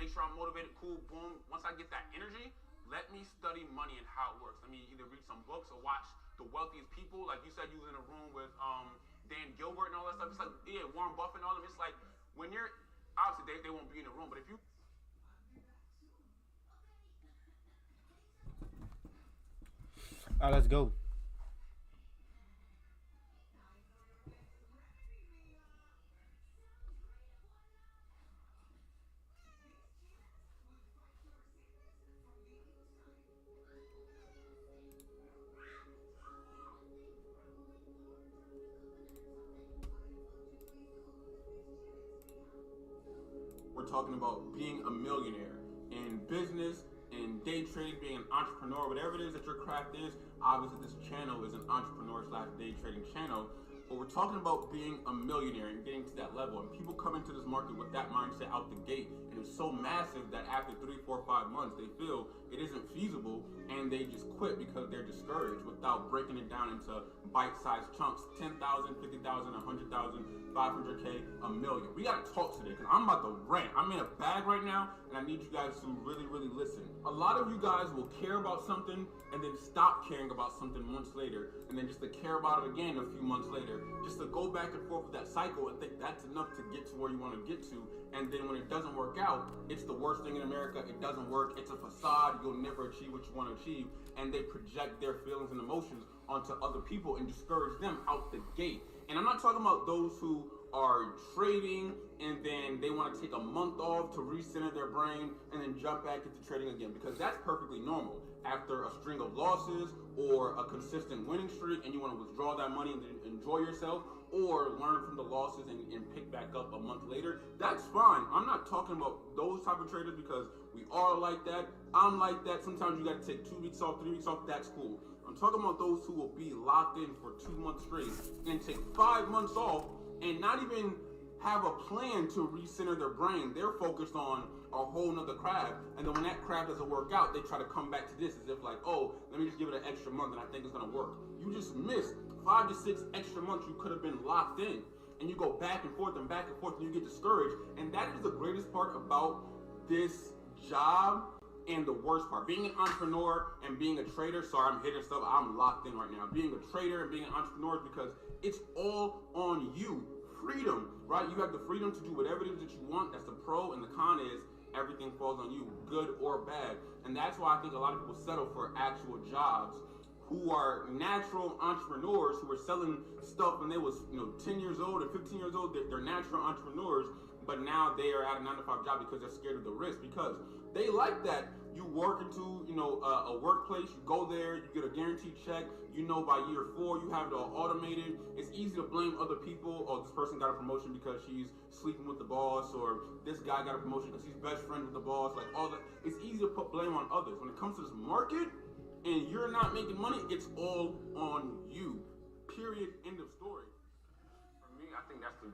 make sure I'm motivated, cool, boom. Once I get that energy, let me study money and how it works. Let me either read some books or watch the wealthiest people. Like you said, you was in a room with Dan Gilbert and all that stuff. It's like, yeah, Warren Buffett and all of them. It's like, when you're, obviously they won't be in the room, but if you, all right, let's go. we're talking about being a millionaire in business, in day trading, being an entrepreneur, whatever it is that your craft is. Obviously, this channel is an entrepreneur slash day trading channel. But we're talking about being a millionaire and getting to that level. And people come into this market with that mindset out the gate. And it's so massive that after 3, 4, 5 months, they feel it isn't feasible and they just quit because they're discouraged without breaking it down into bite-sized chunks. 10,000, 50,000, 100,000, 500K, a million. We gotta talk today because I'm about to rant. I'm in a bag right now and I need you guys to really, really listen. A lot of you guys will care about something and then stop caring about something months later, and then just to care about it again a few months later, just to go back and forth with that cycle and think that's enough to get to where you want to get to. And then when it doesn't work out, it's the worst thing in America. It doesn't work. It's a facade. You'll never achieve what you want to achieve. And they project their feelings and emotions onto other people and discourage them out the gate. And I'm not talking about those who are trading and then they want to take a month off to recenter their brain and then jump back into trading again, because that's perfectly normal. After a string of losses or a consistent winning streak and you want to withdraw that money and enjoy yourself or learn from the losses and pick back up a month later, that's fine. I'm not talking about those type of traders because we are like that. I'm like that. Sometimes you got to take 2 weeks off, 3 weeks off. That's cool. I'm talking about those who will be locked in for 2 months straight and take 5 months off and not even have a plan to recenter their brain. They're focused on a whole nother craft, and then when that craft doesn't work out, they try to come back to this as if like, oh, let me just give it an extra month and I think it's gonna work. You just missed 5 to 6 extra months you could have been locked in, and you go back and forth and back and forth and you get discouraged. And that is the greatest part about this job and the worst part. Being an entrepreneur and being a trader, sorry, I'm hitting stuff, I'm locked in right now. Being a trader and being an entrepreneur is because it's all on you. Freedom, right? You have the freedom to do whatever it is that you want. That's the pro, and the con is everything falls on you, good or bad. And that's why I think a lot of people settle for actual jobs who are natural entrepreneurs who were selling stuff when they was 10 years old and 15 years old. They're natural entrepreneurs, but now they are at a 9-to-5 job because they're scared of the risk, because they like that you work into a workplace, you go there, you get a guaranteed check, by year 4 you have it all automated. It's easy to blame other people. Oh, this person got a promotion because she's sleeping with the boss, or this guy got a promotion because he's best friend with the boss. Like all that, it's easy to put blame on others. When it comes to this market and you're not making money, it's all on you. Period. End of story. For me, I think that's the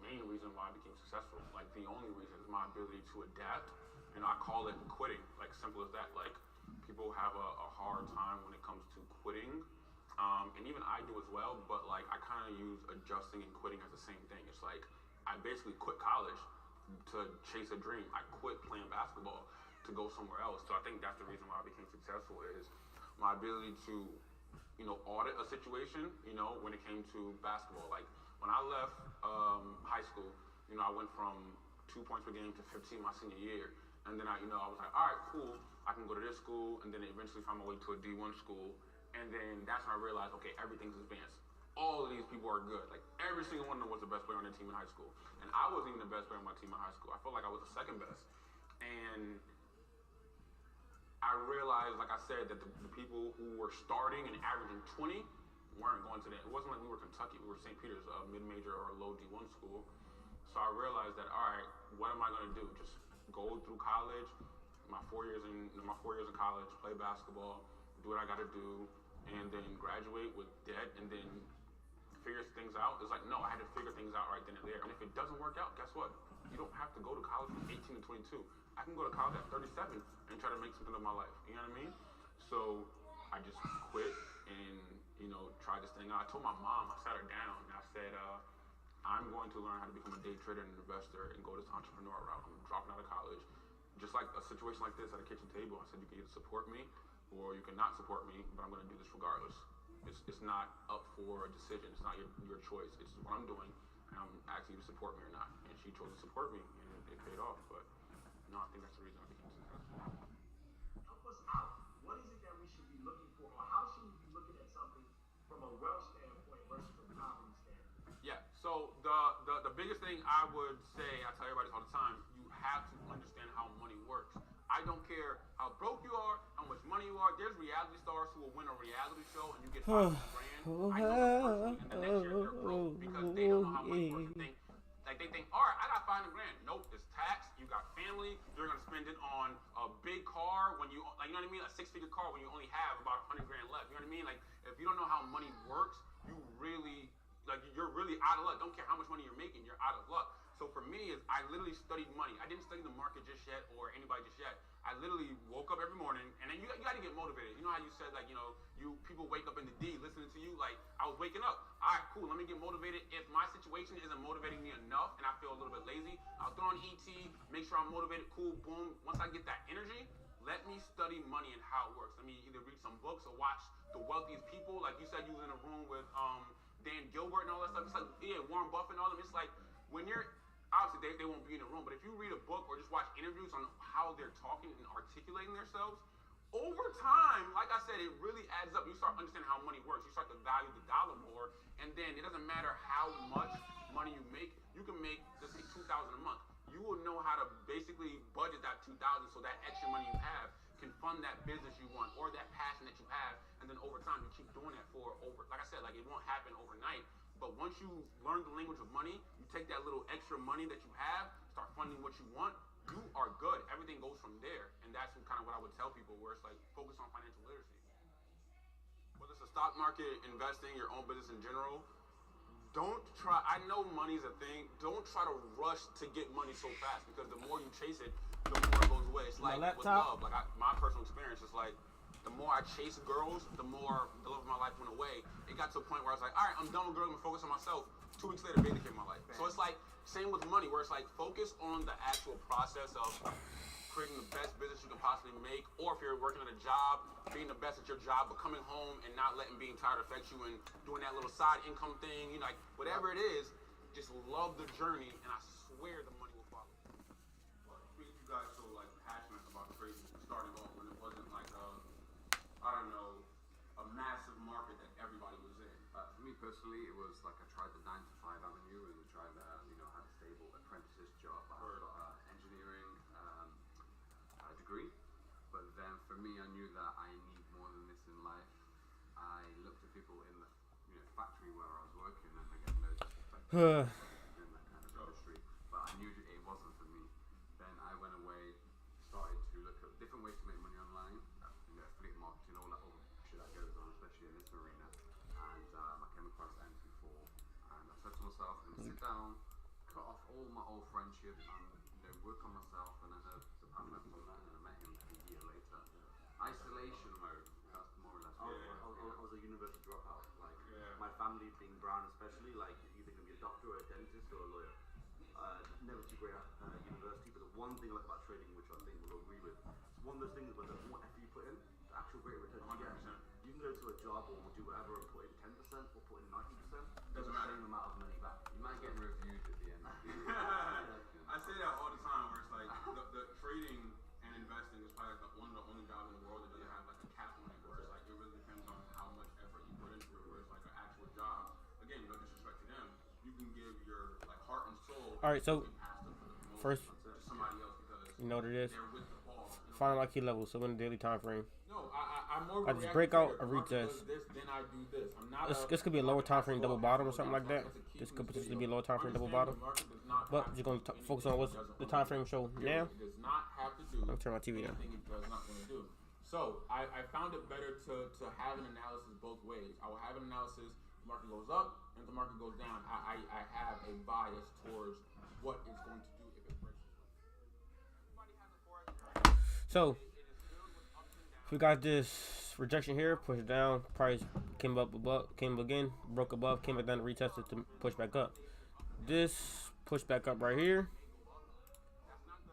main reason why I became successful. Like the only reason is my ability to adapt. And I call it quitting, like simple as that. Like people have a hard time when it comes to quitting. And even I do as well, but like I kind of use adjusting and quitting as the same thing. It's like I basically quit college to chase a dream. I quit playing basketball to go somewhere else. So I think that's the reason why I became successful, is my ability to, audit a situation, when it came to basketball. Like when I left high school, I went from 2 points per game to 15 my senior year. And then I was like, all right, cool. I can go to this school, and then eventually find my way to a D1 school. And then that's when I realized, okay, everything's advanced. All of these people are good. Like every single one of them was the best player on their team in high school. And I wasn't even the best player on my team in high school. I felt like I was the second best. And I realized, like I said, that the people who were starting and averaging 20 weren't going to that. It wasn't like we were Kentucky. We were St. Peter's, a mid-major or a low D1 school. So I realized that, all right, what am I going to do? Just go through college, my 4 years in college, play basketball, do what I got to do, and then graduate with debt, and then figure things out. It's like, no, I had to figure things out right then and there. And if it doesn't work out, guess what? You don't have to go to college from 18 to 22. I can go to college at 37 and try to make something of my life. You know what I mean? So I just quit and, tried this thing out. I told my mom, I sat her down, and I said, I'm going to learn how to become a day trader and an investor and go this entrepreneur route. I'm dropping out of college. just like a situation like this at a kitchen table, I said you can either support me or you can not support me, but I'm going to do this regardless. It's not up for a decision. It's not your choice. It's what I'm doing, and I'm asking you to support me or not. And she chose to support me, and it paid off. But no, I think that's the reason I became successful. Help us out. What is it that we should be looking for, or how should we be looking at something from a wealth standpoint versus a poverty standpoint? Yeah. So the biggest thing I would say, I tell everybody all the time, you have to understand how money works. I don't care how broke you are, how much money you are. There's reality stars who will win a reality show and you get $500 grand. I know them personally, and the next year they're broke because they don't know how money works. They think, all right, I got $500 grand. Nope, it's tax. You got family. You're gonna spend it on a big car when you, like, you know what I mean, a six-figure car when you only have about $100 grand left. You know what I mean? Like, if you don't know how money works, you're really out of luck. Don't care how much money you're making, you're out of luck. So for me, I literally studied money. I didn't study the market just yet or anybody just yet. I literally woke up every morning, and then you got to get motivated. You know how you said, like, people wake up in the D listening to you? Like, I was waking up. All right, cool, let me get motivated. If my situation isn't motivating me enough and I feel a little bit lazy, I'll throw on ET, make sure I'm motivated, cool, boom. Once I get that energy, let me study money and how it works. Let me either read some books or watch the wealthiest people. Like you said, you was in a room with Dan Gilbert and all that stuff. It's like, yeah, Warren Buffett and all them. It's like, when you're, obviously they won't be in the room, but if you read a book or just watch interviews on how they're talking and articulating themselves, over time, like I said, it really adds up. You start understanding how money works. You start to value the dollar more, and then it doesn't matter how much money you make. You can make, let's say, $2,000 a month. You will know how to basically budget that $2,000 so that extra money you have can fund that business you want or that passion that you have, and then over time you keep doing that like I said, like, it won't happen overnight. But once you learn the language of money, you take that little extra money that you have, start funding what you want, you are good. Everything goes from there. And that's kind of what I would tell people, where it's like, focus on financial literacy. Whether it's the stock market, investing, your own business in general, don't try, I know money's a thing, don't try to rush to get money so fast, because the more you chase it, the more it goes away. It's like with love. Like, my personal experience is like, the more I chased girls, the more the love of my life went away. It got to a point where I was like, all right, I'm done with girls, I'm gonna focus on myself. 2 weeks later, baby came in my life. So it's like, same with money, where it's like, focus on the actual process of creating the best business you can possibly make, or if you're working at a job, being the best at your job, but coming home and not letting being tired affect you and doing that little side income thing, like, whatever it is, just love the journey, and I swear the money will follow. What made you guys so, like, passionate about trading, starting off when it wasn't like I don't know, a massive market that everybody was in? For me personally, it was like I tried the 9-to-5 avenue and tried had a stable apprenticeship job. I got an engineering degree, but then for me, I knew that I need more than this in life. I looked at people in the factory where I was working, and I get no disrespect in that kind of industry, but I knew that it wasn't for me. Then I went away, started to look at different ways to make money online. Affiliate marketing, all that other shit that goes on, especially in this arena. And I came across NT4, and I said to myself, I'm gonna sit down, cut off all my old friendships, and work on myself. And I heard the Pan on that, and I met him a year later. Isolation mode. That's more or less. I was a university dropout. Like my family, being brown especially, like you're either gonna be a doctor or a dentist or a lawyer. Never too great at university, but the one thing I like about trading, which I think we'll agree with, it's one of those things where the more effort you put in, the actual rate of return you get. You can go to a job or do whatever and put in 10% or put in 90%. Doesn't matter. The same amount of money back. You might get reviewed at the end of the year. I say that all the time, where it's like the trading and investing is probably like one of the only jobs in the world that doesn't have like a cap on it, where it's like it really depends on how much effort you put into it. Where it's like an actual job. Again, no disrespect to them, you can give your like heart and soul. All right, so first, to somebody else because you know what it is. they're with the ball. Find my key level. So in the daily time frame. No, I'm more of a just break out a retest. This, then I do this. I'm not. This could be a lower time frame double bottom or something like that. This could potentially be a lower time frame double bottom. But you're going to focus on what's the time frame show now. It does not have to do. I'm gonna turn my TV down. Anything it does not want to do. So I found it better to have an analysis both ways. I will have an analysis. The market goes up, and if the market goes down, I have a bias towards what it's going to do if it breaks. Everybody has a forex. So if we got this rejection here, push down, price came up above, came again, broke above, came back down, retested to push back up. This push back up right here.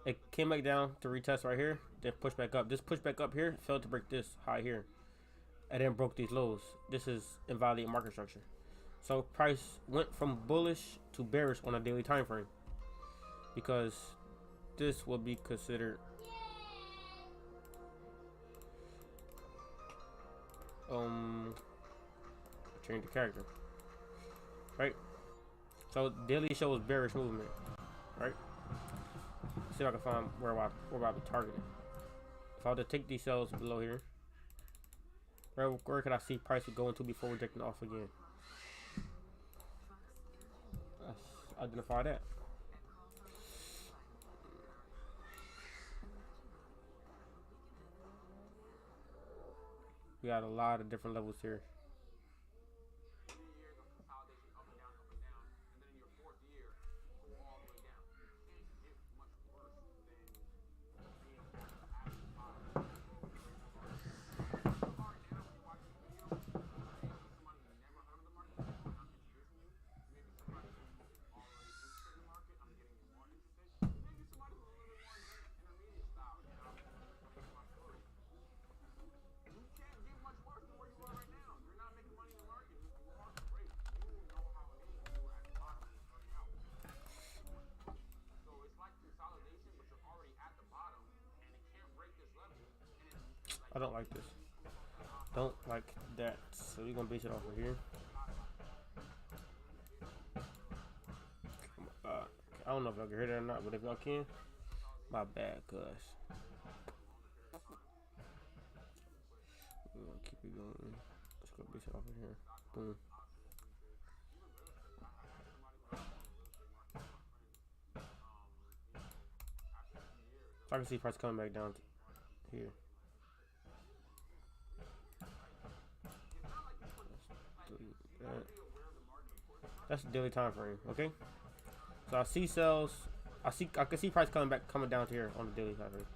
It came back down to retest right here, then push back up. This push back up here failed to break this high here, and then broke these lows. This is invalidating market structure. So price went from bullish to bearish on a daily time frame because this will be considered change the character, right? So daily shows bearish movement, right? See if I can find where I be targeting. If I were to take these cells below here, where could I see price would go into before rejecting off again? Let's identify that. We got a lot of different levels here. I don't like this. Don't like that. So we're gonna base it off of here. I don't know if y'all can hear that or not, but if y'all can, my bad, cuz. We're gonna keep it going. Let's go base it off of here. Boom. So I can see price coming back down to here. That's the daily time frame, okay? So I see sales. I can see price coming down to here on the daily time frame.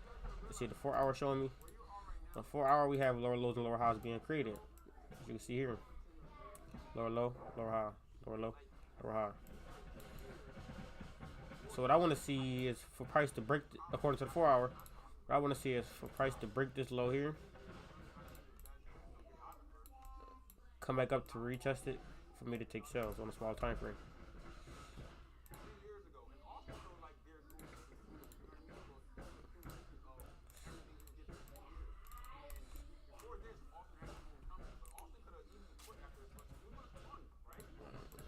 You see the 4 hour showing me. On 4 hour we have lower lows and lower highs being created. As you can see here. Lower low, lower high, lower low, lower high. So what I want to see is for price to break, according to the 4 hour, what I want to see is for price to break this low here. Come back up to retest it for me to take sales on a small time frame.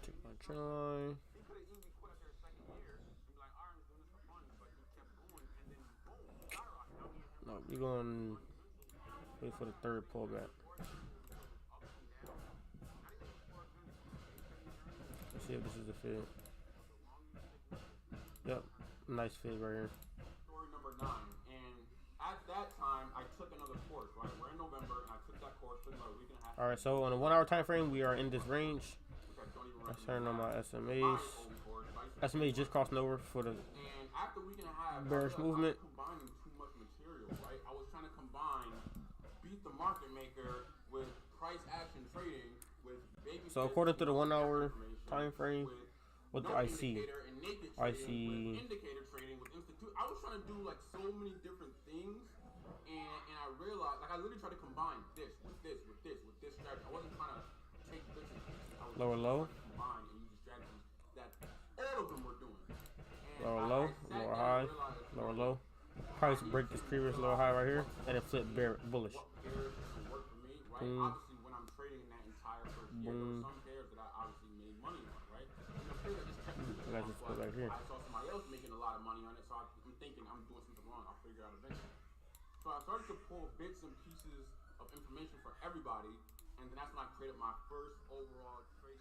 Take my try. No, we're going to wait for the third pullback. Let's see if this is the fib. Yep, nice fib right here. Story number 9, and at that time I took another course. Right, we're in November, and I took that course for about a week and a half. All right, so on a 1 hour time frame, we are in this range. Let's turn on my SMAs. SMAs just crossing over for the bearish movement. Combining too much material, right? I was trying to combine beat the market maker with price action trading with baby. So according to the 1 hour time frame, what do I see? I see indicator trading with institute. I was trying to do like so many different things, and I realized like I literally tried to combine this with this with this with this strategy. I wasn't trying to take this and lower low, combine and use strategies that all of them were doing. And lower low, lower high, lower low. Price break this previous lower high right here, and then flip bullish. Boom. Obviously, when I'm trading that entire first year, there were some pairs that I obviously made money on, right? And the pair that just kept me Let's just go back here. I saw somebody else making a lot of money on it, so I'm thinking I'm doing something wrong. I'll figure out eventually. So I started to pull bits and pieces of information for everybody, and then that's when I created my first overall trading.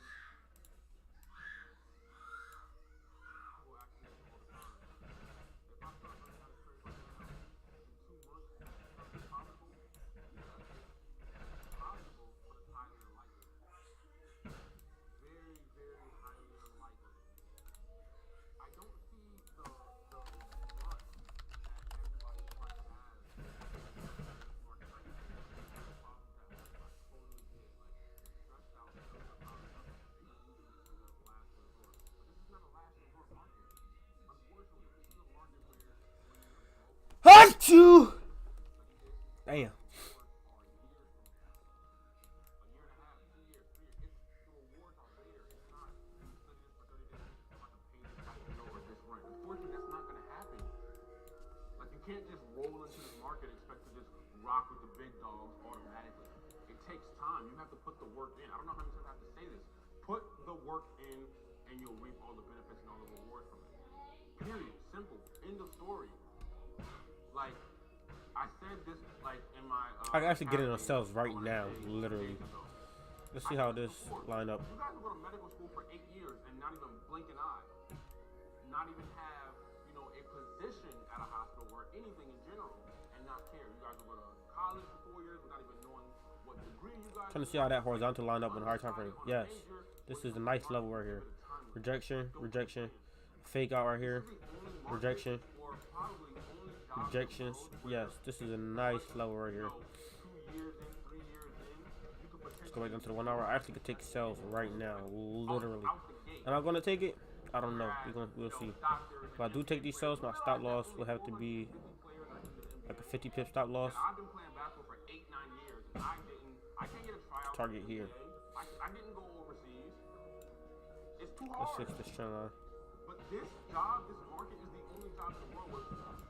can't just roll into the market and expect to just rock with the big dogs automatically. It takes time. You have to put the work in. I don't know how many times I have to say this. Put the work in, and you'll reap all the benefits and all the rewards from it. Period. Simple. End of story. Like, I said this, like, in my... I can actually get it on sales right now, literally. Let's see how this line up. You guys will go to medical school for 8 years and not even blink an eye. Not even have, you know, a position at a hospital or anything in general and not care. You guys will go to college for 4 years without even knowing what degree you guys... Trying to see how that horizontal line up in a hard time frame. Yes. This is a nice level right here. Rejection, rejection. Fake out right here. Rejection. Rejections. Yes, this is a nice level right here. Let's go right down to the 1 hour. I actually could take sales right now, literally. Am I going to take it? I don't know. We'll see. If I do take these sales, my stop loss will have to be like a 50 pip stop loss. Target here. Let's fix this trend line. But this job, this market is the only job in the world where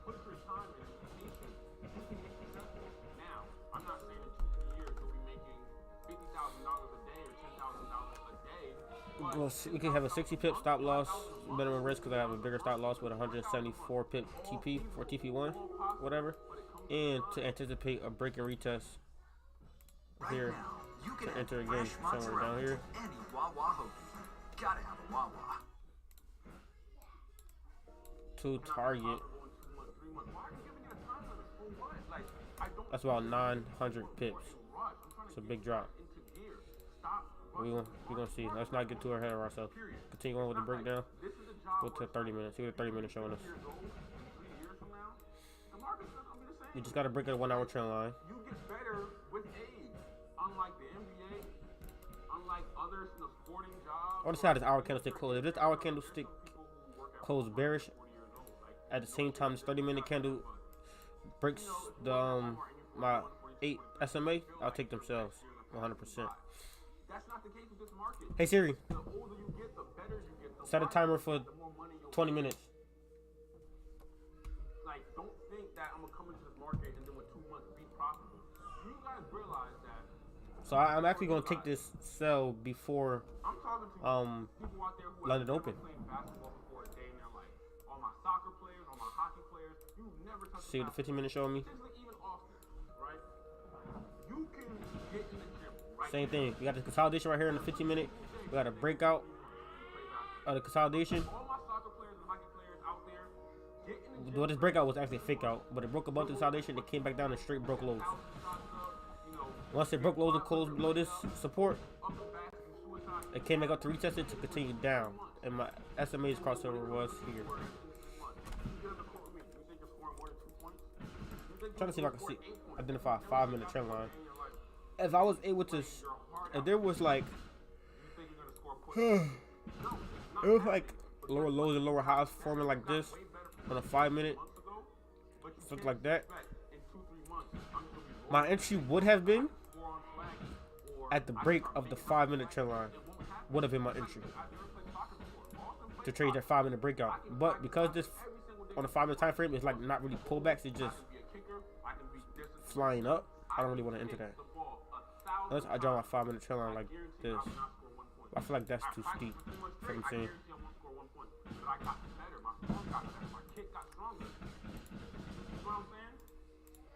put your time and patience, you can get successful. Now, I'm not saying in 2 years you'll be making $50,000 a day or $10,000 a day. Well, we can have a 60 pip stop loss, minimum risk because I have a bigger stop loss with 174 pip TP for TP1, whatever. And to anticipate a break and retest here to enter again somewhere down here. Gotta have a Wawa. To target. That's about 900 pips. It's a big drop. We're gonna see. Let's not get too ahead of ourselves. Continue on with the breakdown. Go to 30 minutes. See what the 30 minutes showing us. You just gotta break a 1 hour trend line. You get better with age. Unlike the NBA, unlike other sporting jobs. I want to see how this hour candlestick close. If this hour candlestick closed bearish, at the same time this 30-minute candle breaks the my 8 SMA, I'll take them sales 100%. That's not the case with this market. Hey Siri, The older you get, the better you get. The set a timer for the more money you'll 20 minutes. Like, don't think that I'm gonna come into this market and then with 2 months be profitable. You guys realize that. So I'm actually gonna take this sell before I'm talking to people out there who London have Open. never played basketball before a day in their life. All my soccer players, all my hockey players, you've never touched See what the 15 minutes showing me. Essentially, even Austin, right? You can get in the gym, right? Same thing. We got the consolidation right here in the 15-minute. We got a breakout of the consolidation. All my soccer players and hockey players out there, get in the gym. Well, this breakout was actually a fake out, but it broke above the consolidation. It came back down and straight broke lows. Once it broke lows and closed below this support, it came back up to retest it to continue down. And my SMA's crossover was here. Trying to see if I can see identify a 5-minute trend line. If I was able to, if there was like, it was like lower lows and lower highs forming like this on a 5-minute, something like that. My entry would have been at the break of the 5-minute trend line. Would have been my entry to trade that 5-minute breakout. But because this on the 5-minute time frame is like not really pullbacks, it's just flying up. I don't really want to enter that. Unless I draw my 5-minute trend line like this. I feel like that's too steep. That's what I'm saying.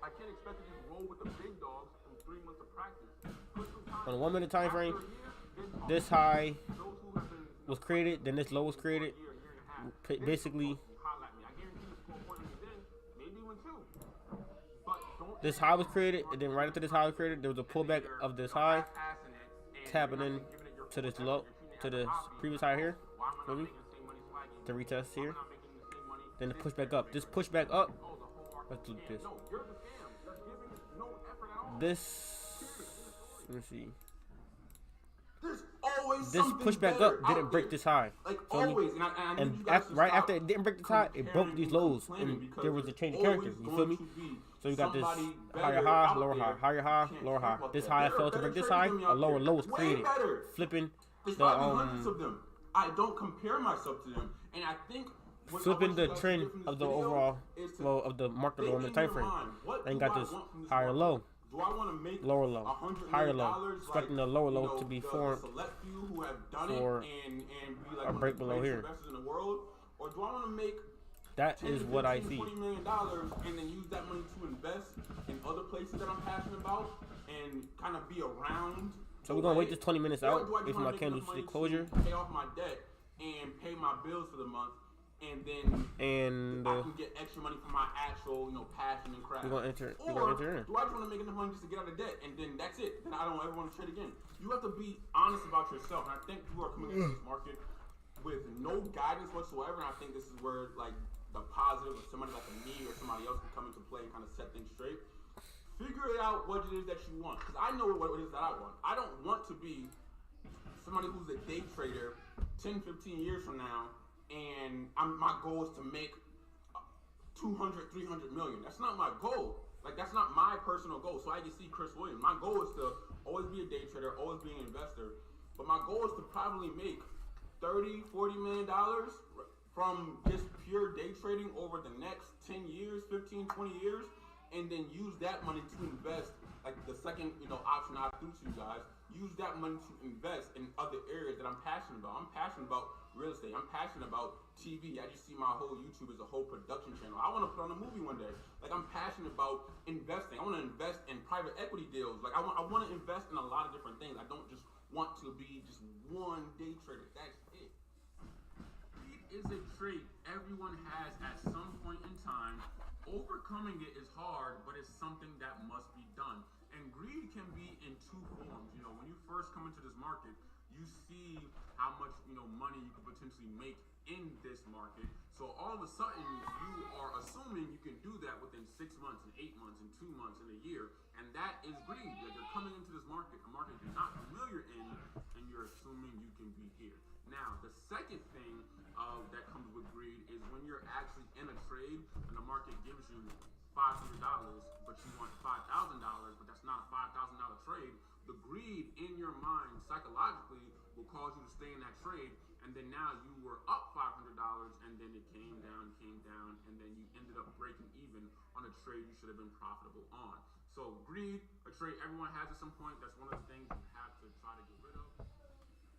I can't expect to just roll with the big dogs from 3 months of practice. On a 1-minute time frame, this high was created, then this low was created. Basically, this high was created, and then right after this high was created, there was a pullback of this high, tapping in to this low, to the previous high here, maybe, to retest here, then the push back up. This push back up, let's do this. This, let me see. This pushback up didn't break this high. Like always, and right after it didn't break this high, it broke these lows, and there was a change of character. You feel me? So you got this higher high, lower high, higher high, lower high. This high fell to break this high, a lower low was created, flipping the of them. I don't compare myself to them, and I think what I flipping want the you guys to trend get from this of the video overall is to flow of the market think on the in time your frame. mind, what Then do got I this want from this higher market? low, Do I want to make lower low, $100 higher million, low. Expecting the lower low to be the formed select few who have done for it and be like a one break of the below greatest here. investors in the world, or do I want to make That 10, is what I 15, see. $20 million and then use that money to invest in other places that I'm passionate about and kind of be around? So we're gonna wait this 20 minutes out. Wait for my candlestick closure. Pay off my debt and pay my bills for the month, and then I can get extra money for my actual, passion and craft. We're gonna enter. Or We're gonna enter in. do I just want to make enough money just to get out of debt, and then that's it? Then I don't ever want to trade again. You have to be honest about yourself, and I think people are coming into this market with no guidance whatsoever. And I think this is where like the positive of somebody like me or somebody else can come into play and kind of set things straight. Figure it out what it is that you want, because I know what it is that I want. I don't want to be somebody who's a day trader 10, 15 years from now, and my goal is to make 200, 300 million. That's not my goal. Like, that's not my personal goal. So I can see Chris Williams. My goal is to always be a day trader, always be an investor. But my goal is to probably make $30, $40 million from just pure day trading over the next 10 years, 15, 20 years, and then use that money to invest. Like the second, option I threw to you guys, use that money to invest in other areas that I'm passionate about. I'm passionate about real estate. I'm passionate about TV. I just see my whole YouTube as a whole production channel. I want to put on a movie one day. Like, I'm passionate about investing. I want to invest in private equity deals. Like, I want to invest in a lot of different things. I don't just want to be just one day trader. That's it. Greed is a trait everyone has at some point in time. Overcoming it is hard, but it's something that must be done. And greed can be in two forms. When you first come into this market, you see how much money you could potentially make in this market. So all of a sudden, you are assuming you can do that within 6 months, and 8 months, and 2 months, and a year, and that is greed. Like, you're coming into this market, a market you're not familiar in, and you're assuming you can be here. Now, the second thing that comes with greed is when you're actually in a trade and the market gives you $500, but you want $5,000, but that's not a $5,000 trade. The greed in your mind psychologically will cause you to stay in that trade, and then now you were up $500, and then it came down, and then you ended up breaking even on a trade you should have been profitable on. So greed, a trade everyone has at some point. That's one of the things you have to try to get rid of.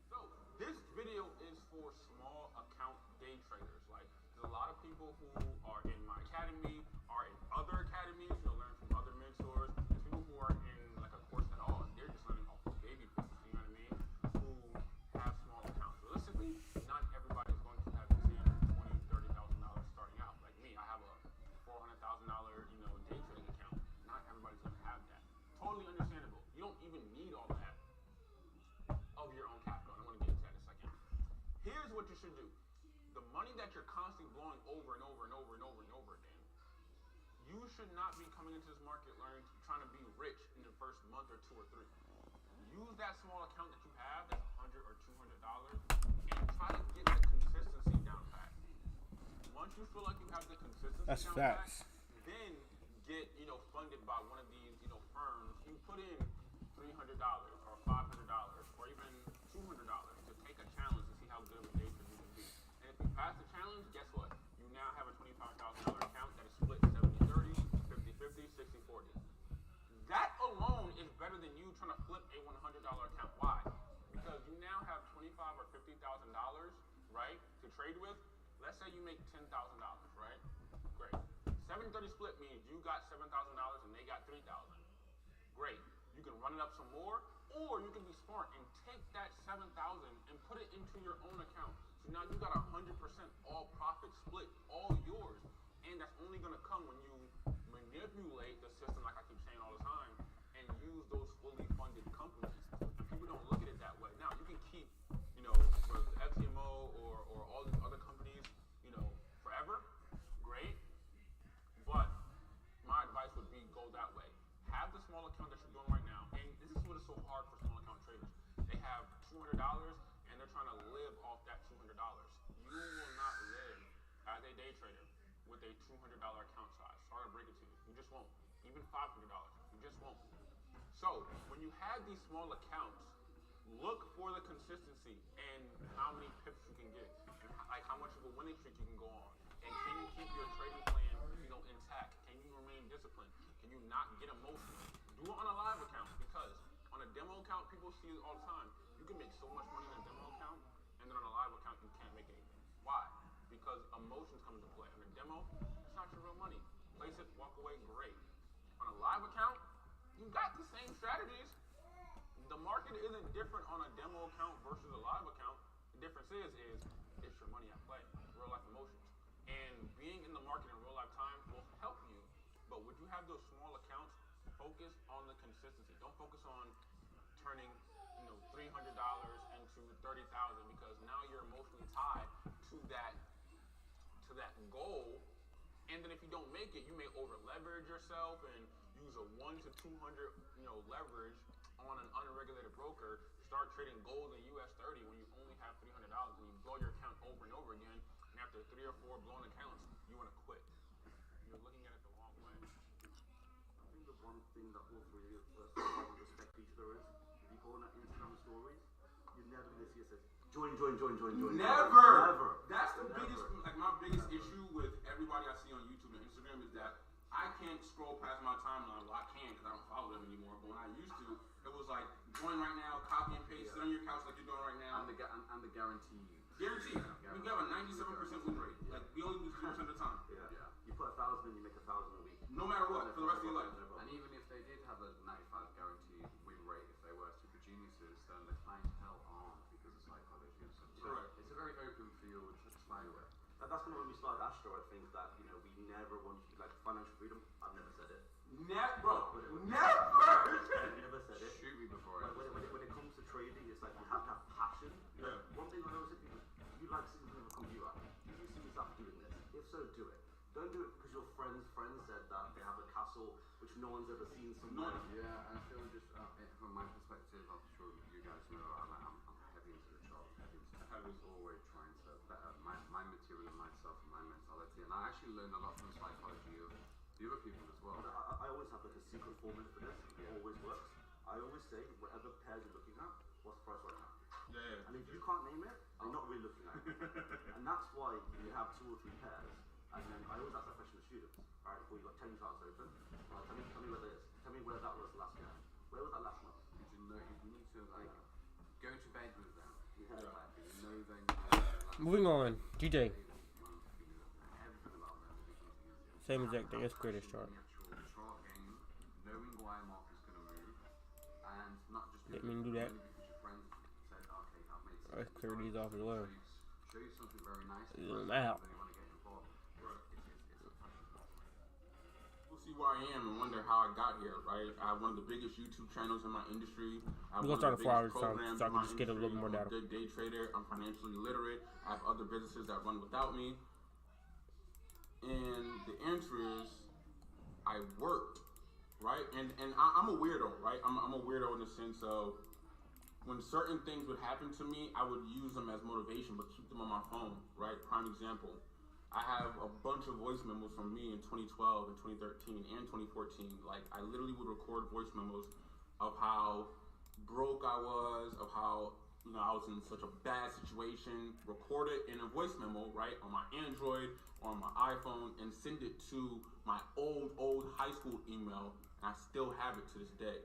So this video is for small account day traders. Like, there's a lot of people who are in my academy, are in other academies, learn from other mentors. There's people who are in like a course at all, and they're just learning off of baby pieces, you know what I mean? Who have small accounts. Realistically, not everybody is going to have the same $20,000, $30,000 starting out. Like me, I have a $400,000, day trading account. Not everybody's going to have that. Totally understandable. You don't even need all that of your own capital. I want to get into that in a second. Here's what you should do. The money that you're constantly blowing over and over and over and over and over again, you should not be coming into this market trying to be rich in the first month or 2 or 3. Use that small account that you have, that's $100 or $200, and try to get the consistency down pat. Once you feel like you have the consistency That's down pat, facts. then get funded by one of these firms. You put in $300 or $500 or even $200 to take a challenge to see how good of a day trader you can be. And if you pass the challenge, guess what? You now have a $25,000 account that is split 70-30, 50-50, 60-40. That alone is better than you trying to flip a $100 account. Why? Because you now have $25,000 or $50,000, right, to trade with. Let's say you make $10,000, right? Great. 70-30 split means you got $7,000 and they got $3,000. Great. You can run it up some more, or you can be smart and take that $7,000 and put it into your own account. So now you got 100% all profit split, all yours. And that's only going to come when you manipulate the system, like I keep saying all the time, and use those fully funded companies. And people don't look at it that way. Now, you can keep, whether it's FTMO or all these other companies, forever. Great. But my advice would be go that way. Have the small account that you're doing right now, and this is what is so hard for small account traders. They have $200 and they're trying to live off that $200. You will not live as a day trader with a $200 account size. Sorry to break it to you. You just won't. Even $500. You just won't. So when you have these small accounts, look for the consistency and how many pips you can get, and like how much of a winning streak you can go on, and can you keep your trading plan, intact? Can you remain disciplined? Can you not get emotional? Do it on a live account, because on a demo account, people see it all the time. You can make so much money on a demo account, and then on a live account, you can't make anything. Why? Because emotions come into play. On a demo, it's not your real money. Place it, walk away, great. On a live account, you got the same strategies. The market isn't different on a demo account versus a live account. The difference is it's your money at play, real life emotions. And being in the market in real life time will help you. But would you have those small accounts? Focus on the consistency. Don't focus on turning, $300 into $30,000, because now you're emotionally tied to that goal. And then if you don't make it, you may over leverage yourself and use a 1 to 200 leverage on an unregulated broker. Start trading gold in US 30 when you only have $300, and you blow your account over and over again. And after 3 or 4 blown accounts, you want to quit. You're looking at it the wrong way. I think the one thing that all three of us respect each other is, if you go on that Instagram stories, you're never going to see us say, join. Never. That's the biggest, my biggest issue with everybody I see on YouTube and Instagram is that I can't scroll past my timeline. Well, I can because I don't follow them anymore. But when I used to, it was like, join right now, copy and paste, sit on your couch like you're doing right now. And the guarantee. Guaranteed. We have a 97% win rate. Like, we only lose 2% of the time. Yeah. You put 1,000 and you make 1,000 a week. No matter what, for the rest of your life. And even if they did have a 95 guaranteed win rate, if they were super geniuses, then the clientele aren't, because of psychology and stuff. So Correct. it's a very open field to play with. And that's kind of when we started Astro. I think that we never wanted to like financial freedom. I've never said it. Never. I've never said it. Shoot me before I When it comes to trading, it's like you have to have passion. Yeah. One thing I always say to people, you like sitting in a computer. Do you see yourself doing this? If so, do it. Don't do it because your friends said that they have a castle which no one's ever seen somewhere. Yeah, and I feel just from my perspective, I'm sure you guys know I'm heavy into the chart. I was always trying to better my material, myself, and my mentality. And I actually learned a lot from the psychology of the other people as well. I always have like a secret formula for this. It always works. I always say, whatever pairs you're looking at, what's the price right now? Yeah. And if you can't name it, you're not really looking at it. And that's why you have 2 or 3 pairs. And then I always ask that question to students. Alright, cool, you got 10 cards open. Tell me where that is. Tell me where that was last year. Where was that last month? You need to go to bed with them. Yeah. Moving on. GJ. Everything about them. Same exact thing. Let's create this chart. The actual chart game, knowing why a market's going to move, and not just Didn't mean to do that. because your friends said, okay, I've made some Let's clear these off as well. show you something very nice. Zoom Then out. you want to get involved. It's a passion. People see where I am and wonder how I got here, right? I have one of the biggest YouTube channels in my industry. I have We're gonna one of start the a 4 hour biggest programs time so I in can my just get a little industry. more I'm data. a good day trader. I'm financially literate. I have other businesses that run without me. And the answer is, I worked, right? And I'm a weirdo, right? I'm a weirdo in the sense of when certain things would happen to me, I would use them as motivation, but keep them on my phone, right? Prime example. I have a bunch of voice memos from me in 2012 and 2013 and 2014. Like, I literally would record voice memos of how broke I was, of how, I was in such a bad situation, record it in a voice memo, right, on my Android or on my iPhone, and send it to my old high school email, and I still have it to this day.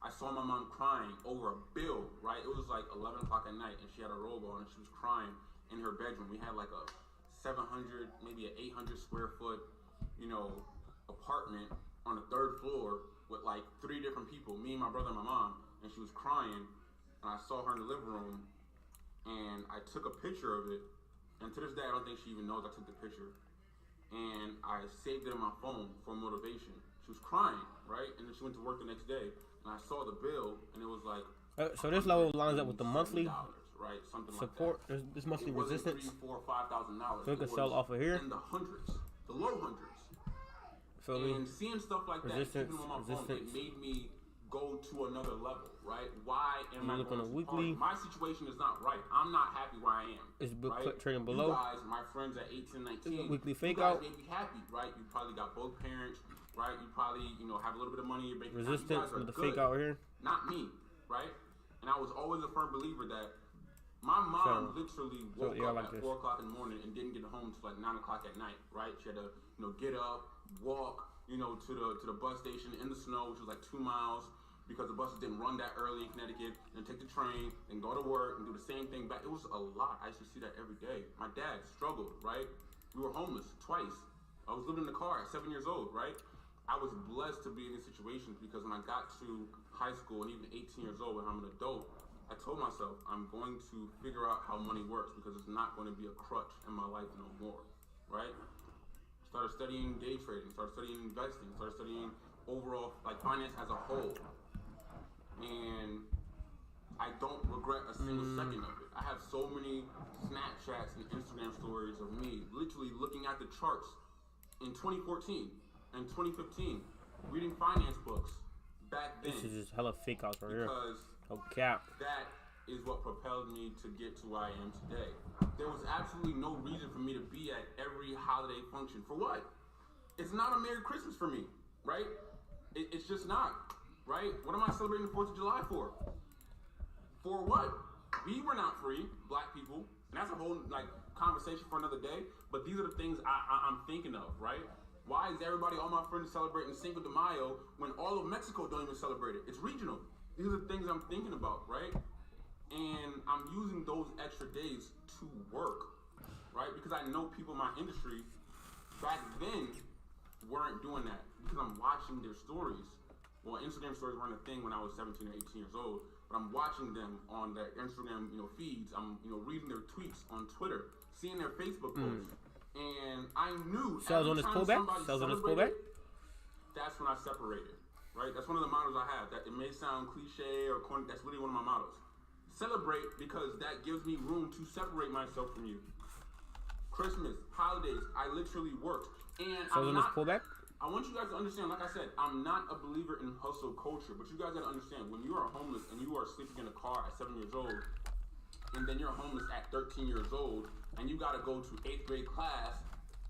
I saw my mom crying over a bill, right? It was like 11 o'clock at night, and she had a robe on, and she was crying in her bedroom. We had like a 700, maybe an 800 square foot, apartment on the 3rd floor with like 3 different people, me, my brother, and my mom, and she was crying, and I saw her in the living room, and I took a picture of it, and to this day, I don't think she even knows I took the picture, and I saved it in my phone for motivation. She was crying, right? And then she went to work the next day, and I saw the bill, and it was like, So this level lines up with the monthly right? Something support. like that. This monthly It wasn't resistance. $3,000, $4,000, $5,000. So it could sell off of here. In the hundreds, the low hundreds. Feel me? And seeing stuff like that, Resistance, keeping them on my phone, it resistance. made me go to another level, right? Why am I look on going a too weekly. hard? My situation is not right. I'm not happy where I am. It's right? trading below. You guys, my friends at 18, 19, Weekly fake you guys out. may be happy, right? You probably got both parents, right? You probably, have a little bit of money in your bank account. You Resistance guys are with the good. fake out here. Not me, right? And I was always a firm believer that my mom literally woke up like at 4 o'clock in the morning and didn't get home until like 9 o'clock at night, right? She had to, get up, walk, to the bus station in the snow, which was like 2 miles, because the buses didn't run that early in Connecticut, and take the train, and go to work, and do the same thing back. It was a lot. I used to see that every day. My dad struggled, right? We were homeless twice. I was living in the car at 7 years old, right? I was blessed to be in these situations because when I got to high school and even 18 years old when I'm an adult, I told myself I'm going to figure out how money works because it's not going to be a crutch in my life no more, right? Started studying day trading, started studying investing, started studying overall like finance as a whole. And I don't regret a single second of it. I have so many Snapchats and Instagram stories of me literally looking at the charts in 2014 and 2015, reading finance books back then. This is just hella fake outs right here. Because Oh cap. that is what propelled me to get to where I am today. There was absolutely no reason for me to be at every holiday function. For what? It's not a Merry Christmas for me, right? It's just not, right? What am I celebrating the 4th of July for? For what? We were not free, black people, and that's a whole conversation for another day. But these are the things I'm thinking of, right? Why is everybody, all my friends, celebrating Cinco de Mayo when all of Mexico don't even celebrate it? It's regional. These are the things I'm thinking about, right? And I'm using those extra days to work, right? Because I know people in my industry back then weren't doing that because I'm watching their stories. Well, Instagram stories weren't a thing when I was 17 or 18 years old, but I'm watching them on their Instagram, feeds. I'm, reading their tweets on Twitter, seeing their Facebook posts. And I knew Sells on this pullback? Sells on this pullback? That's when I separated, right? That's one of the mottos I have. That it may sound cliche or corny. That's really one of my mottos. Celebrate because that gives me room to separate myself from you. Christmas, holidays, I literally worked. And Sells on this pullback? I want you guys to understand, like I said, I'm not a believer in hustle culture, but you guys gotta understand, when you are homeless and you are sleeping in a car at 7 years old, and then you're homeless at 13 years old, and you gotta go to 8th grade class,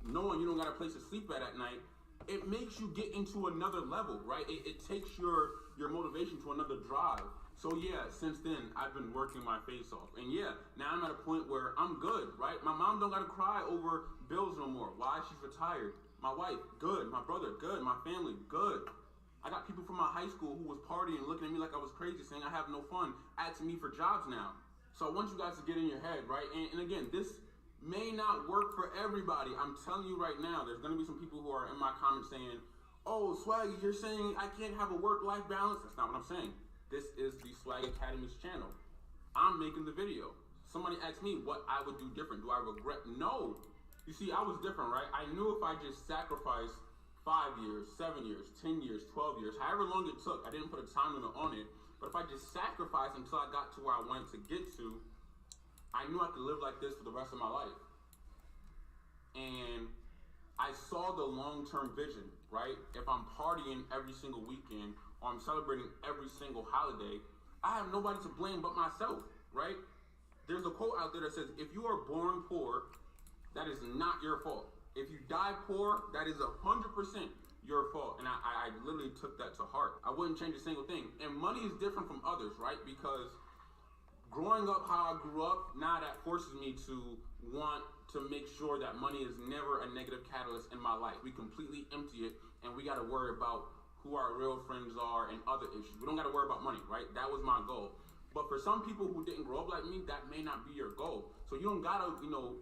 knowing you don't got a place to sleep at night, it makes you get into another level, right? It takes your motivation to another drive. So yeah, since then, I've been working my face off. And yeah, now I'm at a point where I'm good, right? My mom don't gotta cry over bills no more. Why? She's retired. My wife, good. My brother, good. My family, good. I got people from my high school who was partying, looking at me like I was crazy, saying I have no fun, asking me for jobs now. So I want you guys to get in your head, right? And again, this may not work for everybody. I'm telling you right now, there's gonna be some people who are in my comments saying, oh, Swaggy, you're saying I can't have a work-life balance? That's not what I'm saying. This is the Swag Academy's channel. I'm making the video. Somebody asked me what I would do different. Do I regret? No. You see, I was different, right? I knew if I just sacrificed 5 years, 7 years, 10 years, 12 years, however long it took, I didn't put a time limit on it, but if I just sacrificed until I got to where I wanted to get to, I knew I could live like this for the rest of my life. And I saw the long-term vision, right? If I'm partying every single weekend or I'm celebrating every single holiday, I have nobody to blame but myself, right? There's a quote out there that says, if you are born poor, that is not your fault. If you die poor, that is 100% your fault. And I literally took that to heart. I wouldn't change a single thing. And money is different from others, right? Because growing up how I grew up, now that forces me to want to make sure that money is never a negative catalyst in my life. We completely empty it, and we got to worry about who our real friends are and other issues. We don't got to worry about money, right? That was my goal. But for some people who didn't grow up like me, that may not be your goal. So you don't gotta,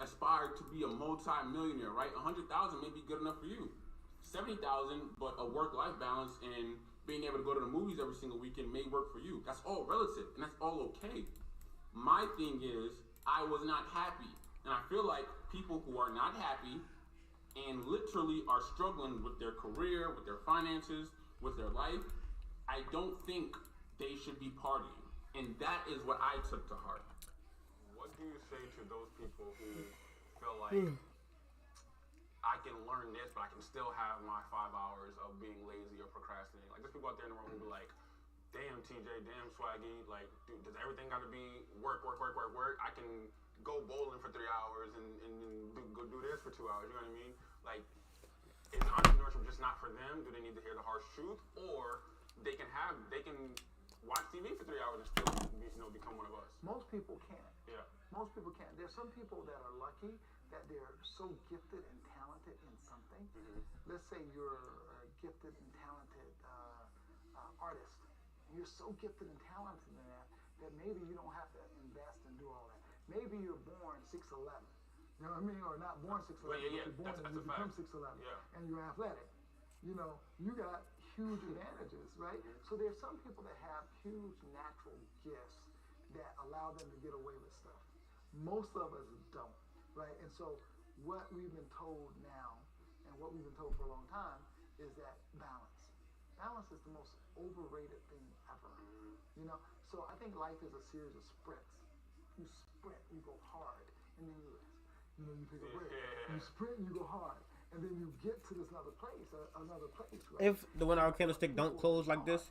aspire to be a multi-millionaire, right? 100,000 may be good enough for you. 70,000, but a work-life balance and being able to go to the movies every single weekend may work for you. That's all relative, and that's all okay. My thing is, I was not happy. And I feel like people who are not happy and literally are struggling with their career, with their finances, with their life, I don't think they should be partying. And that is what I took to heart. What do you say to those people who feel like I can learn this, but I can still have my 5 hours of being lazy or procrastinating? Like, there's people out there in the room who be like, damn, TJ, damn, Swaggy, like, dude, does everything got to be work? I can go bowling for 3 hours and go do this for 2 hours, you know what I mean? Like, is entrepreneurship just not for them? Do they need to hear the harsh truth? Or they can watch TV for 3 hours and still, become one of us. Most people can't. Yeah. Most people can't. There's some people that are lucky that they're so gifted and talented in something. Let's say you're a gifted and talented artist. And you're so gifted and talented in that maybe you don't have to invest and do all that. Maybe you're born 6'11". You know what I mean? Or not born 6'11", Well, yeah, but you're born that's and you a become fact. 6'11", Yeah. and you're athletic. You know, you got huge advantages, right? So there's some people that have huge natural gifts that allow them to get away with stuff. Most of us don't, right? And so what we've been told now, and what we've been told for a long time, is that balance. Balance is the most overrated thing ever. You know, so I think life is a series of sprints. You sprint, you go hard, and then you rest. You know, you take a break. You sprint, you go hard, and then you get to this another place, right? If the 1 hour candlestick don't close like this,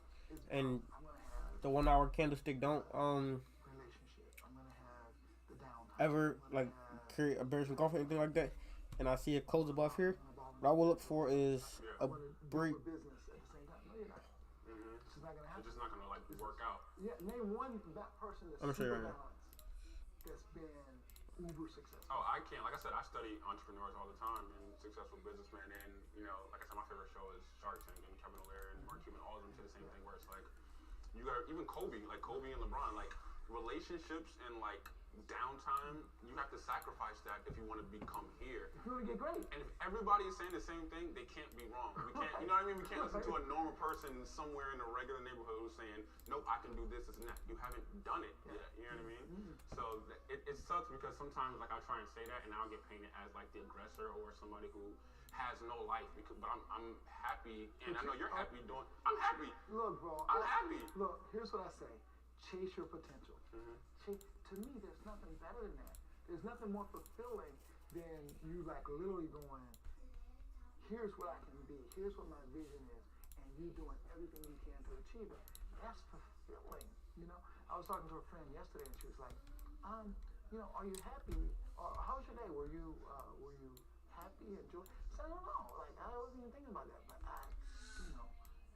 and I'm gonna have the 1 hour candlestick don't relationship. I'm gonna have the downtime. ever like create a bearish engulf or anything like that, and I see it close above here, what I will look for is a break. Business at the same time. No, you're not. It's just not gonna happen. It's just not gonna work out. Yeah, name one person that's I'm gonna show you super right now. balanced that's been uber successful. Oh, I can't. Like I said, I study entrepreneurs all the time and successful businessmen. And, like I said, my favorite show is Shark Tank, and Kevin O'Leary and Mark Cuban, all of them say the same thing where it's like, you gotta, even Kobe and LeBron, like relationships and like downtime, you have to sacrifice that if you want to become here. If you want to get great. And if everybody is saying the same thing, they can't be wrong. We can't, you know what I mean? We can't listen to a normal person somewhere in a regular neighborhood who's saying, nope, I can do this and that. You haven't done it yet. You know what I mean? So it sucks because sometimes like I'll try and say that and I'll get painted as like the aggressor or somebody who has no life. But I'm happy, and I know you're happy doing. I'm happy. Look, bro. I'm happy. Look, here's what I say: chase your potential. To me, there's nothing better than that. There's nothing more fulfilling than you like literally going, here's what I can be, here's what my vision is, and you doing everything you can to achieve it. That's fulfilling, you know? I was talking to a friend yesterday, and she was like, are you happy? Or how was your day? Were you happy and joy? I said, I don't know. Like, I wasn't even thinking about that, but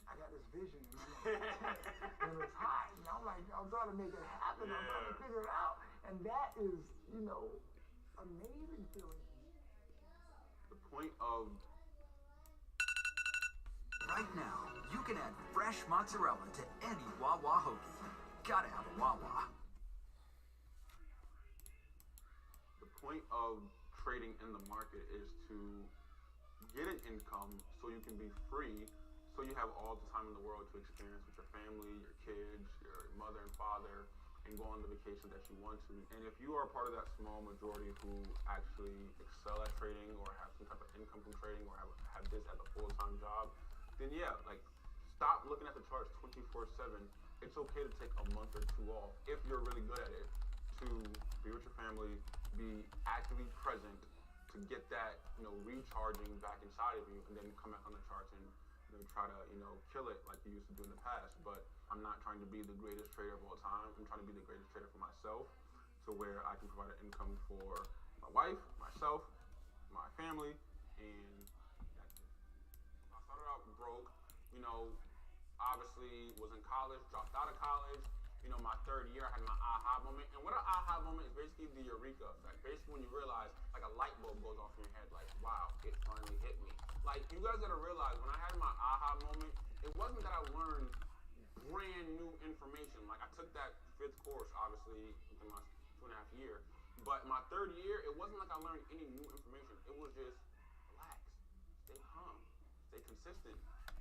I got this vision, and it's hot, and I'm like, I'm trying to make it happen, I'm trying to figure it out, and that is, amazing feeling. The point of Right now, you can add fresh mozzarella to any Wawa hoagie. Gotta have a Wawa. The point of trading in the market is to get an income so you can be free, so you have all the time in the world to experience with your family, your kids, your mother and father, and go on the vacation that you want to. And if you are a part of that small majority who actually excel at trading or have some type of income from trading or have this as a full-time job, then yeah, like stop looking at the charts 24/7. It's okay to take a month or two off if you're really good at it, to be with your family, be actively present, to get that, recharging back inside of you, and then come back on the charts and try to, kill it like you used to do in the past. But I'm not trying to be the greatest trader of all time. I'm trying to be the greatest trader for myself, to where I can provide an income for my wife, myself, my family, and that's it. I started out broke, obviously was in college, dropped out of college. My third year, I had my aha moment. And what an aha moment is basically the eureka effect. Basically when you realize, like a light bulb goes off in your head, like, wow, it finally hit me. Like, you guys gotta realize, when I had my aha moment, it wasn't that I learned brand new information. Like, I took that 5th course, obviously, within my 2.5 year. But my 3rd year, it wasn't like I learned any new information. It was just, relax, stay calm, stay consistent,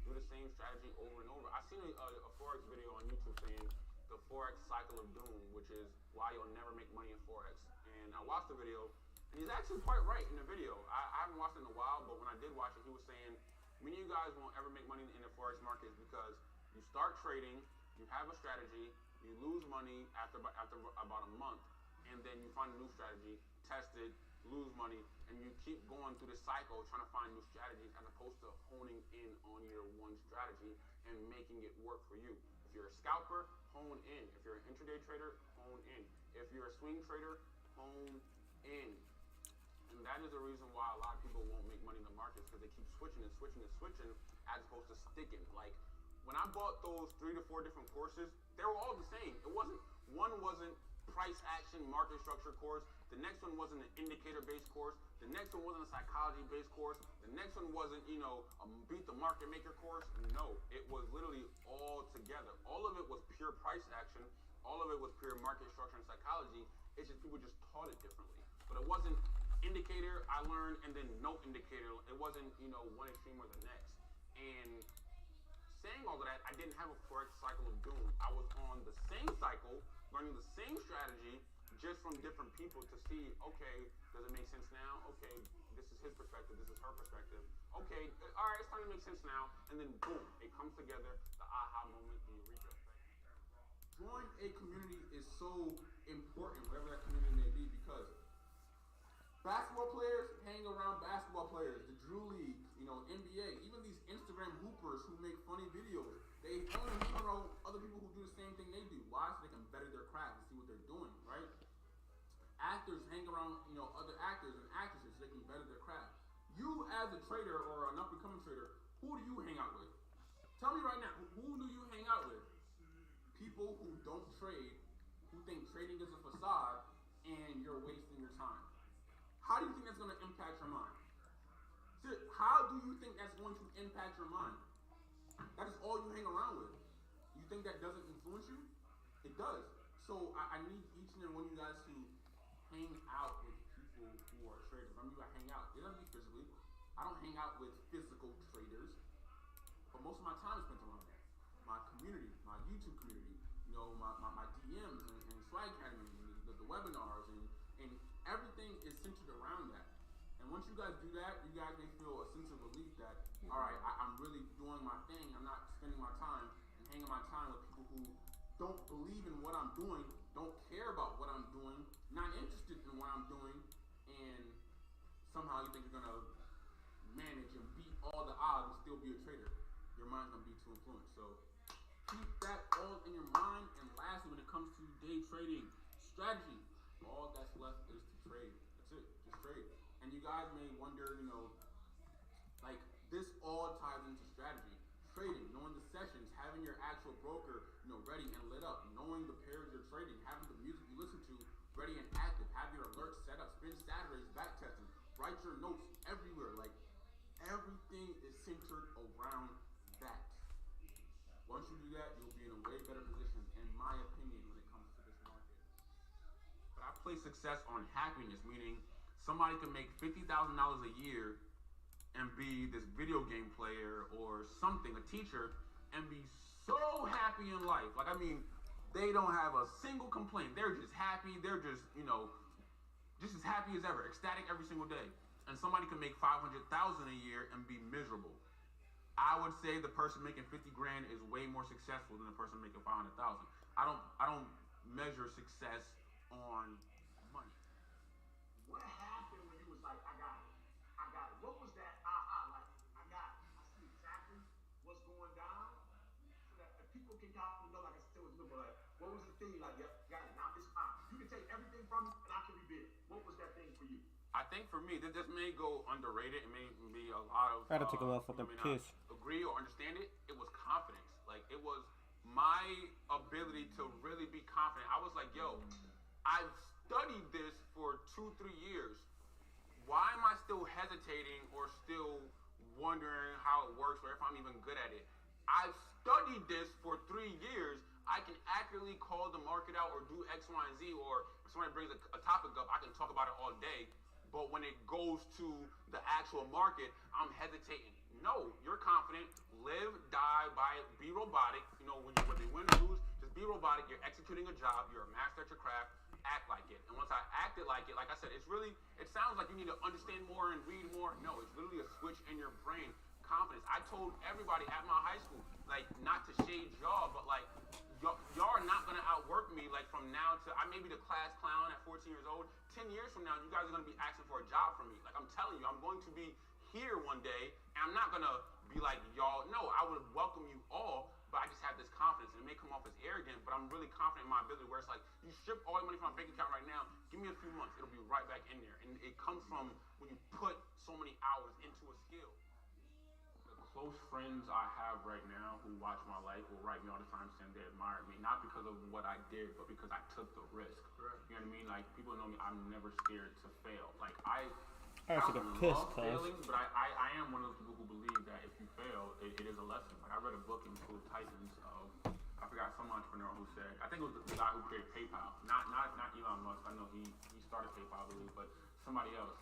do the same strategy over and over. I seen a Forex video on YouTube saying, the Forex cycle of doom, which is why you'll never make money in Forex. And I watched the video, and he's actually quite right in the video. I haven't watched it in a while, but when I did watch it, he was saying, many of you guys won't ever make money in the Forex market because you start trading, you have a strategy, you lose money after about a month, and then you find a new strategy, test it, lose money, and you keep going through this cycle trying to find new strategies as opposed to honing in on your one strategy and making it work for you. If you're a scalper, hone in. If you're an intraday trader, hone in. If you're a swing trader, hone in. And that is the reason why a lot of people won't make money in the markets, because they keep switching and switching and switching as opposed to sticking. Like, when I bought those 3 to 4 different courses, they were all the same. One wasn't price action market structure course. The next one wasn't an indicator-based course. The next one wasn't a psychology-based course. The next one wasn't, a beat the market maker course. No, it was literally all together. All of it was pure price action. All of it was pure market structure and psychology. It's just people just taught it differently. But it wasn't indicator I learned and then no indicator. It wasn't, one extreme or the next. And saying all of that, I didn't have a Forex cycle of doom. I was on the same cycle, learning the same strategy, just from different people to see, okay, does it make sense now? Okay, this is his perspective, this is her perspective. Okay, all right, it's starting to make sense now. And then boom, it comes together, the aha moment, the eureka effect. Join a community is so important, whatever that community may be, because basketball players hang around basketball players, the Drew League, NBA, even these Instagram hoopers who make funny videos, they only hang around other people who do the same thing they do. Why? So they can better their craft and see what they're doing, right? Actors hang around, other actors and actresses so they can better their craft. You as a trader or an up-and-coming trader, who do you hang out with? Tell me right now, who do you hang out with? People who don't trade, who think trading is a facade, and you're wasting your time. How do you think that's going to impact your mind? How do you think that's going to impact your mind? That is all you hang around with. You think that doesn't influence you? It does. So I need each and every one of you guys to hang out with people who are traders. I mean, I hang out. It doesn't be physically. I don't hang out with physical traders, but most of my time is spent around that. My community, my YouTube community, my DMs and Swag Academy, and the webinars, and everything is centered around that. And once you guys do that, you guys may feel a sense of relief that, all right, I'm really doing my thing. I'm not spending my time and hanging my time with people who don't believe in what I'm doing, don't care about what I'm doing, not interested in what I'm doing, and somehow you think you're going to manage and beat all the odds and still be a trader. Your mind's going to be too influenced. So keep that all in your mind. And lastly, when it comes to day trading strategy, all that's left is to trade. That's it. Just trade. And you guys may wonder, like this all ties into strategy. Trading, knowing the sessions, having your actual broker, ready and lit up, knowing the pairs you're trading, having the music you listen to ready and active, have your alerts set up, spend Saturdays back testing, write your notes everywhere. Like everything is centered around that. Once you do that, you'll be in a way better position, in my opinion, when it comes to this market. But I place success on happiness, meaning somebody can make $50,000 a year and be this video game player or something, a teacher, and be so happy in life. Like, I mean, they don't have a single complaint. They're just happy. They're just, just as happy as ever, ecstatic every single day. And somebody can make $500,000 a year and be miserable. I would say the person making 50 grand is way more successful than the person making 500,000. I don't measure success on money. What happened when you was like, I got it? What was that aha? Like, I got it. I see exactly what's going down, so that people can kind of know, like I said, what was the thing? Like, yep, got it. Now it's you can take everything from me and I can rebuild. What was that thing for you? I think for me, this may go underrated. It may be a lot of I had to take a motherfucking piss. Agree or understand it. It was confidence. Like, it was my ability to really be confident. I was like, yo, I've studied this for 2-3 years. Why am I still hesitating or still wondering how it works or if I'm even good at it? I've studied this for 3 years. I can accurately call the market out or do X, Y, and Z, or if somebody brings a topic up, I can talk about it all day. But when it goes to the actual market, I'm hesitating. No, you're confident. Live, die by it. Be robotic. Whether you win or lose, just be robotic. You're executing a job. You're a master at your craft. Act like it. And once I acted like it, like I said, it sounds like you need to understand more and read more. No, it's literally a switch in your brain. Confidence. I told everybody at my high school, like, not to shade y'all, but like, y'all are not gonna outwork me. Like, from now to, I may be the class clown at 14 years old. 10 years from now, you guys are gonna be asking for a job from me. Like, I'm telling you, I'm going to be here one day, and I'm not gonna be like y'all. No, I would welcome you all, but I just have this confidence, and it may come off as arrogant, but I'm really confident in my ability, where it's like, you strip all the money from my bank account right now, give me a few months, it'll be right back in there. And it comes from when you put so many hours into a skill. The close friends I have right now who watch my life will write me all the time saying they admire me, not because of what I did, but because I took the risk. Right. You know what I mean? Like, people know me, I'm never scared to fail. Like, I took a piss, love cuz. failing, but I am one of those people who believe that if you fail, it is a lesson. Like, I read a book in School of Titans of, I forgot, some entrepreneur who said, I think it was the guy who created PayPal, not Elon Musk. I know he started PayPal, I believe, but somebody else.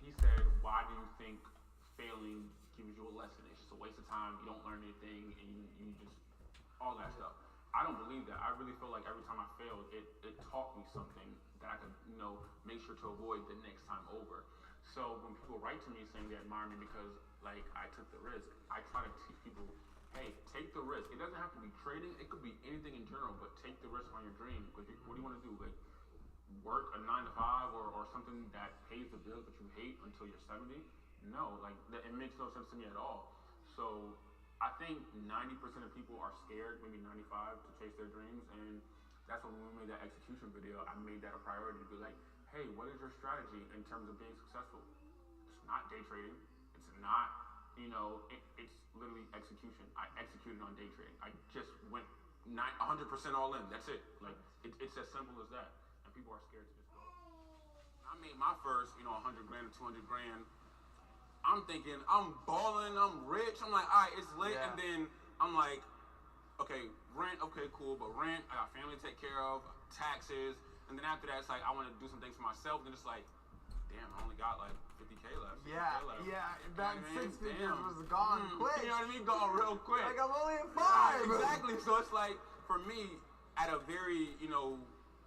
He said, why do you think failing gives you a lesson? It's just a waste of time. You don't learn anything, and you just all that stuff. I don't believe that. I really feel like every time I failed, it taught me something that I could, make sure to avoid the next time over. So when people write to me saying they admire me because like I took the risk, I try to teach people, hey, take the risk. It doesn't have to be trading. It could be anything in general, but take the risk on your dream. Because what do you want to do? Like work a 9 to 5 or something that pays the bills that you hate until you're 70? No, like it makes no sense to me at all. So I think 90% of people are scared, maybe 95, to chase their dreams, and that's when we made that execution video. I made that a priority to be like, hey, what is your strategy in terms of being successful? It's not day trading. It's not, it's literally execution. I executed on day trading. I just went 100% all in. That's it. Like it's as simple as that. And people are scared to just go. I made my first, 100 grand or 200 grand. I'm thinking, I'm balling, I'm rich. I'm like, all right, it's lit. Yeah. And then I'm like, okay, rent, okay, cool. But rent, I got family to take care of, taxes. And then after that, it's like, I want to do some things for myself. Then it's like, damn, I only got like 50K left. 50K left. That You know what I mean? 6 figures Damn. was gone quick. You know what I mean? Gone real quick. Like I'm only at 5. Yeah, exactly. So it's like, for me, at a very,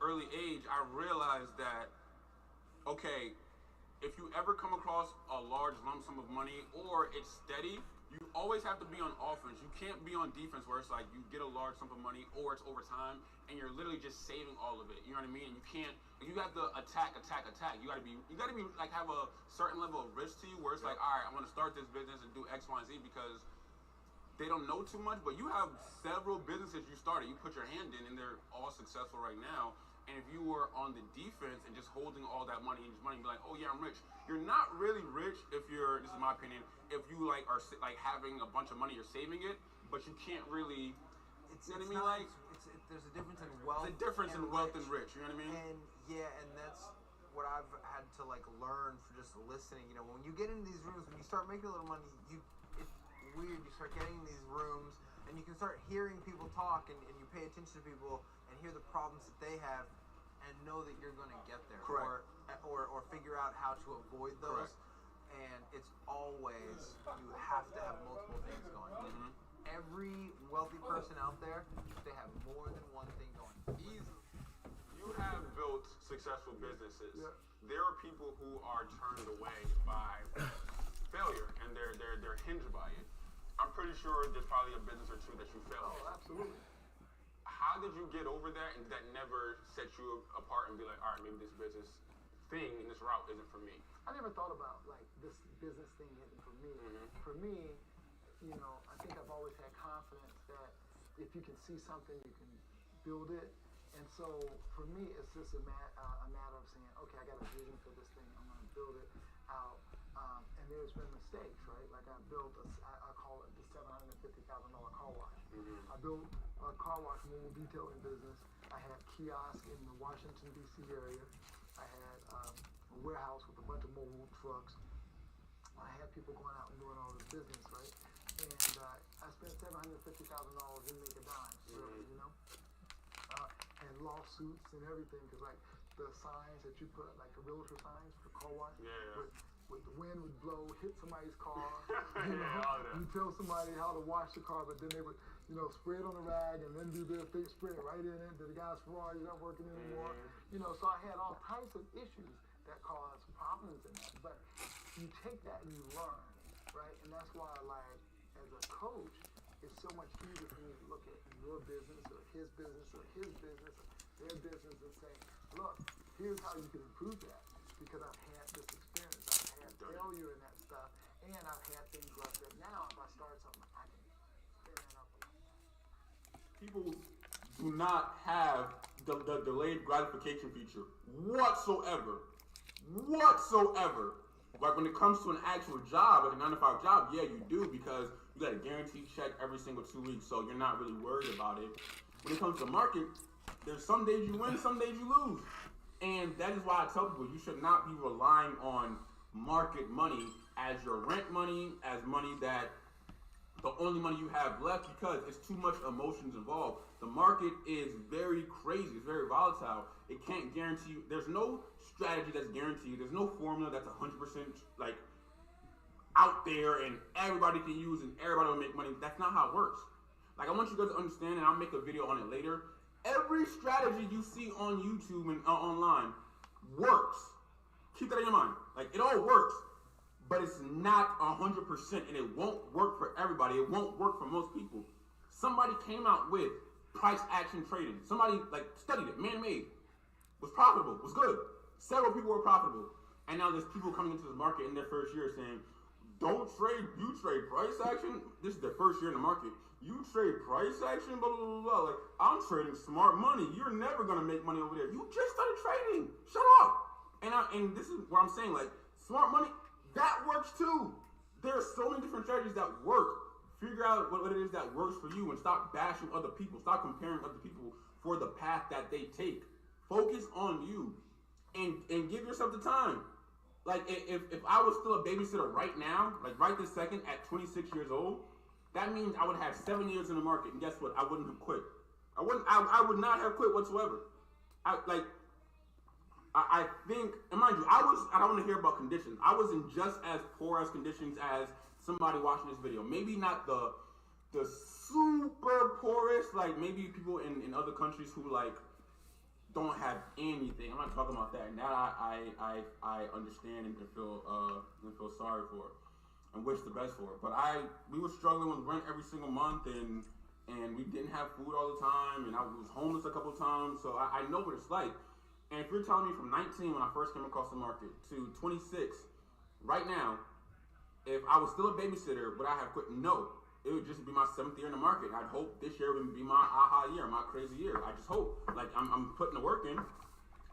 early age, I realized that, okay, if you ever come across a large lump sum of money or it's steady, you always have to be on offense. You can't be on defense where it's like you get a large sum of money or it's over time and you're literally just saving all of it. You know what I mean? And you have to attack. You gotta be like have a certain level of risk to you where it's like, all right, I'm gonna start this business and do X, Y, and Z because they don't know too much, but you have several businesses you started, you put your hand in and they're all successful right now. And if you were on the defense and just holding all that money and just money, be like, oh yeah, I'm rich. You're not really rich if you're, this is my opinion, if you like are like having a bunch of money, you're saving it, but you can't really, you know what I mean? There's a difference in wealth. The difference in wealth and rich, you know what I mean? And that's what I've had to like learn for just listening. When you get into these rooms, when you start making a little money, it's weird. You start getting in these rooms and you can start hearing people talk and you pay attention to people and hear the problems that they have and know that you're going to get there. Correct. Or figure out how to avoid those. Correct. And it's always, you have to have multiple things going. Mm-hmm. Every wealthy person out there, they have more than one thing going. Easy. You have built successful businesses. Yeah. There are people who are turned away by failure and they're hinged by it. I'm pretty sure there's probably a business or two that you failed. Oh, absolutely. How did you get over that and that never set you apart and be like, all right, maybe this business thing and this route isn't for me? I never thought about like this business thing isn't for me. Mm-hmm. For me, I think I've always had confidence that if you can see something, you can build it. And so for me, it's just a matter of saying, okay, I got a vision for this thing. I'm going to build it out. And there's been mistakes, right? Like I built I call it the $750,000 car wash. Mm-hmm. I built a car wash mobile detailing business. I had kiosks in the Washington, D.C. area. I had a warehouse with a bunch of mobile trucks. I had people going out and doing all this business, right? And I spent $750,000 didn't make a dime, really, and lawsuits and everything, because like the signs that you put up, like the realtor signs for car wash, with the wind would blow, hit somebody's car. You tell somebody how to wash the car, but then they would, spray it on a rag and then do their thing, spray it right in it. The guy's Ferrari not working anymore. So I had all types of issues that caused problems in that. But you take that and you learn, right? And that's why, like, as a coach, it's so much easier for me to look at your business or his business or his business or their business and say, look, here's how you can improve that. Because I've had this experience, I've had failure in that stuff, and I've had things like that. Now, if I start something, I can spin that up a lot. People do not have the delayed gratification feature whatsoever. Like when it comes to an actual job, like a 9 to 5 job, yeah, you do, because you guaranteed check every single 2 weeks, so you're not really worried about it. When it comes to market, there's some days you win, some days you lose. And that is why I tell people you should not be relying on market money as your rent money, as money that the only money you have left, because it's too much emotions involved. The market is very crazy, it's very volatile. It can't guarantee you, there's no strategy that's guaranteed, there's no formula that's 100% like out there and everybody can use and everybody will make money. That's not how it works. Like, I want you guys to understand, and I'll make a video on it later. Every strategy you see on YouTube and online works. Keep that in your mind. Like, it all works, but it's not 100%, and it won't work for everybody. It won't work for most people. Somebody came out with price action trading. Somebody like studied it, man-made, was profitable, was good. Several people were profitable, and now there's people coming into the market in their first year saying, "Don't trade. You trade price action." This is their first year in the market. "You trade price action, blah, blah, blah, blah." Like, I'm trading smart money. You're never going to make money over there. You just started trading. Shut up. And this is what I'm saying. Like, smart money, that works too. There are so many different strategies that work. Figure out what it is that works for you and stop bashing other people. Stop comparing other people for the path that they take. Focus on you and give yourself the time. Like, if I was still a babysitter right now, like right this second at 26 years old, that means I would have 7 years in the market, and guess what? I wouldn't have quit. I would not have quit whatsoever. I think, and mind you, I don't want to hear about conditions. I was in just as poor as conditions as somebody watching this video. Maybe not the super poorest, like maybe people in other countries who like don't have anything. I'm not talking about that. And that I understand and feel sorry for and wish the best for. But we were struggling with rent every single month, and we didn't have food all the time, and I was homeless a couple of times, so I know what it's like. And if you're telling me from 19 when I first came across the market to 26 right now, if I was still a babysitter, would I have quit? No. It would just be my 7th year in the market. I'd hope this year would be my aha year, my crazy year. I just hope. Like, I'm putting the work in.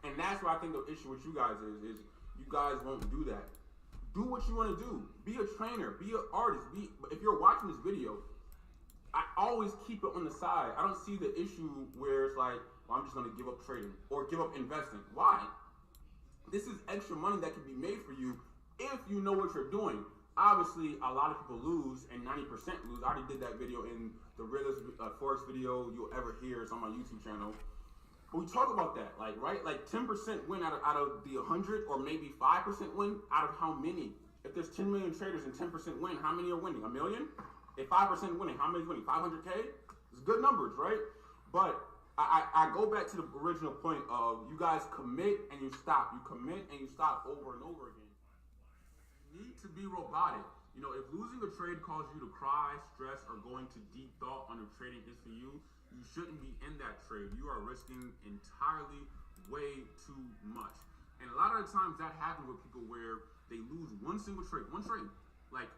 And that's why I think the issue with you guys is you guys won't do that. Do what you want to do. Be a trainer. Be an artist. If you're watching this video, I always keep it on the side. I don't see the issue where it's like, well, I'm just going to give up trading or give up investing. Why? This is extra money that can be made for you if you know what you're doing. Obviously, a lot of people lose, and 90% lose. I already did that video in the realest Forex video you'll ever hear. It's on my YouTube channel. But we talk about that, like, right? Like 10% win out of the 100, or maybe 5% win out of how many? If there's 10 million traders and 10% win, how many are winning? 1 million? If 5% winning, how many is winning? 500K? It's good numbers, right? But I go back to the original point of you guys commit and you stop. You commit and you stop over and over again. You need to be robotic. You know, if losing a trade causes you to cry, stress, or go into deep thought on if trading is for you, you shouldn't be in that trade. You are risking entirely way too much. And a lot of the times that happens with people where they lose one single trade, one trade. Like,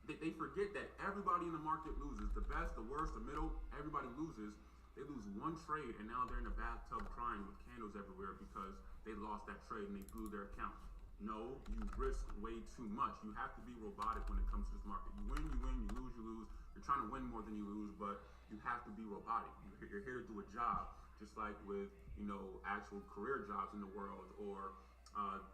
they forget that everybody in the market loses. The best, the worst, the middle, everybody loses. They lose one trade, and now they're in a bathtub crying with candles everywhere because they lost that trade and they blew their account. No, you risk way too much. You have to be robotic when it comes to this market. You win, you lose, you lose. You're trying to win more than you lose, but you have to be robotic. You're here to do a job, just like with, you know, actual career jobs in the world, or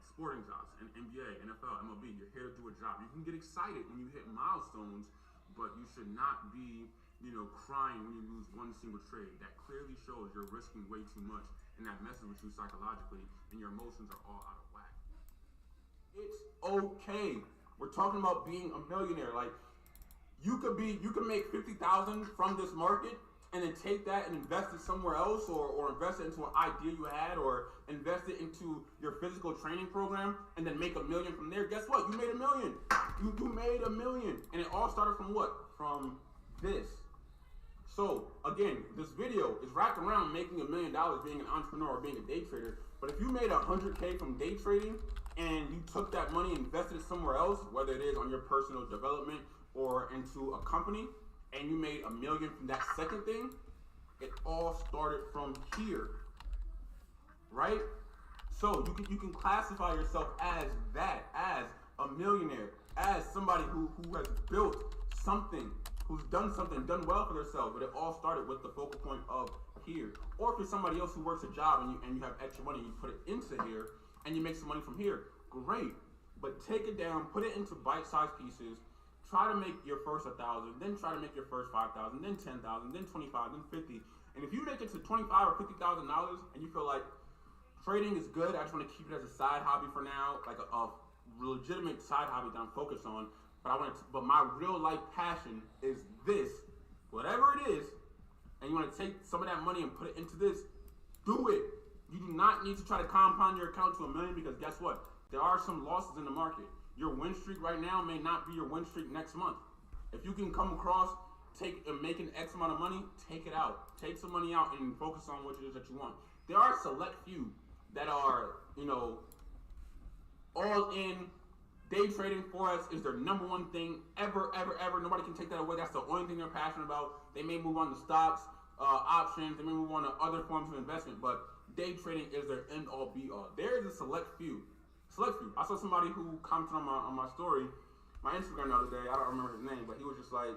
sporting jobs, and NBA, NFL, MLB. You're here to do a job. You can get excited when you hit milestones, but you should not be, you know, crying when you lose one single trade. That clearly shows you're risking way too much, and that messes with you psychologically, and your emotions are all out of whack. It's okay. We're talking about being a millionaire. Like, you could make 50,000 from this market, and then take that and invest it somewhere else, or invest it into an idea you had, or invest it into your physical training program, and then make $1 million from there. Guess what? You made $1 million. You made $1 million, and it all started from what? From this. So again, this video is wrapped around making $1 million, being an entrepreneur or being a day trader. But if you made 100K from day trading, and you took that money and invested it somewhere else, whether it is on your personal development or into a company, and you made $1 million from that second thing, it all started from here, right? So you can classify yourself as that, as a millionaire, as somebody who has built something who's done something, done well for themselves, but it all started with the focal point of here. Or if you're somebody else who works a job and you have extra money, you put it into here and you make some money from here, great. But take it down, put it into bite-sized pieces. Try to make your first 1,000, then try to make your first 5,000, then 10,000, then 25, then 50. And if you make it to $25,000 or $50,000 and you feel like trading is good, I just want to keep it as a side hobby for now, like a legitimate side hobby that I'm focused on. But my real life passion is this, whatever it is, and you want to take some of that money and put it into this, do it. You do not need to try to compound your account to $1 million, because guess what? There are some losses in the market. Your win streak right now may not be your win streak next month. If you can come across making X amount of money, take it out. Take some money out and focus on what it is that you want. There are select few that are, all in. Day trading, Forex is their number one thing ever. Nobody can take that away. That's the only thing they're passionate about. They may move on to stocks, options. They may move on to other forms of investment, but day trading is their end all be all. There is a select few. I saw somebody who commented on my story, my Instagram the other day. I don't remember his name, but he was just like,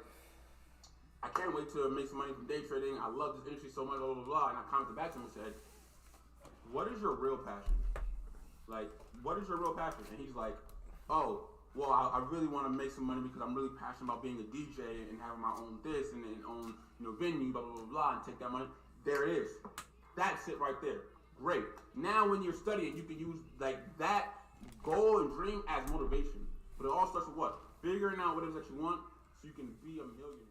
I can't wait to make some money from day trading. I love this industry so much, blah, blah, blah. And I commented back to him and said, what is your real passion? Like, what is your real passion? And he's like, oh, well, I really want to make some money because I'm really passionate about being a DJ and having my own this and own, venue, blah, blah, blah, blah, and take that money. There it is. That's it right there. Great. Now when you're studying, you can use like that goal and dream as motivation. But it all starts with what? Figuring out what it is that you want so you can be a millionaire.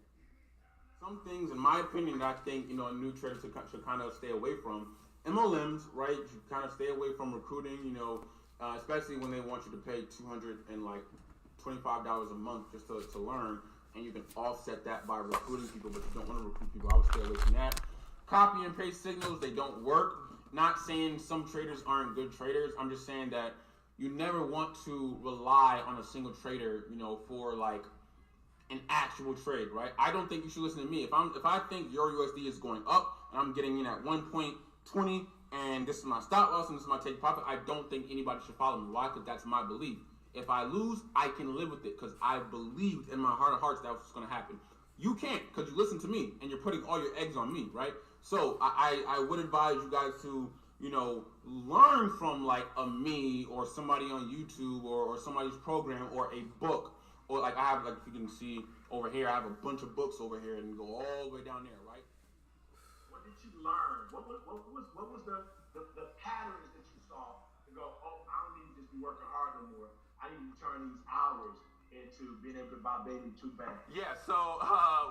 Some things, in my opinion, that I think, a new trader should kind of stay away from. MLMs, right? You should kind of stay away from recruiting, especially when they want you to pay $225 a month just to learn, and you can offset that by recruiting people, but you don't want to recruit people. I would stay away from that. Copy and paste signals, they don't work. Not saying some traders aren't good traders. I'm just saying that you never want to rely on a single trader, for like an actual trade, right? I don't think you should listen to me. If I think your USD is going up and I'm getting in at 1.20 and this is my stop loss and this is my take profit, I don't think anybody should follow me. Why? Because that's my belief. If I lose, I can live with it because I believed in my heart of hearts that was going to happen. You can't because you listen to me and you're putting all your eggs on me, right? So I would advise you guys to, learn from like a me or somebody on YouTube or somebody's program or a book. Or like I have, like if you can see over here, I have a bunch of books over here and go all the way down there, right? What did you learn? What was the patterns that you saw to go, oh, I don't need to just be working hard no more. I need to turn these hours into being able to buy baby 2 bags. Yeah, so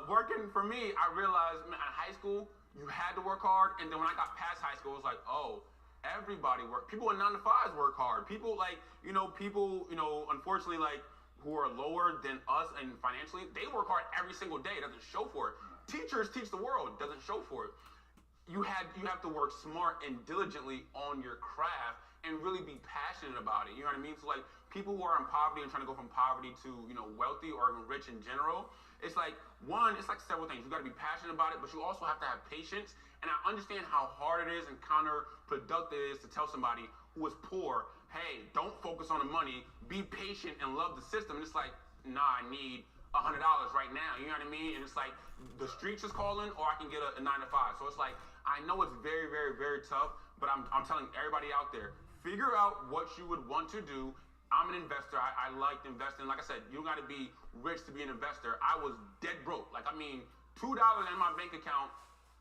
working for me, I realized, man, in high school, you had to work hard. And then when I got past high school, it was like, oh, everybody people in 9-to-5s work hard. People unfortunately, like, who are lower than us and financially, they work hard every single day. It doesn't show for it. Teachers teach the world. It doesn't show for it. You have to work smart and diligently on your craft and really be passionate about it. You know what I mean? So like people who are in poverty and trying to go from poverty to, wealthy or even rich in general, it's like several things. You got to be passionate about it, but you also have to have patience. And I understand how hard it is and counterproductive it is to tell somebody who is poor, hey, don't focus on the money, be patient and love the system. And it's like, nah, I need $100 right now. You know what I mean? And it's like the streets is calling, or I can get a 9-to-5. So it's like, I know it's very, very, very tough, but I'm telling everybody out there, figure out what you would want to do. I'm an investor. I like investing. Like I said, you got to be rich to be an investor. I was dead broke. $2 in my bank account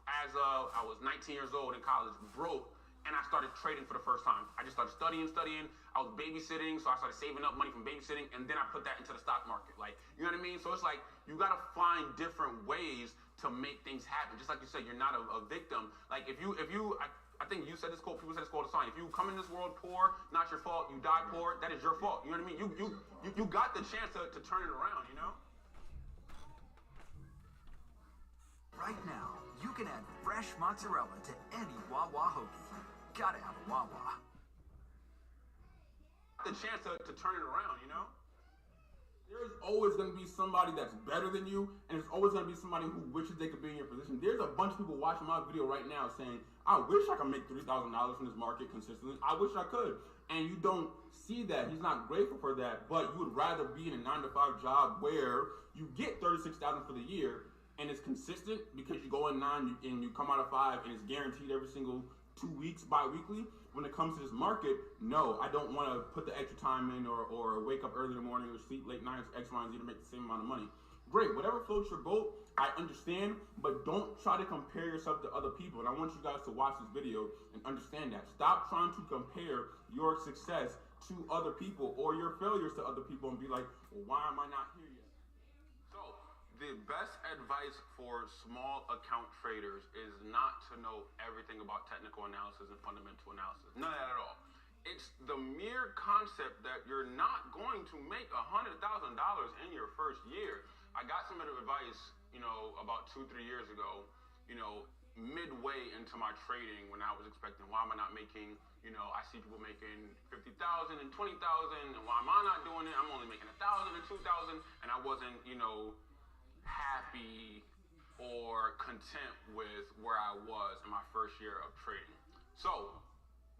as I was 19 years old in college, broke. And I started trading for the first time. I just started studying. I was babysitting, so I started saving up money from babysitting, and then I put that into the stock market. Like, you know what I mean? So it's like, you gotta find different ways to make things happen. Just like you said, you're not a victim. Like, I think you said this quote, people said this quote all the time. If you come in this world poor, not your fault, you die poor, that is your fault. You know what I mean? You got the chance to turn it around, Right now, you can add fresh mozzarella to any Wawa hoagie. Gotta have a Wawa. The chance to turn it around, There's always going to be somebody that's better than you, and there's always going to be somebody who wishes they could be in your position. There's a bunch of people watching my video right now saying, I wish I could make $3,000 from this market consistently. I wish I could. and you don't see that. He's not grateful for that, but you would rather be in a 9-to-5 job where you get $36,000 for the year and it's consistent because you go in 9 and you come out of 5 and it's guaranteed every single 2 weeks, bi-weekly. When it comes to this market, no, I don't want to put the extra time in or wake up early in the morning or sleep late nights, X, Y, and Z to make the same amount of money. Great, whatever floats your boat, I understand, but don't try to compare yourself to other people. And I want you guys to watch this video and understand that. Stop trying to compare your success to other people or your failures to other people and be like, well, why am I not here yet? So, the best advice for small account traders is not to know everything about technical analysis and fundamental analysis. None of that at all. It's the mere concept that you're not going to make $100,000 in your first year. I got some advice, about 2-3 years ago, midway into my trading when I was expecting, why am I not making, I see people making 50,000 and 20,000, and why am I not doing it? I'm only making 1,000 and 2,000, and I wasn't, happy or content with where I was in my first year of trading. So,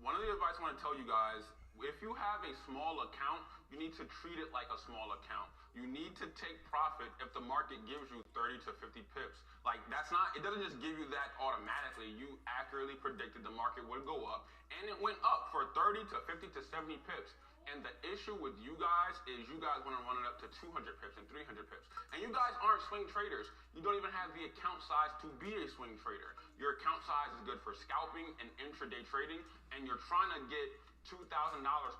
one of the advice I want to tell you guys, if you have a small account, you need to treat it like a small account. You need to take profit if the market gives you 30 to 50 pips. Like, it doesn't just give you that automatically. You accurately predicted the market would go up, and it went up for 30 to 50 to 70 pips. And the issue with you guys is you guys want to run it up to 200 pips and 300 pips. And you guys aren't swing traders. You don't even have the account size to be a swing trader. Your account size is good for scalping and intraday trading, and you're trying to get $2,000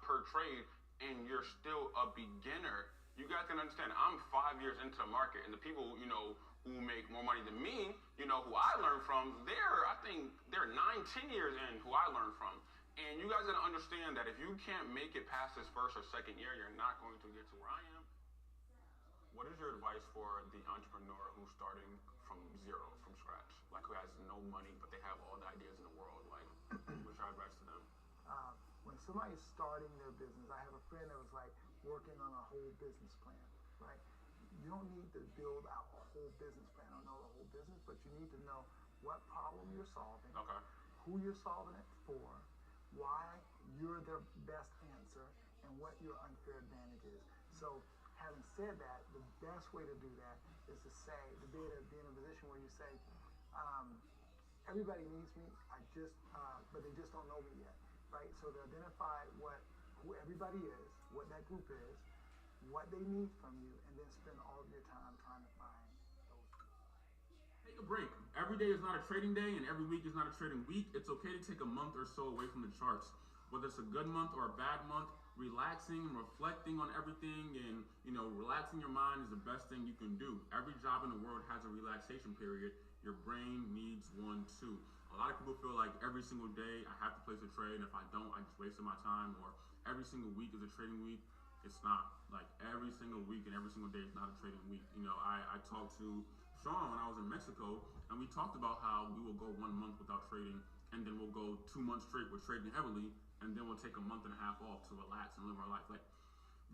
per trade, and you're still a beginner. You guys can understand, I'm 5 years into the market, and the people, who make more money than me, who I learned from, I think they're 9-10 years in who I learned from. And you guys gotta understand that if you can't make it past this first or second year, you're not going to get to where I am. What is your advice for the entrepreneur who's starting from zero, from scratch? Like, who has no money, but they have all the ideas in the world? Like, what's your advice to them? When somebody's starting their business, I have a friend that was like working on a whole business plan, right? You don't need to build out a whole business plan or know the whole business, but you need to know what problem you're solving, Okay. who you're solving it for, why you're the best answer, and what your unfair advantage is. So, having said that, the best way to do that is to be in a position where you say, everybody needs me, but they just don't know me yet, right? So to identify who everybody is, what that group is, what they need from you, and then spend all of your time trying to find those people. Take a break. Every day is not a trading day, and every week is not a trading week. It's okay to take a month or so away from the charts. Whether it's a good month or a bad month, relaxing and reflecting on everything and, relaxing your mind is the best thing you can do. Every job in the world has a relaxation period. Your brain needs one too. A lot of people feel like every single day I have to place a trade, and if I don't, I just wasted my time, or every single week is a trading week. It's not. Like, every single week and every single day is not a trading week. I talked to Sean when I was in Mexico, and we talked about how we will go 1 month without trading, and then we'll go 2 months straight with trading heavily, and then we'll take a month and a half off to relax and live our life. Like,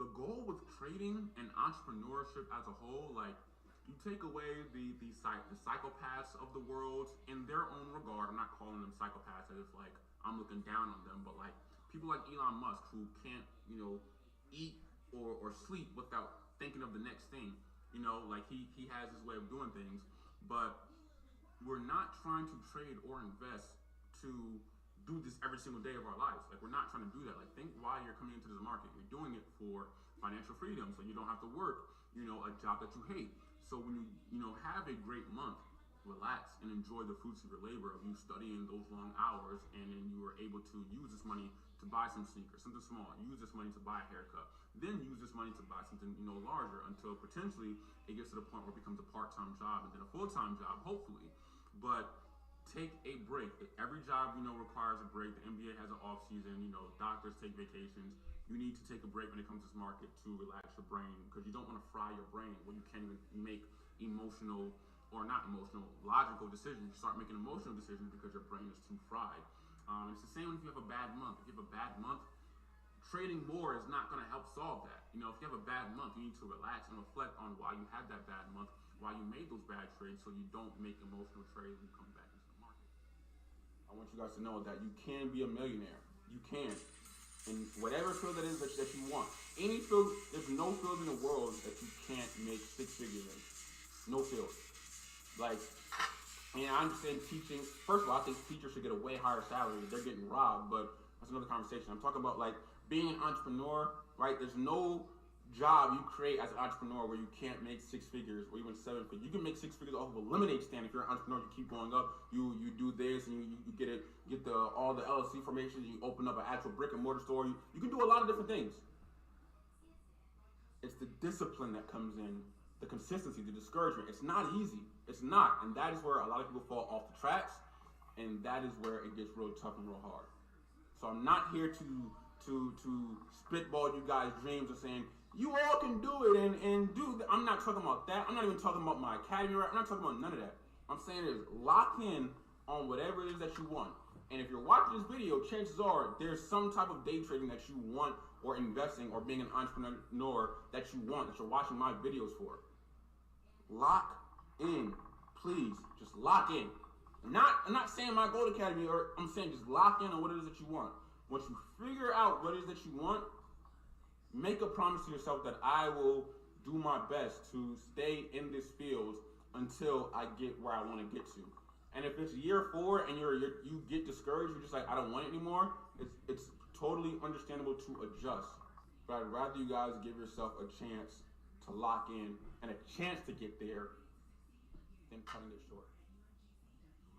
the goal with trading and entrepreneurship as a whole, like, you take away the psychopaths of the world in their own regard. I'm not calling them psychopaths as if like I'm looking down on them, but like people like Elon Musk who can't, eat or sleep without thinking of the next thing. Like he has his way of doing things, but we're not trying to trade or invest to do this every single day of our lives. Like, we're not trying to do that. Like, think why you're coming into this market. You're doing it for financial freedom, so you don't have to work, a job that you hate. So when you have a great month, relax and enjoy the fruits of your labor of you studying those long hours, and then you are able to use this money to buy some sneakers, something small. Use this money to buy a haircut. Then use this money to buy something, larger, until potentially it gets to the point where it becomes a part-time job and then a full-time job, hopefully. But take a break. Every job, requires a break. The NBA has an off season. Doctors take vacations. You need to take a break when it comes to this market to relax your brain, because you don't want to fry your brain when you can't even make emotional, or not emotional, logical decisions. You start making emotional decisions because your brain is too fried. It's the same if you have a bad month. If you have a bad month, trading more is not going to help solve that. If you have a bad month, you need to relax and reflect on why you had that bad month, why you made those bad trades, so you don't make emotional trades when you come back into the market. I want you guys to know that you can be a millionaire. You can. in whatever field that is that you want. Any field, there's no field in the world that you can't make six figures in. No field. Like, and I understand teaching. First of all, I think teachers should get a way higher salary. They're getting robbed, but that's another conversation. I'm talking about like being an entrepreneur, right? There's no job you create as an entrepreneur where you can't make six figures or even seven figures. You can make six figures off of a lemonade stand if you're an entrepreneur. You keep going up. You do this and you get all the LLC formations. You open up an actual brick and mortar store. You can do a lot of different things. It's the discipline that comes in, the consistency, the discouragement. It's not easy. It's not, and that is where a lot of people fall off the tracks, and that is where it gets real tough and real hard. So I'm not here to spitball you guys' dreams of saying you all can do it and do. I'm not talking about that. I'm not even talking about my academy. Right? I'm not talking about none of that. I'm saying is lock in on whatever it is that you want. And if you're watching this video, chances are there's some type of day trading that you want, or investing, or being an entrepreneur that you want, that you're watching my videos for. Lock in, please. Just lock in. I'm not saying my Gold Academy, or I'm saying just lock in on what it is that you want. Once you figure out what it is that you want, make a promise to yourself that I will do my best to stay in this field until I get where I want to get to. And if it's year 4 and you get discouraged, you're just like, I don't want it anymore, it's totally understandable to adjust. But I'd rather you guys give yourself a chance to lock in and a chance to get there than cutting it short.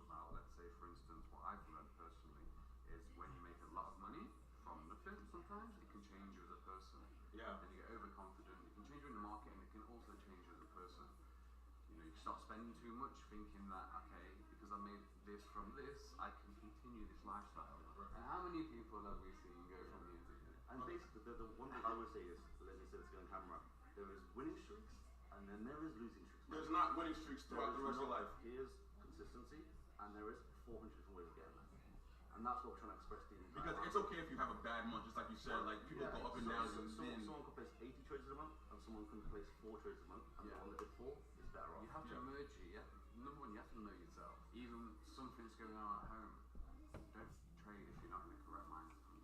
About, let's say, for instance, what I've learned personally is when you make a lot of money from nothing, sometimes it can change you as a person. Yeah. And you get overconfident. It can change you in the market, and it can also change you as a person. You know, you start spending too much, thinking that, okay, because I made this from this, I can continue this lifestyle. Right. And how many people have we seen go from year to year? And basically, the one thing I would say is, let me say this on camera, there is winning streaks, and then there is losing streaks. There's not winning streaks throughout the rest of your life. Here's consistency, and there is 400 different ways of getting there. And that's what we're trying to express to you. Because it's okay if you have a bad month, just like you said. Like people go up and down. Someone can place 80 trades a month, and someone can place 4 trades a month, and the one that did 4 is better off. You have to merge it, yeah. Number one, you have to know yourself. Even something's going on at home, don't trade if you're not in the correct mind state.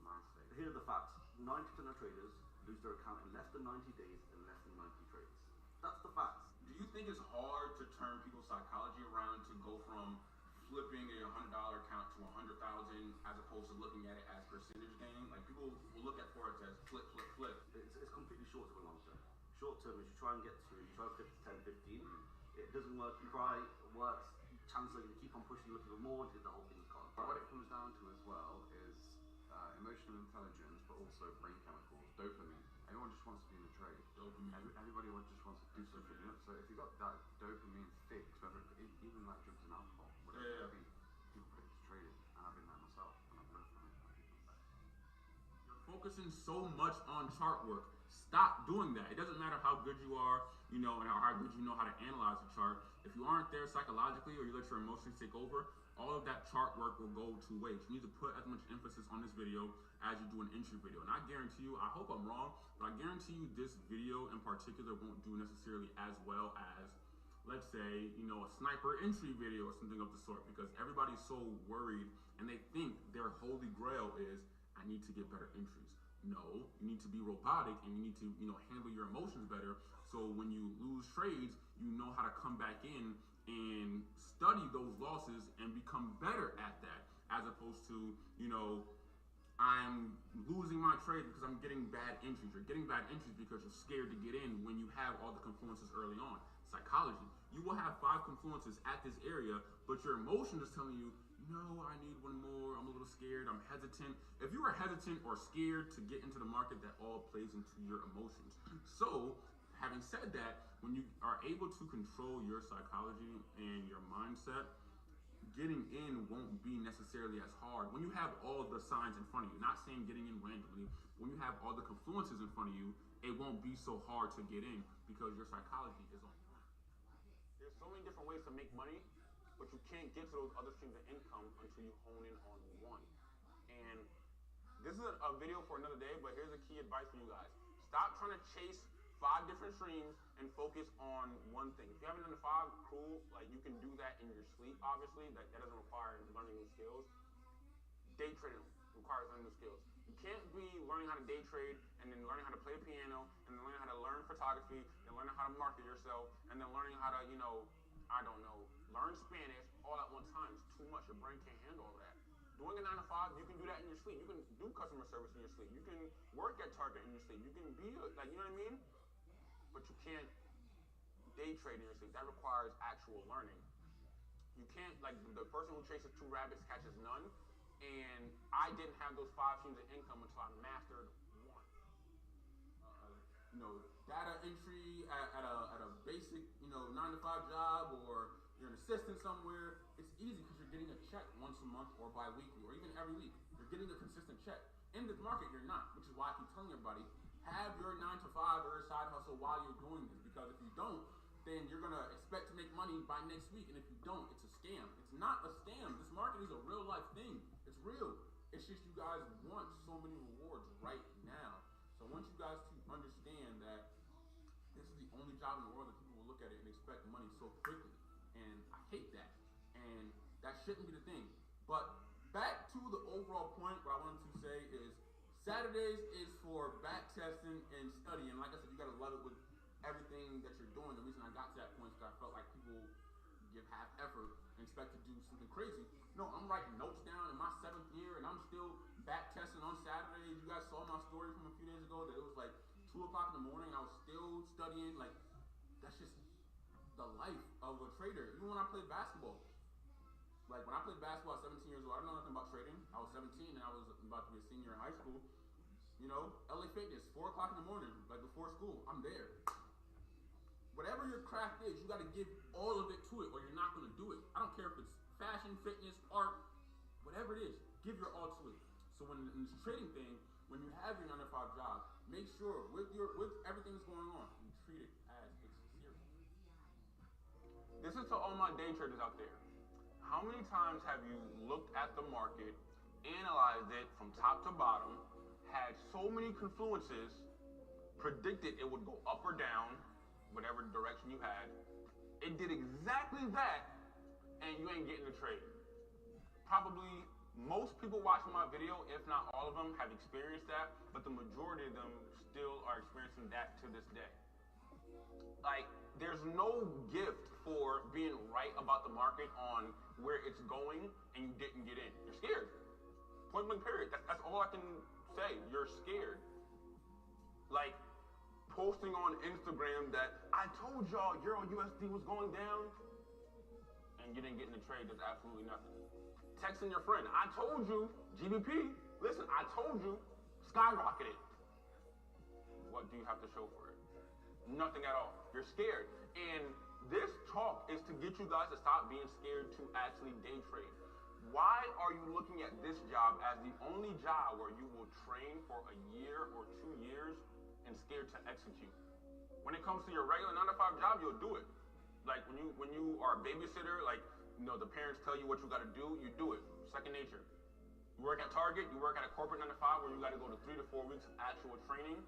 Here are the facts. 90% of traders lose their account in less than 90 days and less than 90 trades. That's the facts. Do you think it's hard to turn people's psychology around to go from flipping a $100 account to 100,000 as opposed to looking at it as percentage gain? Like people will look at Forex as flip, flip, flip. It's completely short term and long term. Short term is you try to flip to 10, 15. It doesn't work. You try, it works. Chances are you keep on pushing, you look even more until the whole thing's gone. What it comes down to as well is emotional intelligence, but also brain chemicals, dopamine. Everyone just wants to be in a trade. Dopamine. Everybody just wants to do something. You know? So if you've got that dopamine fix, whether even like drugs and alcohol, whatever it be, people put it to trading, and I've been there myself, and I've learned from it. You're focusing so much on chart work. Stop doing that. It doesn't matter how good you are, you know, and how good you know how to analyze the chart. If you aren't there psychologically, or you let your emotions take over, all of that chart work will go to waste. You need to put as much emphasis on this video as you do an entry video. And I guarantee you, I hope I'm wrong, but I guarantee you this video in particular won't do necessarily as well as, let's say, you know, a sniper entry video or something of the sort, because everybody's so worried and they think their holy grail is, I need to get better entries. No, you need to be robotic and you need to, you know, handle your emotions better. So when you lose trades, you know how to come back in and study those losses and become better at that, as opposed to, you know, I'm losing my trade because I'm getting bad entries. You're getting bad entries because you're scared to get in when you have all the confluences early on. Psychology. You will have 5 confluences at this area, but your emotion is telling you, no, I need one more. I'm a little scared. I'm hesitant. If you are hesitant or scared to get into the market, that all plays into your emotions. So, having said that, when you are able to control your psychology and your mindset, getting in won't be necessarily as hard. When you have all the signs in front of you, not saying getting in randomly, when you have all the confluences in front of you, it won't be so hard to get in because your psychology is on point. There's so many different ways to make money, but you can't get to those other streams of income until you hone in on one. And this is a video for another day, but here's a key advice for you guys. Stop trying to chase 5 different streams and focus on one thing. If you haven't done the 5, cool. Like, you can do that in your sleep, obviously. That doesn't require learning new skills. Day trading requires learning new skills. You can't be learning how to day trade and then learning how to play piano and then learning how to learn photography and learning how to market yourself and then learning how to, I don't know, learn Spanish all at one time. It's too much. Your brain can't handle all that. Doing a 9 to 5, you can do that in your sleep. You can do customer service in your sleep. You can work at Target in your sleep. You can be you know what I mean? But you can't day trade in your sleep. That requires actual learning. You can't, like the person who chases 2 rabbits catches none. And I didn't have those 5 streams of income until I mastered one. Data entry at a basic, 9 to 5 job, or you're an assistant somewhere. It's easy because you're getting a check once a month or bi-weekly or even every week. You're getting a consistent check. In this market, you're not, which is why I keep telling everybody, have your 9 to 5 or your side hustle while you're doing this, because if you don't, then you're gonna expect to make money by next week, and if you don't, it's a scam. It's not a scam. This market is a real life thing. It's real. It's just you guys want so many rewards right now. So I want you guys to understand that this is the only job in the world that people will look at it and expect money so quickly, and I hate that. And that shouldn't be the thing. But back to the overall point, what I wanted to say is Saturdays is for back testing and studying. Like I said, you gotta love it with everything that you're doing. The reason I got to that point is because I felt like people give half effort and expect to do something crazy. No, I'm writing notes down in my 7th year and I'm still back testing on Saturdays. You guys saw my story from a few days ago that it was like 2 o'clock in the morning and I was still studying. Like, that's just the life of a trader. Even when I played basketball. Like, when I played basketball at 17 years old, I didn't know nothing about trading. I was 17 and I was about to be a senior in high school. LA Fitness, 4 o'clock in the morning, like before school, I'm there. Whatever your craft is, you got to give all of it to it or you're not going to do it. I don't care if it's fashion, fitness, art, whatever it is, give your all to it. So when in this trading thing, when you have your 9 to 5 job, make sure with everything that's going on, you treat it as it's serious. This is to all my day traders out there. How many times have you looked at the market, analyzed it from top to bottom, had so many confluences, predicted it would go up or down, whatever direction you had. It did exactly that, and you ain't getting the trade. Probably most people watching my video, if not all of them, have experienced that, but the majority of them still are experiencing that to this day. Like, there's no gift for being right about the market on where it's going and you didn't get in. You're scared. Point blank period. That's all I can say. You're scared. Like, posting on Instagram that I told y'all Euro USD was going down and you didn't get in the trade, does absolutely nothing. Texting your friend, I told you GBP, listen, I told you skyrocketed. What do you have to show for it? Nothing at all. You're scared. And this talk is to get you guys to stop being scared to actually day trade. Why are you looking at this job as the only job where you will train for a year or 2 years and scared to execute? When it comes to your regular 9 to 5 job, you'll do it. Like when you are a babysitter, like the parents tell you what you got to do, you do it. Second nature. You work at Target, you work at a corporate 9 to 5 where you got to go to 3 to 4 weeks of actual training,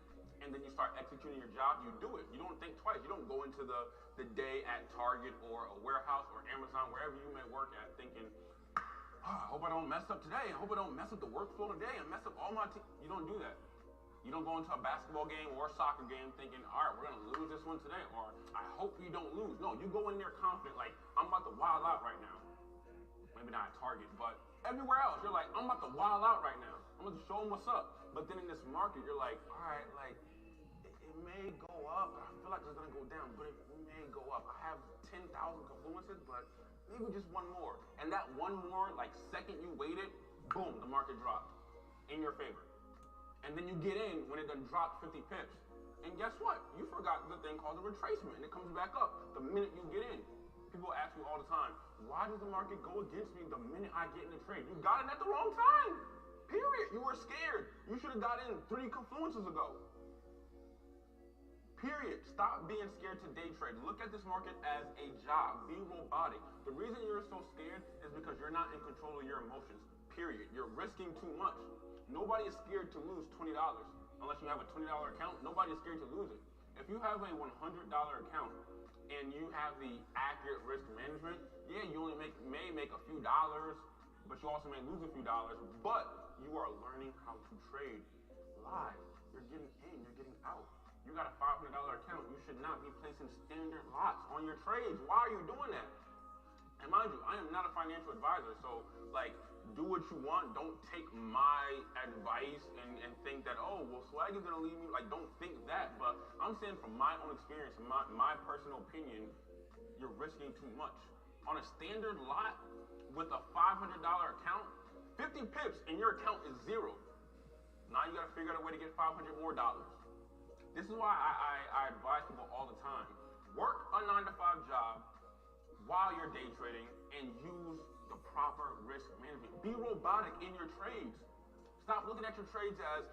and then you start executing your job. You do it. You don't think twice. You don't go into the day at Target or a warehouse or Amazon, wherever you may work at, thinking, I hope I don't mess up today. I hope I don't mess up the workflow today and mess up all my team. You don't do that. You don't go into a basketball game or a soccer game thinking, all right, we're going to lose this one today, or I hope we don't lose. No, you go in there confident, like, I'm about to wild out right now. Maybe not at Target, but everywhere else, you're like, I'm about to wild out right now. I'm going to show them what's up. But then in this market, you're like, all right, like, it may go up. I feel like it's going to go down, but it may go up. I have 10,000 confluences, but maybe just one more. And that one more, like, second you waited, boom, the market dropped in your favor. And then you get in when it done dropped 50 pips. And guess what? You forgot the thing called a retracement, and it comes back up the minute you get in. People ask me all the time, why does the market go against me the minute I get in the trade? You got in at the wrong time. Period. You were scared. You should have got in 3 confluences ago. Period. Stop being scared to day trade. Look at this market as a job. Be robotic. The reason you're so scared is because you're not in control of your emotions. Period. You're risking too much. Nobody is scared to lose $20 unless you have a $20 account. Nobody is scared to lose it. If you have a $100 account and you have the accurate risk management, yeah, you only may make a few dollars, but you also may lose a few dollars, but you are learning how to trade live. You're getting in, you're getting out. You got a $500 account, you should not be placing standard lots on your trades. Why are you doing that? And mind you, I am not a financial advisor, so like, do what you want. Don't take my advice and think that, oh, well, Swag is gonna leave me. Like, don't think that. But I'm saying from my own experience, my personal opinion, you're risking too much. On a standard lot with a $500 account, 50 pips and your account is zero. Now you gotta figure out a way to get $500 more. This is why I advise people all the time. Work a 9-to-5 job while you're day trading and use the proper risk management. Be robotic in your trades. Stop looking at your trades as,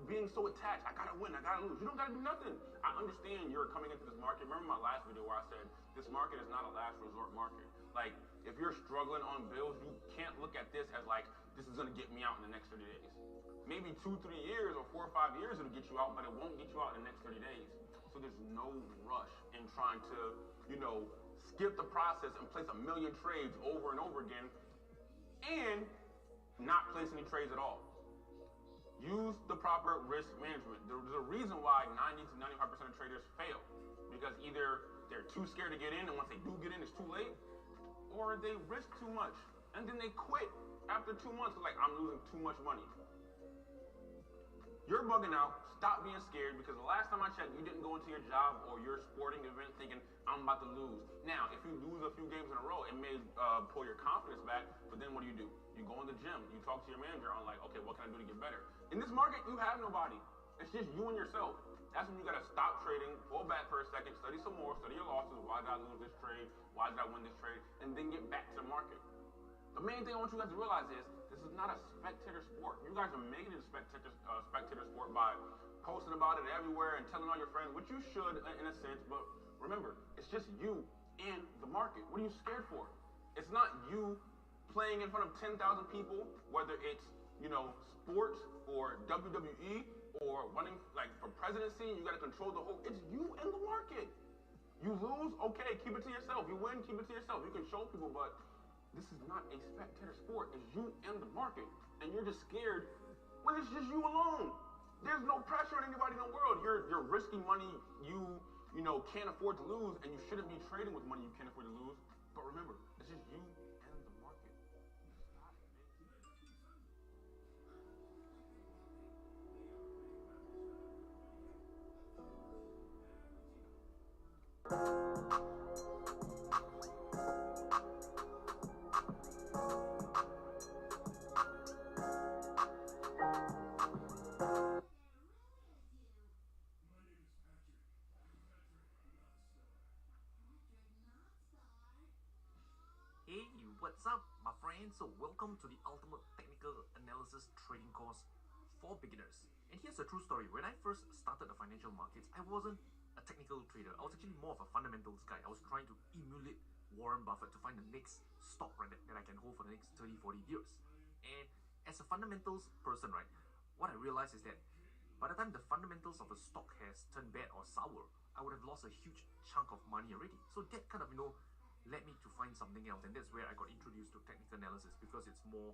being so attached. I gotta win, I gotta lose. You don't gotta do nothing. I understand you're coming into this market. Remember my last video where I said this market is not a last resort market. Like, if you're struggling on bills, you can't look at this as like, this is gonna get me out in the next 30 days. Maybe 2-3 years or 4 or 5 years it'll get you out, but it won't get you out in the next 30 days. So there's no rush in trying to, skip the process and place 1 million trades over and over again and not place any trades at all. Use the proper risk management. There's a reason why 90 to 95% of traders fail, because either they're too scared to get in, and once they do get in, it's too late, or they risk too much and then they quit after 2 months. Like, I'm losing too much money. You're bugging out. Stop being scared, because the last time I checked, you didn't go into your job or your sporting event thinking, I'm about to lose. Now, if you lose a few games in a row, it may pull your confidence back, but then what do? You go in the gym, you talk to your manager on like, okay, what can I do to get better? In this market, you have nobody. It's just you and yourself. That's when you gotta stop trading, pull back for a second, study some more, study your losses. Why did I lose this trade? Why did I win this trade? And then get back to the market. The main thing I want you guys to realize is, this is not a spectator sport. You guys are making it a spectator sport by posting about it everywhere and telling all your friends, which you should in a sense, but remember, it's just you and the market. What are you scared for? It's not you playing in front of 10,000 people, whether it's, sports or WWE or running like for presidency, you gotta control the whole, it's you and the market. You lose, okay, keep it to yourself. You win, keep it to yourself. You can show people, but this is not a spectator sport. It's you and the market. And you're just scared when it's just you alone. There's no pressure on anybody in the world. You're risking money you can't afford to lose, and you shouldn't be trading with money you can't afford to lose. But remember, it's just you and the market. Hey, what's up, my friends? So welcome to the Ultimate Technical Analysis Trading Course for beginners. And here's a true story. When I first started the financial markets, I wasn't a technical trader. I was actually more of a fundamentals guy. I was trying to emulate Warren Buffett to find the next stock, right, that I can hold for the next 30, 40 years. And as a fundamentals person, right, what I realized is that by the time the fundamentals of a stock has turned bad or sour, I would have lost a huge chunk of money already. So that kind of, led me to find something else, and that's where I got introduced to technical analysis, because it's more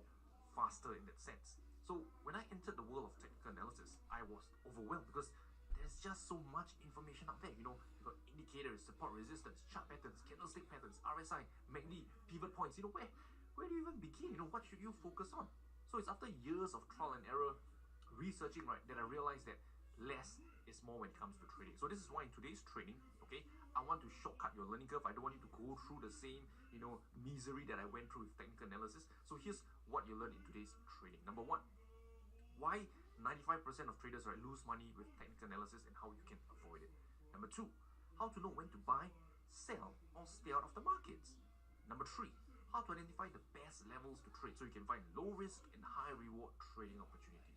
faster in that sense. So when I entered the world of technical analysis, I was overwhelmed because there's just so much information out there. You've got indicators, support, resistance, chart patterns, candlestick patterns, RSI, MACD, pivot points. Where do you even begin? What should you focus on? So it's after years of trial and error researching, right, that I realized that less is more when it comes to trading. So this is why in today's training, okay, I want to shortcut your learning curve. I don't want you to go through the same, misery that I went through with technical analysis. So here's what you learn in today's training. Number one, why 95% of traders, right, lose money with technical analysis and how you can avoid it. Number two, how to know when to buy, sell, or stay out of the markets. Number three, how to identify the best levels to trade so you can find low risk and high reward trading opportunities.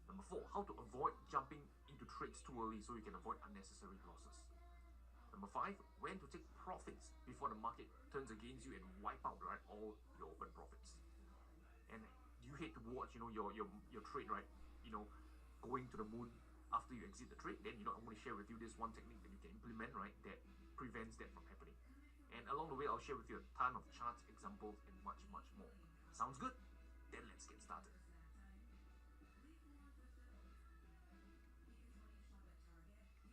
Number four, how to avoid jumping into trades too early so you can avoid unnecessary losses. Number five, when to take profits before the market turns against you and wipe out, right, all your open profits. And you hate to watch, your trade, right, going to the moon after you exit the trade. Then, I'm going to share with you this one technique that you can implement, right, that prevents that from happening. And along the way, I'll share with you a ton of charts, examples, and much, much more. Sounds good? Then let's get started.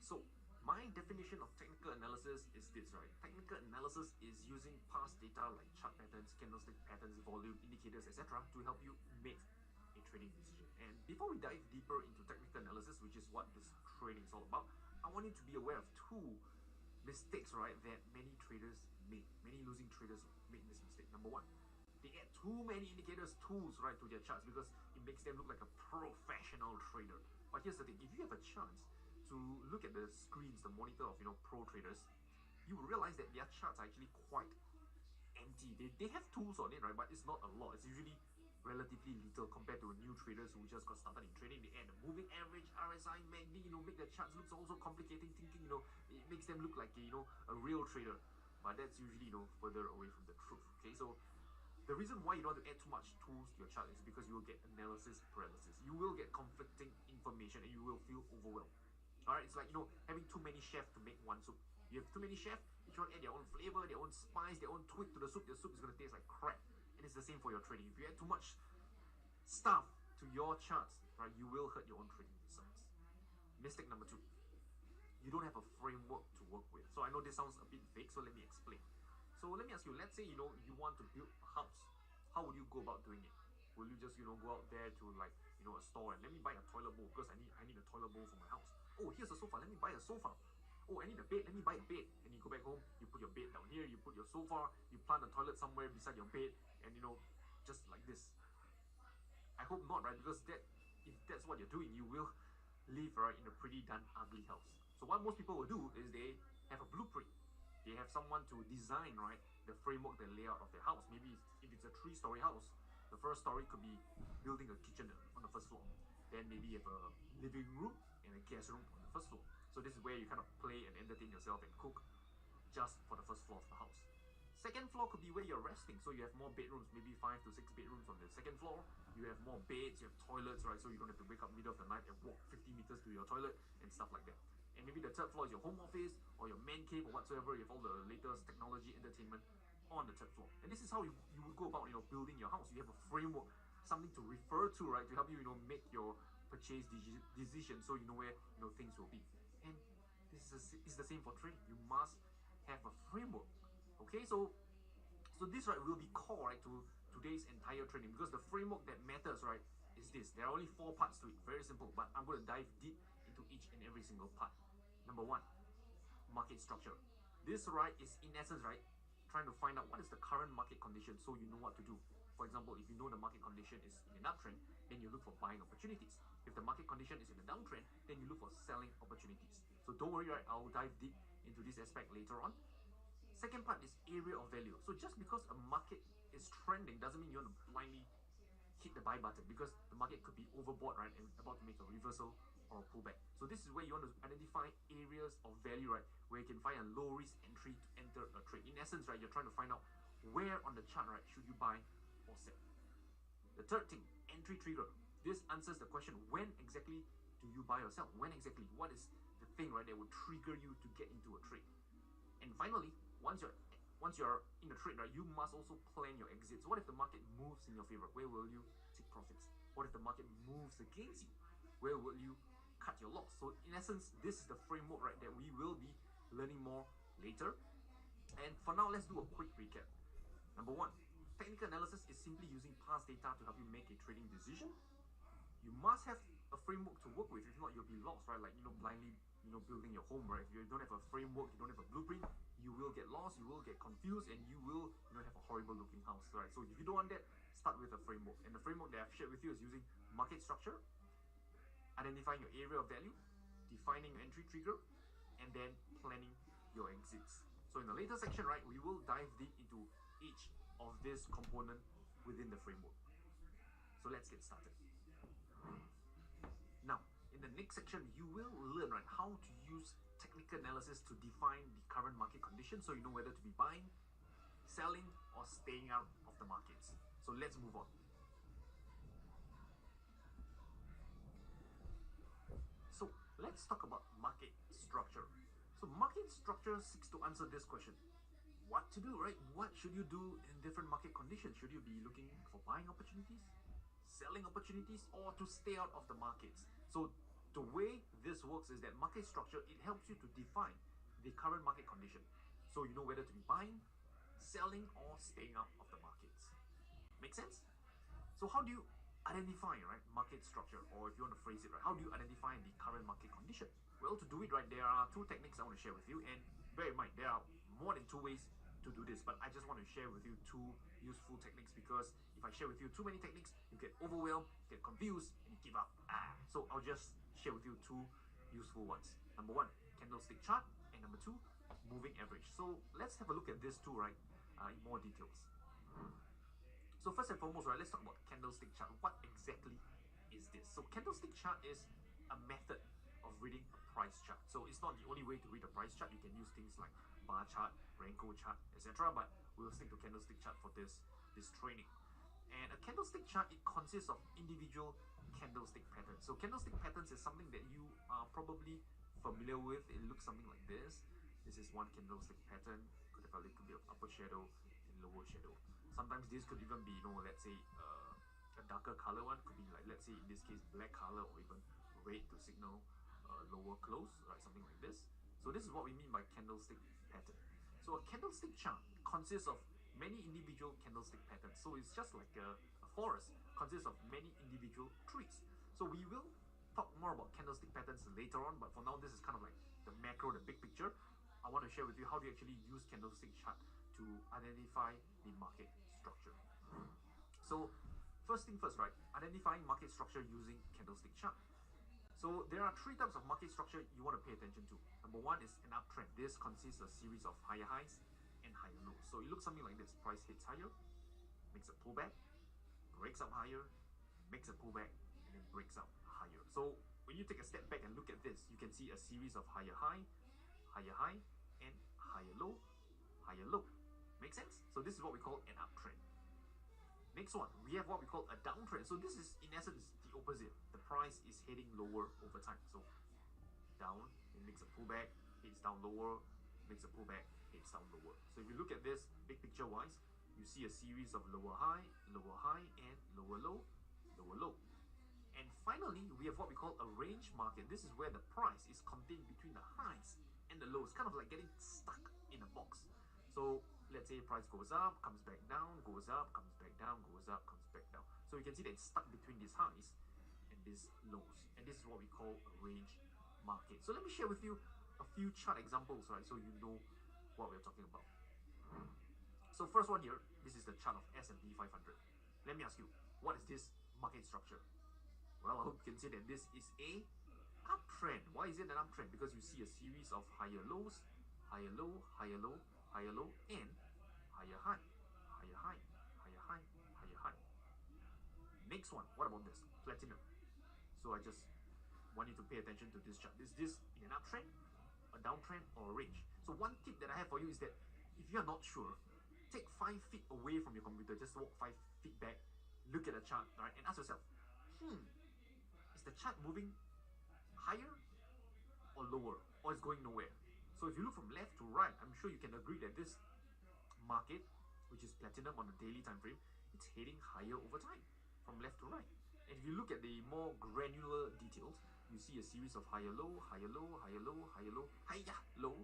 So, my definition of technical analysis is this, right? Technical analysis is using past data like chart patterns, candlestick patterns, volume indicators, etc. to help you make a trading decision. And before we dive deeper into technical analysis, which is what this trading is all about, I want you to be aware of two mistakes, right, that many traders make. Many losing traders make this mistake. Number one, they add too many indicators, tools, right, to their charts because it makes them look like a professional trader. But here's the thing, if you have a chance to look at the screens, the monitor of pro traders, you will realize that their charts are actually quite empty. They have tools on it, right, but it's not a lot. It's usually relatively little compared to new traders who just got started in trading. They add the moving average, RSI, MACD, make their charts look so complicating, thinking it makes them look like a real trader. But that's usually further away from the truth. Okay, so the reason why you don't want to add too much tools to your chart is because you will get analysis paralysis. You will get conflicting information and you will feel overwhelmed. Alright, it's like having too many chefs to make one soup. You have too many chefs, each one add their own flavor, their own spice, their own tweak to the soup. Your soup is going to taste like crap. And it's the same for your trading. If you add too much stuff to your charts, right, you will hurt your own trading results. Mistake number two, you don't have a framework to work with. So I know this sounds a bit vague, so let me explain. So let me ask you, let's say you want to build a house. How would you go about doing it? Will you just go out there to like a store and let me buy a toilet bowl because I need a toilet bowl for my house. Oh, here's a sofa, let me buy a sofa. Oh, I need a bed, let me buy a bed. And you go back home, you put your bed down here, you put your sofa, you plant a toilet somewhere beside your bed, and just like this. I hope not, right? Because if that's what you're doing, you will live right in a pretty darn ugly house. So what most people will do is they have a blueprint. They have someone to design, right, the framework, the layout of their house. Maybe if it's a 3-story house, the first story could be building a kitchen on the first floor. Then maybe you have a living room and a guest room on the first floor. So this is where you kind of play and entertain yourself and cook just for the first floor of the house. Second floor could be where you're resting. So you have more bedrooms, maybe 5 to 6 bedrooms on the second floor. You have more beds, you have toilets, right? So you don't have to wake up middle of the night and walk 50 meters to your toilet and stuff like that. And maybe the third floor is your home office or your man cave or whatsoever. You have all the latest technology, entertainment on the third floor. And this is how you would go about building your house. You have a framework, something to refer to, right, to help you make your purchase decision, so you know where things will be. And this is the same for trading. You must have a framework. Okay, so this, right, will be core, right, to today's entire trading, because the framework that matters, right, is this. There are only 4 parts to it. Very simple, but I'm going to dive deep into each and every single part. Number 1, market structure. This, right, is in essence, right, trying to find out what is the current market condition so you know what to do. For example, if you know the market condition is in an uptrend, then you look for buying opportunities. If the market condition is in a downtrend, then you look for selling opportunities. So don't worry, right, I'll dive deep into this aspect later on. Second part is area of value. So just because a market is trending doesn't mean you want to blindly hit the buy button, because the market could be overbought, right, and about to make a reversal or a pullback. So this is where you want to identify areas of value, right, where you can find a low risk entry to enter a trade. In essence, right, you're trying to find out where on the chart, right, should you buy or sell. The third thing, entry trigger. This answers the question, when exactly do you buy or sell? When exactly? What is the thing, right, that will trigger you to get into a trade? And finally, once you're in a trade, right, you must also plan your exits. What if the market moves in your favor? Where will you take profits? What if the market moves against you? Where will you cut your loss? So in essence, this is the framework, right, that we will be learning more later. And for now, let's do a quick recap. Number 1, technical analysis is simply using past data to help you make a trading decision. You must have a framework to work with. If not, you'll be lost, right? Like blindly building your home, right? If you don't have a framework, you don't have a blueprint, you will get lost, you will get confused, and you will have a horrible looking house, right? So if you don't want that, start with a framework. And the framework that I've shared with you is using market structure, identifying your area of value, defining your entry trigger, and then planning your exits. So in the later section, right, we will dive deep into each of this component within the framework. So let's get started. Now, in the next section, you will learn, right, how to use technical analysis to define the current market condition, so you know whether to be buying, selling, or staying out of the markets. So let's move on. So let's talk about market structure. So market structure seeks to answer this question: what to do, right? What should you do in different market conditions? Should you be looking for buying opportunities, selling opportunities, or to stay out of the markets? So the way this works is that market structure, it helps you to define the current market condition. So you know whether to be buying, selling, or staying out of the markets. Make sense? So how do you identify, right, market structure, or if you want to phrase it right, how do you identify the current market condition? Well, to do it right, there are two techniques I want to share with you, and bear in mind, there are more than two ways to do this, but I just want to share with you two useful techniques, because if I share with you too many techniques, you get overwhelmed, get confused, and you give up. So I'll just share with you two useful ones. Number one, candlestick chart, and number two, moving average. So let's have a look at this two, right, in more details. So first and foremost, right, let's talk about candlestick chart. What exactly is this? So candlestick chart is a method of reading a price chart. So it's not the only way to read a price chart. You can use things like bar chart, Renko chart, etc. But we'll stick to candlestick chart for this training. And a candlestick chart, it consists of individual candlestick patterns. So candlestick patterns is something that you are probably familiar with. It looks something like this. This is one candlestick pattern. Could have a little bit of upper shadow and lower shadow. Sometimes this could even be, let's say a darker color one. Could be like, let's say in this case, black color, or even red to signal lower close, right? Something like this. So this is what we mean by candlestick pattern. So a candlestick chart consists of many individual candlestick patterns. So it's just like a forest consists of many individual trees. So we will talk more about candlestick patterns later on, but for now this is kind of like the macro, the big picture. I want to share with you how do you actually use candlestick chart to identify the market structure. So first thing first, right? Identifying market structure using candlestick chart. So there are three types of market structure you want to pay attention to. Number one is an uptrend. This consists of a series of higher highs and higher lows. So it looks something like this. Price hits higher, makes a pullback, breaks up higher, makes a pullback, and then breaks up higher. So when you take a step back and look at this, you can see a series of higher high, and higher low, higher low. Make sense? So this is what we call an uptrend. Next one, we have what we call a downtrend. So this is in essence the opposite. The price is heading lower over time. So down, it makes a pullback, it's down lower, makes a pullback, it's down lower. So if you look at this big picture wise, you see a series of lower high, and lower low, lower low. And finally, we have what we call a range market. This is where the price is contained between the highs and the lows, kind of like getting stuck in a box. So let's say price goes up, comes back down, goes up, comes back down, goes up, comes back down. So you can see that it's stuck between these highs and these lows. And this is what we call a range market. So let me share with you a few chart examples, right? So you know what we're talking about. So first one here, this is the chart of S&P 500. Let me ask you, what is this market structure? Well, I hope you can see that this is a uptrend. Why is it an uptrend? Because you see a series of higher lows, higher low, higher low, higher low, and higher high, higher high, higher high, higher high. Next one, what about this? Platinum. So I just want you to pay attention to this chart. Is this in an uptrend, a downtrend, or a range? So one tip that I have for you is that if you're not sure, take 5 feet away from your computer, just walk 5 feet back, look at the chart, right, and ask yourself, is the chart moving higher or lower, or is going nowhere? So if you look from left to right, I'm sure you can agree that this market, which is platinum on the daily time frame, it's heading higher over time, from left to right. And if you look at the more granular details, you see a series of higher low, higher low, higher low, higher low, higher low,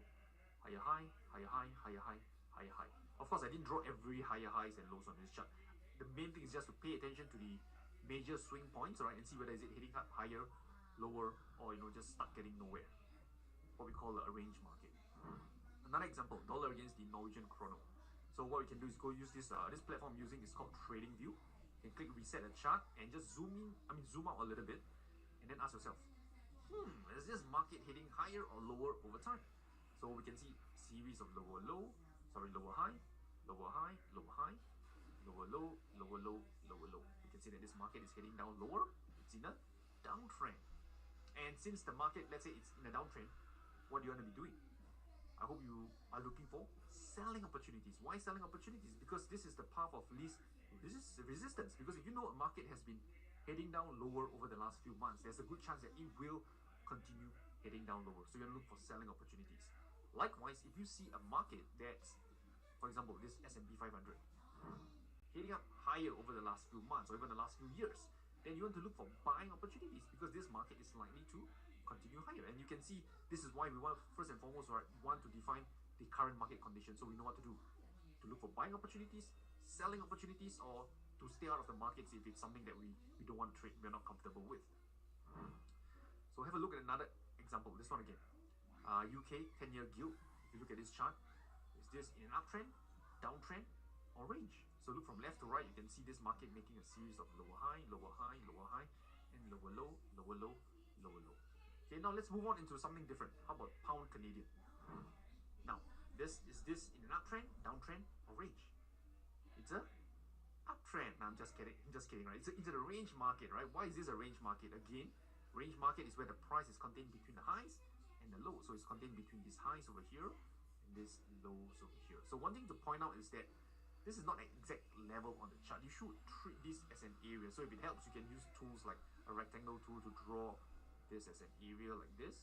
higher high, higher high, higher high, higher high. Of course, I didn't draw every higher highs and lows on this chart. The main thing is just to pay attention to the major swing points, right, and see whether is it heading up higher, lower, or just stuck getting nowhere. What we call a range market. Another example, dollar against the Norwegian kroner. So what we can do is go use this platform I'm using is called TradingView. You can click reset a chart and just zoom out a little bit, and then ask yourself, is this market heading higher or lower over time? So we can see series of lower low, lower high, lower high, lower high, lower low, lower low, lower low. You can see that this market is heading down lower. It's in a downtrend. And since the market, let's say it's in a downtrend, what do you want to be doing? I hope you are looking for selling opportunities. Why selling opportunities? Because this is the path of least resistance. Because if you know a market has been heading down lower over the last few months, there's a good chance that it will continue heading down lower. So you want to look for selling opportunities. Likewise, if you see a market that's for example, this S&P 500, heading up higher over the last few months or even the last few years, then you want to look for buying opportunities because this market is likely to continue higher. And you can see this is why we want, first and foremost, right, want to define the current market conditions so we know what to do. To look for buying opportunities, selling opportunities, or to stay out of the markets if it's something that we don't want to trade, we're not comfortable with. So have a look at another example, this one again. UK 10-year gilt, if you look at this chart, is this in an uptrend, downtrend, or range? So look from left to right, you can see this market making a series of lower high, lower high, lower high, and lower low, lower low, lower low. Okay, now let's move on into something different. How about pound Canadian? Now, is this in an uptrend, downtrend, or range? It's a uptrend. No, I'm just kidding, right? It's a range market, right? Why is this a range market? Again, range market is where the price is contained between the highs and the lows. So it's contained between these highs over here and these lows over here. So one thing to point out is that this is not an exact level on the chart. You should treat this as an area. So if it helps, you can use tools like a rectangle tool to draw this as an area like this,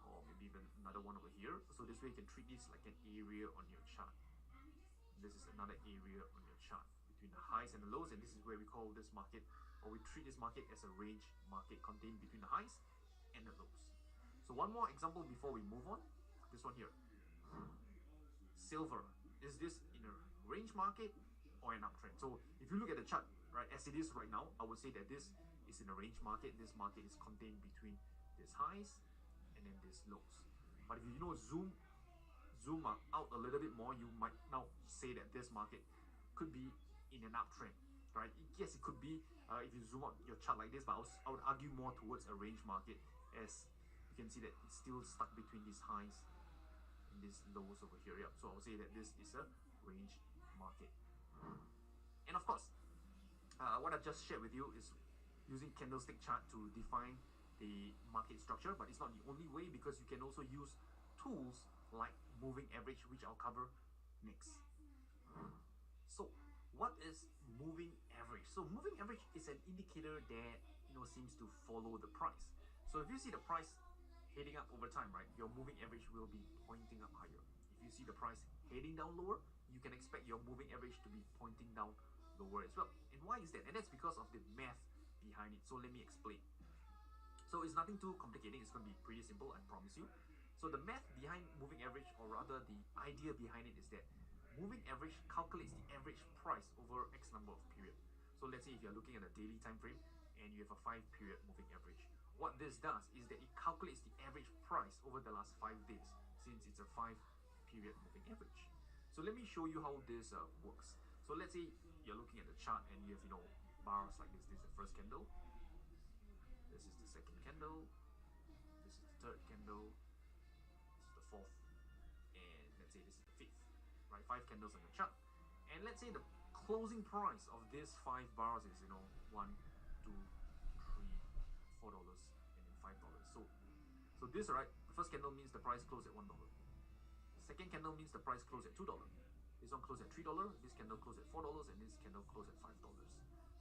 or maybe even another one over here. So this way you can treat this like an area on your chart. This is another area on your chart between the highs and the lows, and this is where we call this market, or we treat this market as a range market contained between the highs and the lows. So one more example before we move on. This one here. Silver. Is this in a range market or an uptrend? So if you look at the chart, right, as it is right now, I would say that this is in a range market. This market is contained between these highs and then these lows. But if you zoom out a little bit more, you might now say that this market could be in an uptrend, right? Yes, it could be if you zoom out your chart like this, but I would argue more towards a range market, as you can see that it's still stuck between these highs and these lows over here. Yeah, so I would say that this is a range market. And of course, what I've just shared with you is using Candlestick Chart to define the market structure, but it's not the only way, because you can also use tools like moving average, which I'll cover next. So what is moving average? So moving average is an indicator that seems to follow the price. So if you see the price heading up over time, right, your moving average will be pointing up higher. If you see the price heading down lower, you can expect your moving average to be pointing down lower as well. And why is that? And that's because of the math behind it. So let me explain. So it's nothing too complicated. It's going to be pretty simple, I promise you. So the math behind moving average, or rather the idea behind it, is that moving average calculates the average price over X number of period. So let's say if you're looking at a daily time frame and you have a 5-period moving average, what this does is that it calculates the average price over the last 5 days, since it's a 5-period moving average. So let me show you how this works. So let's say you're looking at the chart and you have bars like this. This is the first candle, this is the second candle, this is the third candle, this is the fourth, and let's say this is the fifth, right? 5 candles on the chart. And let's say the closing price of these 5 bars is $1, $2, $3, $4, and then $5. So this, right, the first candle means the price closed at $1. Second candle means the price closed at $2. This one closed at $3, this candle closed at $4, and this candle closed at $5.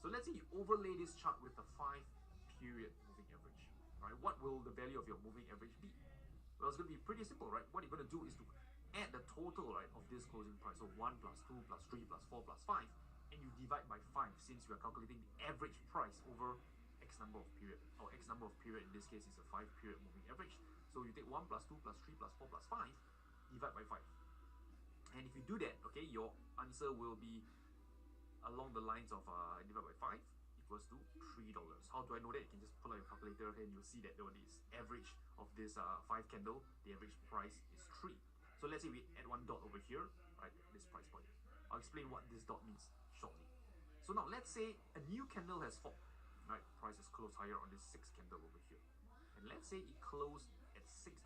So let's say you overlay this chart with the 5-period moving average, right? What will the value of your moving average be? Well, it's going to be pretty simple, right? What you're going to do is to add the total, right, of this closing price. So 1 plus 2 plus 3 plus 4 plus 5, and you divide by 5, since we are calculating the average price over X number of period, or X number of period in this case is a 5-period moving average. So you take 1 plus 2 plus 3 plus 4 plus 5, divide by 5. And if you do that, okay, your answer will be along the lines of divide by 5 equals to $3. How do I know that? You can just pull out your calculator and you'll see that this average of this 5 candle, the average price is 3. So let's say we add 1 dot over here, right, this price point. I'll explain what this dot means shortly. So now let's say a new candle has formed, right, price is closed higher on this 6th candle over here. And let's say it closed at $6.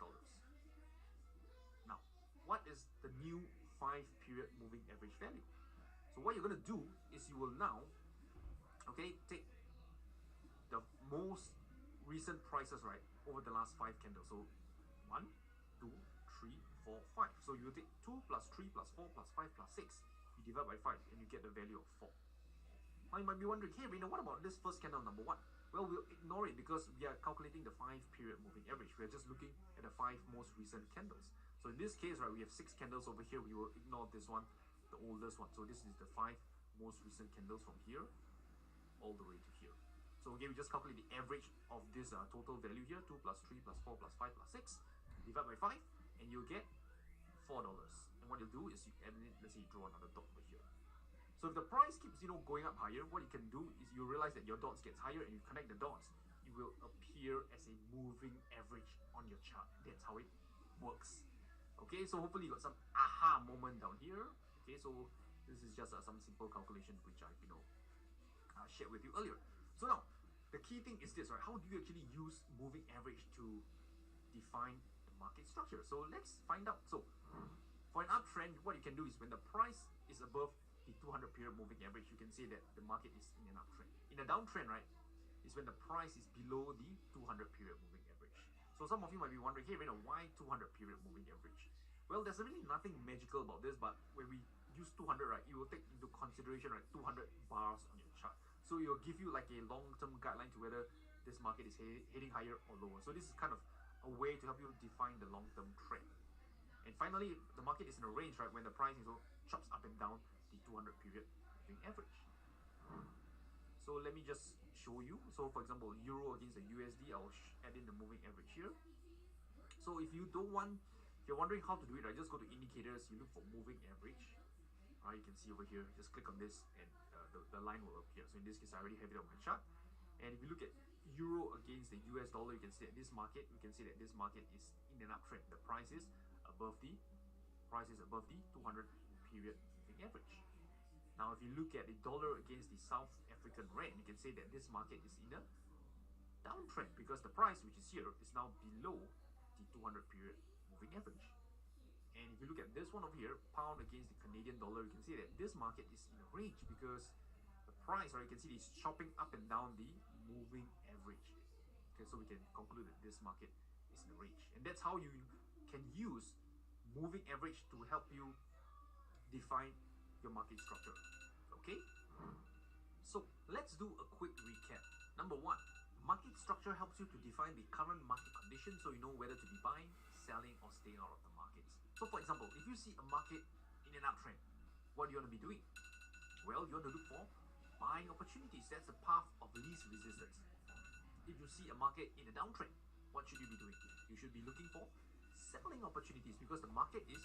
Now, what is the new 5-period moving average value? So what you're going to do is you will now, okay, take the most recent prices, right, over the last 5 candles. So 1, 2, 3, 4, 5. So you take 2 plus 3 plus 4 plus 5 plus 6. You divide by 5 and you get the value of 4. Now you might be wondering, hey Rena, what about this first candle number 1? Well, we'll ignore it because we are calculating the 5-period moving average. We are just looking at the 5 most recent candles. So in this case, right, we have 6 candles over here. We will ignore this one the oldest one. So this is the 5 most recent candles from here all the way to here. So again, we just calculate the average of this total value here, 2 plus 3 plus 4 plus 5 plus 6, divide by 5, and you'll get $4. And what you'll do is you add it, let's say you draw another dot over here. So if the price keeps, going up higher, what you can do is you realize that your dots gets higher, and you connect the dots, it will appear as a moving average on your chart. That's how it works. Okay, so hopefully you got some aha moment down here. Okay, so this is just some simple calculation which I've shared with you earlier. So now the key thing is this, right? How do you actually use moving average to define the market structure? So let's find out. So for an uptrend, what you can do is when the price is above the 200 period moving average, you can say that the market is in an uptrend. In a downtrend, right, is when the price is below the 200 period moving average. So some of you might be wondering, hey, Rena, why 200 period moving average? Well, there's really nothing magical about this, but when we use 200, right, it will take into consideration, right, 200 bars on your chart. So it will give you like a long-term guideline to whether this market is heading higher or lower. So this is kind of a way to help you define the long-term trend. And finally, the market is in a range, right, when the price chops up and down the 200 period moving average. So let me just show you. So for example, Euro against the USD, I'll add in the moving average here. So if you're wondering how to do it, right, just go to indicators, you look for moving average. You can see over here, just click on this and the line will appear. So in this case, I already have it on my chart. And if you look at Euro against the US dollar, you can see that this market, is in an uptrend. The price is above the 200 period moving average. Now, if you look at the dollar against the South African rand, you can say that this market is in a downtrend because the price, which is here, is now below the 200 period moving average. And if you look at this one over here, pound against the Canadian dollar, you can see that this market is in a range because the price, right, you can see it's chopping up and down the moving average. Okay, so we can conclude that this market is in a range. And that's how you can use moving average to help you define your market structure. Okay? So let's do a quick recap. Number 1, market structure helps you to define the current market condition so you know whether to be buying, selling, or staying out of the markets. So for example, if you see a market in an uptrend, what do you want to be doing? Well, you want to look for buying opportunities. That's the path of least resistance. If you see a market in a downtrend, what should you be doing? You should be looking for selling opportunities because the market is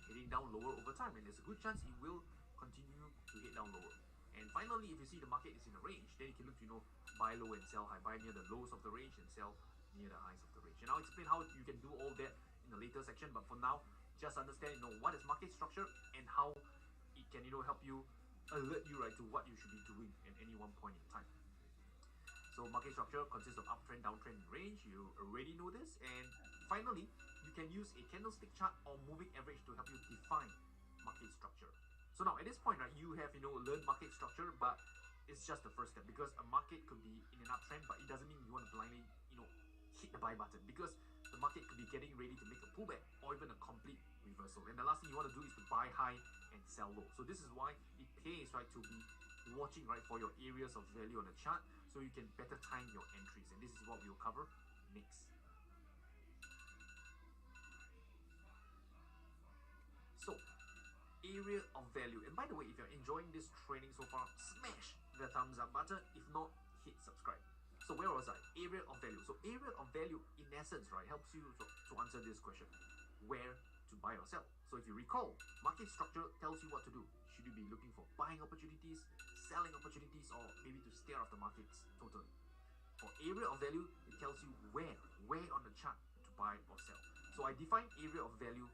heading down lower over time and there's a good chance it will continue to head down lower. And finally, if you see the market is in a range, then you can look to buy low and sell high, buy near the lows of the range and sell near the highs of the range. And I'll explain how you can do all that in the later section, but for now, just understand what is market structure and how it can help you alert you, right, to what you should be doing at any one point in time. So market structure consists of uptrend, downtrend, and range. You already know this. And finally, you can use a candlestick chart or moving average to help you define market structure. So now at this point, right, you have learned market structure, but it's just the first step because a market could be in an uptrend, but it doesn't mean you want to blindly hit the buy button because the market could be getting ready to make a pullback or even a complete reversal. And the last thing you want to do is to buy high and sell low. So this is why it pays, right, to be watching, right, for your areas of value on the chart so you can better time your entries. And this is what we'll cover next. So, area of value. And by the way, if you're enjoying this training so far, smash the thumbs up button. If not, hit subscribe. So where was I? Area of value. So area of value, in essence, right, helps you to answer this question: where to buy or sell. So if you recall, market structure tells you what to do. Should you be looking for buying opportunities, selling opportunities, or maybe to stay out of the markets totally? For area of value, it tells you where on the chart to buy or sell. So I define area of value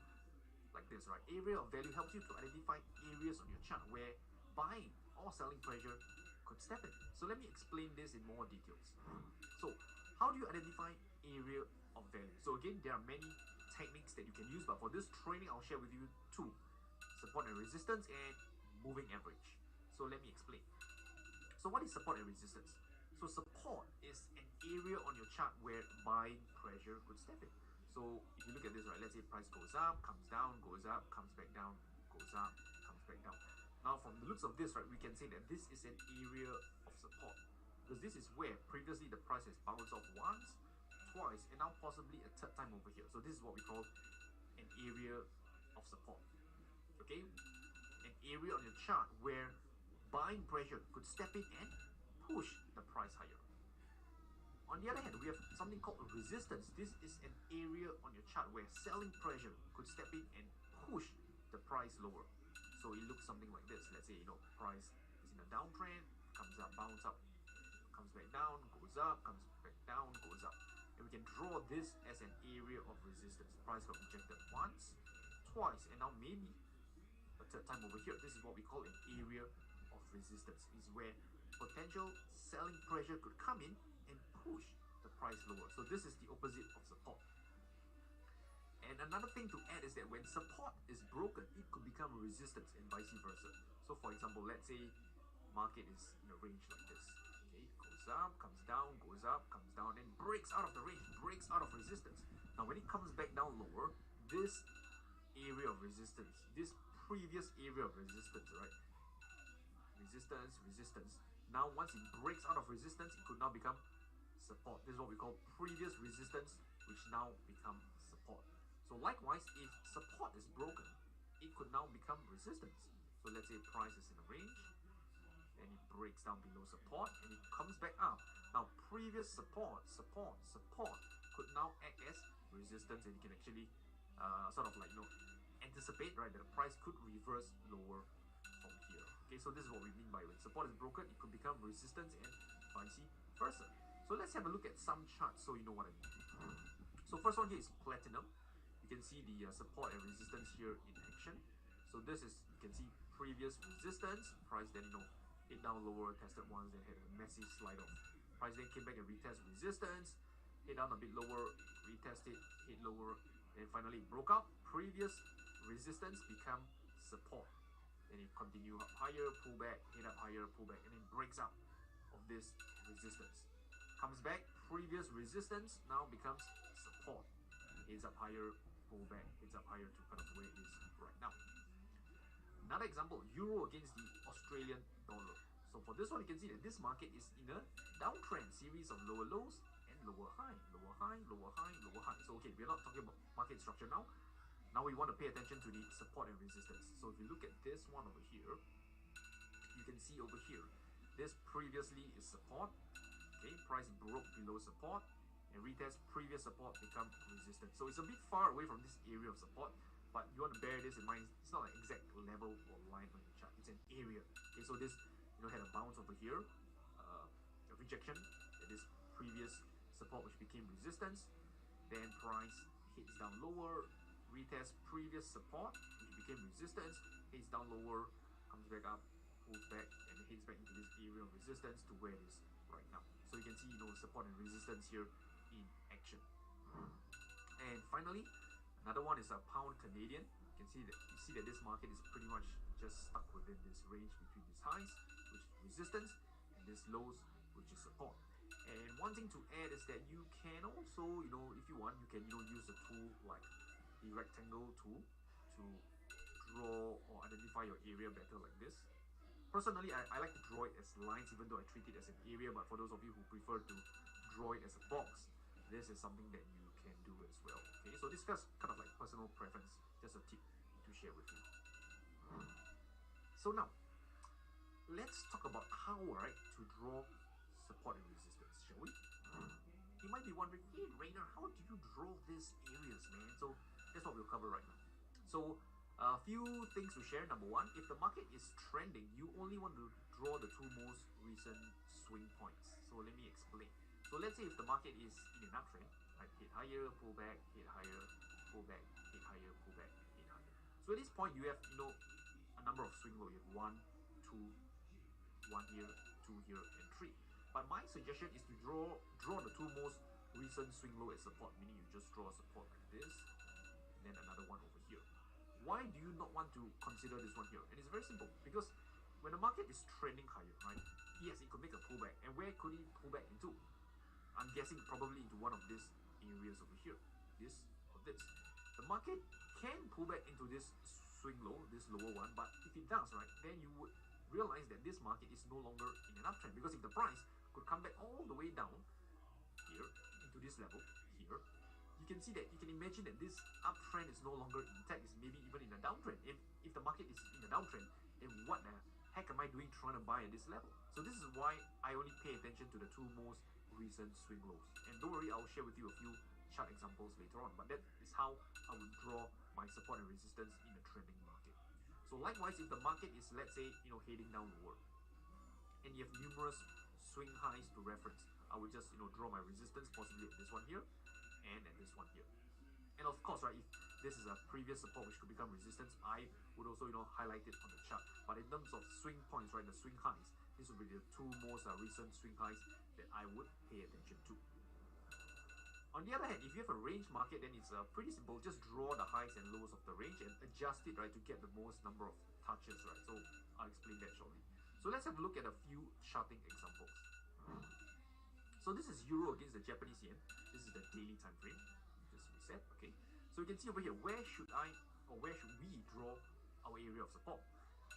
like this, right? Area of value helps you to identify areas on your chart where buying or selling pressure could step in. So let me explain this in more details. So how do you identify area of value? So again, there are many techniques that you can use, but for this training, I'll share with you 2: support and resistance and moving average. So let me explain. So what is support and resistance? So support is an area on your chart where buying pressure could step in. So if you look at this, right, let's say price goes up, comes down, goes up, comes back down, goes up, comes back down. Now from the looks of this, right, we can say that this is an area of support because this is where previously the price has bounced off once, twice, and now possibly a third time over here. So this is what we call an area of support. Okay, an area on your chart where buying pressure could step in and push the price higher. On the other hand, we have something called resistance. This is an area on your chart where selling pressure could step in and push the price lower. So it looks something like this. Let's say, price is in a downtrend, comes up, bounce up, comes back down, goes up, comes back down, goes up. And we can draw this as an area of resistance. Price got rejected once, twice, and now maybe a third time over here. This is what we call an area of resistance. Is where potential selling pressure could come in and push the price lower. So this is the opposite of support. And another thing to add is that when support is broken, it could become resistance and vice versa. So for example, let's say market is in a range like this. Okay, goes up, comes down, goes up, comes down, and breaks out of the range, breaks out of resistance. Now when it comes back down lower, this area of resistance, this previous area of resistance, right? Resistance, resistance. Now once it breaks out of resistance, it could now become support. This is what we call previous resistance, which now become support. So likewise, if support is broken, it could now become resistance. So let's say price is in a range, and it breaks down below support, and it comes back up. Now previous support could now act as resistance, and you can actually anticipate, right, that the price could reverse lower from here. Okay, so this is what we mean by when support is broken, it could become resistance and vice versa. So let's have a look at some charts so you know what I mean. So first one here is platinum. You can see the support and resistance here in action. So this is, you can see previous resistance, price then hit down lower, tested once, then had a massive slide off. Price then came back and retest resistance, hit down a bit lower, retest it, hit lower, and finally broke out. Previous resistance become support. Then it continue up higher, pull back, hit up higher, pull back, and then breaks out of this resistance. Comes back, previous resistance now becomes support. Hits up higher, pull back, hits up higher to kind of where it is right now. Another example, euro against the Australian dollar. So for this one, you can see that this market is in a downtrend series of lower lows and lower high, lower high, lower high, lower high. So okay, we're not talking about market structure now. Now we want to pay attention to the support and resistance. So if you look at this one over here, you can see over here, this previously is support. Okay, price broke below support and retest previous support become resistance. So it's a bit far away from this area of support, but you want to bear this in mind. It's not an exact level or line on the chart. It's an area. Okay, so this had a bounce over here, a rejection at this previous support which became resistance. Then price hits down lower, retest previous support which became resistance, hits down lower, comes back up, pulls back, and hits back into this area of resistance to where it is right now. So you can see support and resistance here in action. And finally, another one is a pound Canadian. You see that this market is pretty much just stuck within this range between these highs, which is resistance, and these lows, which is support. And one thing to add is that you can also, if you want, you can use a tool like the rectangle tool to draw or identify your area better like this. Personally, I like to draw it as lines, even though I treat it as an area, but for those of you who prefer to draw it as a box, this is something that you can do as well. Okay, so this is kind of like personal preference, just a tip to share with you. So now, let's talk about how, right, to draw support and resistance, shall we? You might be wondering, hey Rainer, how do you draw these areas, man? So that's what we'll cover right now. So a few things to share. Number one, if the market is trending, you only want to draw the two most recent swing points. So let me explain. So let's say if the market is in an uptrend, right, hit higher, pull back, hit higher, pull back, hit higher, pull back, hit higher. So at this point, you have a number of swing low. You have 1, 2, 1 here, 2 here, and 3. But my suggestion is to draw the two most recent swing low as support, meaning you just draw a support like this, and then another one over here. Why do you not want to consider this one here? And it's very simple, because when the market is trending higher, right, yes, it could make a pullback. And where could it pull back into? I'm guessing probably into one of these areas over here, this or this. The market can pull back into this swing low, this lower one, but if it does, right, then you would realize that this market is no longer in an uptrend, because if the price could come back all the way down here into this level here, you can see that, you can imagine that this uptrend is no longer intact, it's maybe even in a downtrend. If the market is in a downtrend, And what the heck am I doing trying to buy at this level? So this is why I only pay attention to the two most recent swing lows. And don't worry, I'll share with you a few chart examples later on, but that is how I would draw my support and resistance in a trending market. So likewise, if the market is, let's say, heading down lower, and you have numerous swing highs to reference, I would just draw my resistance possibly at this one here and at this one here. And of course, right, if this is a previous support which could become resistance, I would also highlight it on the chart. But in terms of swing points, right, the swing highs, this would be the two most recent swing highs that I would pay attention to. On the other hand, if you have a range market, then it's pretty simple. Just draw the highs and lows of the range and adjust it, right, to get the most number of touches, right? So I'll explain that shortly. So let's have a look at a few charting examples. So this is Euro against the Japanese yen. This is the daily time frame. Just reset, okay? So you can see over here, where should we draw our area of support?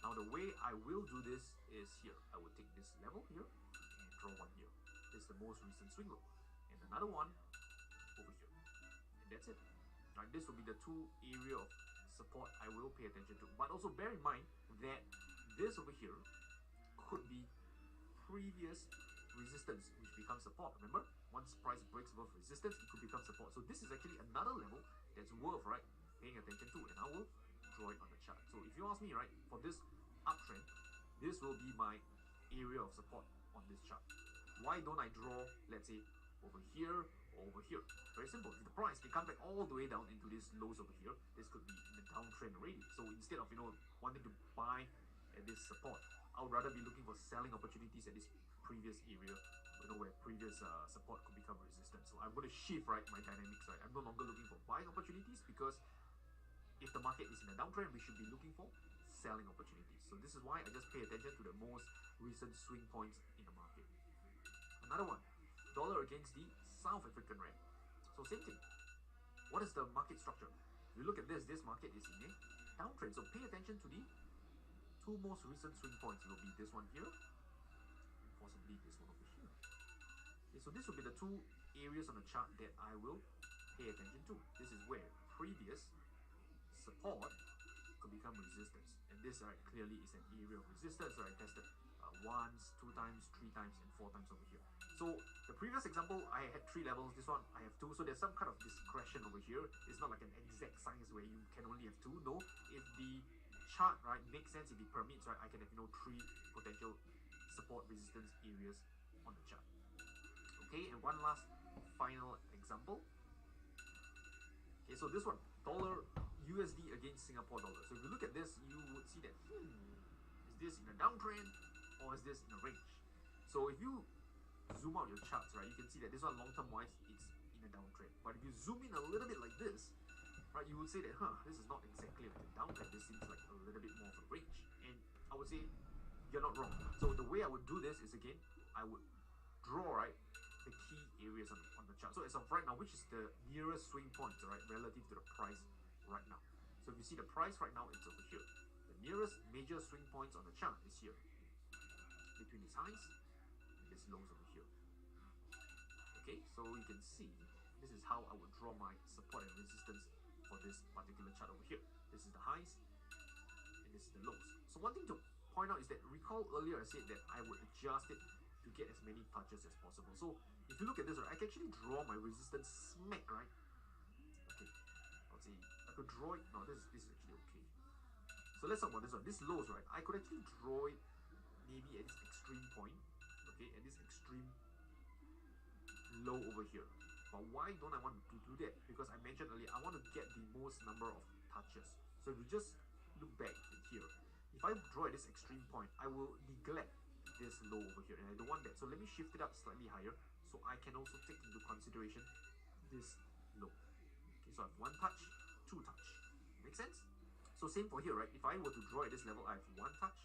Now the way I will do this is here. I will take this level here and draw one here. This is the most recent swing low. And another one over here. And that's it. Right, this will be the two area of support I will pay attention to. But also bear in mind that this over here could be previous resistance which becomes support. Remember, once price breaks above resistance, it could become support. So this is actually another level that's worth, right, paying attention to, and I will draw it on the chart. So if you ask me, right, for this uptrend, this will be my area of support on this chart. Why don't I draw, let's say, over here or over here? Very simple. If the price can come back all the way down into these lows over here, this could be in the downtrend already. So instead of wanting to buy at this support, I would rather be looking for selling opportunities at this previous area, where previous support could become resistance. So I'm going to shift, right, my dynamics, right. I'm no longer looking for buying opportunities, because if the market is in a downtrend, we should be looking for selling opportunities. So this is why I just pay attention to the most recent swing points in the market. Another one, dollar against the South African rand. So same thing. What is the market structure? If you look at this market is in a downtrend. So pay attention to the two most recent swing points. It will be this one here, and possibly this one over here. Okay, so this will be the two areas on the chart that I will pay attention to. This is where previous support could become resistance, and this, right, clearly is an area of resistance, right, tested once, 2 times, 3 times, and 4 times over here. So the previous example, I had 3 levels. This one I have 2, so there's some kind of discretion over here. It's not like an exact science where you can only have 2. No, if the chart, right, makes sense, if it permits, right, I can have 3 potential support resistance areas on the chart. Okay, and one last final example. Okay, so this one, dollar USD against Singapore dollar. So if you look at this, you would see that is this in a downtrend or is this in a range? So if you zoom out your charts, right, you can see that this one long-term wise, it's in a downtrend. But if you zoom in a little bit like this, right, you would say that, this is not exactly like a downtrend. This seems like a little bit more of a range. And I would say you're not wrong. So the way I would do this is, again, I would draw, right, the key areas on the chart. So as of right now, which is the nearest swing point, right, relative to the price right now. So if you see the price right now, it's over here. The nearest major swing points on the chart is here, between these highs and these lows over here. Okay, so you can see this is how I would draw my support and resistance for this particular chart over here. This is the highs and this is the lows. So one thing to point out is that, recall earlier I said that I would adjust it to get as many touches as possible. So if you look at this, right, I can actually draw my resistance smack, right? Okay, I'll say I could draw it. No, this is actually okay. So let's talk about this one. This lows, right, I could actually draw it maybe at this extreme point, okay, at this extreme low over here. But why don't I want to do that? Because I mentioned earlier, I want to get the most number of touches. So if you just look back here, if I draw at this extreme point, I will neglect this low over here, and I don't want that. So let me shift it up slightly higher, so I can also take into consideration this low. Okay, so I have 1 touch, 2 touch. Make sense? So same for here, right? If I were to draw at this level, I have 1 touch,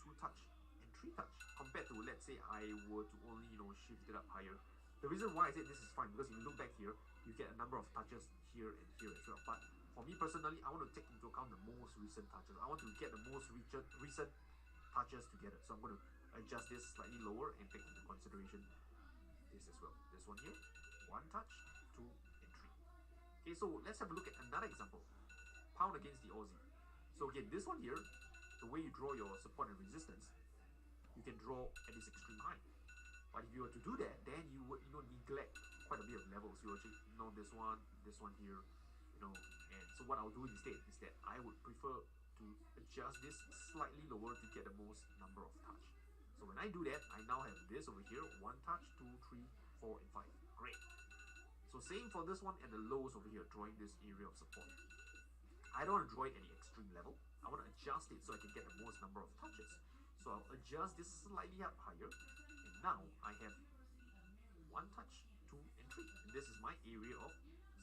2 touch, and 3 touch. Compared to, let's say, I were to only, shift it up higher. The reason why I said this is fine, because if you look back here, you get a number of touches here and here as well. But for me personally, I want to take into account the most recent touches. I want to get the most recent touches together. So I'm going to adjust this slightly lower and take into consideration this as well. This one here, 1 touch, 2, and 3. Okay, so let's have a look at another example. Pound against the Aussie. So again, this one here, the way you draw your support and resistance, you can draw at this extreme high. But if you were to do that, then you would neglect quite a bit of levels. You actually this one here, and so what I'll do instead is that I would prefer to adjust this slightly lower to get the most number of touch. So when I do that, I now have this over here, 1 touch, 2, 3, 4, and 5. Great. So same for this one and the lows over here, drawing this area of support. I don't want to draw it at the extreme level. I want to adjust it so I can get the most number of touches. So I'll adjust this slightly up higher, and now I have 1 touch, 2, and 3. And this is my area of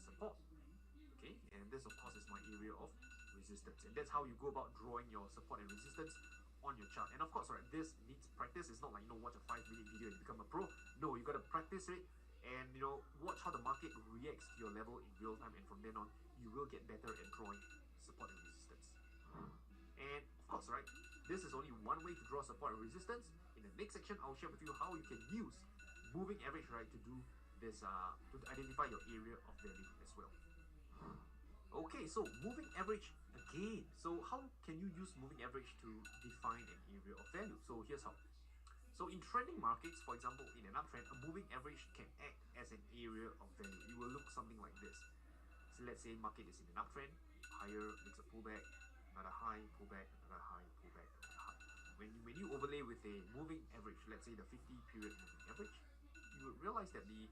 support. Okay, and this of course is my area of resistance. And that's how you go about drawing your support and resistance on your chart. And of course, right, this needs practice. It's not like watch a 5-minute video and become a pro. No, you got to practice it and watch how the market reacts to your level in real time, and from then on you will get better at drawing support and resistance. And of course, right, this is only one way to draw support and resistance. In the next section, I'll share with you how you can use moving average, right, to do this, to identify your area of value as well. Okay, so moving average again. So how can you use moving average to define an area of value? So here's how. So in trending markets, for example, in an uptrend, a moving average can act as an area of value. It will look something like this. So let's say market is in an uptrend, higher, makes a pullback, another high, pullback, another high, pullback, another high. When you overlay with a moving average, let's say the 50-period moving average, you would realize that the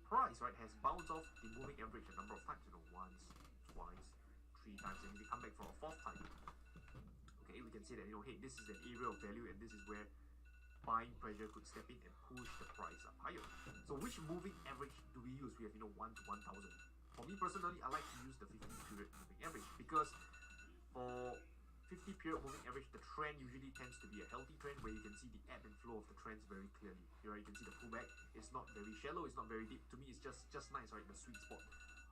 price, right, has bounced off the moving average a number of times, once, twice, 3 times, and if they come back for a 4th time, okay, we can say that, hey, this is an area of value, and this is where buying pressure could step in and push the price up higher. So which moving average do we use? We have 1 to 1,000. For me personally, I like to use the 50-period moving average, because for 50-period moving average, the trend usually tends to be a healthy trend where you can see the ebb and flow of the trends very clearly. Here you can see the pullback. It's not very shallow, it's not very deep. To me, it's just nice, right? The sweet spot.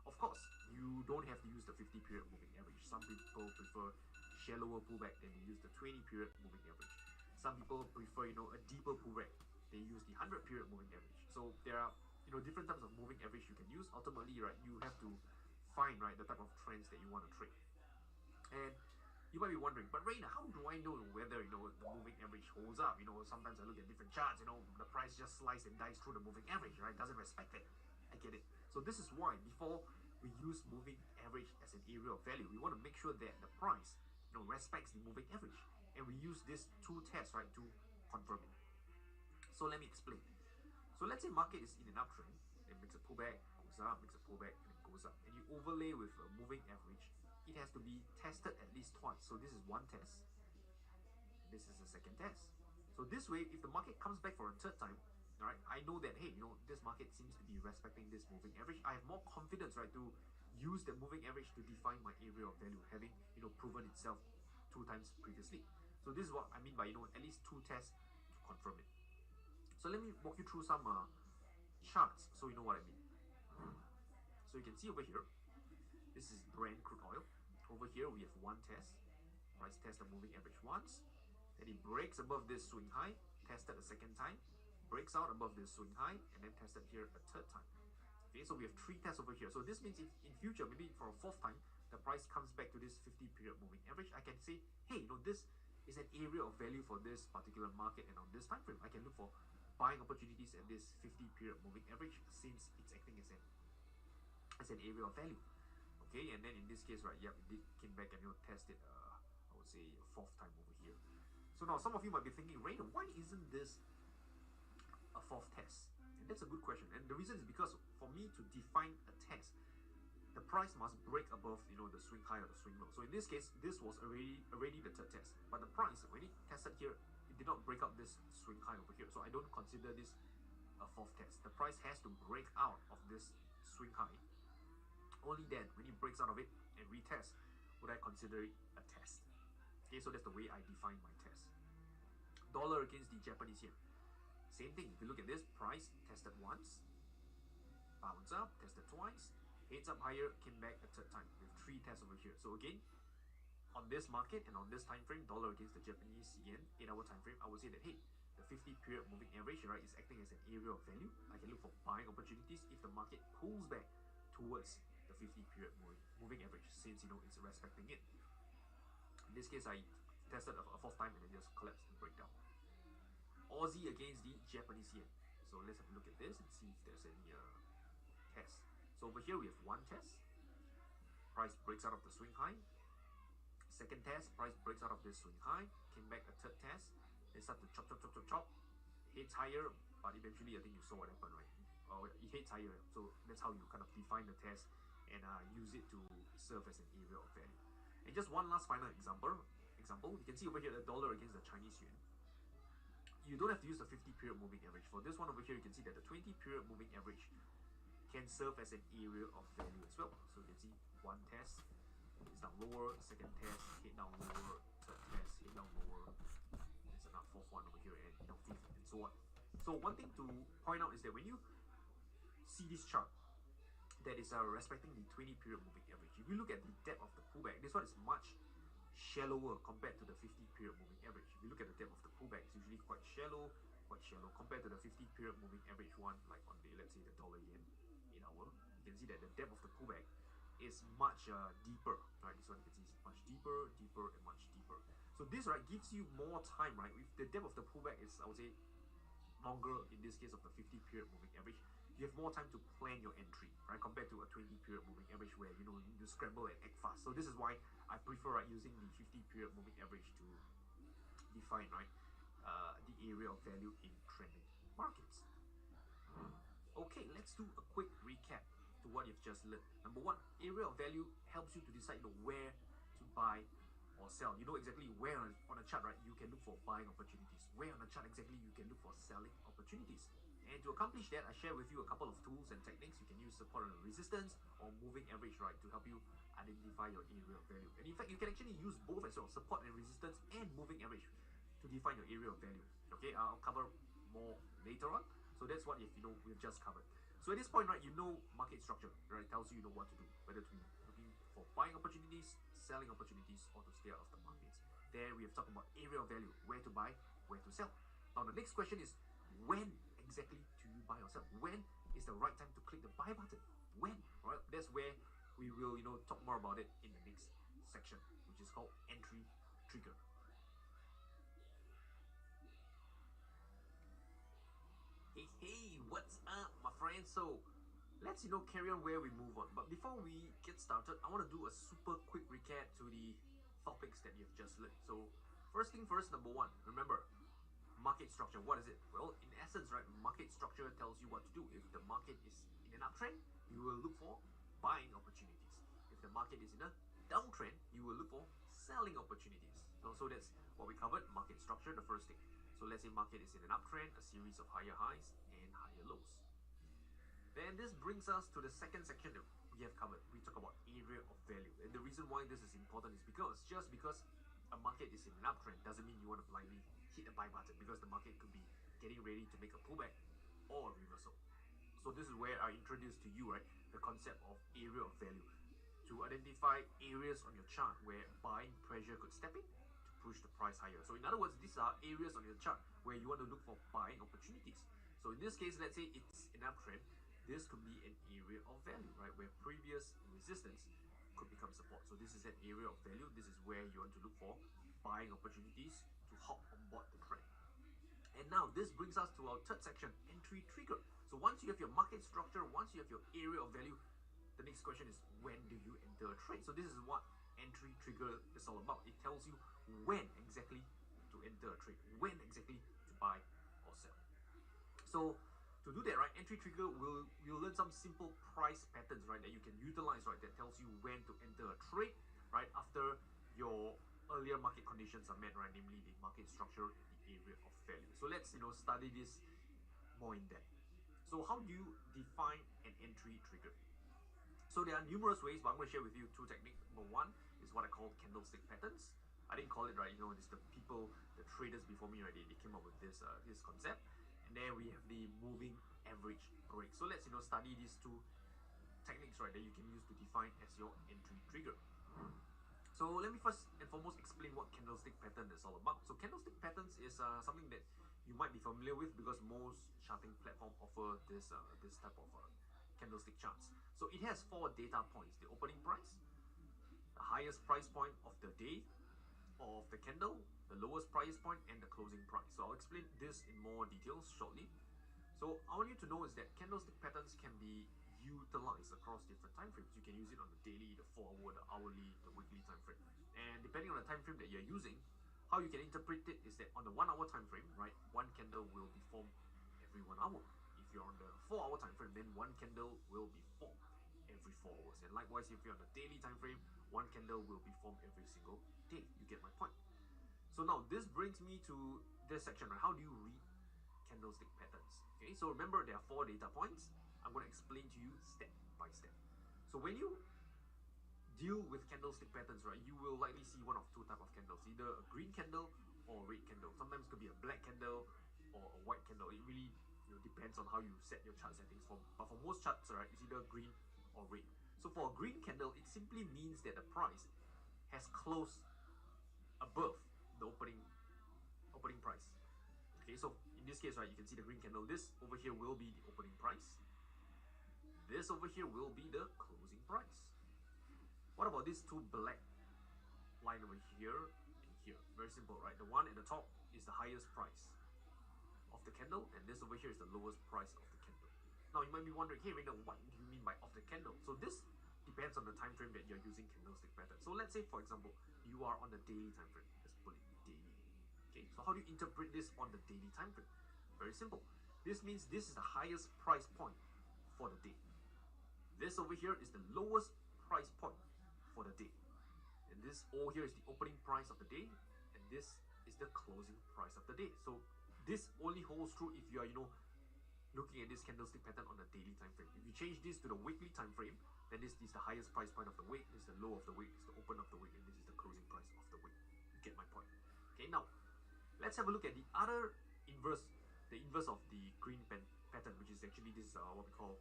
Of course, you don't have to use the 50-period moving average. Some people prefer shallower pullback, then they use the 20-period moving average. Some people prefer, a deeper pullback. They use the 100-period moving average. So there are, different types of moving average you can use. Ultimately, right, you have to find, right, the type of trends that you want to trade. And you might be wondering, but Rainer, how do I know whether, the moving average holds up? Sometimes I look at different charts, the price just slices and dies through the moving average, right? Doesn't respect it. I get it. So this is why, before we use moving average as an area of value, we want to make sure that the price, respects the moving average. And we use these 2 tests, right, to confirm it. So let me explain. So let's say market is in an uptrend, it makes a pullback, goes up, makes a pullback, and it goes up. And you overlay with a moving average, it has to be tested at least twice. So this is 1 test, this is the 2nd test. So this way, if the market comes back for a 3rd time, right, I know that, hey, this market seems to be respecting this moving average. I have more confidence, right, to use the moving average to define my area of value, having, proven itself 2 times previously. So this is what I mean by, at least 2 tests to confirm it. So let me walk you through some charts so you know what I mean. So you can see over here, this is Brent crude oil. Over here we have 1 test. Price test the moving average once. Then it breaks above this swing high, tested a 2nd time, breaks out above this swing high, and then tested here a 3rd time. Okay, so we have 3 tests over here. So this means if in future, maybe for a 4th time, the price comes back to this 50-period moving average, I can say, hey, this is an area of value for this particular market, and on this time frame, I can look for buying opportunities at this 50-period moving average since it's acting as an area of value. Okay, and then in this case, right, yep, it came back and tested, I would say, a 4th time over here. So now some of you might be thinking, Rainer, why isn't this a 4th test? And that's a good question. And the reason is because for me to define a test, the price must break above, the swing high or the swing low. So in this case, this was already the 3rd test. But the price, when it tested here, it did not break up this swing high over here. So I don't consider this a 4th test. The price has to break out of this swing high. Only then, when it breaks out of it and retest, would I consider it a test. Okay, so that's the way I define my test. Dollar against the Japanese yen. Same thing. If you look at this, price tested once, bounce up, tested twice, heads up higher, came back a 3rd time. We have 3 tests over here. So again, on this market and on this time frame, dollar against the Japanese yen, 8-hour time frame, I would say that, hey, the 50-period moving average, right, is acting as an area of value. I can look for buying opportunities if the market pulls back towards the 50-period moving average, since it's respecting it. In this case, I tested a fourth time and then just collapsed and break down. Aussie against the Japanese yen. So let's have a look at this and see if there's any test. So over here we have one test. Price breaks out of the swing high. Second test, price breaks out of this swing high. Came back a third test. They start to chop. Hits higher, but eventually I think you saw what happened, right? Or it hits higher. So that's how you kind of define the test and use it to serve as an area of value. And just one last final example, you can see over here the dollar against the Chinese yuan. You don't have to use the 50 period moving average. For this one over here, you can see that the 20 period moving average can serve as an area of value as well. So you can see one test is down lower, second test hit down lower, third test hit down lower, there's another fourth one over here, and fifth, and so on. So one thing to point out is that when you see this chart that is respecting the 20 period moving average, if you look at the depth of the pullback, this one is much shallower compared to the 50 period moving average. If you look at the depth of the pullback, it's usually quite shallow compared to the 50 period moving average one, like on the, let's say, the dollar yen in hour. You can see that the depth of the pullback is much deeper, right? This one you can see is much deeper, and much deeper. So this, right, gives you more time, right? If the depth of the pullback is, I would say, longer, in this case of the 50 period moving average, you have more time to plan your entry, right, compared to a 20 period moving average where you need to scramble and act fast. So this is why I prefer, right, using the 50 period moving average to define, right, the area of value in trending markets. Okay, let's do a quick recap to what you've just learned. Number one, area of value helps you to decide where to buy or sell. You know exactly where on a chart, right, you can look for buying opportunities. Where on a chart exactly you can look for selling opportunities. And to accomplish that, I share with you a couple of tools and techniques. You can use support and resistance or moving average, right, to help you identify your area of value. And in fact, you can actually use both as well, support and resistance and moving average, to define your area of value. Okay, I'll cover more later on. So that's what we've just covered. So at this point, right, you know market structure, right, tells you what to do, whether to be looking for buying opportunities, selling opportunities, or to stay out of the markets. There we have talked about area of value, where to buy, where to sell. Now the next question is, when exactly do you buy or sell? When is the right time to click the buy button? When? Right? That's where we will talk more about it in the next section, which is called entry trigger. Hey, what's up, my friends? So let's carry on where we move on. But before we get started, I want to do a super quick recap to the topics that you've just learned. So first thing first, number one, remember, market structure. What is it? Well, in essence, right, market structure tells you what to do. If the market is in an uptrend, you will look for buying opportunities. If the market is in a downtrend, you will look for selling opportunities. So that's what we covered, market structure, the first thing. So let's say market is in an uptrend, a series of higher highs and higher lows. Then this brings us to the second section that we have covered. We talk about area of value. And the reason why this is important is because just because a market is in an uptrend doesn't mean you want to blindly hit the buy button, because the market could be getting ready to make a pullback or a reversal. So this is where I introduce to you, right, the concept of area of value, to identify areas on your chart where buying pressure could step in to push the price higher. So in other words, these are areas on your chart where you want to look for buying opportunities. So in this case, let's say it's an uptrend, this could be an area of value, right, where previous resistance could become support. So this is an area of value. This is where you want to look for buying opportunities to hop on board the trend. And now this brings us to our third section, entry trigger. So once you have your market structure, once you have your area of value, the next question is, when do you enter a trade? So this is what entry trigger is all about. It tells you when exactly to enter a trade, when exactly to buy or sell. So to do that, right, entry trigger you'll learn some simple price patterns, right, that you can utilize, right, that tells you when to enter a trade, right, after your earlier market conditions are met, right, namely the market structure and the area of value. So let's study this more in depth. So how do you define an entry trigger? So there are numerous ways, but I'm going to share with you two techniques. Number one is what I call candlestick patterns. I didn't call it, right, it's the people, the traders before me, right, they came up with this concept. And then we have the moving average break. So let's study these two techniques, right, that you can use to define as your entry trigger. So let me first and foremost explain what candlestick pattern is all about. So candlestick patterns is something that you might be familiar with because most charting platforms offer this type of candlestick charts. So it has 4 data points: the opening price, the highest price point of the day, of the candle, the lowest price point, and the closing price. So I'll explain this in more details shortly. So I want you to know is that candlestick patterns can be utilized across different time frames. You can use it on the daily, the 4-hour, the hourly, the weekly time frame. And depending on the time frame that you're using, how you can interpret it is that on the 1-hour time frame, right, one candle will be formed every 1 hour. If you're on the 4-hour time frame, then one candle will be formed every 4 hours. And likewise, if you're on the daily time frame, one candle will be formed every single day. You get my point. So now this brings me to this section, right? How do you read candlestick patterns? Okay, so remember there are 4 data points. I'm going to explain to you step by step. So when you deal with candlestick patterns, right, you will likely see one of 2 types of candles, either a green candle or a red candle. Sometimes it could be a black candle or a white candle. It really depends on how you set your chart settings for. But for most charts, right, it's either green or red. So for a green candle, it simply means that the price has closed above the opening price. Okay, so in this case, right, you can see the green candle. This over here will be the opening price. This over here will be the closing price. What about these 2 black line over here and here? Very simple, right? The one at the top is the highest price of the candle, and this over here is the lowest price of the candle. Now you might be wondering, hey Rainer, what do you mean by of the candle? So this depends on the time frame that you're using candlestick pattern. So let's say, for example, you are on the daily time frame. Let's put it daily. Okay, so how do you interpret this on the daily time frame? Very simple. This means this is the highest price point for the day. This over here is the lowest price point for the day. And this over here is the opening price of the day, and this is the closing price of the day. So this only holds true if you are, looking at this candlestick pattern on the daily time frame. If you change this to the weekly time frame, then this is the highest price point of the week, this is the low of the week, this is the open of the week, and this is the closing price of the week. You get my point. Okay, now let's have a look at the other inverse, the inverse of the green pattern, which is actually this what we call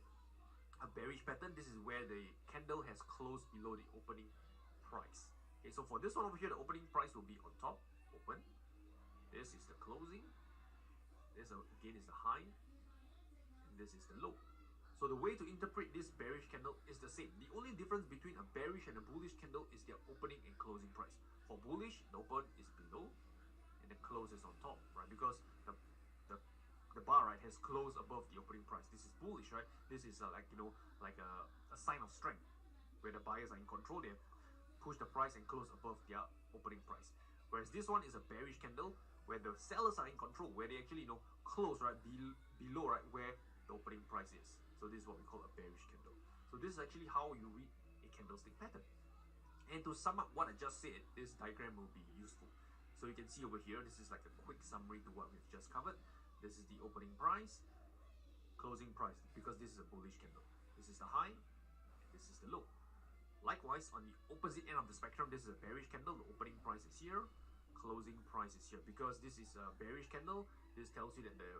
a bearish pattern. This is where the candle has closed below the opening price. Okay, so for this one over here, the opening price will be on top, open. This is the closing. This again is the high, and this is the low. So the way to interpret this bearish candle is the same. The only difference between a bearish and a bullish candle is their opening and closing price. For bullish, the open is below and the close is on top, right? Because the bar, right, has closed above the opening price. This is bullish, right? This is like a sign of strength, where the buyers are in control. They push the price and close above their opening price. Whereas this one is a bearish candle, where the sellers are in control, where they actually close right below right where the opening price is. So this is what we call a bearish candle. So this is actually how you read a candlestick pattern. And to sum up what I just said, this diagram will be useful. So you can see over here, this is like a quick summary to what we've just covered. This is the opening price, closing price, because this is a bullish candle. This is the high, and this is the low. Likewise, on the opposite end of the spectrum, this is a bearish candle. The opening price is here, closing price is here. Because this is a bearish candle, this tells you that the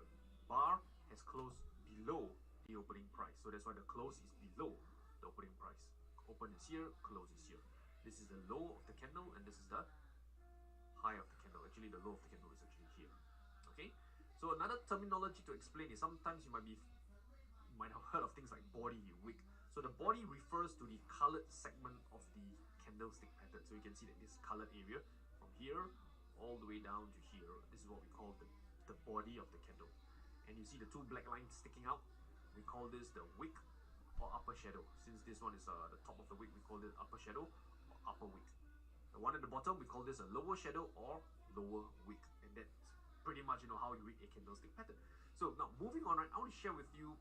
bar has closed below the opening price. So that's why the close is below the opening price. Open is here, close is here. This is the low of the candle, and this is the high of the candle. Actually, the low of the candle is actually here. Okay. So another terminology to explain is sometimes you might have heard of things like body, wick. So the body refers to the colored segment of the candlestick pattern. So you can see that this colored area from here all the way down to here. This is what we call the body of the candle. And you see the 2 black lines sticking out. We call this the wick or upper shadow. Since this one is the top of the wick, we call it upper shadow or upper wick. The one at the bottom, we call this a lower shadow or lower wick. And that's pretty much how you read a candlestick pattern. So now moving on, right, I want to share with you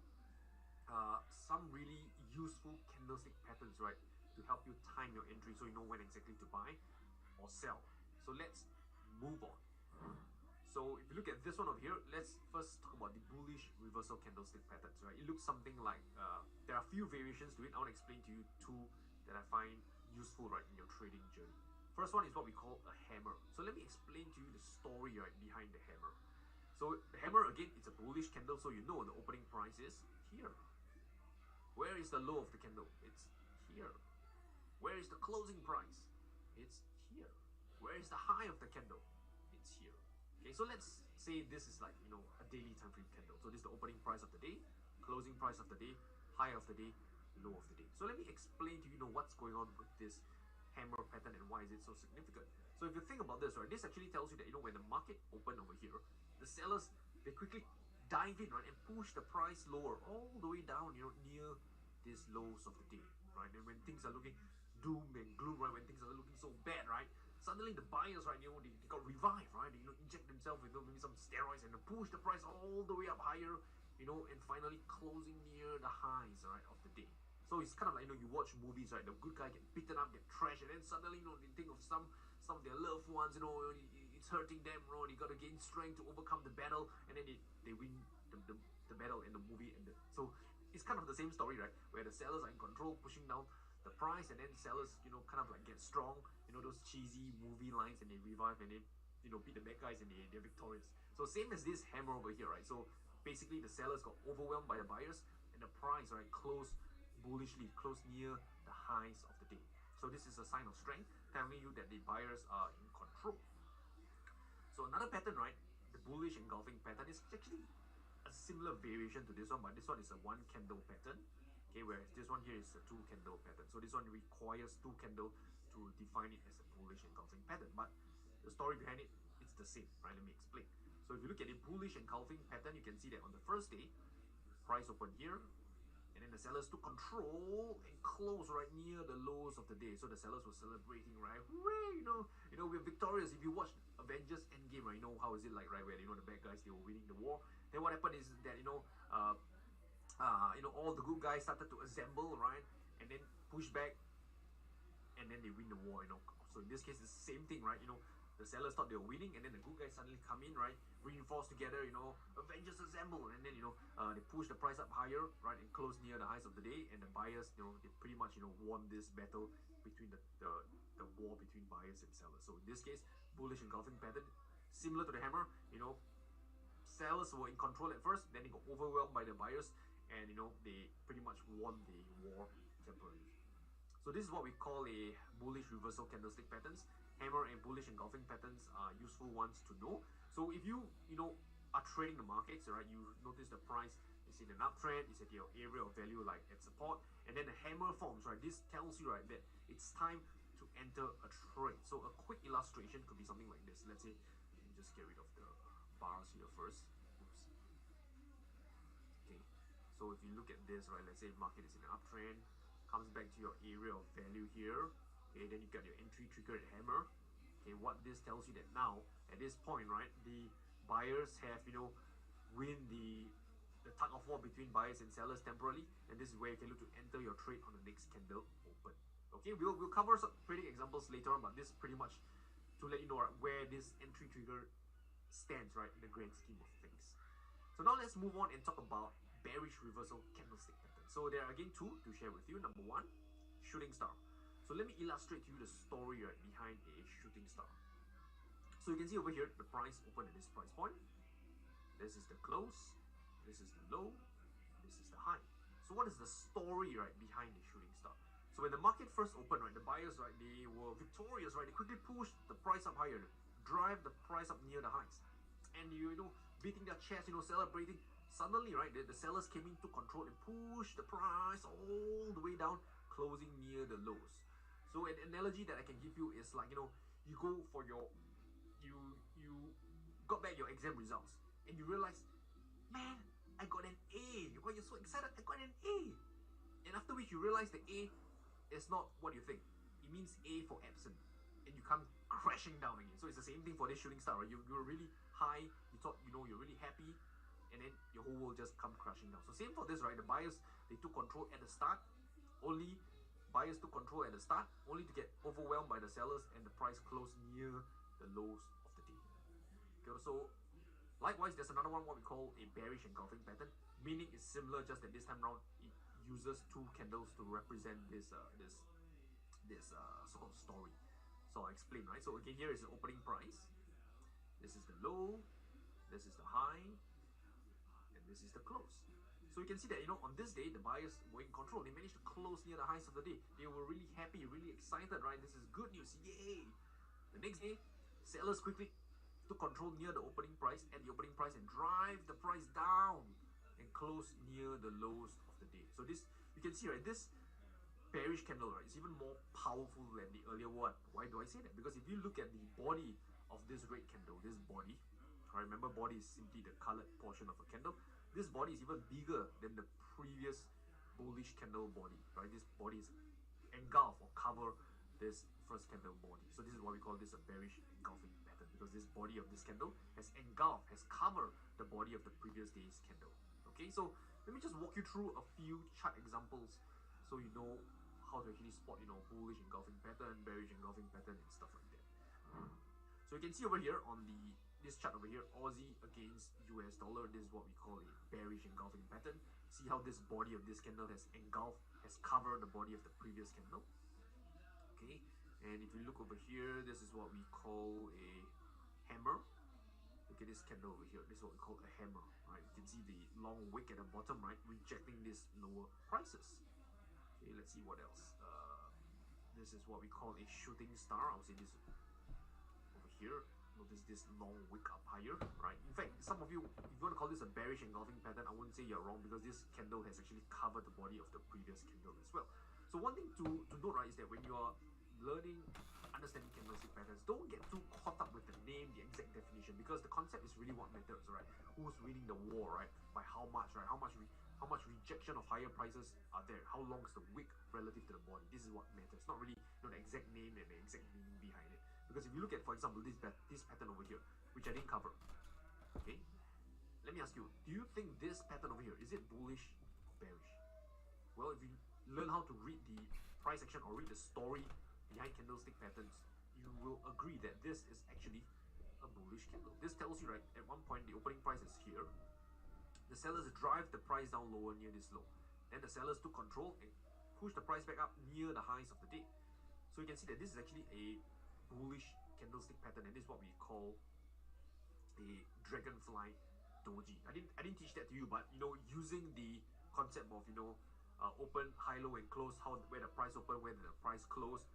some really useful candlestick patterns, right, to help you time your entry so you know when exactly to buy or sell. So let's move on. So if you look at this one over here, let's first talk about the bullish reversal candlestick patterns, right? It looks something like, there are a few variations to it. I want to explain to you 2 that I find useful, right, in your trading journey. First one is what we call a hammer. So let me explain to you the story, right, behind the hammer. So the hammer, again, it's a bullish candle, so you know the opening price is here. Where is the low of the candle? It's here. Where is the closing price? It's here. Where is the high of the candle? It's here. Okay, so let's say this is like, a daily time frame candle. So this is the opening price of the day, closing price of the day, high of the day, low of the day. So let me explain to you, what's going on with this hammer pattern and why is it so significant. So if you think about this, right, this actually tells you that, you know, when the market opened over here, the sellers, they quickly dive in, right, and push the price lower all the way down, you know, near these lows of the day, right? And when things are looking doom and gloom, right, when things are looking so bad, right, suddenly the buyers, right, you know, they got revived, right, they, you know, inject themselves with, you know, maybe some steroids and push the price all the way up higher, you know, and finally closing near the highs, right, of the day. So it's kind of like, you know, you watch movies, right, the good guy get beaten up, get trashed, and then suddenly, you know, they think of some of their loved ones, you know, it's hurting them, you know, they got to gain strength to overcome the battle, and then they win the battle in the movie. And so it's kind of the same story, right, where the sellers are in control, pushing down the price, and then sellers, you know, kind of like get strong, you know, those cheesy movie lines, and they revive, and they, you know, beat the bad guys, and they're victorious. So same as this hammer over here, right? So basically the sellers got overwhelmed by the buyers, and the price, right, closed bullishly, closed near the highs of the day. So this is a sign of strength, telling you that the buyers are in control. So another pattern, right, the bullish engulfing pattern, is actually a similar variation to this one, but this one is a one candle pattern, okay, whereas this one here is a two candle pattern. So this one requires two candle to define it as a bullish engulfing pattern, but the story behind it, it's the same, right? Let me explain. So if you look at a bullish engulfing pattern, you can see that on the first day, price opened here, and then the sellers took control and closed right near the lows of the day. So the sellers were celebrating, right? Hooray! You know, we're victorious. If you watch Avengers Endgame, right, you know how is it like, right? Where, you know, the bad guys, they were winning the war. Then what happened is that, you know, all the good guys started to assemble, right, and then push back, and then they win the war. You know, so in this case, it's the same thing, right? You know, the sellers thought they were winning, and then the good guys suddenly come in, right, reinforce together, you know, Avengers assemble, and then, you know, they push the price up higher, right, and close near the highs of the day, and the buyers, you know, they pretty much, you know, won this battle between the war between buyers and sellers. So in this case, bullish engulfing pattern, similar to the hammer, you know, sellers were in control at first, then they got overwhelmed by the buyers, and, you know, they pretty much won the war temporarily. So this is what we call a bullish reversal candlestick patterns. Hammer and bullish engulfing patterns are useful ones to know. So if you know, are trading the markets, right, you notice the price is in an uptrend, it's at your area of value, like at support, and then the hammer forms, right, this tells you, right, that it's time to enter a trade. So a quick illustration could be something like this. Let's say, let me just get rid of the bars here first. Oops. Okay, so if you look at this, right, let's say market is in an uptrend, comes back to your area of value here, okay, then you got your entry trigger at hammer. Okay, what this tells you that now, at this point, right, the buyers have, you know, win the tug of war between buyers and sellers temporarily, and this is where you can look to enter your trade on the next candle open. Okay, we'll cover some trading examples later on, but this is pretty much to let you know, right, where this entry trigger stands, right, in the grand scheme of things. So now let's move on and talk about bearish reversal candlestick pattern. So there are again two to share with you. Number one, shooting star. So let me illustrate to you the story, right, behind a shooting star. So you can see over here, the price opened at this price point. This is the close, this is the low, this is the high. So what is the story, right, behind the shooting star? So when the market first opened, right, the buyers, right, they were victorious, right, they quickly pushed the price up higher, drive the price up near the highs, and you know, beating their chest, you know, celebrating. Suddenly, right, the sellers came into control and pushed the price all the way down, closing near the lows. So an analogy that I can give you is like, you know, you go for your, you got back your exam results, and you realize, man, I got an A. Well, you're so excited, I got an A. And after which you realize the A is not what you think. It means A for absent, and you come crashing down again. So it's the same thing for this shooting star, right? You're really high, you thought, you know, you're really happy, and then your whole world just come crashing down. So same for this, right? The buyers, they took control at the start. Buyers took control at the start, only to get overwhelmed by the sellers, and the price closed near the lows of the day. Okay, so likewise, there's another one, what we call a bearish engulfing pattern, meaning it's similar, just that this time around it uses two candles to represent this so-called story. So I'll explain, right? So again, here is the opening price. This is the low, this is the high, and this is the close. So you can see that, you know, on this day, the buyers were in control. They managed to close near the highs of the day. They were really happy, really excited, right? This is good news, yay! The next day, sellers quickly took control near the opening price, and drive the price down and close near the lows of the day. So this, you can see, right, this bearish candle, right, is even more powerful than the earlier one. Why do I say that? Because if you look at the body of this red candle, this body, right, remember body is simply the colored portion of a candle. This body is even bigger than the previous bullish candle body, right? This body is engulf or cover this first candle body. So this is why we call this a bearish engulfing pattern, because this body of this candle has engulfed, has covered the body of the previous day's candle. Okay, so let me just walk you through a few chart examples so you know how to actually spot, bullish engulfing pattern, bearish engulfing pattern, and stuff like that. So you can see over here on this chart over here, Aussie against US dollar, this is what we call a bearish engulfing pattern. See how this body of this candle has engulfed, has covered the body of the previous candle. Okay, and if you look over here, this is what we call a hammer. Look at this candle over here, this is what we call a hammer, right? You can see the long wick at the bottom, right, rejecting these lower prices. Okay, let's see what else. This is what we call a shooting star. I'll say this over here. Notice this long wick up higher, right? In fact, some of you, if you want to call this a bearish engulfing pattern, I wouldn't say you're wrong, because this candle has actually covered the body of the previous candle as well. So one thing to note, right, is that when you are learning, understanding candlestick patterns, don't get too caught up with the name, the exact definition, because the concept is really what matters, right? Who's winning the war, right? By how much, right? How much rejection of higher prices are there? How long is the wick relative to the body? This is what matters, not really the exact name and the exact meaning behind it. Because if you look at, for example, this pattern over here, which I didn't cover, okay? Let me ask you, do you think this pattern over here, is it bullish or bearish? Well, if you learn how to read the price action or read the story behind candlestick patterns, you will agree that this is actually a bullish candle. This tells you, right, at one point the opening price is here. The sellers drive the price down lower near this low. Then the sellers took control and pushed the price back up near the highs of the day. So you can see that this is actually a bullish candlestick pattern, and this is what we call a dragonfly doji. I didn't teach that to you, but using the concept of open, high, low, and close, where the price open, where the price close,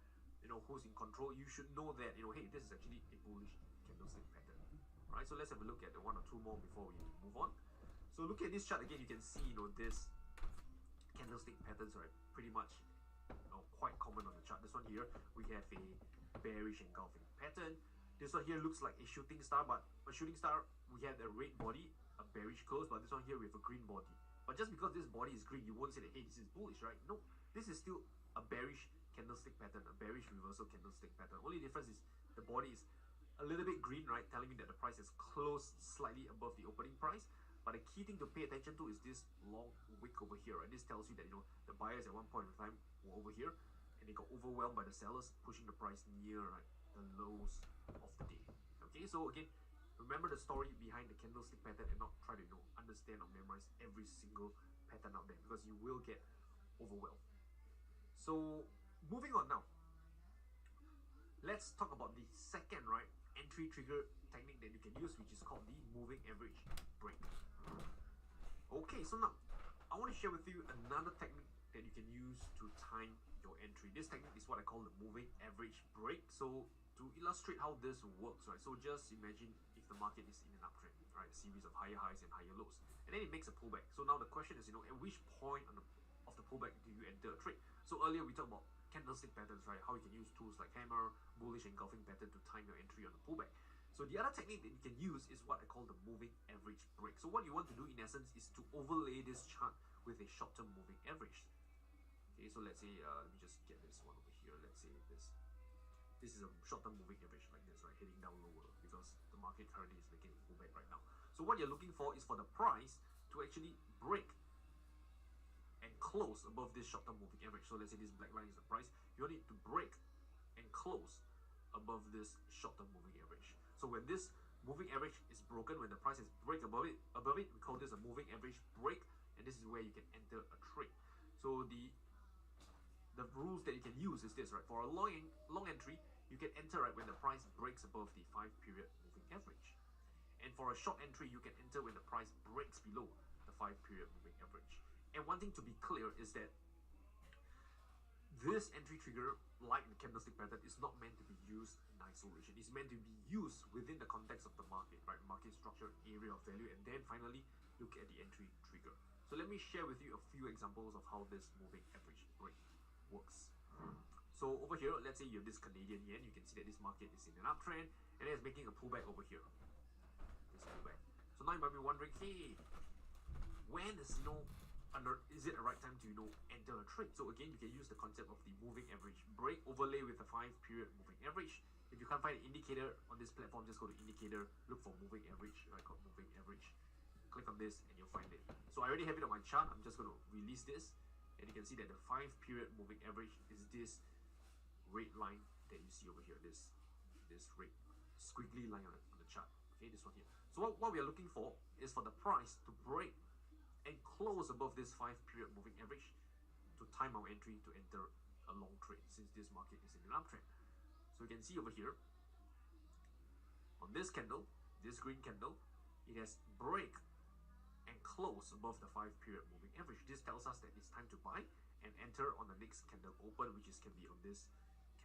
who's in control, you should know that hey, this is actually a bullish candlestick pattern. Right, so let's have a look at the one or two more before we move on. So look at this chart again, you can see this candlestick patterns are pretty much quite common on the chart. This one here, we have a bearish engulfing pattern. This one here looks like a shooting star, but a shooting star, we have a red body, a bearish close, but this one here we have a green body. But just because this body is green, you won't say that, hey, this is bullish, right? No, this is still a bearish candlestick pattern, a bearish reversal candlestick pattern. Only difference is the body is a little bit green, right? Telling me that the price is closed slightly above the opening price. But the key thing to pay attention to is this long wick over here, right? This tells you that, the buyers at one point in time were over here, and they got overwhelmed by the sellers, pushing the price near, right, the lows of the day. Okay, so again, remember the story behind the candlestick pattern and not try to, understand or memorize every single pattern out there, because you will get overwhelmed. So, moving on now. Let's talk about the second, right, entry trigger technique that you can use, which is called the moving average break. Okay, so now I want to share with you another technique that you can use to time your entry. This technique is what I call the moving average break. So to illustrate how this works, right, so just imagine if the market is in an uptrend, right, a series of higher highs and higher lows, and then it makes a pullback. So now the question is, at which point of the pullback do you enter a trade? So earlier we talked about candlestick patterns, right, how you can use tools like hammer, bullish engulfing pattern to time your entry on the pullback. So the other technique that you can use is what I call the moving average break. So what you want to do in essence is to overlay this chart with a short-term moving average. Okay, so let's say, let me just get this one over here. Let's say this is a short-term moving average like this, right, heading down lower because the market currently is making a pullback right now. So what you're looking for is for the price to actually break and close above this short-term moving average. So let's say this black line is the price. You need to break and close above this short-term moving average. So when this moving average is broken, when the price is break above it, we call this a moving average break, and this is where you can enter a trade. So the rules that you can use is this, right? For a long entry, you can enter right when the price breaks above the 5-period moving average. And for a short entry, you can enter when the price breaks below the 5-period moving average. And one thing to be clear is that this entry trigger, like the candlestick pattern, is not meant to be used in isolation. It's meant to be used within the context of the market, right? Market structure, area of value, and then finally look at the entry trigger. So let me share with you a few examples of how this moving average break works. So over here, let's say you have this Canadian yen, you can see that this market is in an uptrend and it's making a pullback over here. This pullback. So now you might be wondering, hey, when is is it the right time to enter a trade? So again, you can use the concept of the moving average break overlay with a 5-period moving average. If you can't find an indicator on this platform, just go to indicator, look for moving average, right? Called moving average. Click on this and you'll find it. So I already have it on my chart. I'm just going to release this, and you can see that the 5-period moving average is this red line that you see over here. This red squiggly line on the chart. Okay, this one here. So what we are looking for is for the price to break and close above this 5-period moving average to time our entry to enter a long trade, since this market is in an uptrend. So you can see over here on this candle, this green candle, it has break and close above the 5-period moving average. This tells us that it's time to buy and enter on the next candle open, which can be on this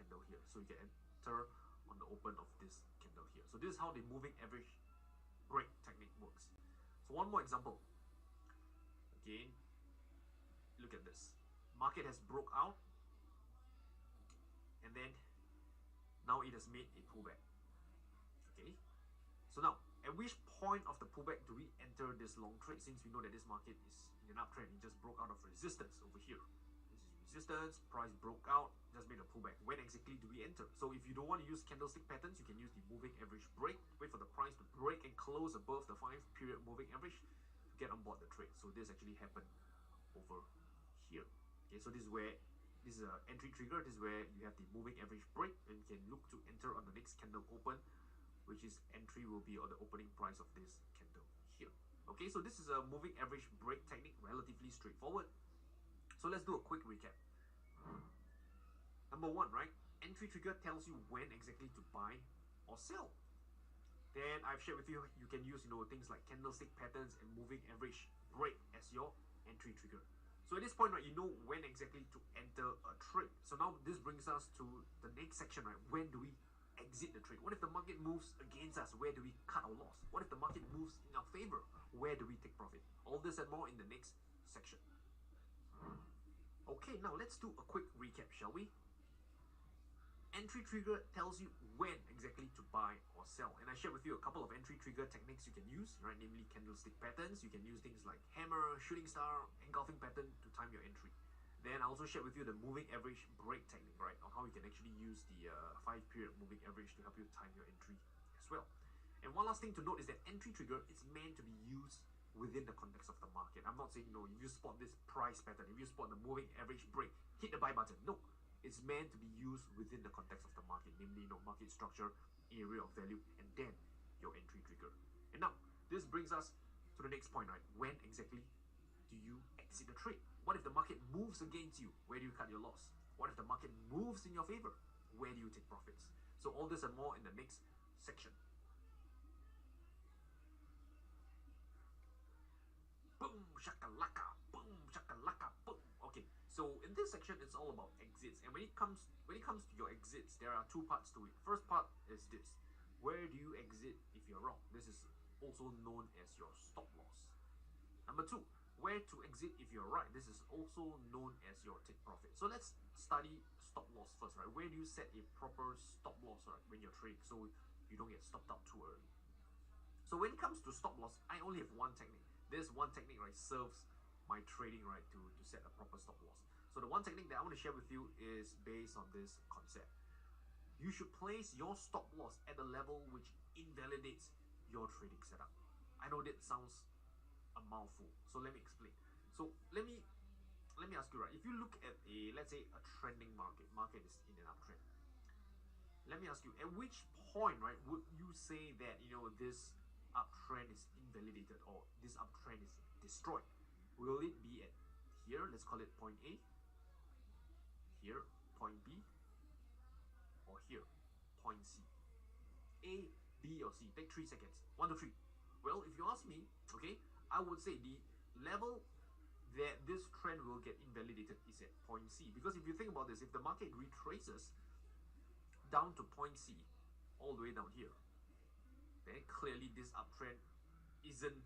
candle here. So you can enter on the open of this candle here. So this is how the moving average break technique works. So one more example. Again, look at this. Market has broke out, and then now it has made a pullback. Okay, so now at which point of the pullback do we enter this long trade, since we know that this market is in an uptrend? It just broke out of resistance over here. This is resistance, price broke out, just made a pullback. When exactly do we enter? So if you don't want to use candlestick patterns, you can use the moving average break. Wait for the price to break and close above the 5-period moving average to get on board the trade. So this actually happened over here. Okay, so this is where this is an entry trigger. This is where you have the moving average break, and you can look to enter on the next candle open, which is entry will be on the opening price of this candle here. Okay, so this is a moving average break technique, relatively straightforward. So let's do a quick recap. Number one, right? Entry trigger tells you when exactly to buy or sell. Then I've shared with you, you can use things like candlestick patterns and moving average break as your entry trigger. So at this point, right, you know when exactly to enter a trade. So now this brings us to the next section, right? When do we exit the trade? What if the market moves against us? Where do we cut our loss? What if the market moves in our favor? Where do we take profit? All this and more in the next section. Okay, now let's do a quick recap, shall we? Entry trigger tells you when exactly to buy or sell, and I shared with you a couple of entry trigger techniques you can use, right? Namely candlestick patterns. You can use things like hammer, shooting star, engulfing pattern to time your entry. Then I also shared with you the moving average break technique, right? On how you can actually use the 5-period moving average to help you time your entry as well. And one last thing to note is that entry trigger is meant to be used within the context of the market. I'm not saying, if you spot this price pattern, if you spot the moving average break, hit the buy button. No. It's meant to be used within the context of the market, namely market structure, area of value, and then your entry trigger. And now, this brings us to the next point, right? When exactly do you exit the trade? What if the market moves against you? Where do you cut your loss? What if the market moves in your favor? Where do you take profits? So all this and more in the next section. Boom, shakalaka, boom, shakalaka, boom. Okay, so in this section, it's all about exits. And when it comes to your exits, there are two parts to it. First part is this: where do you exit if you're wrong? This is also known as your stop loss. Number two, where to exit if you're right. This is also known as your take profit. So let's study stop loss first, right? Where do you set a proper stop loss, right, when you're trading, so you don't get stopped out too early? So when it comes to stop loss, I only have one technique. This one technique, right, serves my trading, right, to set a proper stop loss. So the one technique that I want to share with you is based on this concept. You should place your stop loss at a level which invalidates your trading setup. I know that sounds a mouthful, so let me explain. So let me ask you, right, if you look at let's say a trending market is in an uptrend. Let me ask you, at which point, right, would you say that this uptrend is invalidated or this uptrend is destroyed? Will it be at here? Let's call it point A. Here, point B, or here, point C. A, B, or C. Take 3 seconds. 1, 2, 3. Well, if you ask me, okay, I would say the level that this trend will get invalidated is at point C. Because if you think about this, if the market retraces down to point C, all the way down here, then clearly this uptrend isn't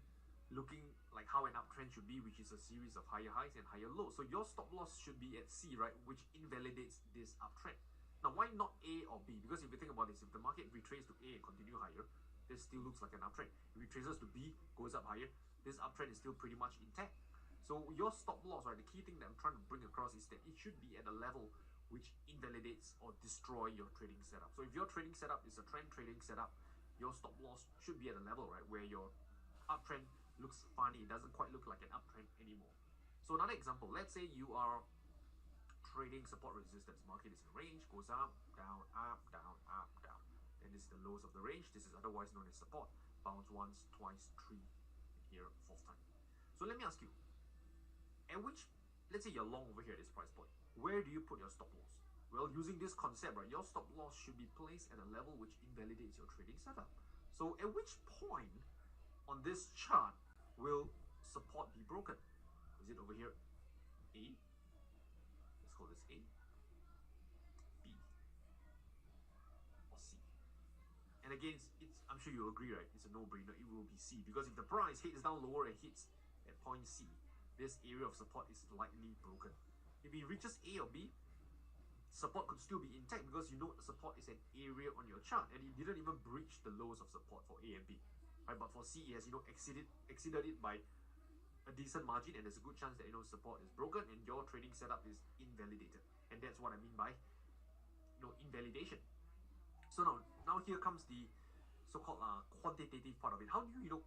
looking like like how an uptrend should be, which is a series of higher highs and higher lows. So your stop loss should be at C, right, which invalidates this uptrend. Now, why not A or B? Because if you think about this, if the market retraces to A and continue higher, this still looks like an uptrend. If it retraces to B, goes up higher, this uptrend is still pretty much intact. So your stop loss, right, the key thing that I'm trying to bring across is that it should be at a level which invalidates or destroy your trading setup. So if your trading setup is a trend trading setup, your stop loss should be at a level, right, where your uptrend looks funny. It doesn't quite look like an uptrend anymore. So another example, let's say you are trading support resistance. Market is in a range, goes up, down, up, down, up, down. And this is the lows of the range. This is otherwise known as support. Bounce once, twice, three, and here, fourth time. So let me ask you, at which, let's say you're long over here at this price point, where do you put your stop loss? Well, using this concept, right, your stop loss should be placed at a level which invalidates your trading setup. So at which point on this chart will support be broken? Is it over here? A? Let's call this A. B. Or C. And again, I'm sure you agree, right? It's a no-brainer. It will be C, because if the price hits down lower and hits at point C, this area of support is likely broken. If it reaches A or B, support could still be intact, because you know support is an area on your chart and it didn't even breach the lows of support for A and B. Right? But for C, it has exceeded it by a decent margin, and there's a good chance that support is broken and your trading setup is invalidated. And that's what I mean by invalidation. So now here comes the so-called quantitative part of it. How do you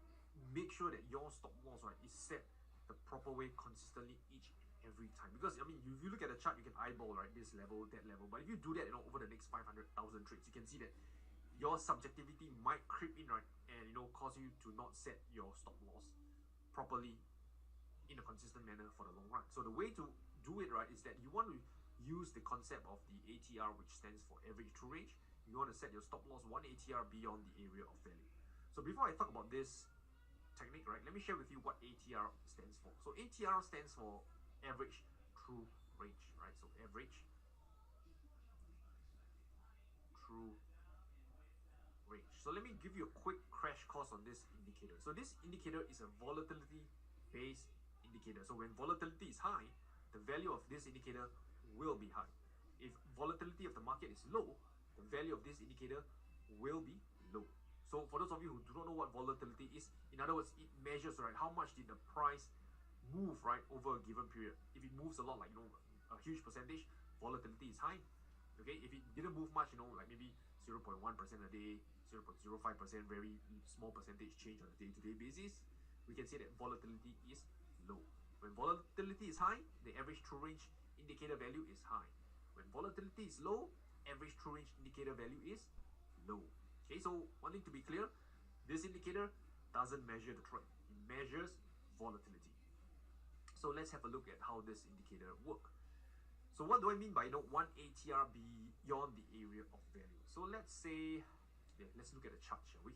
make sure that your stop loss, right, is set the proper way consistently each and every time? Because I mean, if you look at the chart, you can eyeball, right, this level, that level, but if you do that over the next 500,000 trades, you can see that your subjectivity might creep in, right, and cause you to not set your stop loss properly in a consistent manner for the long run. So the way to do it, right, is that you want to use the concept of the ATR, which stands for average true range. You want to set your stop loss 1 ATR beyond the area of value. So before I talk about this technique, right, let me share with you what ATR stands for. So ATR stands for average true range, right? So average true range. So let me give you a quick crash course on this indicator. So this indicator is a volatility based indicator. So when volatility is high, the value of this indicator will be high. If volatility of the market is low, the value of this indicator will be low. So for those of you who do not know what volatility is, in other words, it measures, right, how much did the price move, right, over a given period. If it moves a lot, like a huge percentage, volatility is high. Okay, if it didn't move much, like maybe 0.1% a day, 0.05%, very small percentage change on a day-to-day basis, we can say that volatility is low. When volatility is high, the average true range indicator value is high. When volatility is low, average true range indicator value is low. Okay, so one thing to be clear, this indicator doesn't measure the trend. It measures volatility. So let's have a look at how this indicator works. So what do I mean by 1 ATR beyond the area of value? So let's say, let's look at the chart, shall we?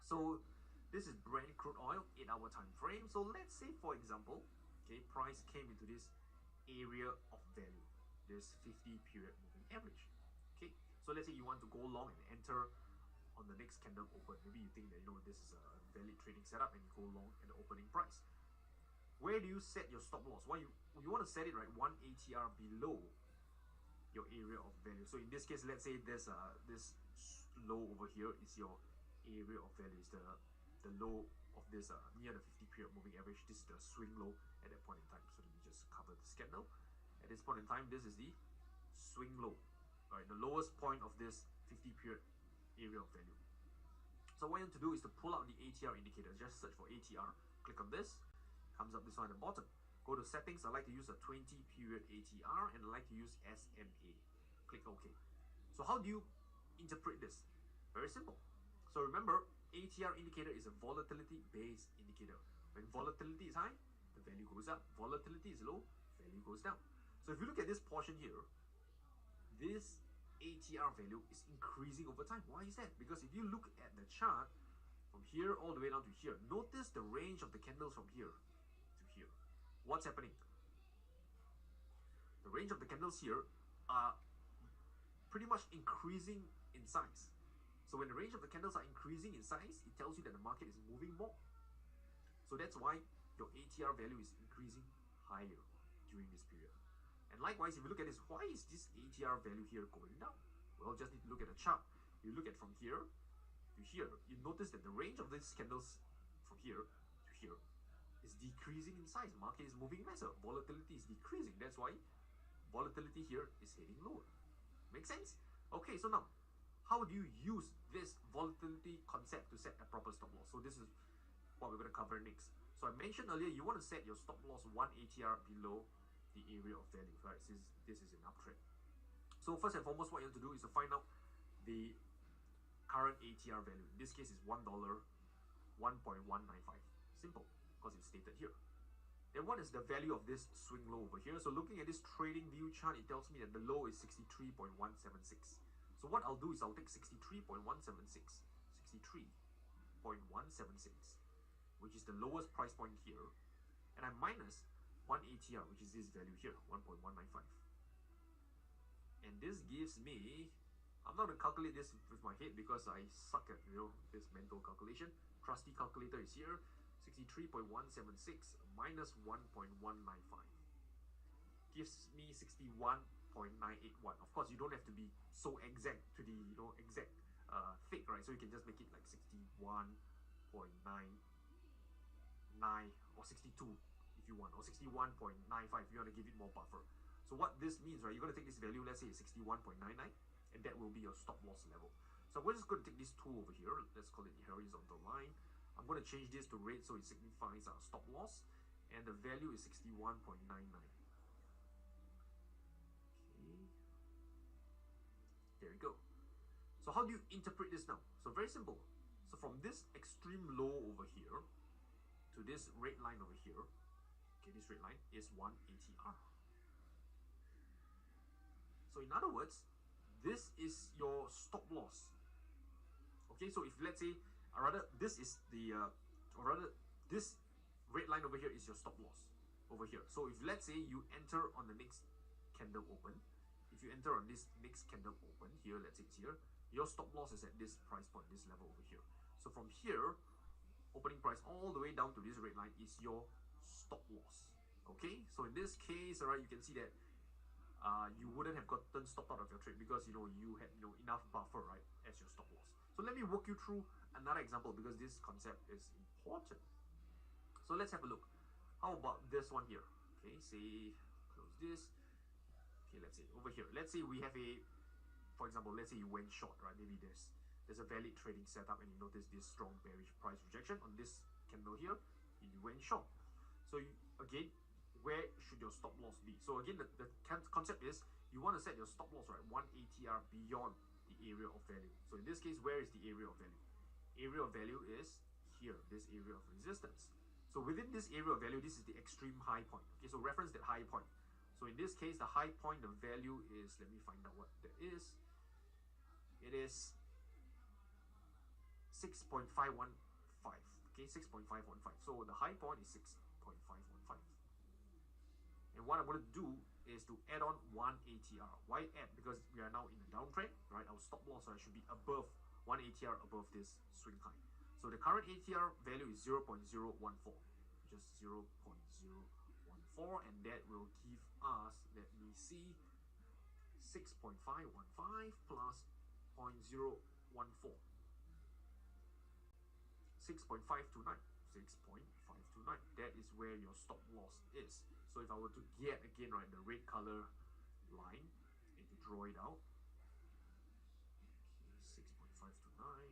So this is Brent crude oil, 8-hour time frame. So let's say, for example, okay, price came into this area of value, this 50 period moving average. Okay, so let's say you want to go long and enter on the next candle open. Maybe you think that this is a valid trading setup and you go long at the opening price. Where do you set your stop loss? Well, you want to set it, right, 1 ATR below your area of value. So in this case, let's say there's this low over here is your area of value, is the low of this near the 50 period moving average. This is the swing low at that point in time. So let me just cover this candle. At this point in time, this is the swing low, right, the lowest point of this 50 period area of value. So what you want to do is to pull out the ATR indicator. Just search for ATR, click on this, comes up this one at the bottom. Go to settings. I like to use a 20 period ATR and I like to use SMA. Click OK. So how do you interpret this? Very simple. So remember, ATR indicator is a volatility based indicator. When volatility is high, the value goes up. Volatility is low, value goes down. So if you look at this portion here, this ATR value is increasing over time. Why is that? Because if you look at the chart from here all the way down to here, notice the range of the candles from here to here. What's happening? The range of the candles here are pretty much increasing in size. So when the range of the candles are increasing in size, it tells you that the market is moving more. So that's why your ATR value is increasing higher during this period. And likewise, if you look at this, why is this ATR value here going down? Well, just need to look at the chart. You look at from here to here, you notice that the range of these candles from here to here is decreasing in size. Market is moving lesser. Volatility is decreasing. That's why volatility here is heading lower. Make sense? Okay, so now, how do you use this volatility concept to set a proper stop loss? So this is what we're going to cover next. So I mentioned earlier, you want to set your stop loss 1 ATR below the area of value, right? Since this is an uptrend. So first and foremost, what you want to do is to find out the current ATR value. In this case, is $1, 1.195. Simple, because it's stated here. Then what is the value of this swing low over here? So looking at this trading view chart, it tells me that the low is 63.176. So what I'll do is I'll take 63.176, 63.176, which is the lowest price point here, and I minus 1 ATR, which is this value here, 1.195. And this gives me, I'm not going to calculate this with my head because I suck at this mental calculation. Trusty calculator is here. 63.176 minus 1.195 gives me 61.981. Of course, you don't have to be so exact to the exact thick, right? So you can just make it like 61.99 or 62 if you want, or 61.95 if you want to give it more buffer. So what this means, right? You're going to take this value, let's say it's 61.99, and that will be your stop loss level. So we're just going to take this tool over here. Let's call it the horizontal line. I'm going to change this to red so it signifies our stop loss, and the value is 61.99. Okay, there we go. So how do you interpret this now? So very simple. So from this extreme low over here to this red line over here, okay, this red line is 1 ATR. So in other words, this is your stop loss. Okay, so if let's say, or rather this is the, or rather this red line over here is your stop loss over here. So if let's say you enter on the next candle open, if you enter on this next candle open here, let's say it's here, your stop loss is at this price point, this level over here. So from here, opening price all the way down to this red line is your stop loss. Okay, so in this case, alright, you can see that you wouldn't have gotten stopped out of your trade because you had enough buffer, right, as your stop loss. So let me walk you through another example because this concept is important. So let's have a look. How about this one here? Okay, say close this. Okay, let's say over here. Let's say we have a, for example, let's say you went short, right? Maybe there's a valid trading setup and you notice this strong bearish price rejection on this candle here. You went short. So again, where should your stop loss be? So again, the concept is you want to set your stop loss, right, 1 ATR beyond the area of value. So in this case, where is the area of value? Area of value is here, this area of resistance. So within this area of value, this is the extreme high point. Okay, so reference that high point. So in this case, the high point of value is, let me find out what that is. It is 6.515. Okay, 6.515. So the high point is 6.515. And what I'm going to do is to add on 1 ATR. Why add? Because we are now in a downtrend, right? Our stop loss should be above 1 ATR above this swing high. So the current ATR value is 0.014, just 0.014, and that will give us, let me see, 6.515 plus 0.014, 6.529, 6.529. That is where your stop loss is. So if I were to get again, right, the red color line and to draw it out, okay, 6.529.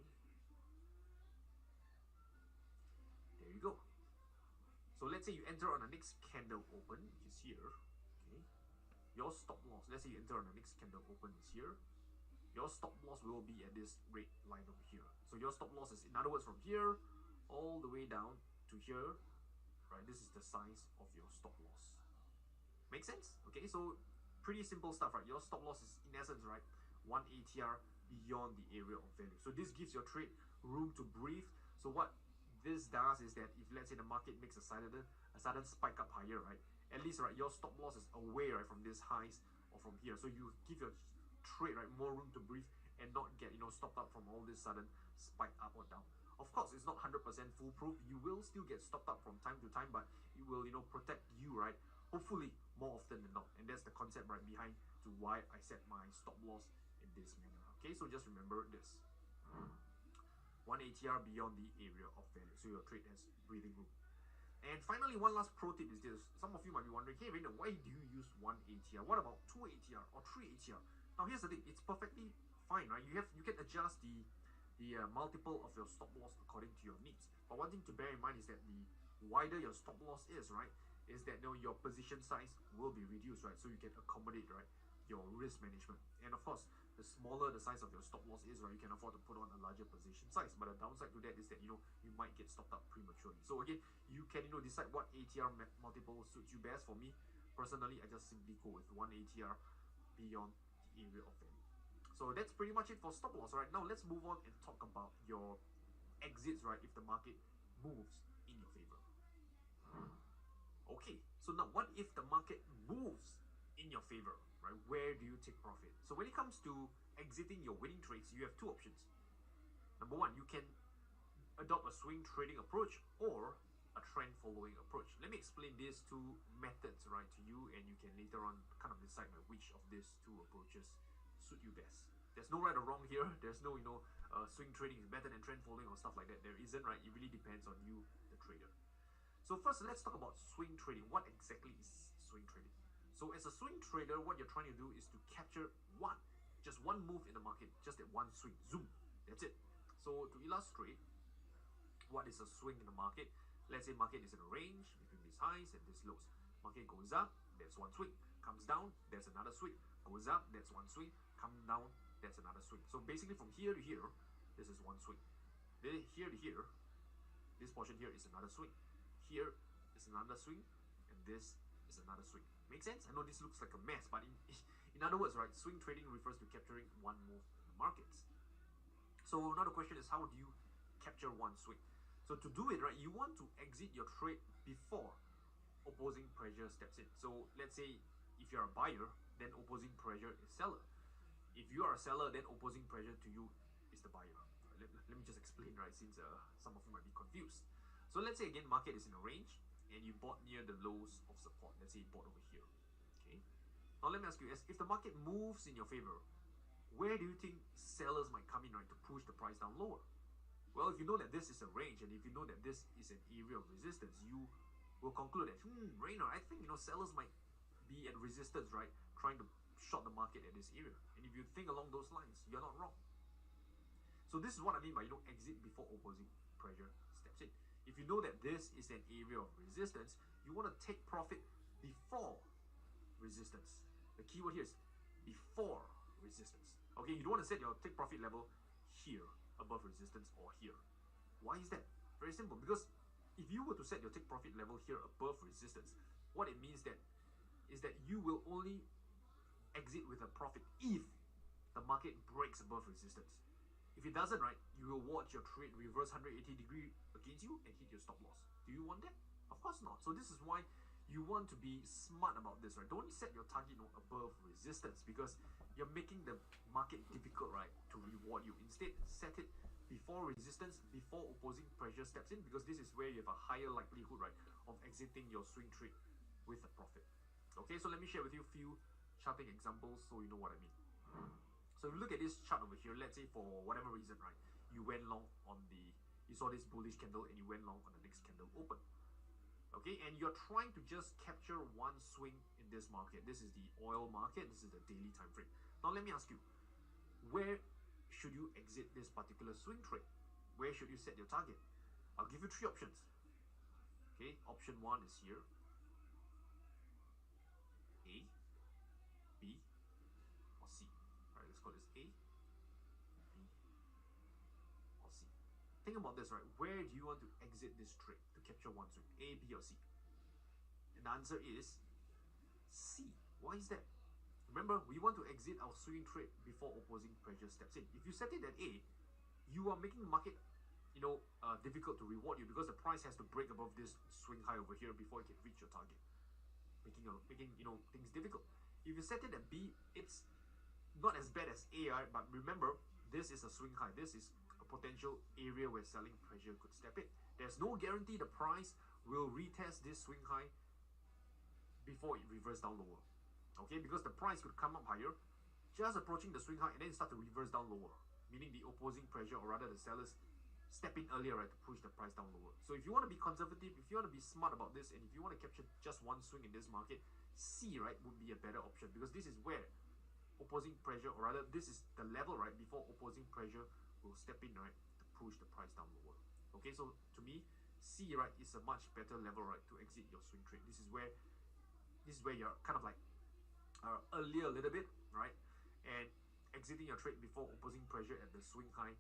There you go. So let's say you enter on the next candle open, which is here. Okay, your stop loss. Let's say you enter on the next candle open is here. Your stop loss will be at this red line over here. So your stop loss is, in other words, from here all the way down to here. Right, this is the size of your stop loss. Make sense? Okay, so pretty simple stuff, right? Your stop loss is, in essence, right, 1 ATR beyond the area of value. So this gives your trade room to breathe. So what this does is that if let's say the market makes a sudden spike up higher, right, at least, right, your stop loss is away, right, from this highs or from here. So you give your trade, right, more room to breathe and not get stopped out from all this sudden spike up or down. Of course, it's not 100% foolproof. You will still get stopped up from time to time, but it will, protect you, right? Hopefully, more often than not. And that's the concept right behind to why I set my stop loss in this manner. Okay, so just remember this. 1 ATR beyond the area of value, so your trade has breathing room. And finally, one last pro tip is this. Some of you might be wondering, hey Rainer, why do you use 1 ATR? What about 2 ATR or 3 ATR? Now here's the thing, it's perfectly fine, right? You can adjust the multiple of your stop loss according to your needs. But one thing to bear in mind is that the wider your stop loss is, right, is that your position size will be reduced, right? So you can accommodate, right, your risk management. And of course, the smaller the size of your stop loss is, right, you can afford to put on a larger position size. But the downside to that is that you might get stopped up prematurely. So again, you can decide what ATR multiple suits you best. For me personally, I just simply go with 1 ATR beyond the area of value. So that's pretty much it for stop loss. Right now, let's move on and talk about your exits, right, if the market moves in your favor. Okay, so now what if the market moves in your favor, right? Where do you take profit? So when it comes to exiting your winning trades, you have two options. Number one, you can adopt a swing trading approach or a trend following approach. Let me explain these two methods, right, to you, and you can later on kind of decide which of these two approaches suit you best. There's no right or wrong here. There's no swing trading is better than trend following or stuff like that. There isn't, right? It really depends on you, the trader. So first, let's talk about swing trading. What exactly is swing trading? So as a swing trader, what you're trying to do is to capture just one move in the market, just that one swing, zoom, that's it. So to illustrate what is a swing in the market, let's say market is in a range between these highs and these lows. Market goes up, that's one swing. Comes down, that's another swing. Goes up, that's one swing. Come down, that's another swing. So basically from here to here, this is one swing. Then here to here, this portion here is another swing. Here is another swing, and this is another swing. Make sense? I know this looks like a mess, but in other words, right, swing trading refers to capturing one move in the markets. So now the question is, how do you capture one swing? So to do it, right, you want to exit your trade before opposing pressure steps in. So let's say if you're a buyer, then opposing pressure is seller. If you are a seller, then opposing pressure to you is the buyer. Let me just explain, right, since some of you might be confused. So let's say again, market is in a range and you bought near the lows of support. Let's say you bought over here. Okay. Now let me ask you, if the market moves in your favor, where do you think sellers might come in, right, to push the price down lower? Well, if you know that this is a range and if you know that this is an area of resistance, you will conclude that, Rainer, I think sellers might be at resistance, right, trying to short the market at this area. And if you think along those lines, you're not wrong. So this is what I mean by exit before opposing pressure steps in. If you know that this is an area of resistance, you want to take profit before resistance. The keyword here is before resistance. Okay, you don't want to set your take profit level here above resistance or here. Why is that? Very simple. Because if you were to set your take profit level here above resistance, what it means then is that you will only exit with a profit if the market breaks above resistance. If it doesn't, right, you will watch your trade reverse 180 degree against you and hit your stop loss. Do you want that? Of course not. So this is why you want to be smart about this, right? Don't set your target above resistance because you're making the market difficult, right, to reward you. Instead, set it before resistance, before opposing pressure steps in, because this is where you have a higher likelihood, right, of exiting your swing trade with a profit. Okay, so let me share with you a few charting examples so you know what I mean. So if you look at this chart over here, let's say for whatever reason, right, you saw this bullish candle and you went long on the next candle open. Okay, and you're trying to just capture one swing in this market. This is the oil market, this is the daily time frame. Now let me ask you, where should you exit this particular swing trade? Where should you set your target? I'll give you three options. Okay, option one is here. A, B, or C. Alright, let's call this A, B, or C. Think about this, right? Where do you want to exit this trade to capture one swing? A, B, or C? And the answer is C. Why is that? Remember, we want to exit our swing trade before opposing pressure steps in. If you set it at A, you are making the market, difficult to reward you because the price has to break above this swing high over here before it can reach your target, making things difficult. If you set it at B, it's not as bad as A, right? But remember, this is a swing high. This is a potential area where selling pressure could step in. There's no guarantee the price will retest this swing high before it reverses down lower. Okay, because the price could come up higher, just approaching the swing high, and then start to reverse down lower, meaning the opposing pressure, or rather the sellers, step in earlier, right, to push the price down lower. So if you want to be conservative, if you want to be smart about this, and if you want to capture just one swing in this market, C, right, would be a better option, because this is where opposing pressure, or rather this is the level, right, before opposing pressure will step in, right, to push the price down lower. Okay, so to me, C, right, is a much better level, right, to exit your swing trade. This is where you're kind of like earlier a little bit, right, and exiting your trade before opposing pressure at the swing high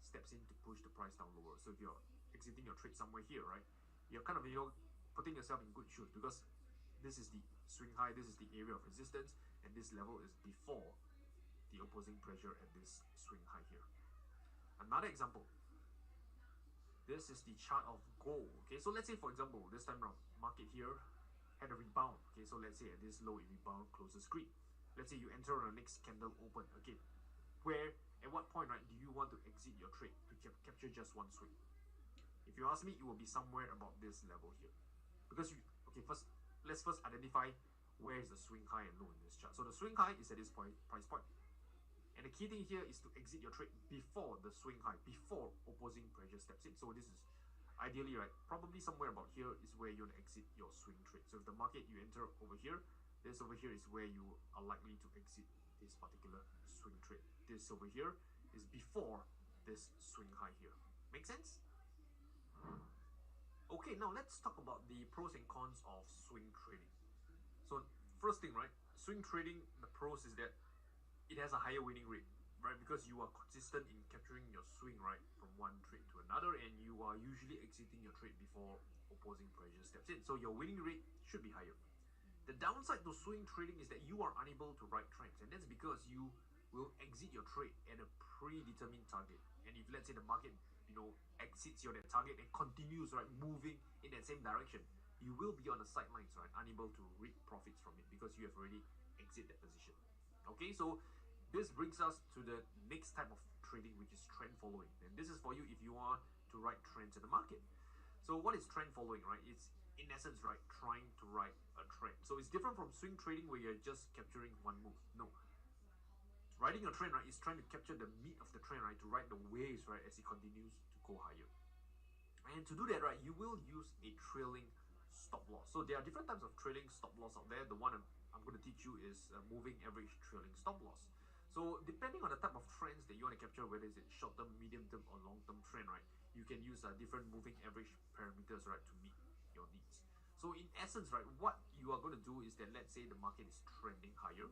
steps in to push the price down lower. So if you're exiting your trade somewhere here, right, you're kind of, putting yourself in good shoes, because this is the swing high, this is the area of resistance, and this level is before the opposing pressure at this swing high here. Another example, this is the chart of gold. Okay, so let's say, for example, this time around, market here had a rebound. Okay, so let's say at this low it rebound, closes green. Let's say you enter on the next candle open again. Where, at what point, right, do you want to exit your trade to capture just one swing? If you ask me, it will be somewhere about this level here. Because let's first identify where is the swing high and low in this chart. So the swing high is at this price point. And the key thing here is to exit your trade before the swing high, before opposing pressure steps in. So this is ideally, right, probably somewhere about here is where you want to exit your swing trade. So if the market you enter over here, this over here is where you are likely to exit this particular swing trade. This over here is before this swing high here. Make sense? Okay, now let's talk about the pros and cons of swing trading. So first thing, right, swing trading, the pros is that it has a higher winning rate, right, because you are consistent in capturing your swing, right, from one trade to another, and you are usually exiting your trade before opposing pressure steps in. So your winning rate should be higher. The downside to swing trading is that you are unable to ride trends, and that's because you will exit your trade at a predetermined target. And if, let's say, the market, exits your target and continues, right, moving in that same direction, you will be on the sidelines, right, unable to reap profits from it because you have already exited that position. Okay, so this brings us to the next type of trading, which is trend following. And this is for you if you want to ride trends in the market. So what is trend following, right? It's in essence, right, trying to ride a trend. So it's different from swing trading where you're just capturing one move. No. Riding a trend, right, is trying to capture the meat of the trend, right, to ride the waves, right, as it continues to go higher. And to do that, right, you will use a trailing stop loss. So there are different types of trailing stop loss out there. The one I'm going to teach you is moving average trailing stop loss. So depending on the type of trends that you want to capture, whether it's short-term, medium-term, or long-term trend, right, you can use different moving average parameters, right, to meet your needs. So in essence, right, what you are going to do is that, let's say the market is trending higher.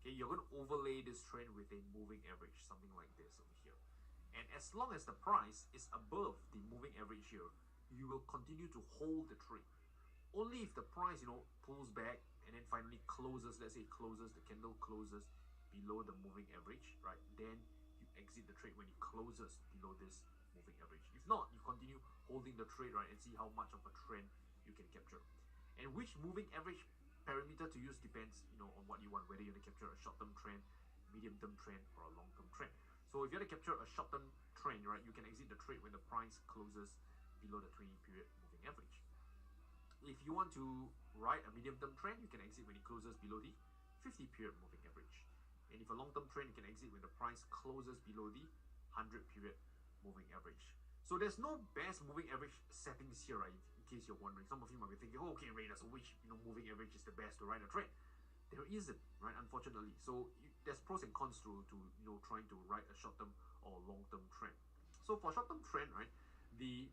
Okay, you're going to overlay this trend with a moving average, something like this over here. And as long as the price is above the moving average here, you will continue to hold the trade. Only if the price, pulls back and then finally closes, let's say the candle closes below the moving average, right, then you exit the trade when it closes below this moving average. If not, you continue holding the trade, right, and see how much of a trend you can capture. And which moving average parameter to use depends, on what you want, whether you want to capture a short-term trend, medium-term trend, or a long-term trend. So if you want to capture a short-term trend, right, you can exit the trade when the price closes below the 20-period moving average. If you want to ride a medium-term trend, you can exit when it closes below the 50-period moving average. And if a long-term trend, you can exit when the price closes below the 100-period moving average. So there's no best moving average settings here, right? In case you're wondering, some of you might be thinking, oh, okay, Rainer, so which moving average is the best to ride a trend? There isn't, right? Unfortunately. So there's pros and cons to trying to ride a short-term or long-term trend. So for short-term trend, right, the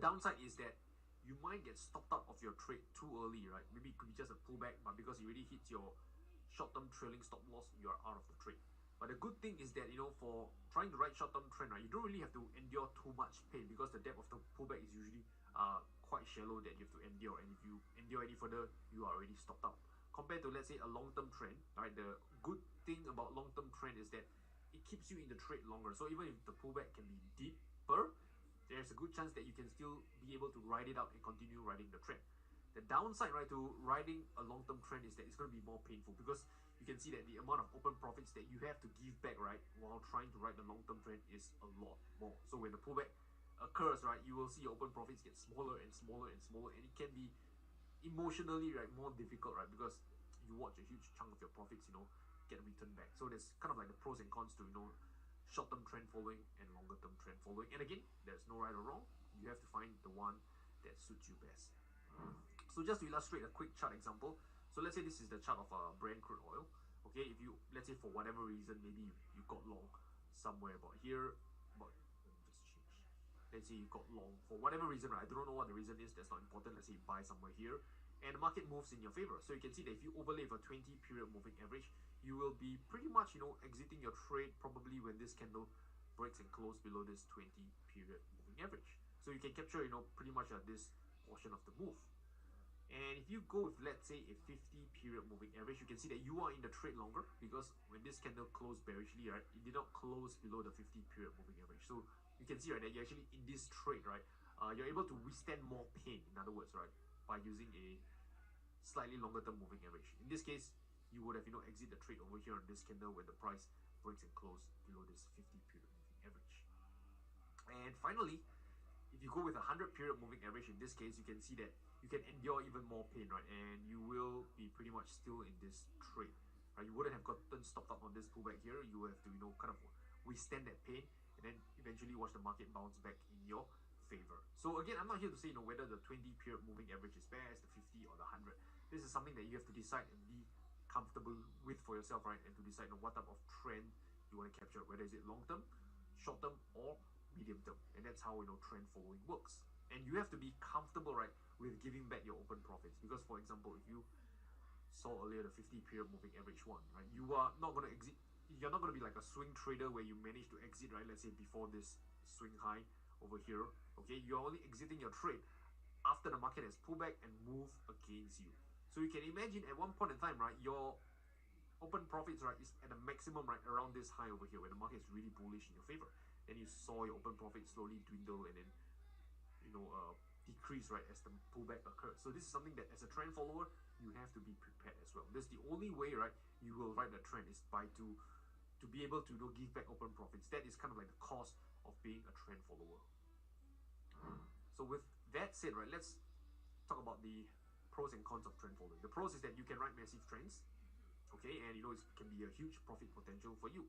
downside is that you might get stopped out of your trade too early, right? Maybe it could be just a pullback, but because you already hit your short-term trailing stop loss, you are out of the trade. But the good thing is that, for trying to ride short-term trend, right, you don't really have to endure too much pain because the depth of the pullback is usually quite shallow that you have to endure. And if you endure any further, you are already stopped out. Compared to, let's say, a long-term trend, right, the good thing about long-term trend is that it keeps you in the trade longer. So even if the pullback can be deeper, there's a good chance that you can still be able to ride it out and continue riding the trend. The downside, right, to riding a long-term trend is that it's going to be more painful because if you can see that the amount of open profits that you have to give back, right, while trying to ride the long-term trend is a lot more. So when the pullback occurs, right, you will see your open profits get smaller and smaller and smaller, and it can be emotionally, right, more difficult, right, because you watch a huge chunk of your profits, get returned back. So there's kind of like the pros and cons to, short-term trend following and longer-term trend following. And again, there's no right or wrong. You have to find the one that suits you best. So just to illustrate a quick chart example, so let's say this is the chart of Brent crude oil. Okay, if you, let's say for whatever reason, maybe you got long somewhere about here, but let me just change. Let's say you got long for whatever reason, right? I don't know what the reason is, that's not important. Let's say you buy somewhere here, and the market moves in your favor. So you can see that if you overlay for 20 period moving average, you will be pretty much, exiting your trade probably when this candle breaks and close below this 20 period moving average. So you can capture, pretty much this portion of the move. And if you go with, let's say, a 50 period moving average, you can see that you are in the trade longer, because when this candle closed bearishly, right, it did not close below the 50 period moving average. So you can see, right, that you're actually in this trade, right, you're able to withstand more pain, in other words, right, by using a slightly longer term moving average. In this case, you would have, exit the trade over here on this candle when the price breaks and close below this 50 period moving average. And finally, if you go with a 100 period moving average, in this case, you can see that you can endure even more pain, right? And you will be pretty much still in this trade, right? You wouldn't have gotten stopped up on this pullback here. You have to, kind of withstand that pain, and then eventually watch the market bounce back in your favor. So again, I'm not here to say, whether the 20 period moving average is best, the 50 or the 100. This is something that you have to decide and be comfortable with for yourself, right? And to decide on what type of trend you want to capture, whether is it long term, short term, or medium term. And that's how, trend following works. And you have to be comfortable, right, with giving back your open profits. Because, for example, if you saw earlier the 50 period moving average one, right, you are not going to exit. You're not going to be like a swing trader where you manage to exit, right, let's say before this swing high over here. Okay, you're only exiting your trade after the market has pulled back and moved against you. So you can imagine at one point in time, right, your open profits, right, is at a maximum, right, around this high over here, where the market is really bullish in your favor. Then you saw your open profits slowly dwindle and then, decrease, right, as the pullback occurs. So this is something that as a trend follower, you have to be prepared as well. This is the only way, right, you will ride the trend, is by to be able to, give back open profits. That is kind of like the cost of being a trend follower. So with that said, right, let's talk about the pros and cons of trend following. The pros is that you can ride massive trends, okay, and it can be a huge profit potential for you.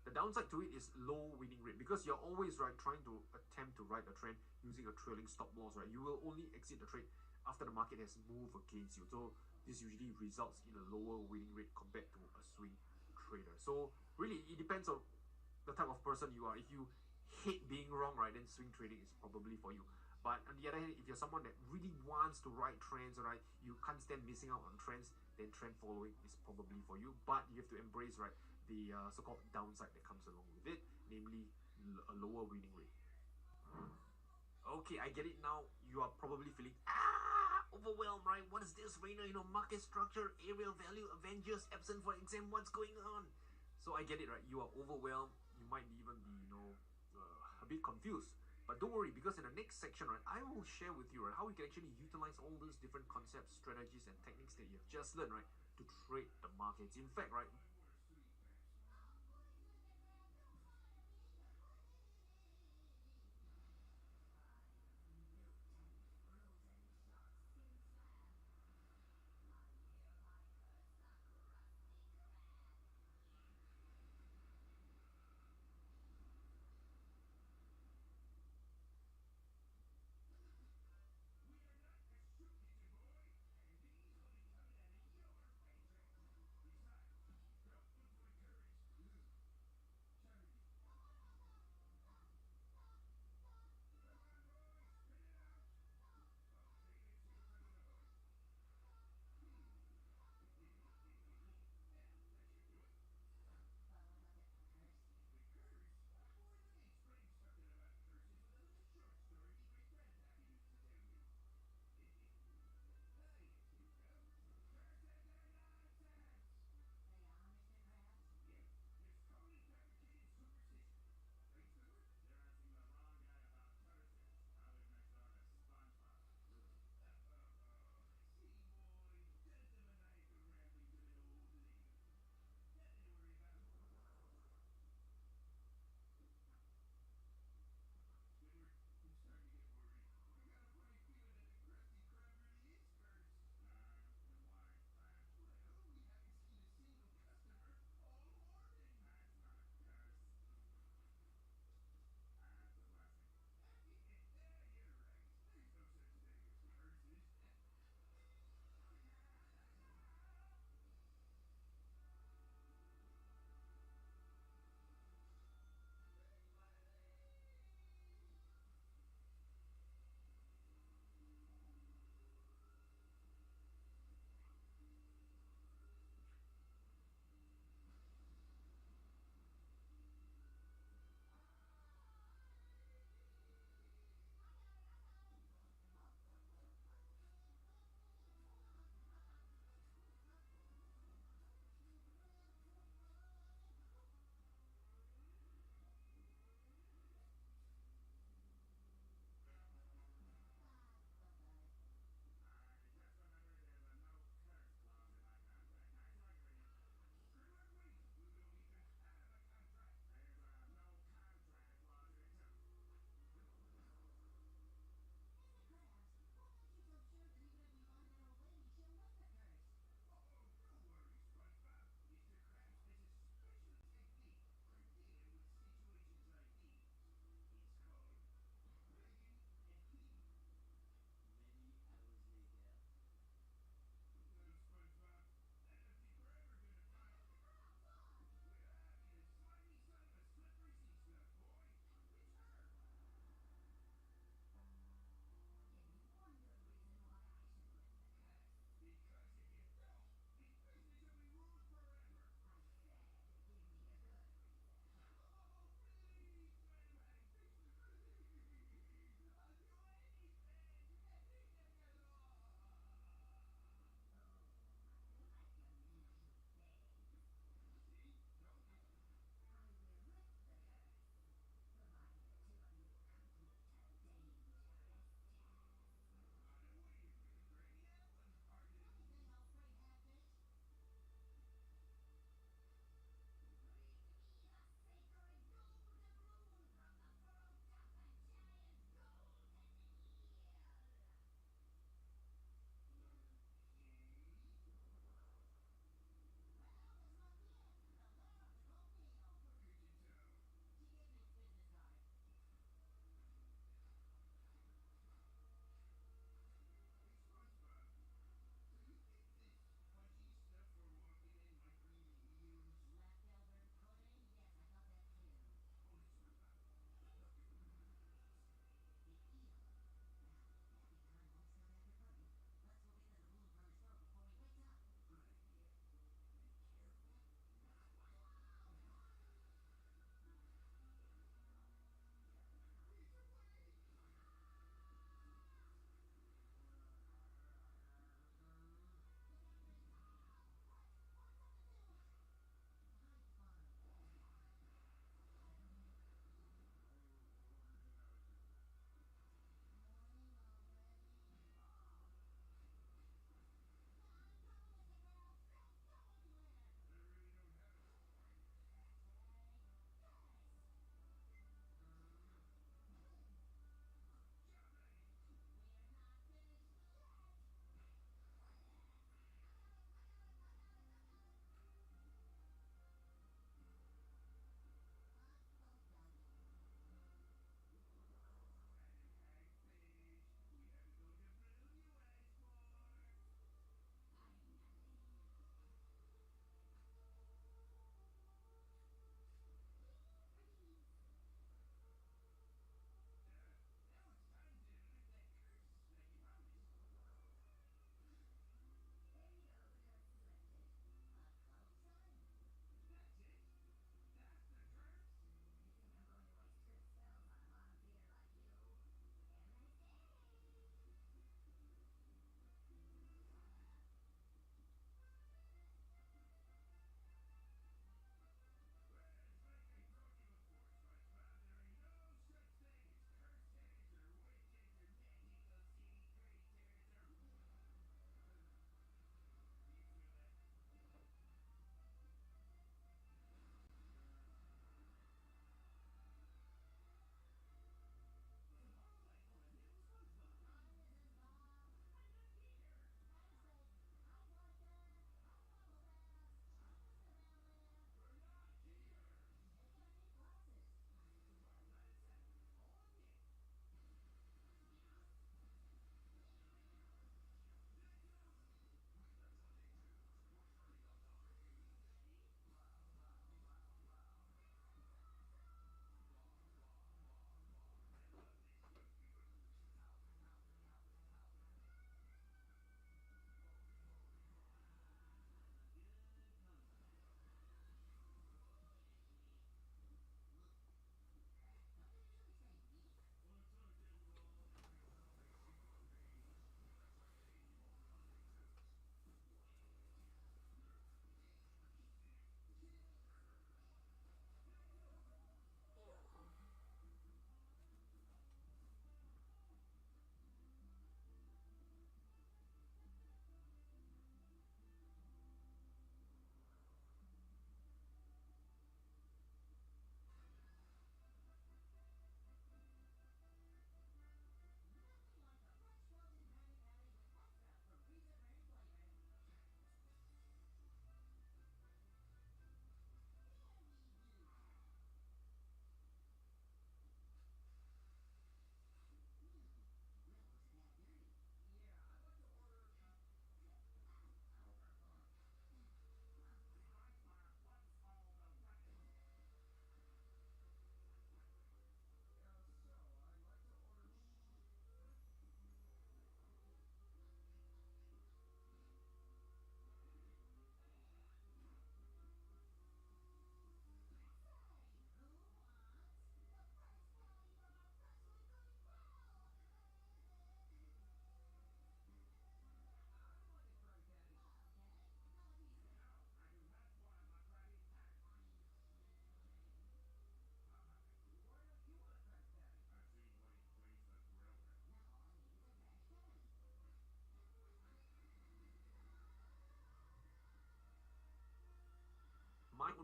The downside to it is low winning rate, because you're always, right, trying to attempt to ride a trend using a trailing stop loss, right. You will only exit the trade after the market has moved against you. So this usually results in a lower winning rate compared to a swing trader. So really, it depends on the type of person you are. If you hate being wrong, right, then swing trading is probably for you. But on the other hand, if you're someone that really wants to ride trends, right, you can't stand missing out on trends, then trend following is probably for you. But you have to embrace, right, the so-called downside that comes along with it, namely a lower winning rate. Okay, I get it now. You are probably feeling overwhelmed, right? What is this, Rainer? Market structure, area value, Avengers, absent for exam. What's going on? So I get it, right? You are overwhelmed. You might even be, a bit confused. But don't worry, because in the next section, right, I will share with you, right, how you can actually utilize all those different concepts, strategies, and techniques that you have just learned, right, to trade the markets. In fact, right,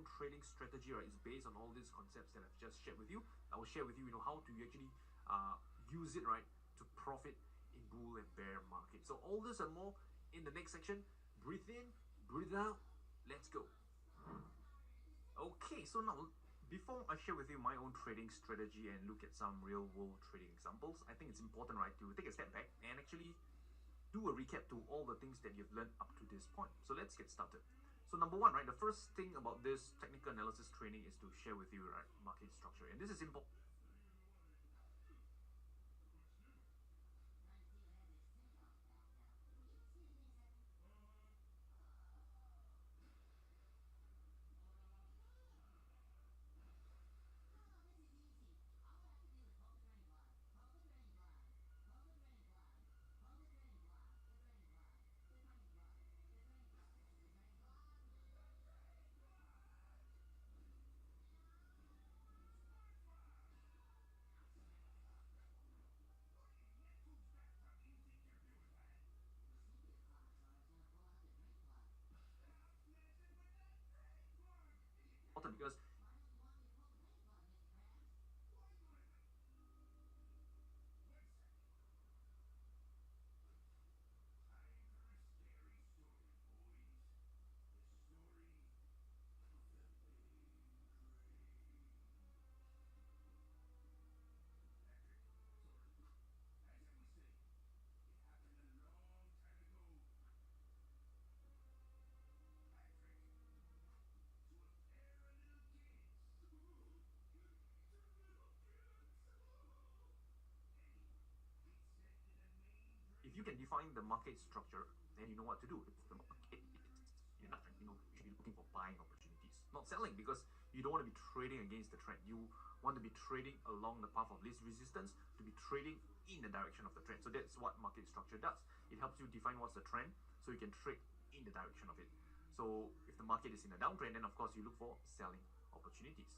own trading strategy, right, is based on all these concepts that I've just shared with you. I will share with you, how to actually use it, right, to profit in bull and bear market. So all this and more in the next section. Breathe in, breathe out. Let's go. Okay, so now before I share with you my own trading strategy and look at some real world trading examples, I think it's important, right, to take a step back and actually do a recap to all the things that you've learned up to this point. So let's get started. So number one, right, the first thing about this technical analysis training is to share with you, right, market structure. And this is important because if you can define the market structure, then you know what to do. If the market is nothing, you should be looking for buying opportunities, not selling, because you don't want to be trading against the trend. You want to be trading along the path of least resistance, to be trading in the direction of the trend. So that's what market structure does. It helps you define what's the trend, so you can trade in the direction of it. So if the market is in a downtrend, then of course you look for selling opportunities.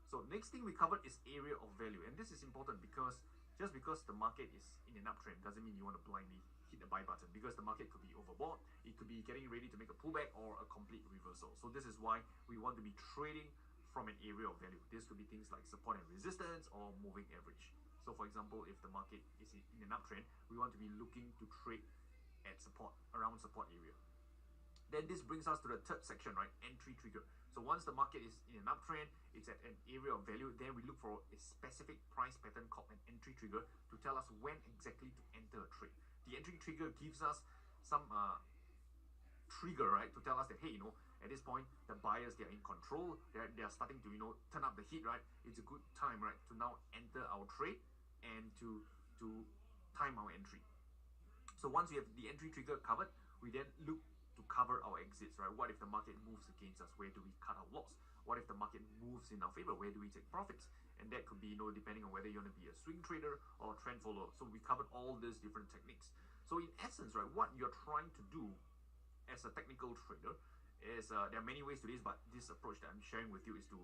So next thing we covered is area of value, and this is important because just because the market is in an uptrend doesn't mean you want to blindly hit the buy button, because the market could be overbought, it could be getting ready to make a pullback or a complete reversal. So this is why we want to be trading from an area of value. This could be things like support and resistance or moving average. So for example, if the market is in an uptrend, we want to be looking to trade at support, around support area. Then this brings us to the third section, right? Entry trigger. So once the market is in an uptrend, it's at an area of value, then we look for a specific price pattern called an entry trigger to tell us when exactly to enter a trade. The entry trigger gives us some trigger, right, to tell us that, hey, at this point, the buyers, they're in control, they're starting to, turn up the heat, right? It's a good time, right, to now enter our trade and to time our entry. So once we have the entry trigger covered, we then look to cover our exits, right? What if the market moves against us? Where do we cut our loss? What if the market moves in our favor? Where do we take profits? And that could be, depending on whether you want to be a swing trader or a trend follower. So we covered all these different techniques. So in essence, right, what you're trying to do as a technical trader is, there are many ways to this, but this approach that I'm sharing with you is to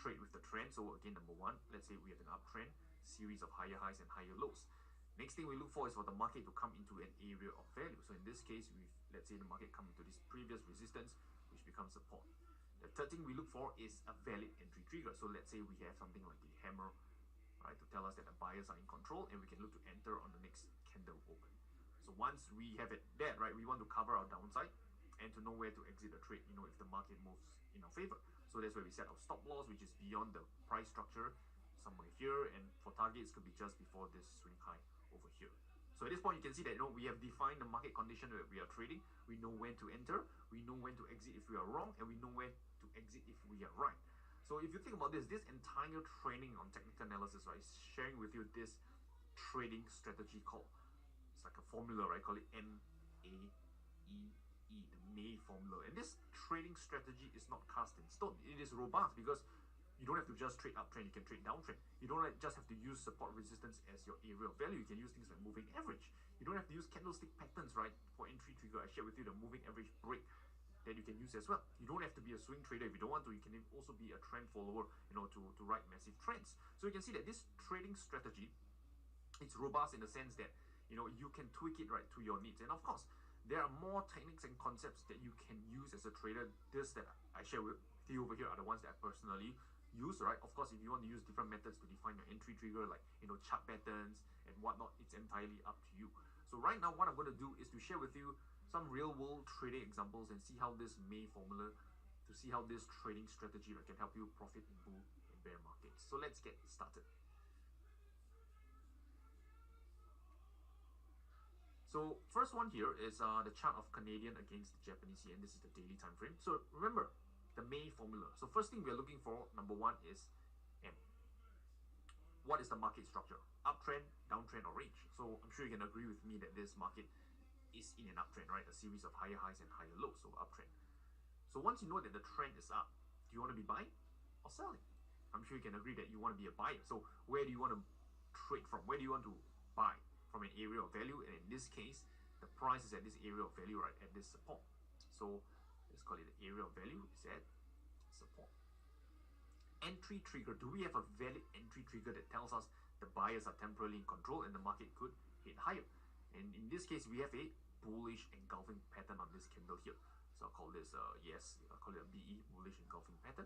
trade with the trend. So again, number one, let's say we have an uptrend, series of higher highs and higher lows. Next thing we look for is for the market to come into an area of value. So in this case, let's say the market come into this previous resistance, which becomes support. The third thing we look for is a valid entry trigger. So let's say we have something like a hammer, right, to tell us that the buyers are in control, and we can look to enter on the next candle open. So once we have it there, right, we want to cover our downside and to know where to exit the trade, if the market moves in our favor. So that's where we set our stop loss, which is beyond the price structure, somewhere here, and for targets could be just before this swing high over here. So at this point, you can see that we have defined the market condition that we are trading. We know when to enter, we know when to exit if we are wrong, and we know when to exit if we are right. So if you think about this entire training on technical analysis, right, is sharing with you this trading strategy called, it's like a formula, right? Call it MAEE, the May formula. And this trading strategy is not cast in stone. It is robust because you don't have to just trade uptrend, you can trade downtrend. You don't just have to use support resistance as your area of value. You can use things like moving average. You don't have to use candlestick patterns, right, for entry trigger. I shared with you the moving average break that you can use as well. You don't have to be a swing trader if you don't want to. You can also be a trend follower, to ride massive trends. So you can see that this trading strategy, it's robust in the sense that, you can tweak it right to your needs. And of course, there are more techniques and concepts that you can use as a trader. This that I share with few over here are the ones that I personally use, right? Of course, if you want to use different methods to define your entry trigger, like, you know, chart patterns and whatnot, it's entirely up to you. So right now, what I'm going to do is to share with you some real world trading examples and see how this May formula, to see how this trading strategy, right, can help you profit in bull and bear markets. So let's get started. So first one here is the chart of Canadian against the Japanese yen. This is the daily time frame. So remember the May formula. So first thing we are looking for, number one, is M. What is the market structure? Uptrend, downtrend, or range? So I'm sure you can agree with me that this market is in an uptrend, right? A series of higher highs and higher lows, so uptrend. So once you know that the trend is up, do you want to be buying or selling? I'm sure you can agree that you want to be a buyer. So where do you want to trade from? Where do you want to buy? From an area of value, and in this case, the price is at this area of value, right, at this support. So let's call it the area of value is at support. Entry trigger. Do we have a valid entry trigger that tells us the buyers are temporarily in control and the market could hit higher? And in this case, we have a bullish engulfing pattern on this candle here. So I'll call this yes, I'll call it a BE, bullish engulfing pattern.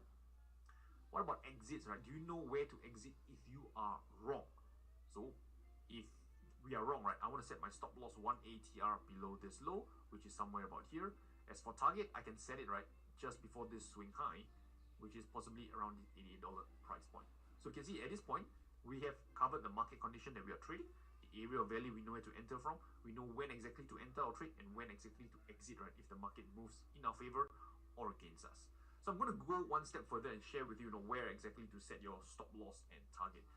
What about exits, right? Do you know where to exit if you are wrong? So if we are wrong, right, I want to set my stop loss 1 ATR below this low, which is somewhere about here. As for target, I can set it right just before this swing high, which is possibly around the $88 price point. So you can see at this point, we have covered the market condition that we are trading. The area of value, we know where to enter from. We know when exactly to enter our trade and when exactly to exit, right, if the market moves in our favor or against us. So I'm going to go one step further and share with you, where exactly to set your stop loss and target.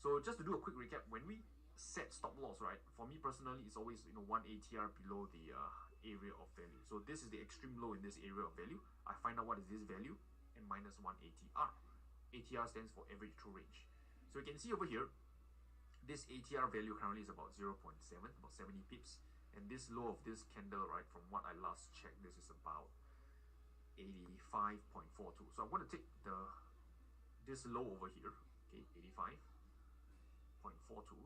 So just to do a quick recap, when we set stop loss, right, for me personally, it's always 1 ATR below the area of value. So this is the extreme low in this area of value. I find out what is this value and minus 1 ATR. ATR stands for average true range. So you can see over here, this ATR value currently is about 0.7, about 70 pips, and this low of this candle, right, from what I last checked, this is about 85.42. So I'm going to take this low over here, okay, 85.42,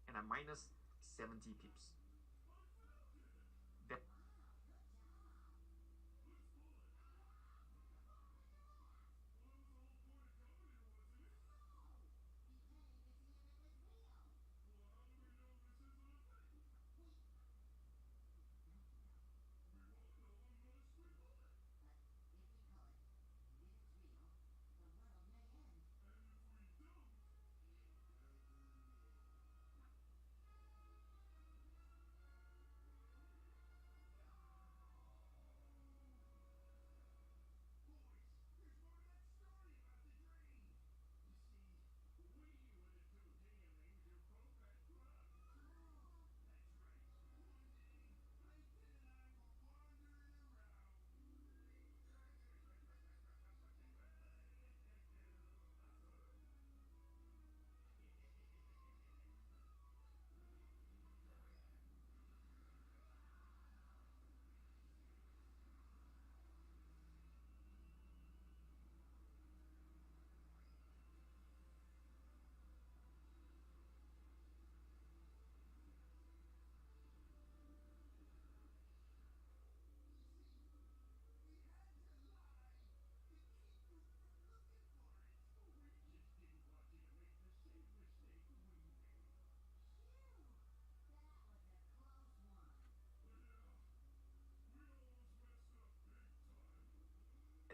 and I minus 70 pips.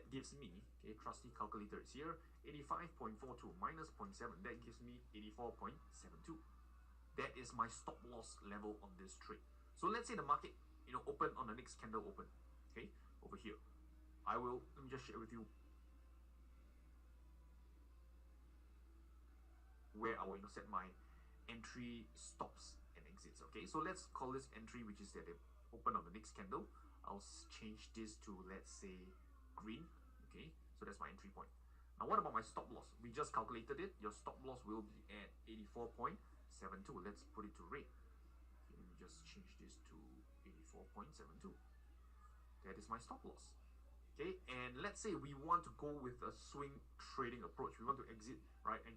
That gives me, okay, trusty calculator is here, 85.42 minus 0.7, that gives me 84.72. That is my stop loss level on this trade. So let's say the market, open on the next candle open, okay, over here. Let me just share with you where I will set my entry, stops, and exits, okay. So let's call this entry, which is that they open on the next candle. I'll change this to, let's say, green, okay. So that's my entry point. Now what about my stop loss? We just calculated it. Your stop loss will be at 84.72. Let's put it to red. Okay, let me just change this to 84.72. That is my stop loss. Okay, and let's say we want to go with a swing trading approach. We want to exit, right, and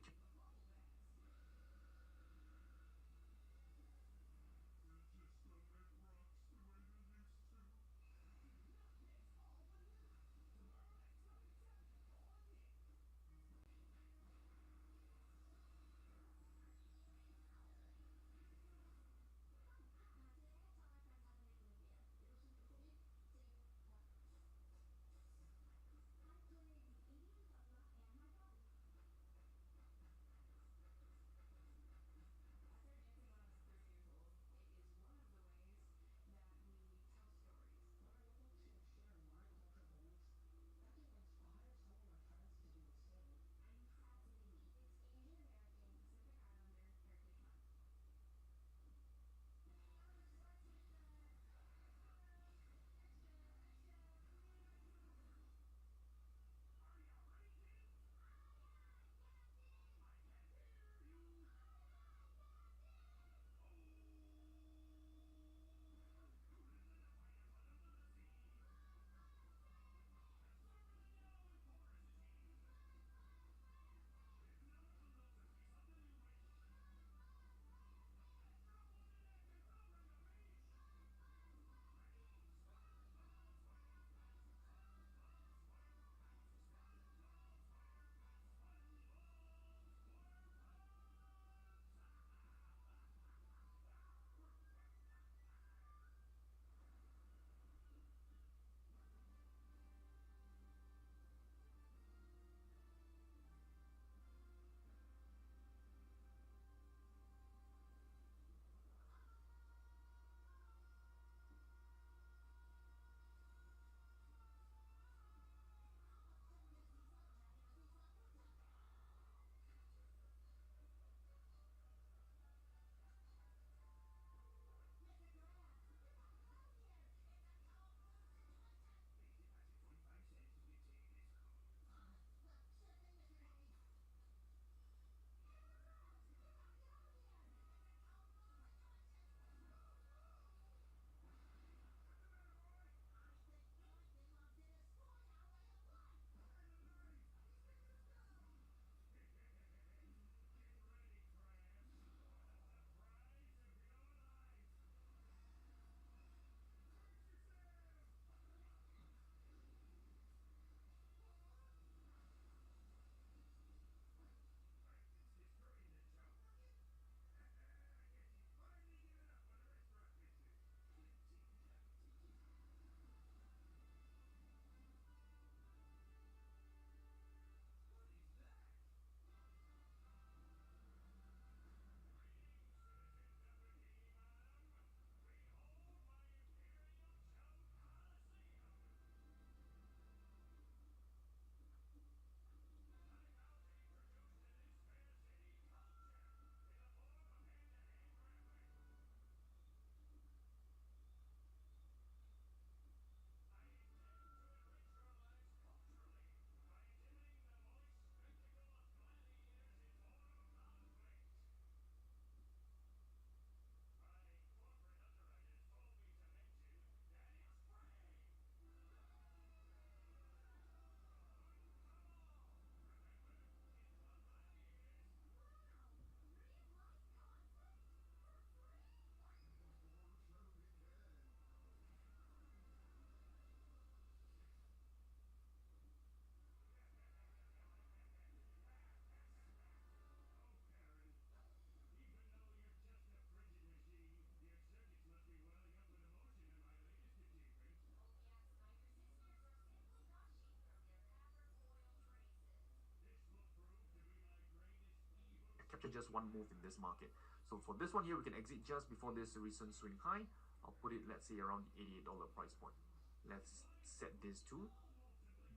capture just one move in this market. So for this one here, we can exit just before this recent swing high. I'll put it, let's say, around the $88 price point. Let's set this to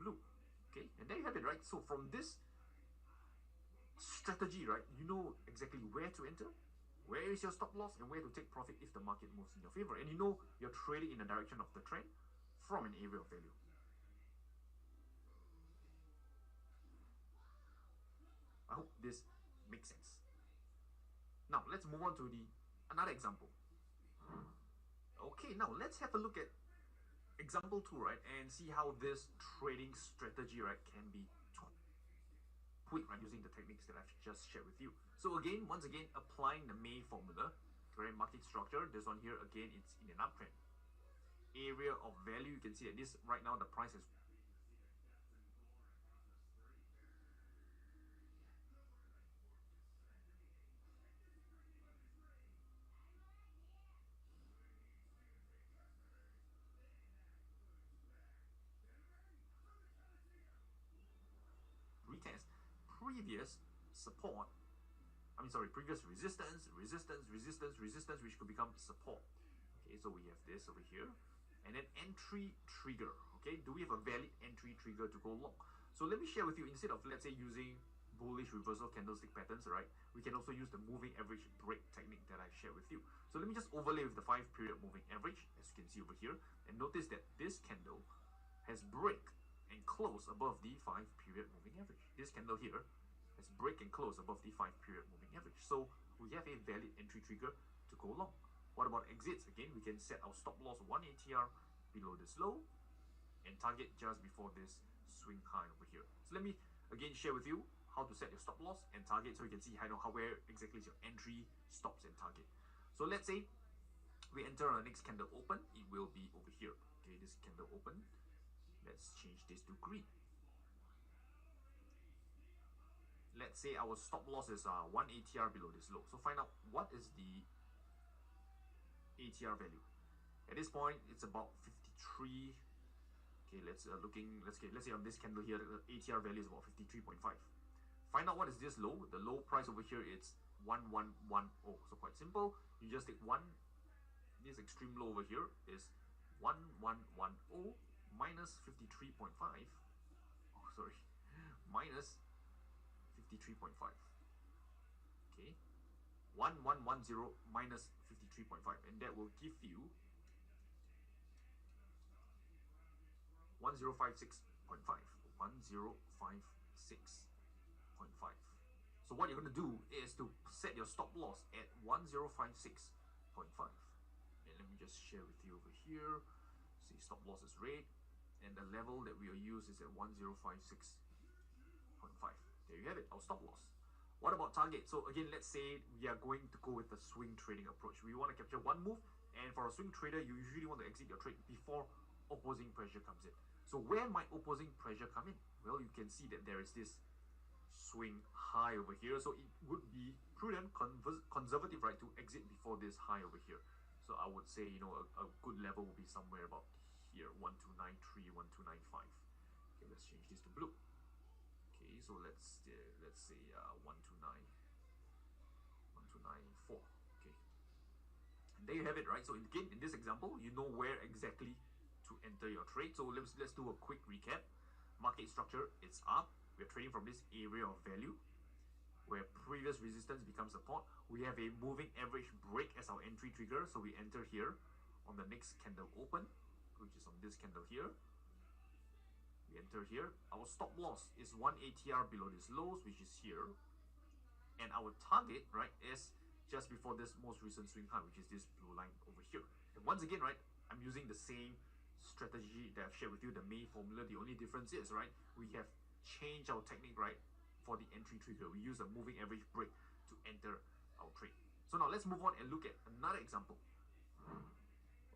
blue. Okay, and there you have it, right? So from this strategy, right, you know exactly where to enter, where is your stop loss, and where to take profit if the market moves in your favor. And you know you're trading in the direction of the trend from an area of value. I hope this makes sense. Now let's move on to another example. Okay, now let's have a look at example 2, right, and see how this trading strategy, right, can be tweaked, right, using the techniques that I've just shared with you. So again, once again, applying the May formula, correct market structure. This one here, again, it's in an uptrend. Area of value, you can see that this right now the price is retest previous support, previous resistance, which could become support. Okay, so we have this over here, and then entry trigger. Okay, do we have a valid entry trigger to go long? So let me share with you, instead of, let's say, using bullish reversal candlestick patterns, right, we can also use the moving average break technique that I've shared with you. So let me just overlay with the 5-period moving average, as you can see over here, and notice that this candle has break and close above the 5-period moving average. This candle here has break and close above the 5-period moving average. So we have a valid entry trigger to go long. What about exits? Again, we can set our stop loss 1 ATR below this low and target just before this swing high over here. So let me again share with you how to set your stop loss and target, so you can see where exactly is your entry, stops, and target. So let's say we enter on the next candle open, it will be over here. Okay, this candle open. Let's change this to green. Let's say our stop loss is 1 ATR below this low. So find out what is the ATR value. At this point, it's about 53. Okay, let's say on this candle here, the ATR value is about 53.5. Find out what is this low. The low price over here is 1110. So quite simple. You just take this extreme low over here is 1110 minus 53.5. Minus 53.5. Okay, 1110 minus 53.5, and that will give you 1056.5. 1056.5. So what you're going to do is to set your stop loss at 1056.5. And let me just share with you over here. See, stop loss is red, and the level that we will use is at 1056.5. There you have it, our stop loss. What about target? So again, let's say we are going to go with the swing trading approach. We want to capture one move, and for a swing trader, you usually want to exit your trade before opposing pressure comes in. So where might opposing pressure come in? Well, you can see that there is this swing high over here. So it would be prudent, conservative, right, to exit before this high over here. So I would say, a good level will be somewhere about here, 1293, 1295. Okay, let's change this to blue. Okay, so let's say 1294. Okay, and there you have it, right? So again, in this example, you know where exactly to enter your trade. So let's do a quick recap. Market structure, it's up. We're trading from this area of value where previous resistance becomes support. We have a moving average break as our entry trigger, so we enter here on the next candle open, which is on this candle here. We enter here. Our stop loss is 1 ATR below this lows, which is here, and our target, right, is just before this most recent swing high, which is this blue line over here. And once again, right, I'm using the same strategy that I've shared with you, the May formula. The only difference is, right, we have changed our technique, right, for the entry trigger. We use a moving average break to enter our trade. So now let's move on and look at another example.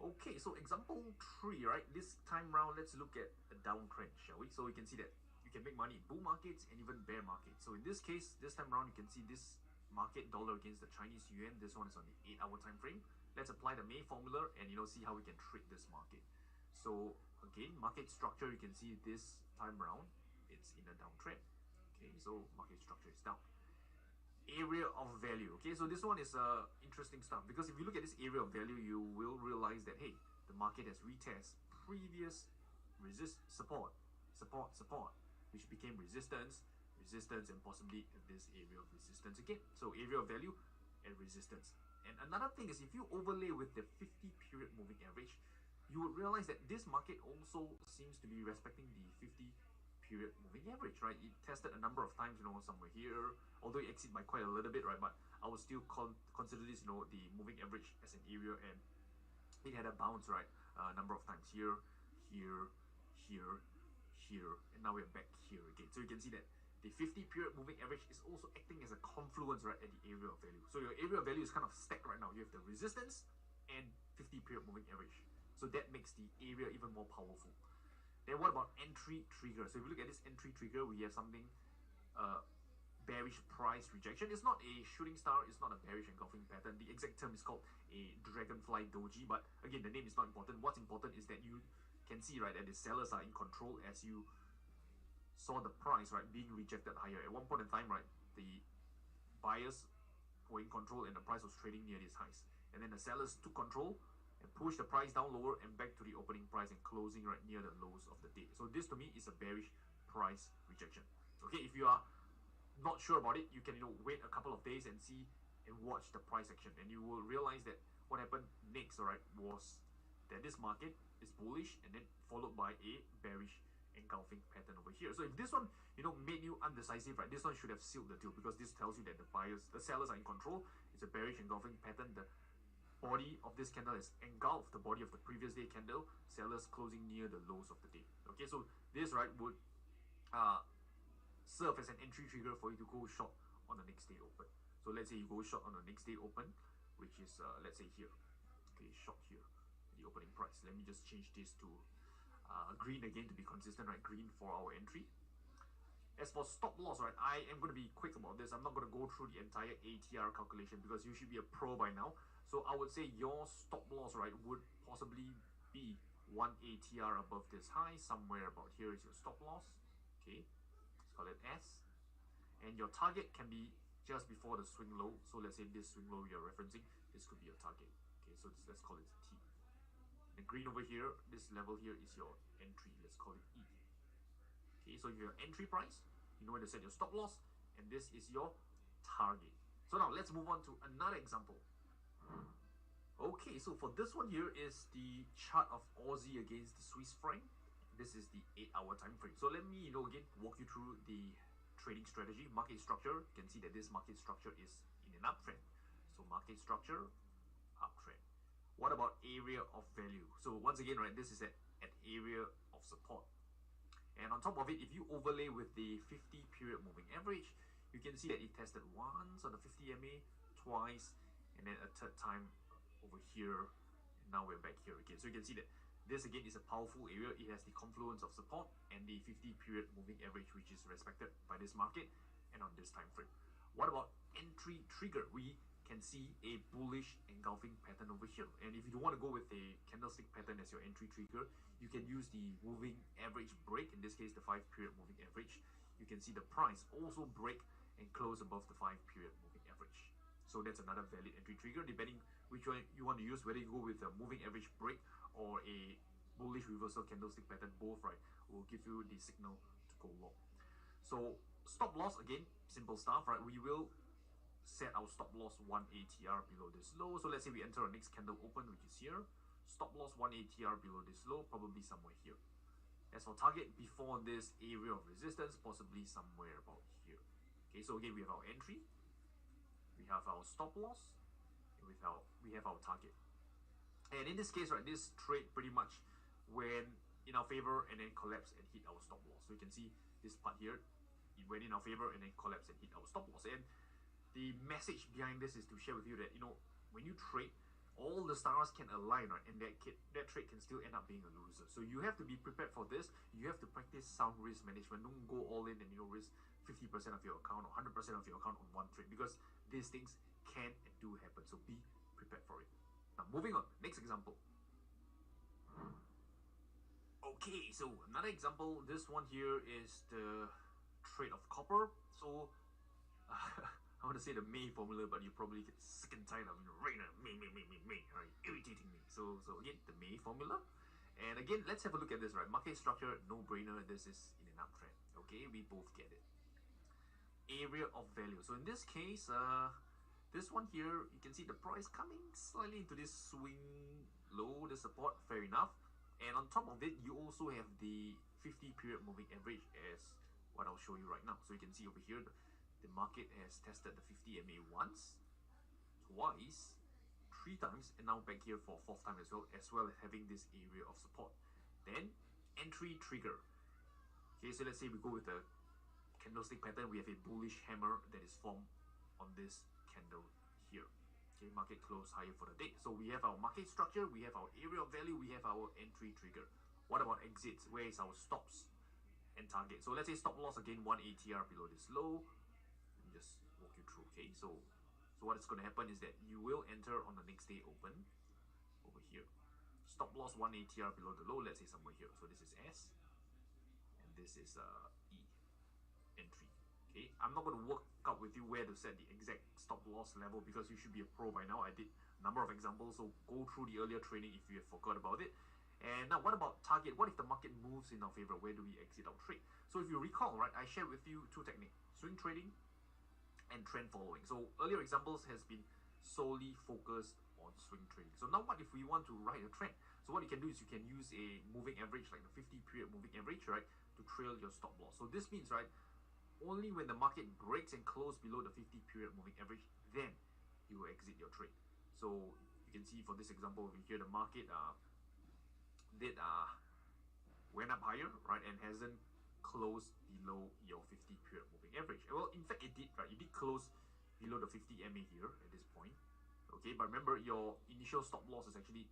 Okay, so example 3, right? This time round, let's look at a downtrend, shall we? So we can see that you can make money in bull markets and even bear markets. So in this case, this time round, you can see this market dollar against the Chinese yuan. This one is on the 8-hour time frame. Let's apply the May formula and see how we can trade this market. So again, market structure, you can see this time round, it's in a downtrend. Okay, so market structure is down. area of value. Okay, so this one is interesting stuff, because if you look at this area of value, you will realize that, hey, the market has retested previous support, which became resistance, and possibly this area of resistance again. So area of value and resistance. And another thing is, if you overlay with the 50 period moving average, you would realize that this market also seems to be respecting the 50 period moving average, right? It tested a number of times, somewhere here, although it exceeded by quite a little bit, right? But I would still consider this, the moving average as an area, and it had a bounce, right? A number of times here, and now we're back here again. So you can see that the 50 period moving average is also acting as a confluence, right, at the area of value. So your area of value is kind of stacked right now. You have the resistance and 50 period moving average. So that makes the area even more powerful. Then what about entry trigger? So if you look at this entry trigger, we have something bearish price rejection. It's not a shooting star, it's not a bearish engulfing pattern. The exact term is called a dragonfly doji, but again, the name is not important. What's important is that you can see, right, that the sellers are in control as you saw the price, right, being rejected higher. At one point in time, right, the buyers were in control and the price was trading near these highs. And then the sellers took control and pushed the price down lower and back to the opening price and closing right near the lows of the day. So this to me is a bearish price rejection. Okay, if you are not sure about it, you can wait a couple of days and see and watch the price action, and you will realize that what happened next, alright, was that this market is bullish and then followed by a bearish engulfing pattern over here. So if this one made you undecisive, right, this one should have sealed the deal, because this tells you that the sellers are in control. It's a bearish engulfing pattern. The body of this candle has engulfed the body of the previous day candle, sellers closing near the lows of the day. Okay, so this, right, would serve as an entry trigger for you to go short on the next day open. So let's say you go short on the next day open, which is let's say here. Okay, short here, the opening price. Let me just change this to green again to be consistent, right? Green for our entry. As for stop loss, right, I am going to be quick about this. I'm not going to go through the entire ATR calculation because you should be a pro by now. So I would say your stop loss, right, would possibly be 1 ATR above this high. Somewhere about here is your stop loss. Okay, let's call it S. And your target can be just before the swing low. So let's say this swing low you're referencing, this could be your target. Okay, so let's call it T. The green over here, this level here is your entry. Let's call it E. Okay, so your entry price, you know where to set your stop loss, and this is your target. So now let's move on to another example. Okay, so for this one here is the chart of Aussie against the Swiss franc. This is the 8-hour time frame. So let me again walk you through the trading strategy, market structure. You can see that this market structure is in an uptrend. So market structure, uptrend. What about area of value? So once again, right, this is at area of support. And on top of it, if you overlay with the 50 period moving average, you can see that it tested once on the 50 MA, twice, and then a third time over here, and now we're back here again. So you can see that this again is a powerful area. It has the confluence of support and the 50 period moving average, which is respected by this market and on this time frame. What about entry trigger? We can see a bullish engulfing pattern over here. And if you want to go with a candlestick pattern as your entry trigger, you can use the moving average break, in this case the 5 period moving average. You can see the price also break and close above the 5 period moving average. So that's another valid entry trigger, depending which one you want to use, whether you go with a moving average break or a bullish reversal candlestick pattern. Both, right, will give you the signal to go long. So stop loss, again, simple stuff, right? We will set our stop loss 1 ATR below this low. So let's say we enter our next candle open, which is here. Stop loss 1 ATR below this low, probably somewhere here. As for target, before this area of resistance, possibly somewhere about here. Okay, so again, we have our entry, we have our stop loss, and we have our target. And in this case, right, this trade pretty much went in our favor and then collapsed and hit our stop loss. So you can see this part here, it went in our favor and then collapsed and hit our stop loss. And the message behind this is to share with you that, when you trade, all the stars can align, right, and that trade can still end up being a loser. So you have to be prepared for this. You have to practice sound risk management. Don't go all in and risk 50% of your account or 100% of your account on one trade, because these things can and do happen. So be prepared for it. Now moving on, next example. Okay, so another example. This one here is the trade of copper. So I want to say the May formula, but you probably get sick and tired of Rainer, May, right? Irritating me. So again, the May formula. And again, let's have a look at this, right? Market structure, no-brainer. This is in an uptrend. Okay, we both get it. Area of value. So in this case, this one here, you can see the price coming slightly into this swing low, the support, fair enough. And on top of it, you also have the 50 period moving average as what I'll show you right now. So you can see over here, the market has tested the 50 MA once, twice, 3 times, and now back here for 4th time as well as having this area of support. Then entry trigger. Okay, so let's say we go with the candlestick pattern. We have a bullish hammer that is formed on this candle here. Okay, market close higher for the day. So we have our market structure, we have our area of value, we have our entry trigger. What about exits? Where is our stops and target? So let's say stop loss again, 1 ATR below this low. Just walk you through. Okay, so what is going to happen is that you will enter on the next day open over here. Stop loss 1 ATR below the low, let's say somewhere here. So this is S and this is E, entry. Okay, I'm not going to work out with you where to set the exact stop loss level because you should be a pro by now. I did a number of examples, so go through the earlier training if you have forgot about it. And now what about target? What if the market moves in our favor? Where do we exit our trade? So if you recall, right, I shared with you 2 techniques: swing trading and trend following. So earlier examples has been solely focused on swing trading. So now what if we want to ride a trend? So what you can do is you can use a moving average like the 50 period moving average, right, to trail your stop loss. So this means, right, only when the market breaks and closes below the 50 period moving average, then you will exit your trade. So you can see for this example over here, the market went up higher, right, and hasn't closed below your 50 period moving average. Well, in fact it did, right? It did close below the 50 MA here at this point. Okay, but remember your initial stop loss is actually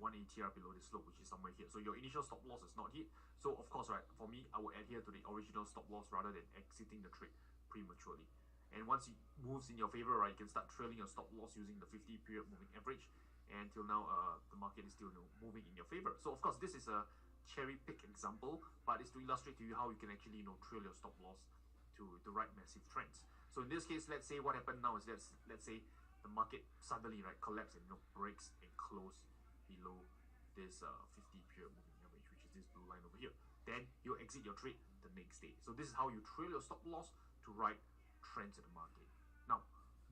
1 ATR below this slope, which is somewhere here. So your initial stop loss is not hit. So of course, right, for me, I will adhere to the original stop loss rather than exiting the trade prematurely. And once it moves in your favor, right, you can start trailing your stop loss using the 50 period moving average. And till now, the market is still moving in your favor. So of course, this is a cherry pick example, but it's to illustrate to you how you can actually trail your stop loss to the right massive trends. So in this case, let's say what happened now is let's say the market suddenly, right, collapse and breaks and close below this 50 period moving average, which is this blue line over here. Then you exit your trade the next day. So this is how you trail your stop loss to ride trends in the market. Now,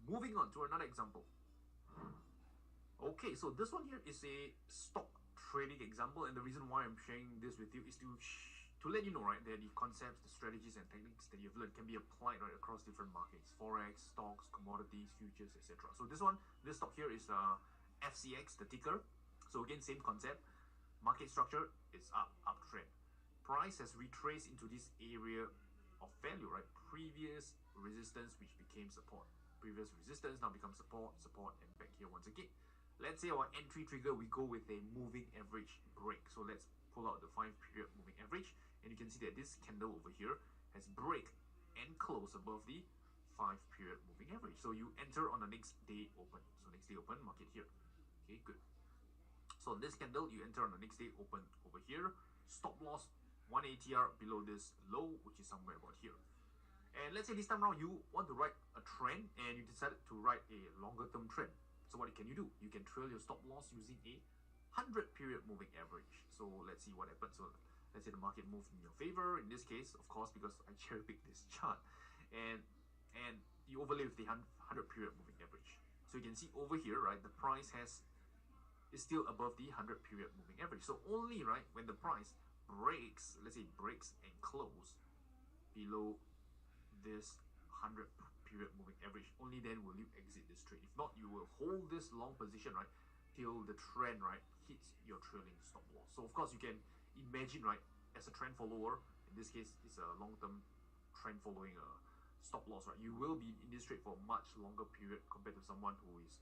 moving on to another example. Okay, so this one here is a stock trading example, and the reason why I'm sharing this with you is to let you know, right, that the concepts, the strategies and techniques that you've learned can be applied right across different markets: forex, stocks, commodities, futures, etc. So this stock here is FCX, the ticker. So again, same concept. Market structure is uptrend. Price has retraced into this area of value, right? Previous resistance, which became support. Previous resistance now becomes support, and back here once again. Let's say our entry trigger, we go with a moving average break. So let's pull out the 5 period moving average, and you can see that this candle over here has break and close above the 5 period moving average. So you enter on the next day open. So next day open, market here. Okay, good. So on this candle, you enter on the next day open over here. Stop loss 1 ATR below this low, which is somewhere about here. And let's say this time around you want to ride a trend and you decided to ride a longer term trend. So what can you do? You can trail your stop loss using a 100 period moving average. So let's see what happens. So let's say the market moves in your favor. In this case, of course, because I cherry picked this chart, and you overlay with the 100 period moving average. So you can see over here, right, the price is still above the 100 period moving average. So only, right, when the price breaks, let's say breaks and close below this 100 period moving average, only then will you exit this trade. If not, you will hold this long position, right, till the trend, right, hits your trailing stop loss. So of course you can imagine, right, as a trend follower, in this case it's a long-term trend following stop loss, right, you will be in this trade for a much longer period compared to someone who is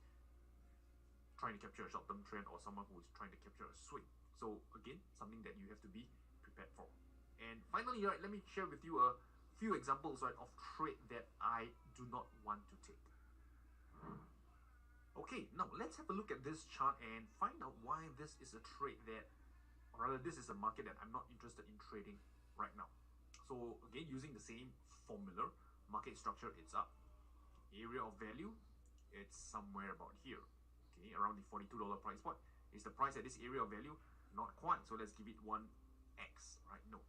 trying to capture a short-term trend or someone who is trying to capture a swing. So again, something that you have to be prepared for. And finally, right, let me share with you a few examples, right, of trade that I do not want to take. Okay, now let's have a look at this chart and find out why this is a trade that, or rather this is a market that I'm not interested in trading right now. So again, using the same formula, market structure, it's up. area of value, it's somewhere about here, okay, around the $42 price point. Is the price at this area of value? Not quite, so let's give it 1x, right? No.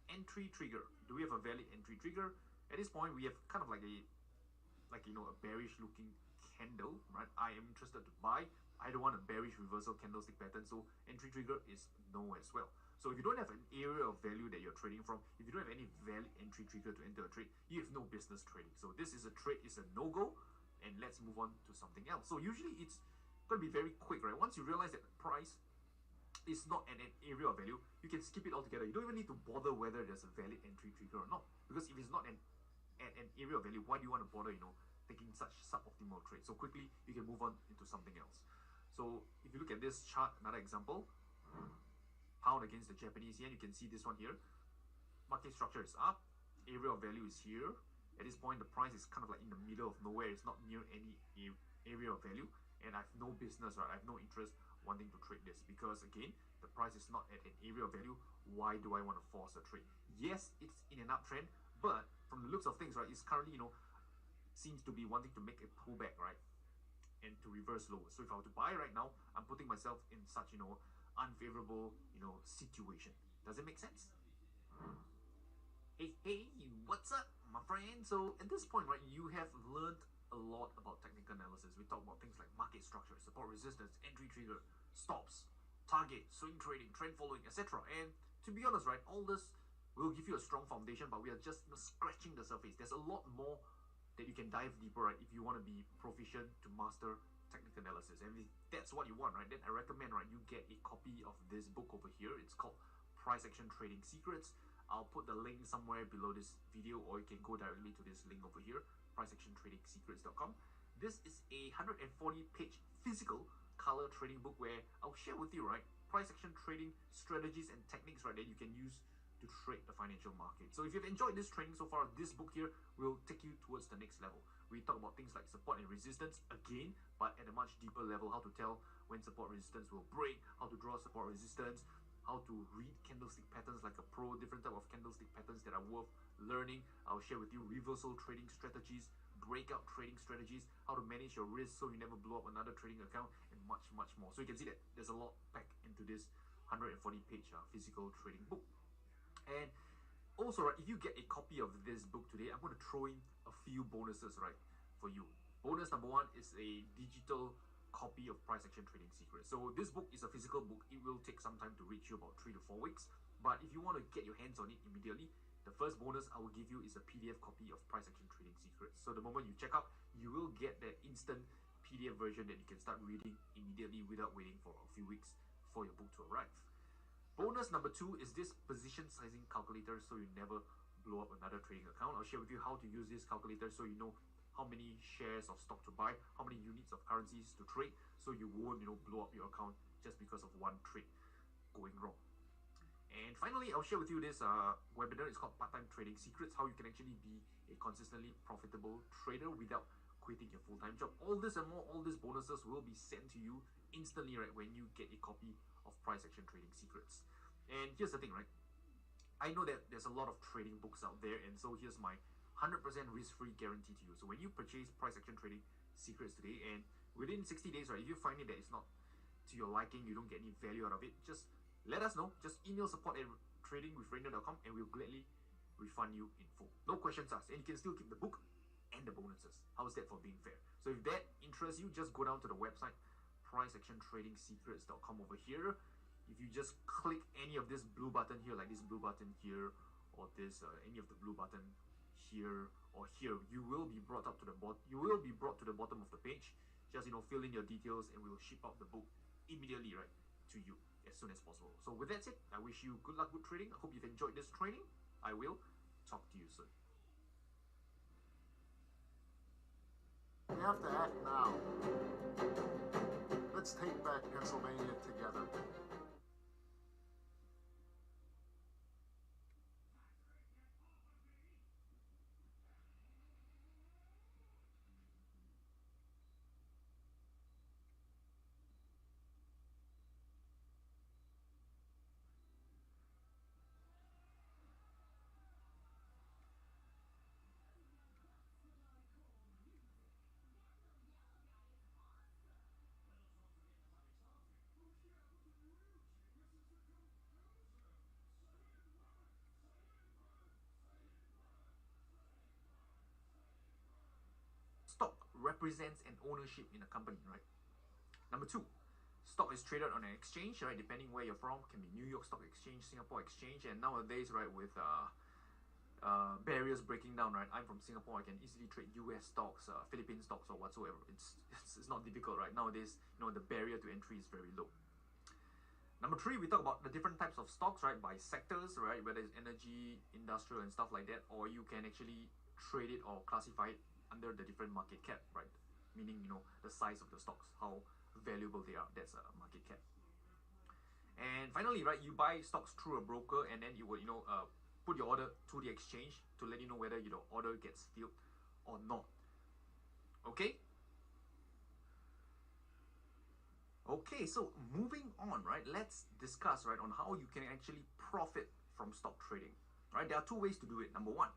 Entry trigger. Do we have a valid entry trigger? At this point, we have kind of like a bearish looking candle, right? I am interested to buy. I don't want a bearish reversal candlestick pattern, so entry trigger is no as well. So if you don't have an area of value that you're trading from, if you don't have any valid entry trigger to enter a trade, you have no business trading. So this is a trade, is a no-go, and let's move on to something else. So usually it's going to be very quick, right? Once you realize that the price is not at an area of value, you can skip it altogether. You don't even need to bother whether there's a valid entry trigger or not, because if it's not at an area of value, why do you want to bother, taking such suboptimal trades? So quickly, you can move on into something else. So if you look at this chart, another example, pound against the Japanese yen, you can see this one here. Market structure is up, area of value is here. At this point, the price is kind of like in the middle of nowhere. It's not near any area of value, and I have no business, right? I have no interest wanting to trade this, because again, the price is not at an area of value. Why do I want to force a trade? Yes, it's in an uptrend, but from the looks of things, right, it's currently, seems to be wanting to make a pullback, right, and to reverse lower. So if I were to buy right now, I'm putting myself in such, unfavorable, situation. Does it make sense? Hey, what's up, my friend? So at this point, right, you have learned a lot about technical analysis. We talk about things like market structure, support, resistance, entry trigger, stops, target, swing trading, trend following, etc. And to be honest, right, all this will give you a strong foundation, but we are just scratching the surface. There's a lot more that you can dive deeper, right, if you want to be proficient to master technical analysis. And if that's what you want, right, then I recommend, right, you get a copy of this book over here. It's called Price Action Trading Secrets. I'll put the link somewhere below this video, or you can go directly to this link over here, priceactiontradingsecrets.com. This is a 140-page physical color trading book where I'll share with you, right, price action trading strategies and techniques, right, that you can use to trade the financial market. So if you've enjoyed this training so far, this book here will take you towards the next level. We talk about things like support and resistance again, but at a much deeper level, how to tell when support resistance will break, how to draw support resistance, how to read candlestick patterns like a pro, different type of candlestick patterns that are worth learning. I'll share with you reversal trading strategies, breakout trading strategies, how to manage your risk so you never blow up another trading account, and much, much more. So you can see that there's a lot packed into this 140-page physical trading book. And also, right, if you get a copy of this book today, I'm going to throw in a few bonuses, right, for you. Bonus number one is a digital copy of Price Action Trading Secrets. So this book is a physical book. It will take some time to reach you, about 3 to 4 weeks. But if you want to get your hands on it immediately, the first bonus I will give you is a PDF copy of Price Action Trading Secrets. So the moment you check out, you will get that instant PDF version that you can start reading immediately without waiting for a few weeks for your book to arrive. Bonus number two is this position sizing calculator, so you never blow up another trading account. I'll share with you how to use this calculator so you know how many shares of stock to buy, how many units of currencies to trade, so you won't, blow up your account just because of one trade going wrong. And finally, I'll share with you this webinar. It's called Part-Time Trading Secrets, how you can actually be a consistently profitable trader without quitting your full-time job. All this and more, all these bonuses will be sent to you instantly, right, when you get a copy of Price Action Trading Secrets. And here's the thing, right, I know that there's a lot of trading books out there, and so here's my 100% risk-free guarantee to you. So when you purchase Price Action Trading Secrets today, and within 60 days, right, if you find it that it's not to your liking, you don't get any value out of it, just let us know. Just email support@tradingwithrainer.com and we'll gladly refund you in full. No questions asked, and you can still keep the book and the bonuses. How's that for being fair? So if that interests you, just go down to the website priceactiontradingsecrets.com over here. If you just click any of this blue button here, like this blue button here, or this any of the blue button here or here, you will be brought up to the bottom. You will be brought to the bottom of the page. Just fill in your details, and we will ship out the book immediately, right, to you as soon as possible. So with that said, I wish you good luck with trading. I hope you've enjoyed this training. I will talk to you soon. We have to act now. Let's take back Pennsylvania together. represents an ownership in a company, right? Number 2, stock is traded on an exchange, right? Depending where you're from, can be New York Stock Exchange, Singapore Exchange, and nowadays, right, with barriers breaking down, right? I'm from Singapore. I can easily trade US stocks, Philippine stocks, or whatsoever. It's not difficult, right? Nowadays, the barrier to entry is very low. Number 3, we talk about the different types of stocks, right? By sectors, right? Whether it's energy, industrial, and stuff like that, or you can actually trade it or classify it under the different market cap, right? Meaning, the size of the stocks, how valuable they are. That's a market cap. And finally, right, you buy stocks through a broker, and then you will, put your order to the exchange to let you know whether your order gets filled or not. Okay? Okay, so moving on, right, let's discuss, right, on how you can actually profit from stock trading. Right, there are 2 ways to do it. Number 1,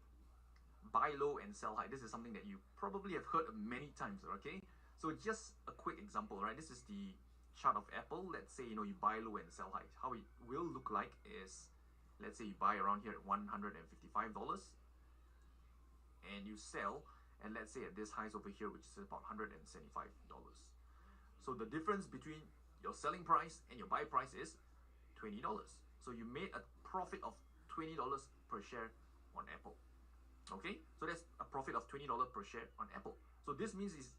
buy low and sell high. This is something that you probably have heard many times, okay? So just a quick example, right? This is the chart of Apple. Let's say, you buy low and sell high. How it will look like is, let's say you buy around here at $155 and you sell, and let's say at this highs over here, which is about $175. So the difference between your selling price and your buy price is $20. So you made a profit of $20 per share on Apple. Okay, so that's a profit of $20 per share on Apple. So this means is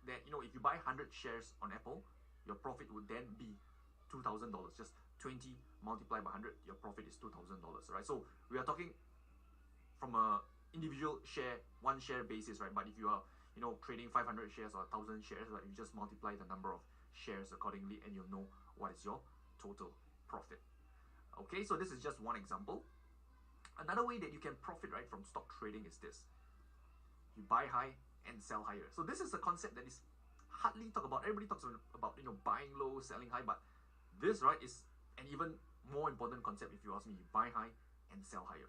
that, if you buy 100 shares on Apple, your profit would then be $2,000. Just 20 multiplied by 100, your profit is $2,000, right? So we are talking from a individual share, 1 share basis, right? But if you are, trading 500 shares or 1,000 shares, right, you just multiply the number of shares accordingly, and you'll know what is your total profit. Okay, so this is just one example. Another way that you can profit, right, from stock trading is this: you buy high and sell higher. So this is a concept that is hardly talked about. Everybody talks about buying low, selling high, but this, right, is an even more important concept. If you ask me, you buy high and sell higher.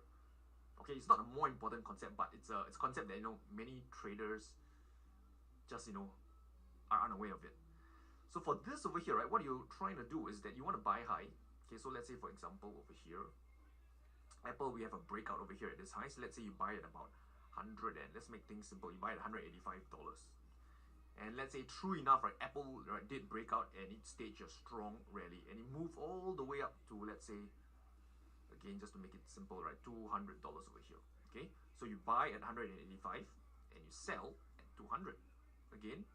Okay, it's not a more important concept, but it's a concept that many traders just are unaware of it. So for this over here, right, what you're trying to do is that you want to buy high. Okay, so let's say, for example, over here, Apple, we have a breakout over here at this high. So let's say you buy at about 100, and let's make things simple. You buy at $185. And let's say, true enough, right, Apple, right, did break out and it staged a strong rally, and it moved all the way up to, let's say, again, just to make it simple, right, $200 over here. Okay, so you buy at 185 and you sell at 200. Again,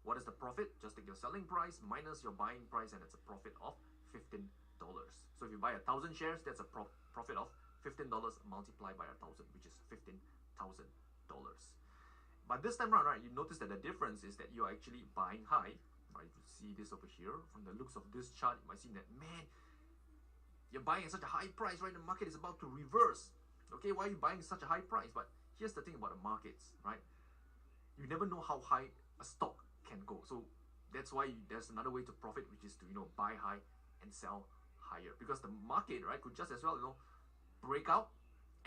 what is the profit? Just take your selling price minus your buying price, and it's a profit of $15. So if you buy 1,000 shares, that's a profit of $15 multiplied by 1,000, which is $15,000. But this time around, right, you notice that the difference is that you're actually buying high. Right, you see this over here. From the looks of this chart, you might see that, man, you're buying at such a high price, right? The market is about to reverse. Okay, why are you buying such a high price? But here's the thing about the markets, right? You never know how high a stock can go. So that's why there's another way to profit, which is to buy high and sell higher, because the market, right, could just as well break out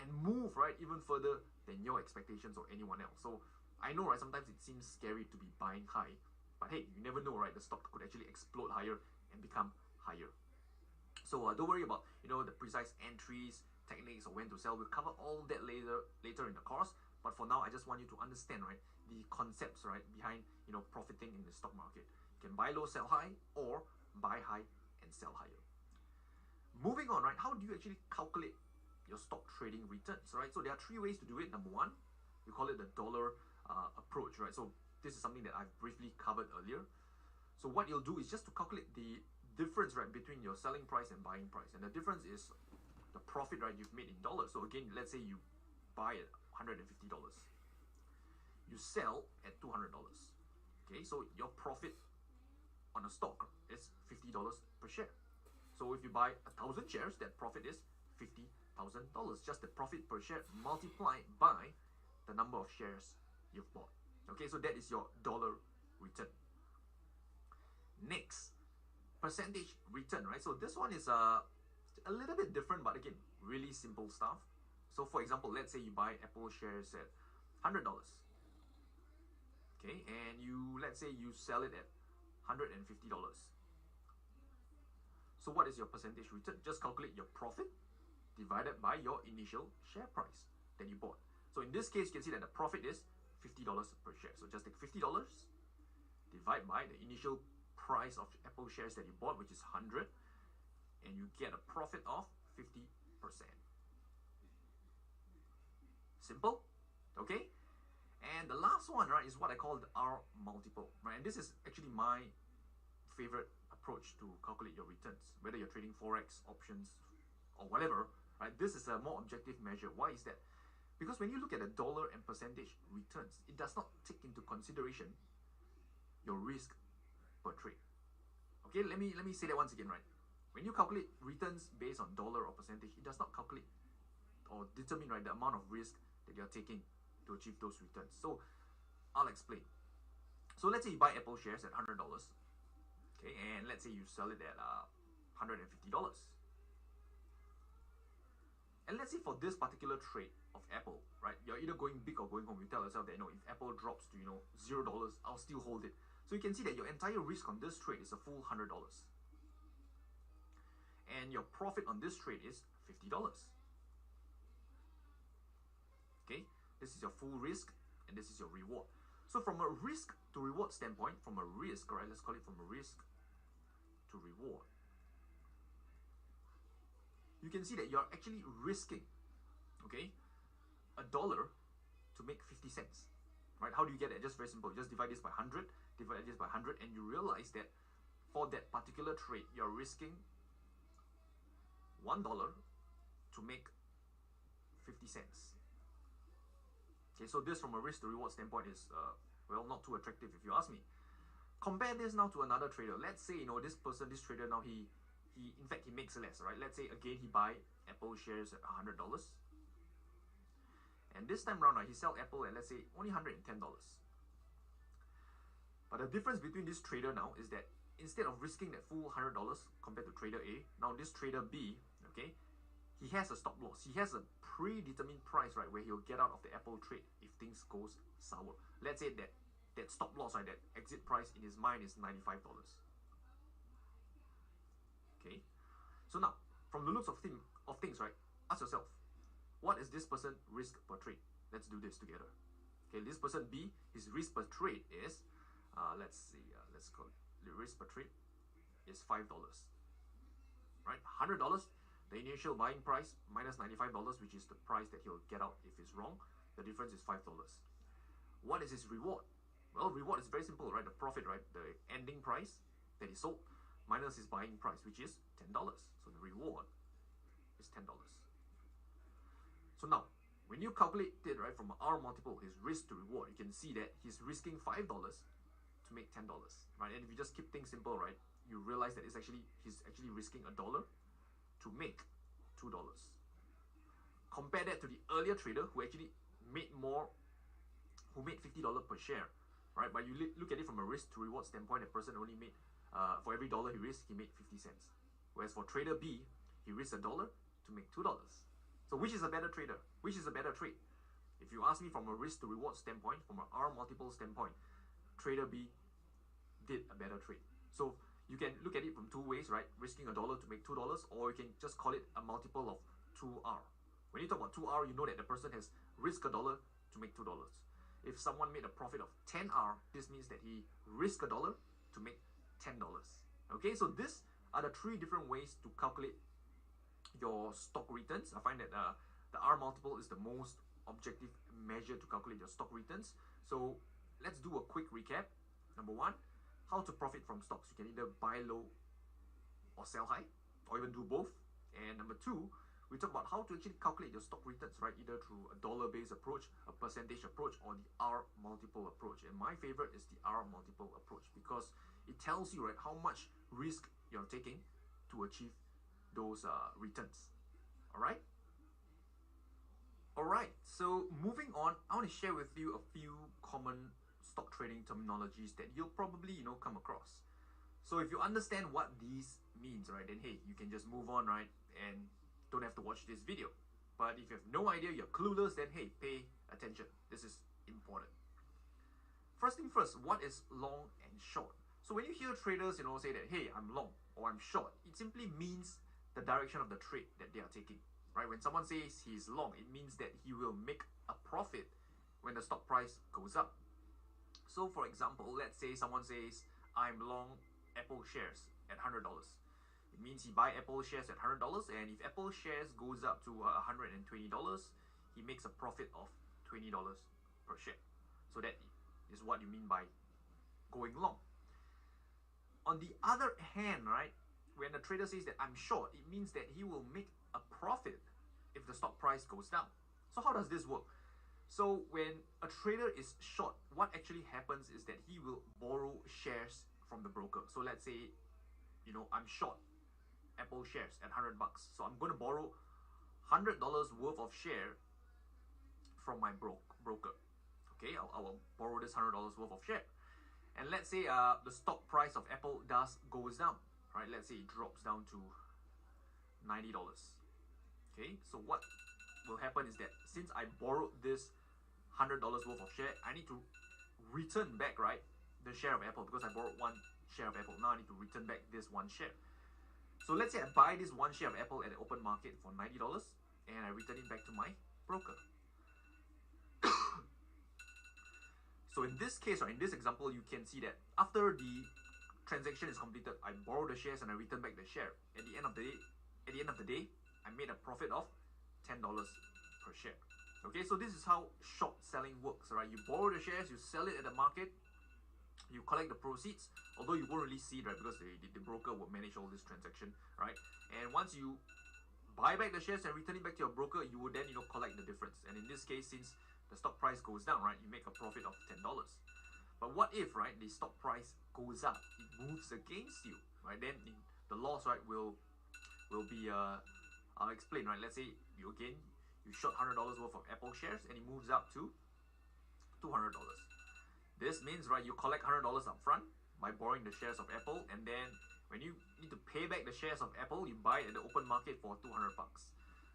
and move, right, even further than your expectations or anyone else. So I know, right, sometimes it seems scary to be buying high, but hey, you never know, right? The stock could actually explode higher and become higher. So don't worry about the precise entries, techniques, or when to sell. We'll cover all that later in the course. But for now, I just want you to understand, right, the concepts, right, behind profiting in the stock market. You can buy low, sell high, or buy high and sell higher. Moving on, right, how do you actually calculate your stock trading returns, right? So there are 3 ways to do it. Number 1, we call it the dollar approach, right? So this is something that I've briefly covered earlier. So what you'll do is just to calculate the difference, right, between your selling price and buying price, and the difference is the profit, right, you've made in dollars. So again, let's say you buy at $150, you sell at $200. Okay, so your profit on a stock is $50 per share. So if you buy 1,000 shares, that profit is $50,000. Just the profit per share multiplied by the number of shares you've bought. Okay, so that is your dollar return. Next, percentage return, right? So this one is a little bit different, but again, really simple stuff. So for example, let's say you buy Apple shares at $100. Okay, and let's say you sell it at $150. So what is your percentage return? Just calculate your profit divided by your initial share price that you bought. So in this case, you can see that the profit is $50 per share. So just take $50, divide by the initial price of Apple shares that you bought, which is 100, and you get a profit of 50%. Simple, okay? And the last one, right, is what I call the R multiple, right? And this is actually my favorite approach to calculate your returns, whether you're trading Forex, options, or whatever, right? This is a more objective measure. Why is that? Because when you look at the dollar and percentage returns, it does not take into consideration your risk per trade. Okay, let me say that once again, right? When you calculate returns based on dollar or percentage, it does not calculate or determine, right, the amount of risk that you're taking to achieve those returns. So I'll explain. So let's say you buy Apple shares at $100, okay, and let's say you sell it at $150. And let's say for this particular trade of Apple, right, you're either going big or going home. You tell yourself that, you know, if Apple drops to, you know, $0, I'll still hold it. So you can see that your entire risk on this trade is a full $100. And your profit on this trade is $50. Okay, this is your full risk and this is your reward. So from a risk to reward standpoint, from a risk, all right, let's call it from a risk to reward, you can see that you're actually risking, okay, $1 to make 50 cents, right? How do you get it? Just very simple. You just divide this by 100, divide this by 100, and you realize that for that particular trade, you're risking $1 to make 50 cents. Okay, so this from a risk to reward standpoint is, well, not too attractive if you ask me. Compare this now to another trader. Let's say, you know, this trader now, he in fact, he makes less, right? Let's say, again, he buy Apple shares at $100. And this time around, right, he sell Apple at, let's say, only $110. But the difference between this trader now is that instead of risking that full $100 compared to trader A, now this trader B, okay, he has a stop loss. He has a predetermined price, right, where he'll get out of the Apple trade if things goes sour. Let's say that stop loss, right, that exit price in his mind is $95. Okay, so now from the looks of things, right, ask yourself, what is this person risk per trade? Let's do this together. Okay, this person B, his risk per trade is, let's see, let's call it, the risk per trade is $5, right? $100, the initial buying price minus $95, which is the price that he'll get out if it's wrong. The difference is $5. What is his reward? Well, reward is very simple, right? The profit, right? The ending price that he sold minus his buying price, which is $10. So the reward is $10. So now, when you calculate it, right, from R multiple, his risk to reward, you can see that he's risking $5 to make $10, right? And if you just keep things simple, right, you realize that he's actually risking $1 to make $2. Compare that to the earlier trader who actually made more, who made $50 per share, right? But you look at it from a risk to reward standpoint, the person only made, for every dollar he risked, he made 50 cents. Whereas for trader B, he risked $1 to make $2. So which is a better trader? Which is a better trade? If you ask me from a risk to reward standpoint, from an R multiple standpoint, trader B did a better trade. So you can look at it from two ways, right? Risking $1 to make $2, or you can just call it a multiple of 2R. When you talk about 2R, you know that the person has risked $1 to make $2. If someone made a profit of 10R, this means that he risked $1 to make $10. Okay, so these are the three different ways to calculate your stock returns. I find that the R multiple is the most objective measure to calculate your stock returns. So let's do a quick recap. Number one, how to profit from stocks. You can either buy low or sell high, or even do both. And number two, we talk about how to actually calculate your stock returns, right? Either through a dollar-based approach, a percentage approach, or the R multiple approach. And my favorite is the R multiple approach because it tells you, right, how much risk you're taking to achieve those returns. All right? All right, so moving on, I want to share with you a few common stock trading terminologies that you'll probably, you know, come across. So if you understand what these means, right, then hey, you can just move on, right, and don't have to watch this video. But if you have no idea, you're clueless, then hey, pay attention. This is important. First thing first, what is long and short? So when you hear traders, you know, say that, hey, I'm long or I'm short, it simply means the direction of the trade that they are taking, right? When someone says he's long, it means that he will make a profit when the stock price goes up. So for example, let's say someone says, I'm long Apple shares at $100. It means he buy Apple shares at $100, and if Apple shares goes up to $120, he makes a profit of $20 per share. So that is what you mean by going long. On the other hand, right, when the trader says that I'm short, it means that he will make a profit if the stock price goes down. So how does this work? So when a trader is short, what actually happens is that he will borrow shares from the broker. So let's say, you know, I'm short Apple shares at $100. So I'm going to borrow $100 worth of share from my broker. Okay, I will borrow this $100 worth of share. And let's say the stock price of Apple goes down, right? Let's say it drops down to $90. Okay, so what will happen is that since I borrowed this $100 worth of share, I need to return back, right, the share of Apple, because I borrowed one share of Apple. Now I need to return back this one share. So let's say I buy this one share of Apple at the open market for $90 and I return it back to my broker. So in this case, or in this example, you can see that after the transaction is completed, I borrow the shares and I return back the share. At the end of the day, I made a profit of $10 per share. Okay, so this is how short selling works, right? You borrow the shares, you sell it at the market, you collect the proceeds, although you won't really see it, right? Because the broker will manage all this transaction, right? And once you buy back the shares and return it back to your broker, you will then, you know, collect the difference. And in this case, since the stock price goes down, right, you make a profit of $10. But what if, right, the stock price goes up, it moves against you, right? Then the loss, right, will be I'll explain, right? Let's say you short $100 worth of Apple shares and it moves up to $200. This means, right, you collect $100 up front by borrowing the shares of Apple, and then when you need to pay back the shares of Apple, you buy it at the open market for $200.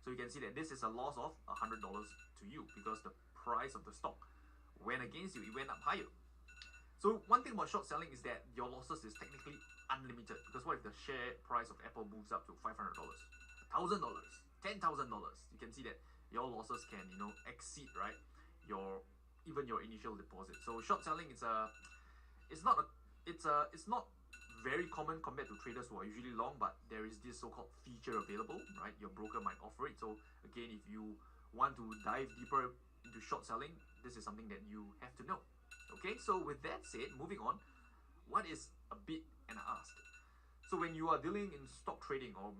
So you can see that this is a loss of $100 to you because the price of the stock went against you, it went up higher. So one thing about short selling is that your losses is technically unlimited, because what if the share price of Apple moves up to $500, $1,000, $10,000? You can see that your losses can, you know, exceed, right, even your initial deposit. So short selling is it's not very common compared to traders who are usually long, but there is this so-called feature available, right? Your broker might offer it. So again, if you want to dive deeper into short selling, this is something that you have to know. Okay, so with that said, moving on, what is a bid and an ask? So when you are dealing in stock trading or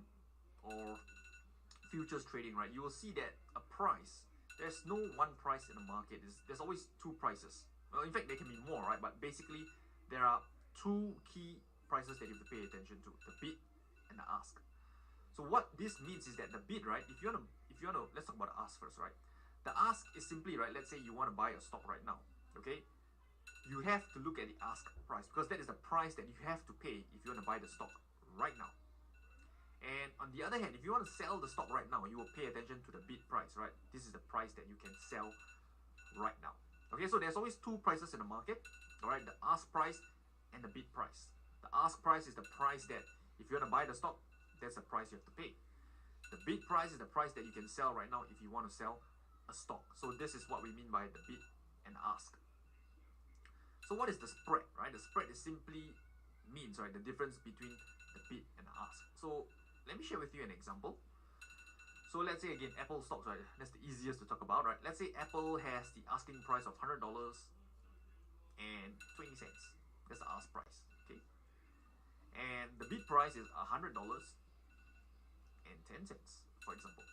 futures trading, right, you will see that a price, there's no one price in the market. There's always two prices. Well, in fact, there can be more, right? But basically, there are two key prices that you have to pay attention to: the bid and the ask. So what this means is that the bid, right? If you wanna, let's talk about the ask first, right? The ask is simply, right, let's say you want to buy a stock right now, okay? You have to look at the ask price, because that is the price that you have to pay if you want to buy the stock right now. And on the other hand, if you want to sell the stock right now, you will pay attention to the bid price, right? This is the price that you can sell right now. Okay, so there's always two prices in the market, all right? The ask price and the bid price. The ask price is the price that if you want to buy the stock, that's the price you have to pay. The bid price is the price that you can sell right now if you want to sell a stock. So this is what we mean by the bid and ask. So what is the spread, right? The spread is simply means, right, the difference between the bid and the ask. So let me share with you an example. So let's say again, Apple stocks, right? That's the easiest to talk about, right? Let's say Apple has the asking price of $100.20. That's the ask price, okay? And the bid price is $100.10, for example.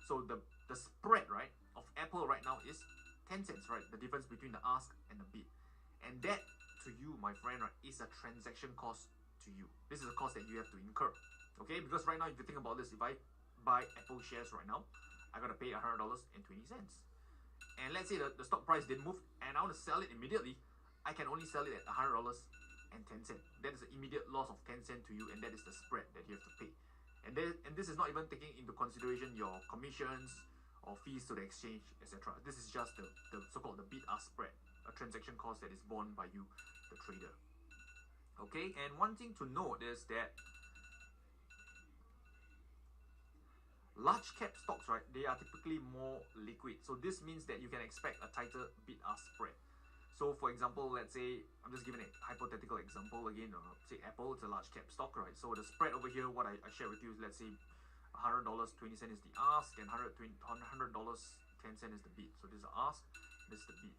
So the spread, right, of Apple right now is 10 cents, right? The difference between the ask and the bid. And that, to you, my friend, right, is a transaction cost to you. This is a cost that you have to incur, okay? Because right now, if you think about this, if I buy Apple shares right now, I gotta pay $100.20. And let's say the stock price didn't move, and I want to sell it immediately, I can only sell it at $100.10. That is an immediate loss of 10 cents to you, and that is the spread that you have to pay. And this is not even taking into consideration your commissions or fees to the exchange, etc. This is just the so-called the bid-ask spread, a transaction cost that is borne by you, the trader. Okay, and one thing to note is that Large cap stocks, right, they are typically more liquid. So this means that you can expect a tighter bid-ask spread. So for example, let's say, I'm just giving a hypothetical example again, say Apple, it's a large cap stock, right? So the spread over here, what I share with you is, let's say $100.20 is the ask, and $100.10 is the bid. So this is the ask, this is the bid.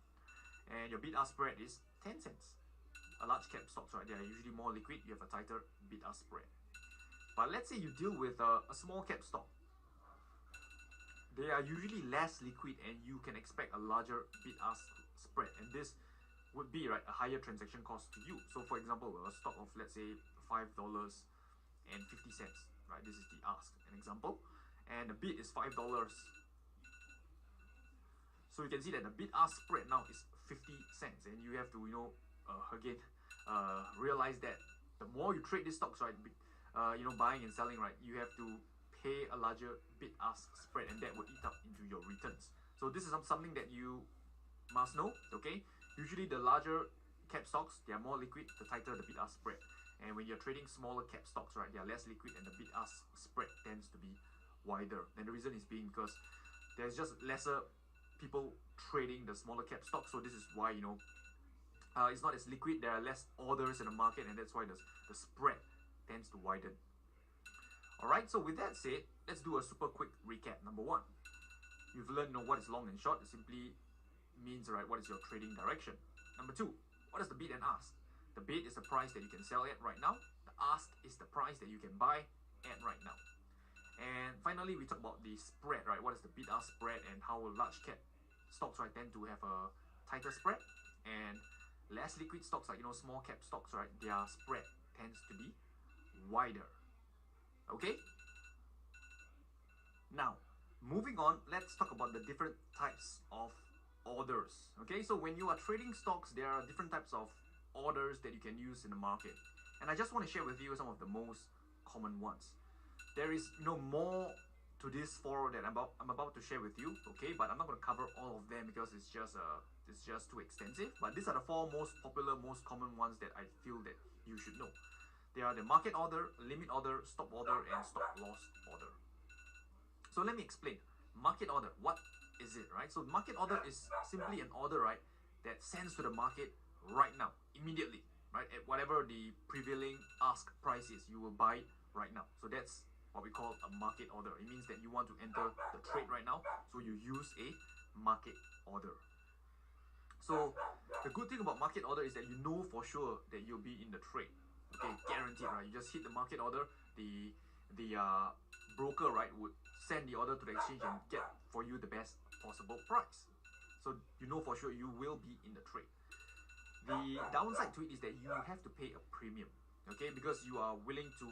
And your bid-ask spread is 10 cents. A large cap stocks, right, they are usually more liquid, you have a tighter bid-ask spread. But let's say you deal with a small cap stock. They are usually less liquid and you can expect a larger bid-ask spread, and this would be, right, a higher transaction cost to you. So for example, a stock of, let's say, $5.50, right, this is the ask, an example, and the bid is $5. So you can see that the bid-ask spread now is 50 cents, and you have to, again, realize that the more you trade these stocks, right, buying and selling, right, you have to pay a larger bid-ask spread, and that will eat up into your returns. So this is something that you must know, okay? Usually the larger cap stocks, they are more liquid, the tighter the bid-ask spread. And when you're trading smaller cap stocks, right, they are less liquid and the bid-ask spread tends to be wider. And the reason is being because there's just lesser people trading the smaller cap stocks, so this is why, it's not as liquid, there are less orders in the market, and that's why the spread tends to widen. Alright, so with that said, let's do a super quick recap. Number one, you've learned what is long and short. It simply means, right, what is your trading direction. Number two, what is the bid and ask? The bid is the price that you can sell at right now. The ask is the price that you can buy at right now. And finally, we talk about the spread, right? What is the bid-ask spread and how large cap stocks, right, tend to have a tighter spread, and less liquid stocks like, small cap stocks, right, their spread tends to be wider. Okay? Now, moving on, let's talk about the different types of orders. Okay, so when you are trading stocks, there are different types of orders that you can use in the market. And I just want to share with you some of the most common ones. There is more to this four that I'm about to share with you, okay? But I'm not going to cover all of them because it's just too extensive. But these are the four most popular, most common ones that I feel that you should know. They are the market order, limit order, stop order, and stop loss order. So let me explain. Market order, what is it, right? So market order is simply an order, right, that sends to the market right now, immediately, right, at whatever the prevailing ask price is, you will buy right now. So that's what we call a market order. It means that you want to enter the trade right now, so you use a market order. So the good thing about market order is that you know for sure that you'll be in the trade. Okay, guaranteed, right? You just hit the market order, the broker, right, would send the order to the exchange and get for you the best possible price. So you know for sure you will be in the trade. The downside to it is that you have to pay a premium, okay, because you are willing to,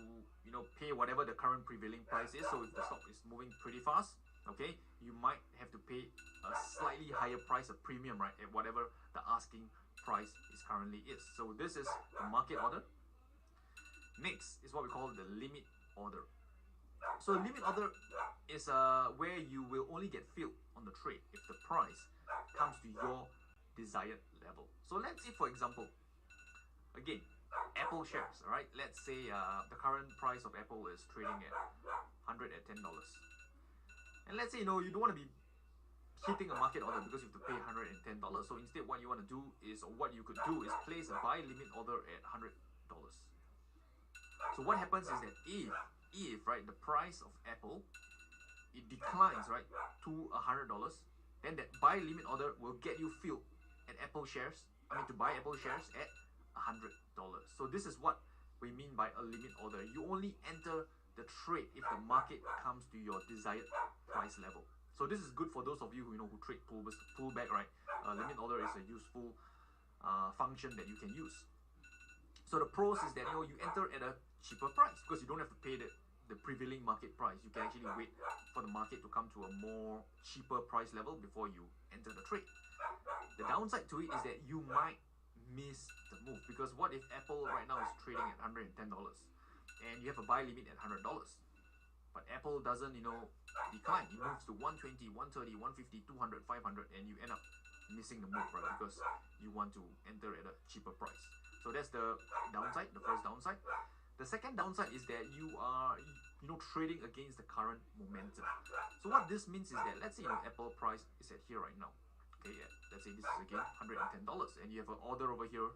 pay whatever the current prevailing price is. So if the stock is moving pretty fast, okay, you might have to pay a slightly higher price, a premium, right, at whatever the asking price is currently is. So this is the market order. Next is what we call the limit order. So limit order is where you will only get filled on the trade if the price comes to your desired level. So let's say, for example, again, Apple shares, right? Let's say the current price of Apple is trading at $110. And let's say, you don't want to be hitting a market order because you have to pay $110. So instead, what you want to do is, or what you could do is place a buy limit order at $100. So what happens is that if right, the price of Apple, it declines, right, to $100, then that buy limit order will get you filled at Apple shares, to buy Apple shares at $100. So this is what we mean by a limit order. You only enter the trade if the market comes to your desired price level. So this is good for those of you who trade pullback, right? Limit order is a useful function that you can use. So the pros is that you enter at a cheaper price because you don't have to pay the prevailing market price. You can actually wait for the market to come to a more cheaper price level before you enter the trade. The downside to it is that you might miss the move, because what if Apple right now is trading at $110 and you have a buy limit at $100, but Apple doesn't decline, it moves to 120, 130, 150, 200, 500, and you end up missing the move, right, because you want to enter at a cheaper price. So that's the downside, the first downside. The second downside is that trading against the current momentum. So what this means is that, let's say Apple price is at here right now. Okay, yeah, let's say this is again $110, and you have an order over here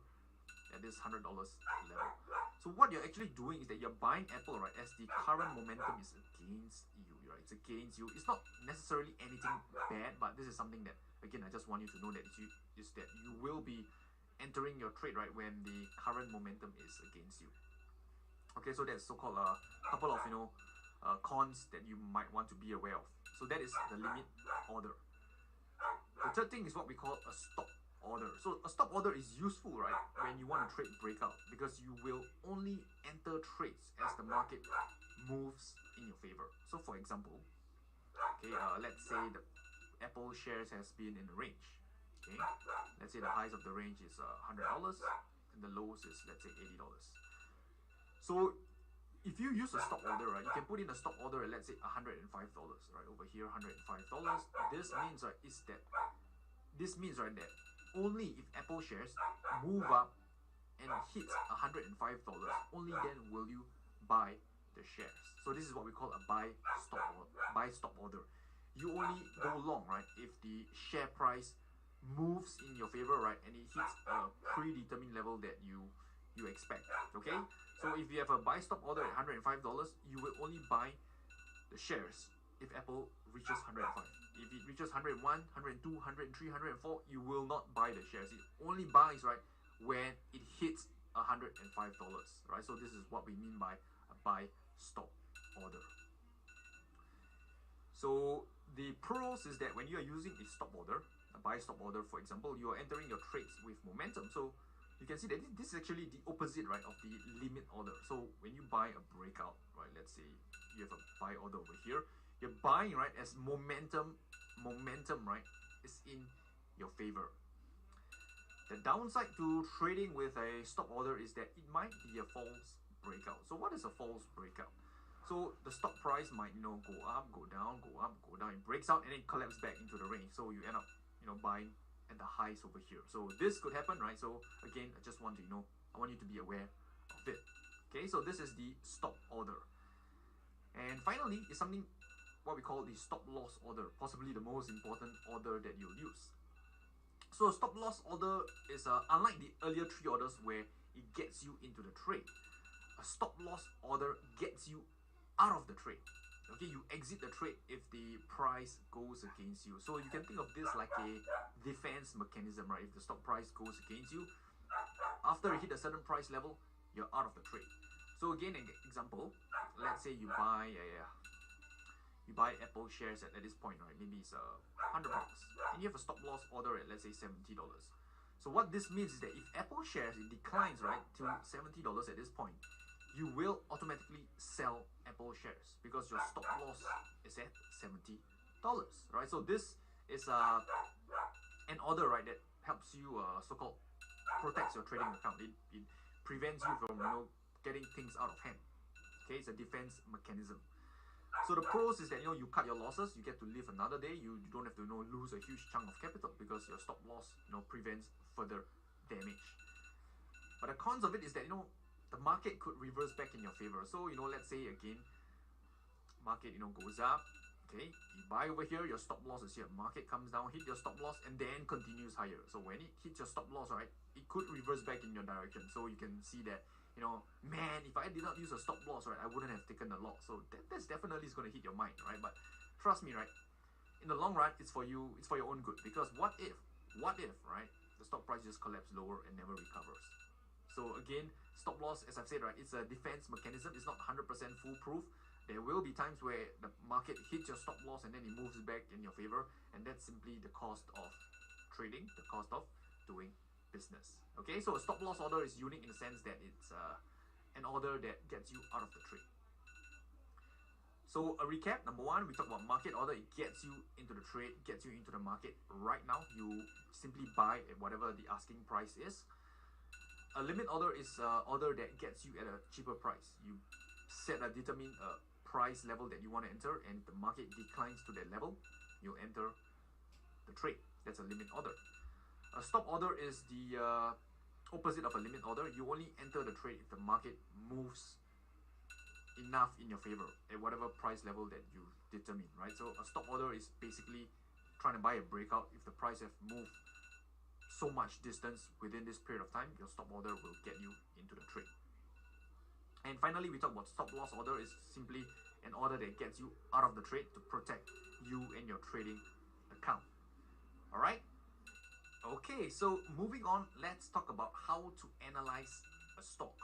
at this $100 level. So what you're actually doing is that you're buying Apple, right, as the current momentum is against you, right? It's against you. It's not necessarily anything bad, but this is something that, again, I just want you to know that you will be entering your trade, right, when the current momentum is against you. Okay, so that's so-called a couple of cons that you might want to be aware of. So that is the limit order. The third thing is what we call a stop order. So a stop order is useful, right, when you want to trade breakout, because you will only enter trades as the market moves in your favor. So for example, okay, let's say the Apple shares has been in a range. Okay, let's say the highs of the range is $100 and the lows is, let's say, $80. So if you use a stop order, right, you can put in a stop order at, let's say, $105, right, over here, $105. This means right that only if Apple shares move up and hits $105, only then will you buy the shares. So this is what we call a buy stop order. You only go long, right, if the share price moves in your favor, right, and it hits a predetermined level that you expect. Okay, so if you have a buy stop order at $105, you will only buy the shares if Apple reaches 105. If it reaches 101, 102, 103, 104, you will not buy the shares. It only buys, right, when it hits $105, right? So this is what we mean by a buy stop order. So the pros is that when you are using a stop order, a buy stop order, for example, you are entering your trades with momentum. So you can see that this is actually the opposite, right, of the limit order. So when you buy a breakout, right, let's say you have a buy order over here, you're buying, right, as momentum, right, is in your favor. The downside to trading with a stop order is that it might be a false breakout. So what is a false breakout? So the stock price might, go up, go down, go up, go down. It breaks out and then collapses back into the range. So you end up, buying at the highs over here. So this could happen, right? So again, I just want to, I want you to be aware of it. Okay, so this is the stop order. And finally, is something what we call the stop loss order, possibly the most important order that you'll use. So a stop loss order is unlike the earlier three orders where it gets you into the trade. A stop loss order gets you out of the trade. Okay, you exit the trade if the price goes against you. So you can think of this like a defense mechanism, right? If the stock price goes against you, after you hit a certain price level, you're out of the trade. So again, an example, let's say you buy Apple shares at this point, right? Maybe it's $100, and you have a stop loss order at, let's say, $70. So what this means is that if Apple shares, it declines, right, to $70 at this point, you will automatically sell Apple shares because your stop loss is at $70, right? So this is an order, right, that helps you so-called protects your trading account. It prevents you from getting things out of hand. Okay, it's a defense mechanism. So the pros is that you cut your losses, you get to live another day. You don't have to lose a huge chunk of capital because your stop loss prevents further damage. But the cons of it is that the market could reverse back in your favor. So let's say again, market goes up. Okay, you buy over here, your stop loss is here. Market comes down, hit your stop loss, and then continues higher. So when it hits your stop loss, right, it could reverse back in your direction. So you can see that man, if I did not use a stop loss, right, I wouldn't have taken the loss. So that's definitely going to hit your mind, right? But trust me, right, in the long run, it's for your own good. Because what if, right, the stock price just collapses lower and never recovers? So again, stop loss, as I've said, right, it's a defense mechanism. It's not 100% foolproof. There will be times where the market hits your stop loss and then it moves back in your favor, and that's simply the cost of trading, the cost of doing business. Okay, so a stop loss order is unique in the sense that it's an order that gets you out of the trade. So a recap, number one, we talk about market order. It gets you into the trade, gets you into the market right now. You simply buy at whatever the asking price is. A limit order is an order that gets you at a cheaper price. You set a determined price level that you want to enter, and the market declines to that level, you enter the trade. That's a limit order. A stop order is the opposite of a limit order. You only enter the trade if the market moves enough in your favor at whatever price level that you determine, right? So a stop order is basically trying to buy a breakout. If the price have moved so much distance within this period of time, your stop order will get you into the trade. And finally, we talk about stop loss order. Is simply an order that gets you out of the trade to protect you and your trading account. All right. Okay, so moving on, let's talk about how to analyze a stock.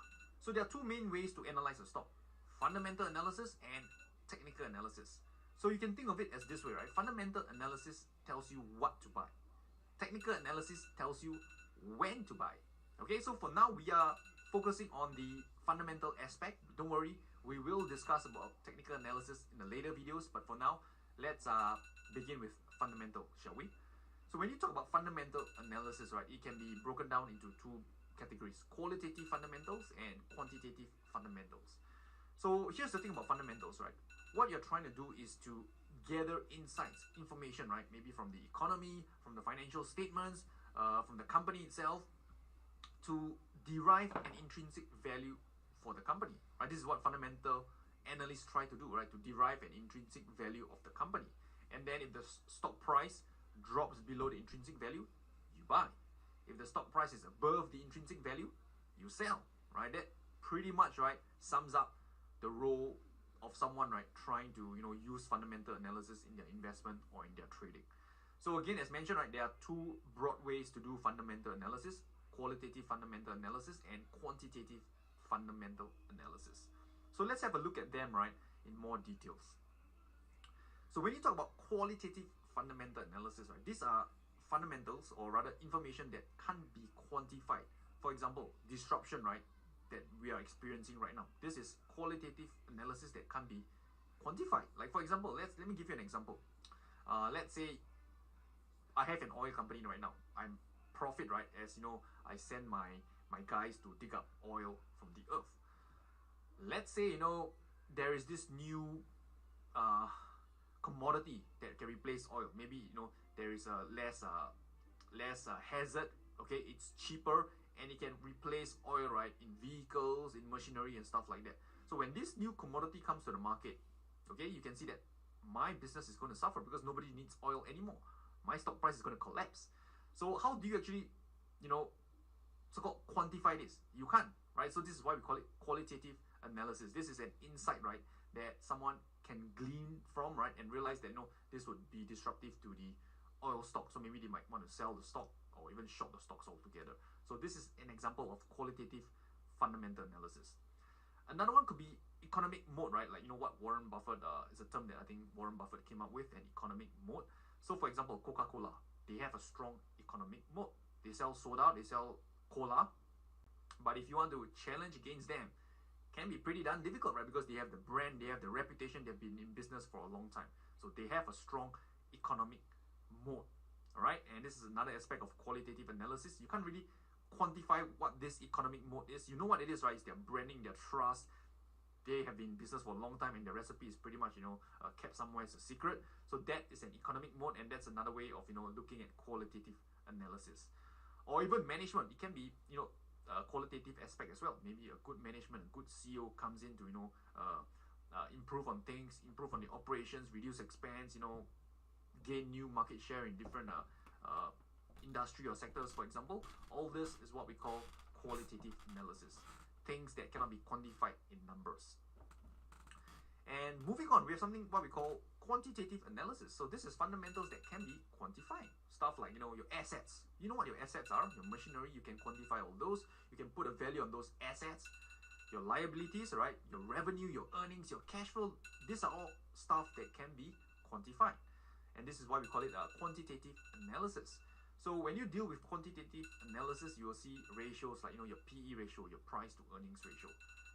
So there are two main ways to analyze a stock: fundamental analysis and technical analysis. So you can think of it as this way, right? Fundamental analysis tells you what to buy. Technical analysis tells you when to buy. Okay, so for now we are focusing on the fundamental aspect. Don't worry, we will discuss about technical analysis in the later videos, but for now, let's begin with fundamental, shall we? So when you talk about fundamental analysis, right, it can be broken down into two categories: qualitative fundamentals and quantitative fundamentals. So here's the thing about fundamentals, right? What you're trying to do is to gather insights, information, right? Maybe from the economy, from the financial statements, from the company itself, to derive an intrinsic value for the company, right? This is what fundamental analysts try to do, right? To derive an intrinsic value of the company. And then if the stock price drops below the intrinsic value, you buy. If the stock price is above the intrinsic value, you sell, right? That pretty much, right, sums up the role of someone, right, trying to, use fundamental analysis in their investment or in their trading. So again, as mentioned, right, there are two broad ways to do fundamental analysis: qualitative fundamental analysis and quantitative fundamental analysis. So let's have a look at them, right, in more details. So when you talk about qualitative fundamental analysis, right, these are fundamentals, or rather information that can't be quantified. For example, disruption, right, that we are experiencing right now. This is qualitative analysis that can't be quantified. Like for example, let me give you an example. Let's say I have an oil company right now. I'm profit, right, as I send my guys to dig up oil from the earth. Let's say there is this new commodity that can replace oil. Maybe there is a less hazard. Okay, it's cheaper and it can replace oil, right, in vehicles, in machinery and stuff like that. So when this new commodity comes to the market, okay, you can see that my business is going to suffer because nobody needs oil anymore. My stock price is going to collapse. So how do you actually so-called quantify this? You can't, right? So this is why we call it qualitative analysis. This is an insight, right, that someone can glean from, right, and realize that this would be disruptive to the oil stock. So maybe they might want to sell the stock or even short the stocks altogether. So this is an example of qualitative fundamental analysis. Another one could be economic mode, right? Like what Warren Buffett is a term that I think Warren Buffett came up with, an economic mode. So for example, Coca-Cola, they have a strong economic mode. They sell soda, they sell cola. But if you want to challenge against them, can be pretty darn difficult, right? Because they have the brand, they have the reputation, they've been in business for a long time. So they have a strong economic mode. All right, and this is another aspect of qualitative analysis. You can't really quantify what this economic mode is. You know what it is, right? It's their branding, their trust. They have been in business for a long time and the recipe is pretty much, kept somewhere as a secret. So that is an economic mode, and that's another way of, looking at qualitative analysis. Or even management. It can be, a qualitative aspect as well. Maybe a good management, a good CEO comes in to, improve on things, improve on the operations, reduce expense, gain new market share in different industry or sectors, for example. All this is what we call qualitative analysis. Things that cannot be quantified in numbers. And moving on, we have something what we call quantitative analysis. So this is fundamentals that can be quantified. Stuff like, your assets. You know what your assets are? Your machinery, you can quantify all those. You can put a value on those assets. Your liabilities, right? Your revenue, your earnings, your cash flow. These are all stuff that can be quantified. And this is why we call it a quantitative analysis. So when you deal with quantitative analysis, you will see ratios like, your PE ratio, your price to earnings ratio,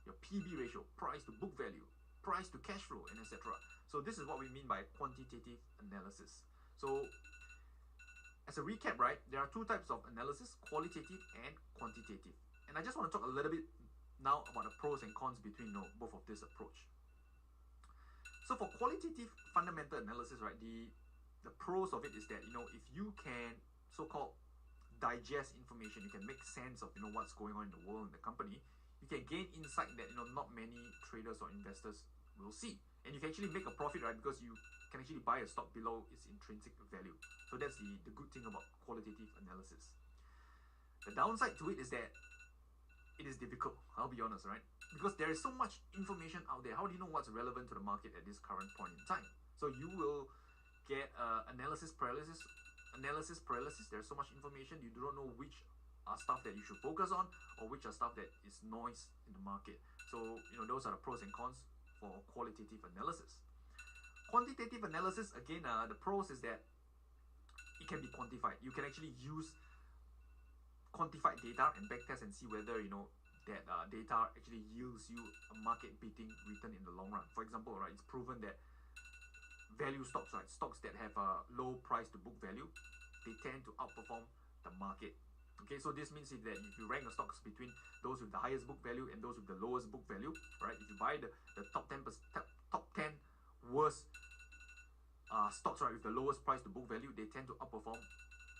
your PB ratio, price to book value, price to cash flow, and etc. So this is what we mean by quantitative analysis. So as a recap, right, there are two types of analysis: qualitative and quantitative. And I just want to talk a little bit now about the pros and cons between both of this approach. So for qualitative fundamental analysis, right, the pros of it is that if you can so-called digest information, you can make sense of what's going on in the world and the company, you can gain insight that not many traders or investors will see, and you can actually make a profit, right? Because you can actually buy a stock below its intrinsic value. So that's the good thing about qualitative analysis. The downside to it is that it is difficult, I'll be honest, right? Because there is so much information out there. How do you know what's relevant to the market at this current point in time? So you will get analysis paralysis. There's so much information, you do not know which are stuff that you should focus on or which are stuff that is noise in the market. So those are the pros and cons for qualitative analysis. Quantitative analysis, again, the pros is that it can be quantified. You can actually use quantified data and backtest and see whether that data actually yields you a market-beating return in the long run. For example, right, it's proven that value stocks, right, stocks that have a low price to book value, they tend to outperform the market. Okay, so this means that if you rank the stocks between those with the highest book value and those with the lowest book value, right, if you buy the top 10 worst stocks, right, with the lowest price to book value, they tend to outperform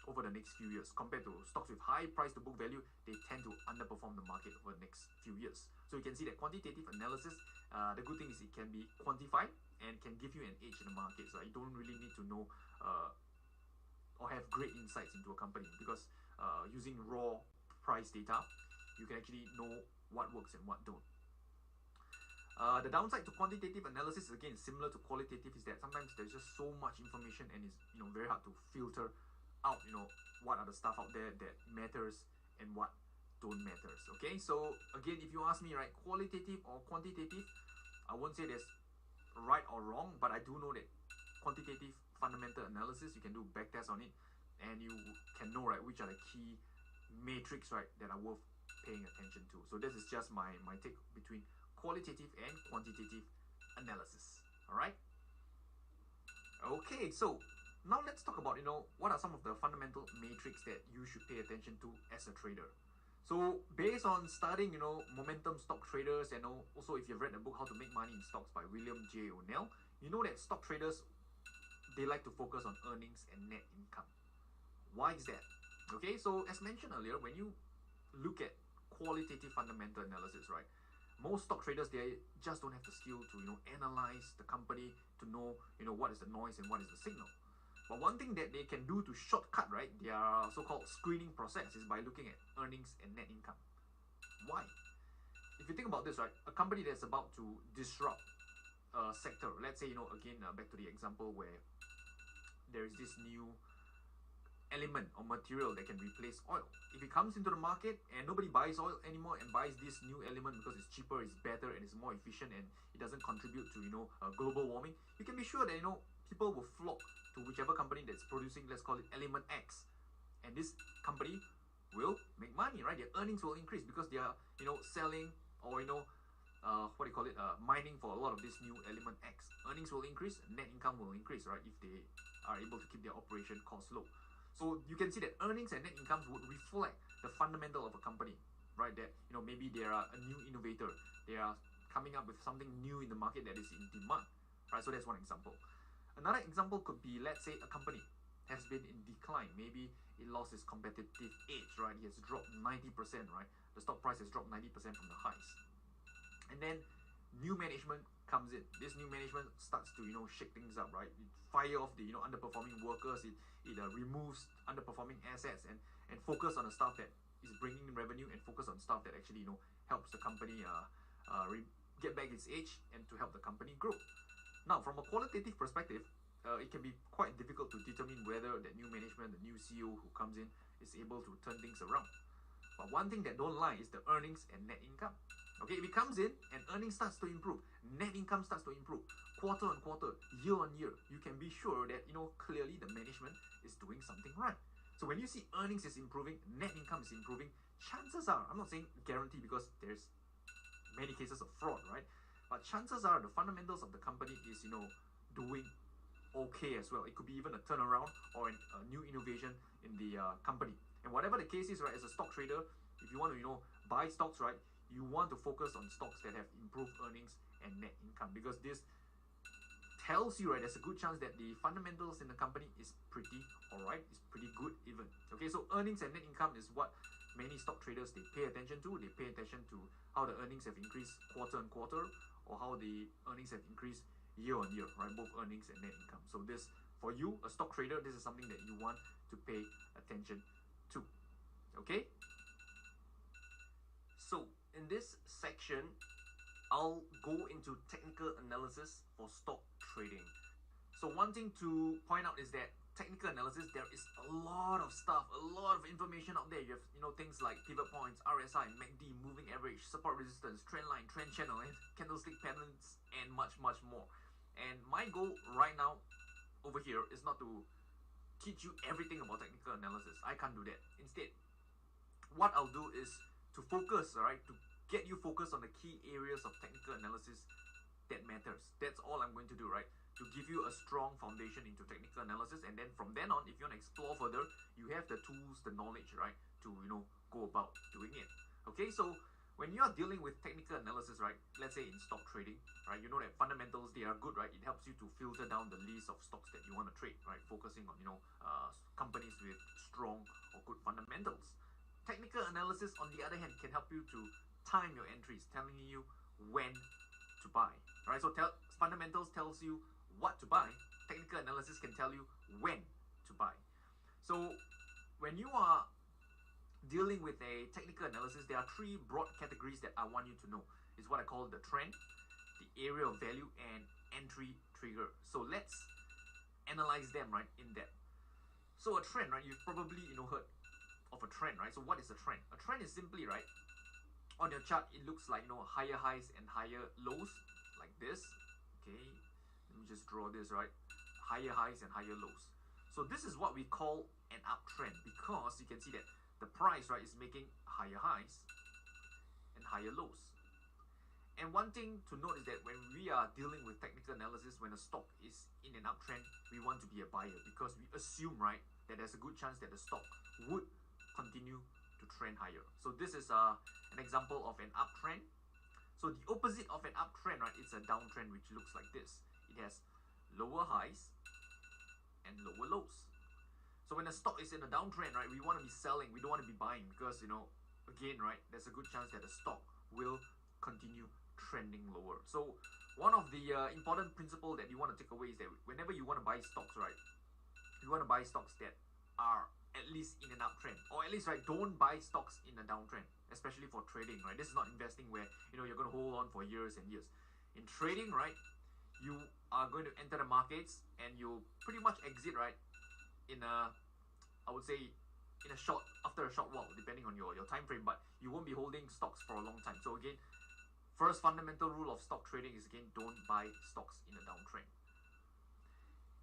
over the next few years. Compared to stocks with high price to book value, they tend to underperform the market over the next few years. So you can see that quantitative analysis, the good thing is it can be quantified and can give you an edge in the market. So you don't really need to know or have great insights into a company, because using raw price data, you can actually know what works and what don't. The downside to quantitative analysis, again, similar to qualitative, is that sometimes there's just so much information and it's very hard to filter out what are the stuff out there that matters and what don't matters. Okay, so again, if you ask me, right, qualitative or quantitative, I won't say there's right or wrong, but I do know that quantitative fundamental analysis, you can do backtest on it and you can know, right, which are the key matrix, right, that are worth paying attention to. So this is just my take between qualitative and quantitative analysis. All right, okay, so now let's talk about what are some of the fundamental matrix that you should pay attention to as a trader. So based on studying momentum stock traders, and also if you've read the book How to Make Money in Stocks by William J. O'Neill, you know that stock traders, they like to focus on earnings and net income. Why is that? Okay, so as mentioned earlier, when you look at qualitative fundamental analysis, right, most stock traders, they just don't have the skill to analyze the company to know what is the noise and what is the signal. But one thing that they can do to shortcut, right, their so-called screening process is by looking at earnings and net income. Why? If you think about this, right, a company that's about to disrupt a sector, let's say, again, back to the example where there is this new element or material that can replace oil. If it comes into the market and nobody buys oil anymore and buys this new element because it's cheaper, it's better, and it's more efficient, and it doesn't contribute to global warming, you can be sure that people will flock to whichever company that's producing, let's call it element X, and this company will make money, right? Their earnings will increase because they are selling or mining for a lot of this new element X. Earnings will increase, net income will increase, right, if they are able to keep their operation costs low. So you can see that earnings and net incomes would reflect the fundamental of a company, right? That maybe they are a new innovator, they are coming up with something new in the market that is in demand, right? So that's one example. Another example could be, let's say a company has been in decline. Maybe it lost its competitive edge, right? It has dropped 90%, right? The stock price has dropped 90% from the highs. And then new management comes in. This new management starts to shake things up, right? It fire off the underperforming workers. It removes underperforming assets and focus on the stuff that is bringing in revenue and focus on stuff that actually helps the company get back its edge and to help the company grow. Now, from a qualitative perspective, it can be quite difficult to determine whether that new management, the new CEO who comes in, is able to turn things around. But one thing that don't lie is the earnings and net income. Okay, if it comes in and earnings starts to improve, net income starts to improve, quarter on quarter, year on year, you can be sure that clearly the management is doing something right. So when you see earnings is improving, net income is improving, chances are, I'm not saying guarantee because there's many cases of fraud, right? But chances are the fundamentals of the company is doing okay as well. It could be even a turnaround or a new innovation in the company. And whatever the case is, right, as a stock trader, if you want to buy stocks, right, you want to focus on stocks that have improved earnings and net income, because this tells you, right, there's a good chance that the fundamentals in the company is pretty alright, is pretty good even. Okay, so earnings and net income is what many stock traders they pay attention to. They pay attention to how the earnings have increased quarter on quarter, or how the earnings have increased year on year, right? Both earnings and net income. So this, for you, a stock trader, this is something that you want to pay attention to. Okay? So in this section, I'll go into technical analysis for stock trading. So one thing to point out is that technical analysis, there is a lot of stuff, a lot of information out there. You have, things like pivot points, RSI, MACD, moving average, support resistance, trend line, trend channel, and candlestick patterns, and much, much more. And my goal right now over here is not to teach you everything about technical analysis. I can't do that. Instead, what I'll do is to focus, alright, to get you focused on the key areas of technical analysis that matters. That's all I'm going to do, right? To give you a strong foundation into technical analysis, and then from then on, if you want to explore further, you have the tools, the knowledge, right, to go about doing it. Okay, so when you are dealing with technical analysis, right, let's say in stock trading, right, you know that fundamentals, they are good, right? It helps you to filter down the list of stocks that you want to trade, right? Focusing on companies with strong or good fundamentals. Technical analysis, on the other hand, can help you to time your entries, telling you when to buy, right? So fundamentals tells you what to buy. Technical analysis can tell you when to buy. So when you are dealing with a technical analysis, there are three broad categories that I want you to know. It's what I call the trend, the area of value, and entry trigger. So let's analyze them, right, in depth. So a trend, right, you've probably heard of a trend, right? So what is a trend? A trend is simply, right, on your chart, it looks like higher highs and higher lows, like this. Okay, let me just draw this, right? Higher highs and higher lows. So this is what we call an uptrend, because you can see that the price, right, is making higher highs and higher lows. And one thing to note is that when we are dealing with technical analysis, when a stock is in an uptrend, we want to be a buyer, because we assume, right, that there's a good chance that the stock would continue to trend higher. So this is an example of an uptrend. So the opposite of an uptrend, right, it's a downtrend, which looks like this. It has lower highs and lower lows. So when a stock is in a downtrend, right, we want to be selling, we don't want to be buying, because again, right, there's a good chance that the stock will continue trending lower. So one of the important principle that you want to take away is that whenever you want to buy stocks, right, you want to buy stocks that are at least in an uptrend, or at least, right, don't buy stocks in a downtrend, especially for trading, right? This is not investing where you're going to hold on for years and years. In trading, right, you are going to enter the markets and you'll pretty much exit, right, in a, I would say, after a short while, depending on your time frame, but you won't be holding stocks for a long time. So again, first fundamental rule of stock trading is, again, don't buy stocks in a downtrend.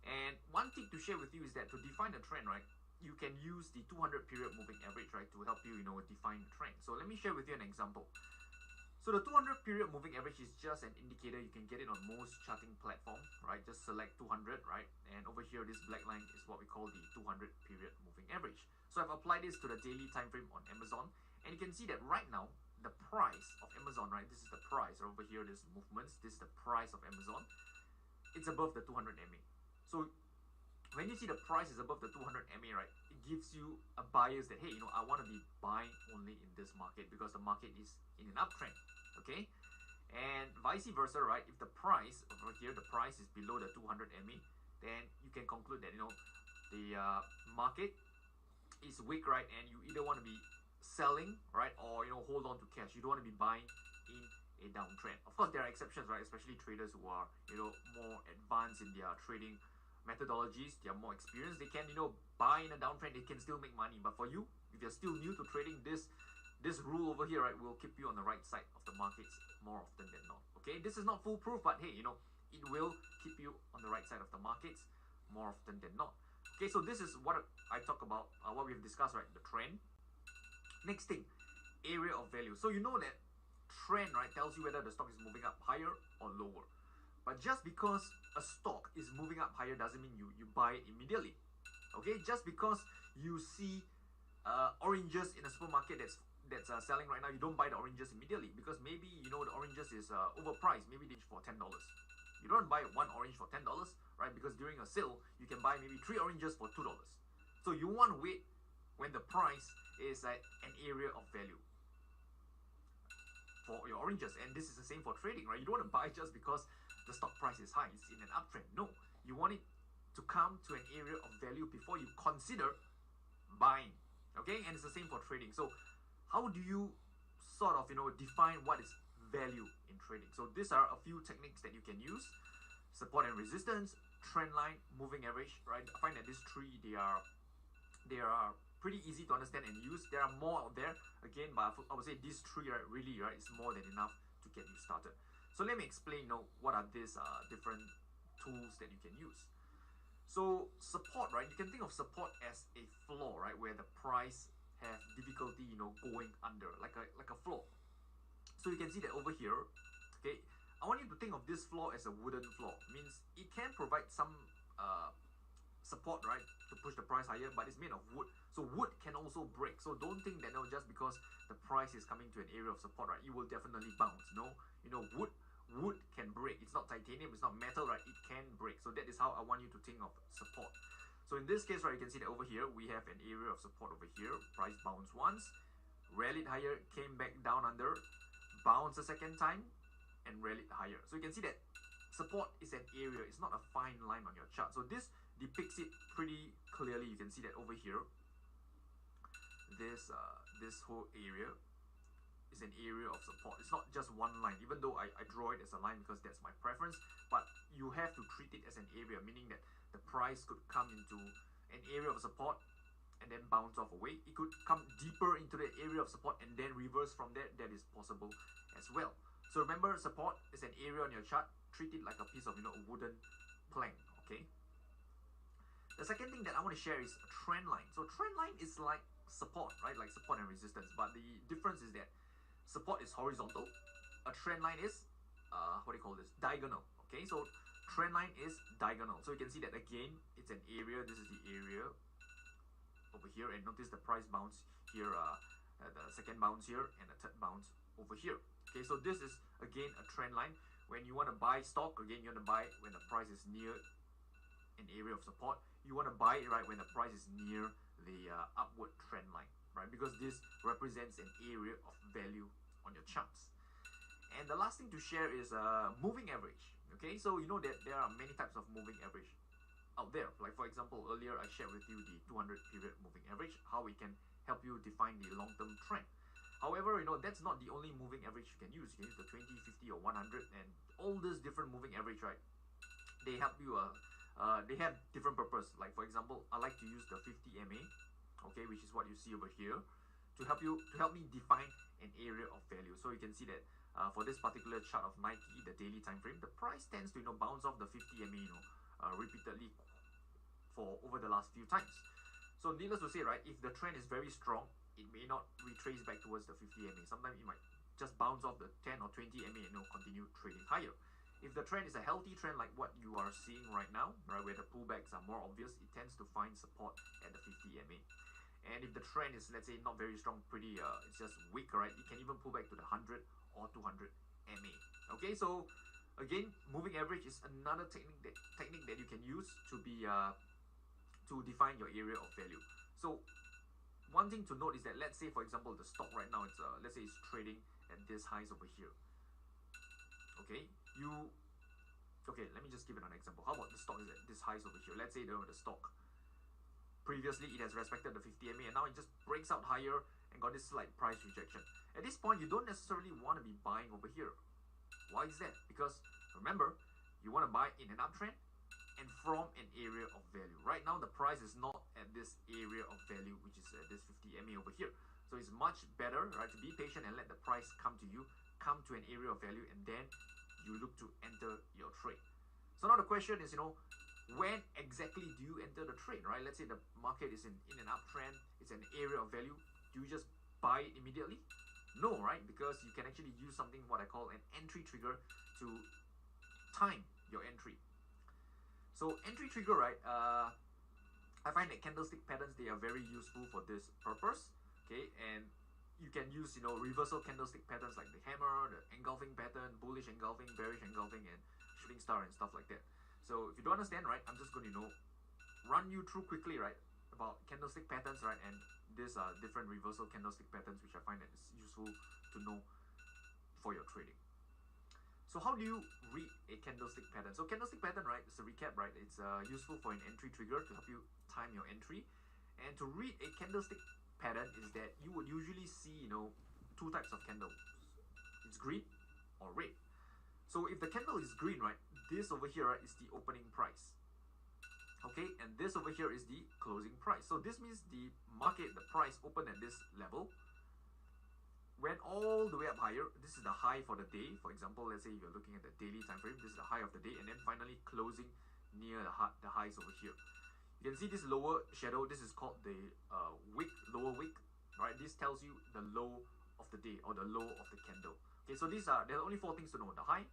And one thing to share with you is that to define a trend, right, you can use the 200 period moving average, right, to help you, define the trend. So let me share with you an example. So the 200 period moving average is just an indicator. You can get it on most charting platforms, right? Just select 200, right? And over here, this black line is what we call the 200 period moving average. So I've applied this to the daily time frame on Amazon, and you can see that right now, the price of Amazon, right? This is the price. Over here, there's movements. This is the price of Amazon. It's above the 200 MA. So when you see the price is above the 200 MA, right, it gives you a bias that, hey, I want to be buying only in this market because the market is in an uptrend, okay? And vice versa, right, if the price over here, the price is below the 200 MA, then you can conclude that, the market is weak, right, and you either want to be selling, right, or, hold on to cash. You don't want to be buying in a downtrend. Of course, there are exceptions, right, especially traders who are, more advanced in their trading methodologies, they are more experienced, they can buy in a downtrend, they can still make money. But for you, if you're still new to trading, this rule over here, right, will keep you on the right side of the markets more often than not. Okay, this is not foolproof, but hey, it will keep you on the right side of the markets more often than not. Okay, so this is what I talk about, what we've discussed, right, the trend. Next thing, area of value. So you know that trend, right, tells you whether the stock is moving up higher or lower. But just because a stock is moving up higher doesn't mean you buy it immediately. Okay, just because you see oranges in a supermarket that's selling right now, you don't buy the oranges immediately, because maybe the oranges is overpriced. Maybe they for $10. You don't buy one orange for $10, right? Because during a sale you can buy maybe 3 oranges for $2. So you want to wait when the price is at an area of value for your oranges. And this is the same for trading, right? You don't want to buy just because the stock price is high, it's in an uptrend. No, you want it to come to an area of value before you consider buying. Okay, and it's the same for trading. So how do you sort of define what is value in trading? So these are a few techniques that you can use: support and resistance, trend line, moving average, right? I find that these three, they are pretty easy to understand and use. There are more out there again, but I would say these three, right, really, right, is more than enough to get you started. So let me explain what are these different tools that you can use. So support, right, you can think of support as a floor, right, where the price have difficulty going under, like a floor. So you can see that over here. Okay, I want you to think of this floor as a wooden floor. Means it can provide some support, right, to push the price higher, but it's made of wood. So wood can also break. So don't think that just because the price is coming to an area of support, right, it will definitely bounce. No, wood can break. It's not titanium, it's not metal, right? It can break. So that is how I want you to think of support. So in this case, right, you can see that over here we have an area of support over here. Price bounced once, rallied higher, came back down under, bounced a second time, and rallied higher. So you can see that support is an area, it's not a fine line on your chart. So this depicts it pretty clearly. You can see that over here, this whole area is an area of support. It's not just one line, even though I draw it as a line because that's my preference, but you have to treat it as an area, meaning that the price could come into an area of support and then bounce off away. It could come deeper into the area of support and then reverse from there. That is possible as well. So remember, support is an area on your chart. Treat it like a piece of a wooden plank. Okay. The second thing that I want to share is a trend line. So trend line is like support, right? Like support and resistance. But the difference is that support is horizontal. A trend line is diagonal. Okay, so trend line is diagonal. So you can see that again, it's an area. This is the area over here, and notice the price bounce here, the second bounce here, and the third bounce over here. Okay, so this is again a trend line. When you want to buy stock, again, you want to buy when the price is near an area of support. You want to buy it right when the price is near the upward trend line, right? Because this represents an area of value on your charts. And the last thing to share is moving average. Okay, so you know that there are many types of moving average out there. Like for example, earlier I shared with you the 200 period moving average, how it can help you define the long-term trend. However, that's not the only moving average you can use. You can use the 20, 50, or 100, and all these different moving average, right? They help you. They have different purpose. Like for example, I like to use the 50 MA, okay, which is what you see over here, to help me define an area of value. So you can see that for this particular chart of Nike, the daily time frame, the price tends to bounce off the 50 MA, repeatedly for over the last few times. So needless to say, right, if the trend is very strong, it may not retrace back towards the 50 MA. Sometimes it might just bounce off the 10 or 20 MA and continue trading higher. If the trend is a healthy trend like what you are seeing right now, right, where the pullbacks are more obvious, it tends to find support at the 50 MA. And if the trend is, let's say, not very strong, it's just weak, right, it can even pull back to the 100 or 200 MA. Okay, so again, moving average is another technique that you can use to define your area of value. So one thing to note is that, let's say for example, the stock right now, it's let's say it's trading at this highs over here. Okay, let me just give it an example. How about the stock is at this highs over here? Let's say the stock previously it has respected the 50 MA and now it just breaks out higher and got this slight price rejection. At this point, you don't necessarily want to be buying over here. Why is that? Because remember, you want to buy in an uptrend and from an area of value. Right now, the price is not at this area of value, which is at this 50 MA over here. So it's much better, right, to be patient and let the price come to you, come to an area of value, and then you look to enter your trade. So now the question is, when exactly do you enter the trade, right? Let's say the market is in an uptrend, it's an area of value. Do you just buy it immediately? No, right? Because you can actually use something what I call an entry trigger to time your entry. So entry trigger, right? I find that candlestick patterns, they are very useful for this purpose. Okay, and you can use reversal candlestick patterns like the hammer, the engulfing pattern, bullish engulfing, bearish engulfing, and shooting star and stuff like that. So if you don't understand, right, I'm just going to run you through quickly, right, about candlestick patterns, right? And these are different reversal candlestick patterns, which I find that is useful to know for your trading. So how do you read a candlestick pattern? So candlestick pattern, right, it's a recap, right? It's useful for an entry trigger to help you time your entry. And to read a candlestick pattern is that you would usually see, two types of candles. It's green or red. So if the candle is green, right, this over here, right, is the opening price. Okay, and this over here is the closing price. So this means the market, the price opened at this level, went all the way up higher. This is the high for the day. For example, let's say you're looking at the daily time frame. This is the high of the day, and then finally closing near the highs over here. You can see this lower shadow. This is called the wick, lower wick. Right? This tells you the low of the day or the low of the candle. Okay, so there are only 4 things to know: the high,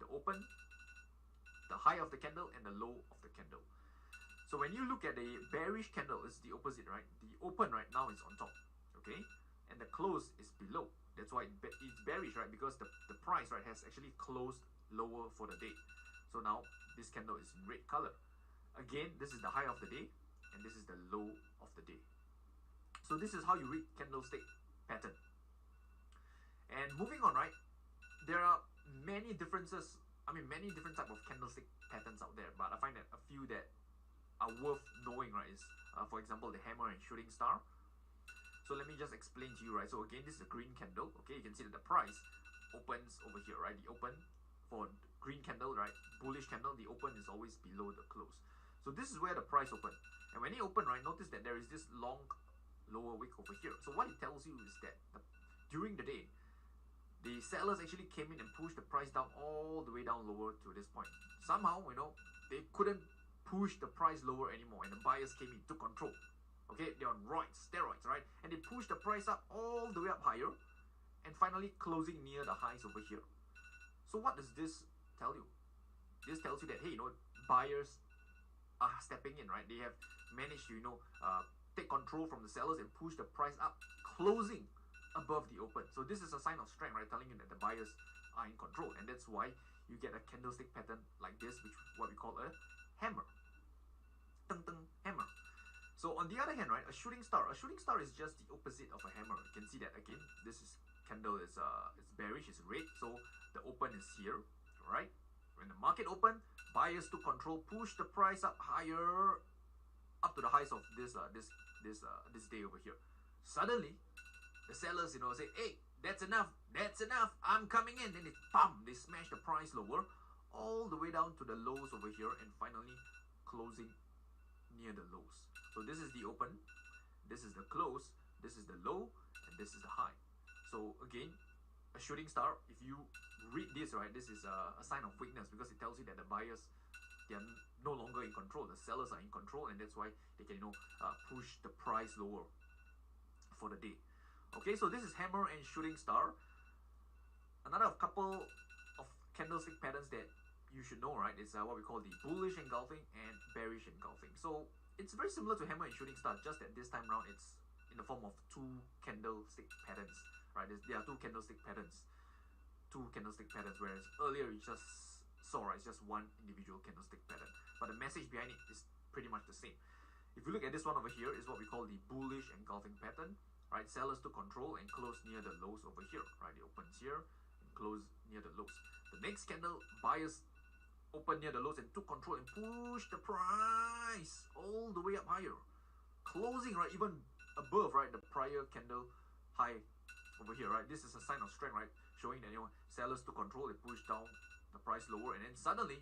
the open, the high of the candle, and the low of the candle. So when you look at a bearish candle, it's the opposite, right? The open right now is on top, okay? And the close is below. That's why it's bearish, right? Because the price, right, has actually closed lower for the day. So now this candle is in red color. Again, this is the high of the day, and this is the low of the day. So this is how you read candlestick pattern. And moving on, right, there are many differences, many different type of candlestick patterns out there, but I find that a few that are worth knowing, right, is, for example, the hammer and shooting star. So let me just explain to you, right. So again, this is a green candle, okay. You can see that the price opens over here, right. The open for green candle, right, bullish candle, the open is always below the close. So this is where the price opened. And when it opened, right, notice that there is this long lower wick over here. So what it tells you is that during the day, the sellers actually came in and pushed the price down all the way down lower to this point. Somehow, they couldn't push the price lower anymore, and the buyers came in, took control. Okay, they're on steroids, right? And they pushed the price up all the way up higher, and finally closing near the highs over here. So what does this tell you? This tells you that, hey, buyers are stepping in, right? They have managed to, take control from the sellers and push the price up, closing above the open. So this is a sign of strength, right? Telling you that the buyers are in control, and that's why you get a candlestick pattern like this, which is what we call a hammer. Tung tung, hammer. So on the other hand, right, a shooting star is just the opposite of a hammer. You can see that again. This candle is it's bearish, it's red. So the open is here, right? When the market opened, buyers took control, pushed the price up higher, up to the highs of this day over here. Suddenly, the sellers, say, hey, that's enough, I'm coming in. Then they smash the price lower, all the way down to the lows over here, and finally closing near the lows. So this is the open, this is the close, this is the low, and this is the high. So again, a shooting star, if you read this, right, this is a sign of weakness, because it tells you that the buyers, they are no longer in control. The sellers are in control, and that's why they can push the price lower for the day. Okay, so this is hammer and shooting star. Another couple of candlestick patterns that you should know, right, is what we call the bullish engulfing and bearish engulfing. So it's very similar to hammer and shooting star, just that this time around it's in the form of 2 candlestick patterns, right? There are 2 candlestick patterns, whereas earlier you just saw, right, it's just one individual candlestick pattern, but the message behind it is pretty much the same. If you look at this one over here, is what we call the bullish engulfing pattern, right? Sellers took control and closed near the lows over here, right? It opens here and close near the lows. The next candle, buyers opened near the lows and took control and pushed the price all the way up higher, closing, right, even above, right, the prior candle high over here, right? This is a sign of strength, right, showing that sellers took control, they pushed down the price lower, and then suddenly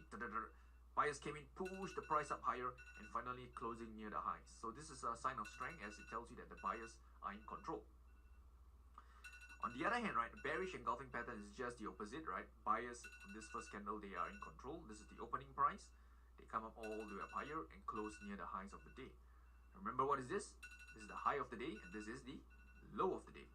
buyers came in, pushed the price up higher, and finally closing near the highs. So this is a sign of strength, as it tells you that the buyers are in control. On the other hand, right, bearish engulfing pattern is just the opposite, right? Buyers on this first candle, they are in control. This is the opening price. They come up all the way up higher and close near the highs of the day. Remember, what is this? This is the high of the day, and this is the low of the day.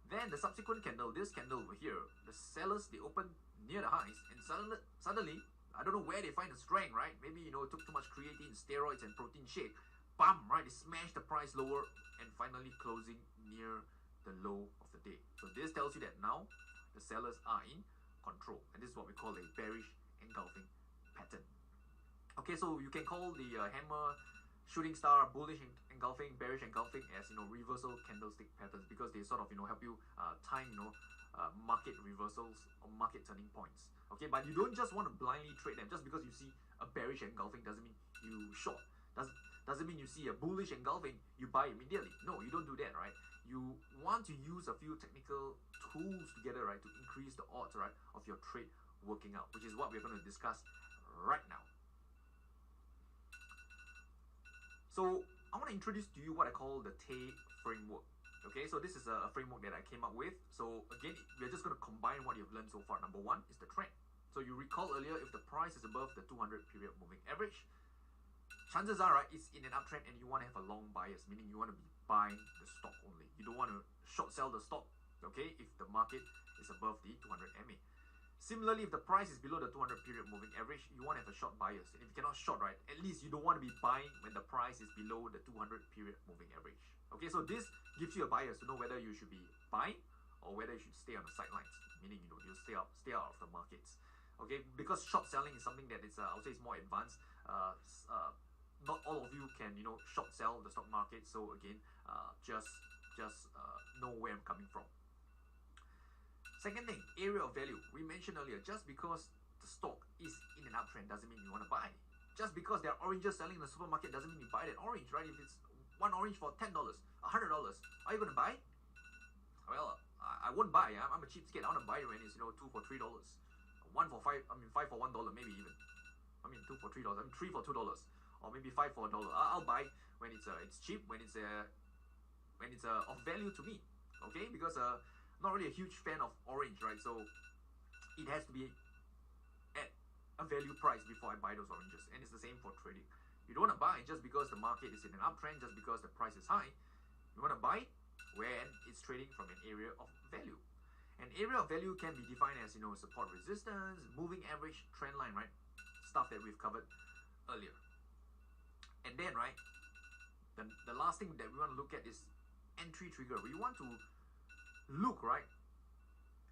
Then the subsequent candle, this candle over here, the sellers, they open near the highs, and suddenly, I don't know where they find the strength, right? Maybe, took too much creatine, steroids, and protein shake. Bam, right? They smash the price lower, and finally closing near the low of the day. So this tells you that now the sellers are in control, and this is what we call a bearish engulfing pattern. Okay, so you can call the hammer shooting star, bullish engulfing, bearish engulfing as reversal candlestick patterns, because they sort of help you time market reversals or market turning points. Okay, but you don't just want to blindly trade them. Just because you see a bearish engulfing doesn't mean you short. Doesn't mean you see a bullish engulfing you buy immediately. No, you don't do that, right? You want to use a few technical tools together, right, to increase the odds, right, of your trade working out, which is what we're going to discuss right now. So I want to introduce to you what I call the Tay framework. Okay, so this is a framework that I came up with. So again, we're just going to combine what you've learned so far. Number one is the trend. So you recall earlier, if the price is above the 200 period moving average, chances are, right, it's in an uptrend and you want to have a long bias, meaning you want to be buying the stock only. You don't want to short sell the stock, okay, if the market is above the 200 MA. Similarly, if the price is below the 200 period moving average, you want to have a short bias. And if you cannot short, right, at least you don't want to be buying when the price is below the 200 period moving average. Okay, so this gives you a bias to know whether you should be buying or whether you should stay on the sidelines, meaning you stay out of the markets. Okay, because short selling is something that is I would say is more advanced. Not all of you can short sell the stock market. So again, just know where I'm coming from. Second thing, area of value. We mentioned earlier, just because the stock is in an uptrend doesn't mean you want to buy. Just because there are oranges selling in the supermarket doesn't mean you buy that orange, right? If it's one orange for $10, $100, are you going to buy? Well, I won't buy. I'm a cheapskate. I want to buy when it's 2 for $3, 1 for 5. I mean 5 for $1, maybe even. I mean 2 for $3. I mean 3 for $2, or maybe 5 for $1. I'll buy when it's cheap, when it's of value to me. Okay, because not really a huge fan of orange, right? So it has to be at a value price before I buy those oranges, and it's the same for trading. You don't want to buy just because the market is in an uptrend, just because the price is high. You want to buy when it's trading from an area of value. An area of value can be defined as support, resistance, moving average, trend line, right? Stuff that we've covered earlier. And then, right, the last thing that we want to look at is entry trigger. We want to look, right,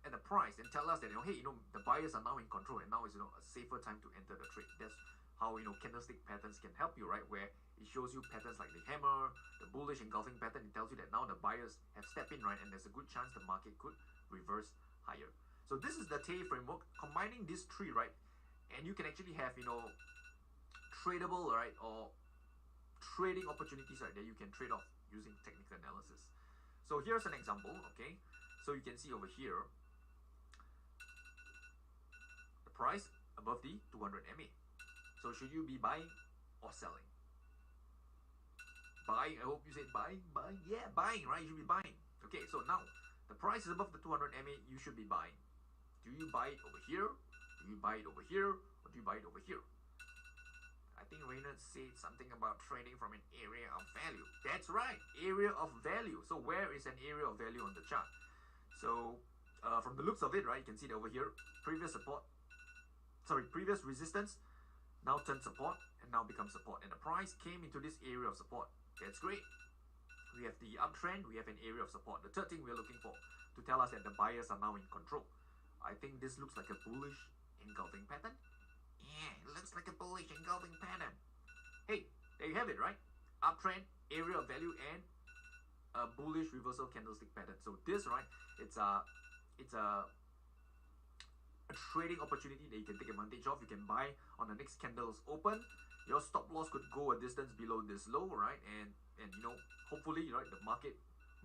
at the price and tell us that hey, the buyers are now in control and now is a safer time to enter the trade. That's how candlestick patterns can help you, right, where it shows you patterns like the hammer, the bullish engulfing pattern. It tells you that now the buyers have stepped in, right, and there's a good chance the market could reverse higher. So this is the Tay framework, combining these three, right, and you can actually have tradable, right, or trading opportunities, right, that you can trade off using technical analysis. So here's an example. Okay, so you can see over here the price above the 200 MA. So should you be buying or selling? Buying. I hope you said buying. Yeah, buying, right? You should be buying. Okay, so now the price is above the 200 MA. You should be buying. Do you buy it over here? Do you buy it over here? Or do you buy it over here? I think Reynolds said something about trading from an area of value. That's right, area of value. So where is an area of value on the chart? So from the looks of it, right, you can see that over here, previous resistance now turned support and now becomes support. And the price came into this area of support. That's great. We have the uptrend, we have an area of support. The third thing we're looking for to tell us that the buyers are now in control. I think this looks like a bullish engulfing pattern. Yeah, it looks like a bullish engulfing pattern. Hey, there you have it, right? Uptrend, area of value, and a bullish reversal candlestick pattern. So this, right, it's a trading opportunity that you can take advantage of. You can buy on the next candle's open. Your stop loss could go a distance below this low, right? And hopefully, right, the market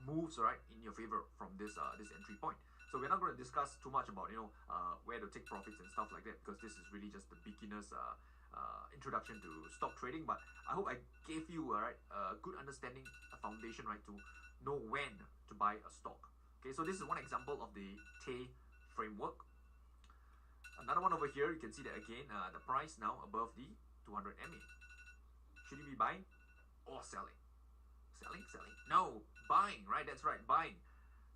moves, right, in your favor from this entry point. So we're not going to discuss too much about where to take profits and stuff like that, because this is really just the beginner's introduction to stock trading. But I hope I gave you a good understanding, a foundation, right, to know when to buy a stock. Okay, so this is one example of the Tay framework. Another one over here, you can see that again, the price now above the 200 MA. Should you be buying or selling? Selling? No, buying, right? That's right, buying.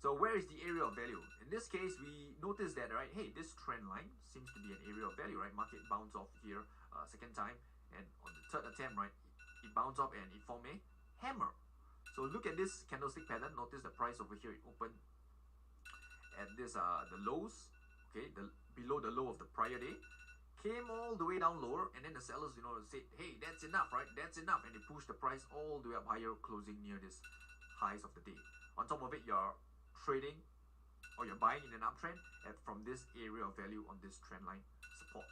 So where is the area of value? In this case, we notice that, right, hey, this trend line seems to be an area of value, right? Market bounced off here second time, and on the third attempt, right, it bounced off and it formed a hammer. So look at this candlestick pattern. Notice the price over here, it opened at this the lows, okay, below the low of the prior day, came all the way down lower, and then the sellers, said, hey, that's enough, right? That's enough, and they pushed the price all the way up higher, closing near this highs of the day. On top of it, you're trading or you're buying in an uptrend from this area of value on this trend line support.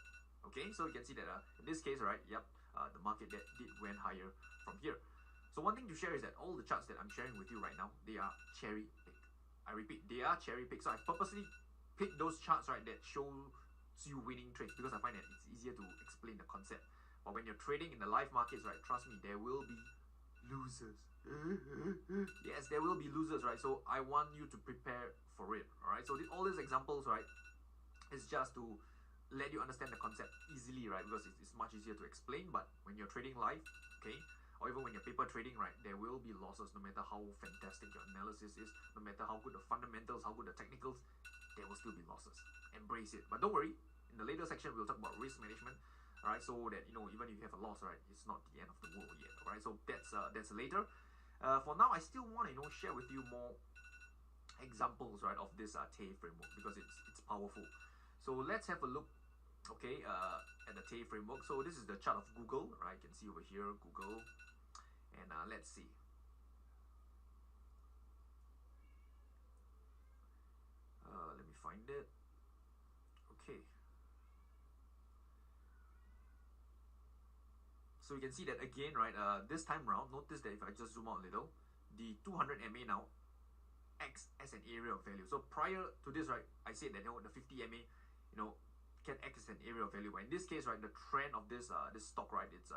Okay, so you can see that in this case, right, yep, the market did went higher from here. So one thing to share is that all the charts that I'm sharing with you right now, they are cherry picked. I repeat, they are cherry picked. So I purposely picked those charts, right, that show you winning trades, because I find that it's easier to explain the concept. But when you're trading in the live markets, right, trust me, there will be losers. Yes, there will be losers, right? So I want you to prepare for it. All right, so all these examples, right, is just to let you understand the concept easily, right? Because it's much easier to explain. But when you're trading live, okay, or even when you're paper trading, right, there will be losses. No matter how fantastic your analysis is, no matter how good the fundamentals, how good the technicals, there will still be losses. Embrace it. But don't worry, in the later section we'll talk about risk management, all right, so that even if you have a loss, right, it's not the end of the world yet. All right, so that's later. For now, I still want to share with you more examples, right, of this TAE framework, because it's powerful. So let's have a look, okay, at the TAE framework. So this is the chart of Google, right? You can see over here Google, and let's see. Let me find it. Okay. So you can see that again, right? This time round, notice that if I just zoom out a little, the 200 MA now acts as an area of value. So prior to this, right, I said that the 50 MA, can act as an area of value. But in this case, right, the trend of this stock, right, it's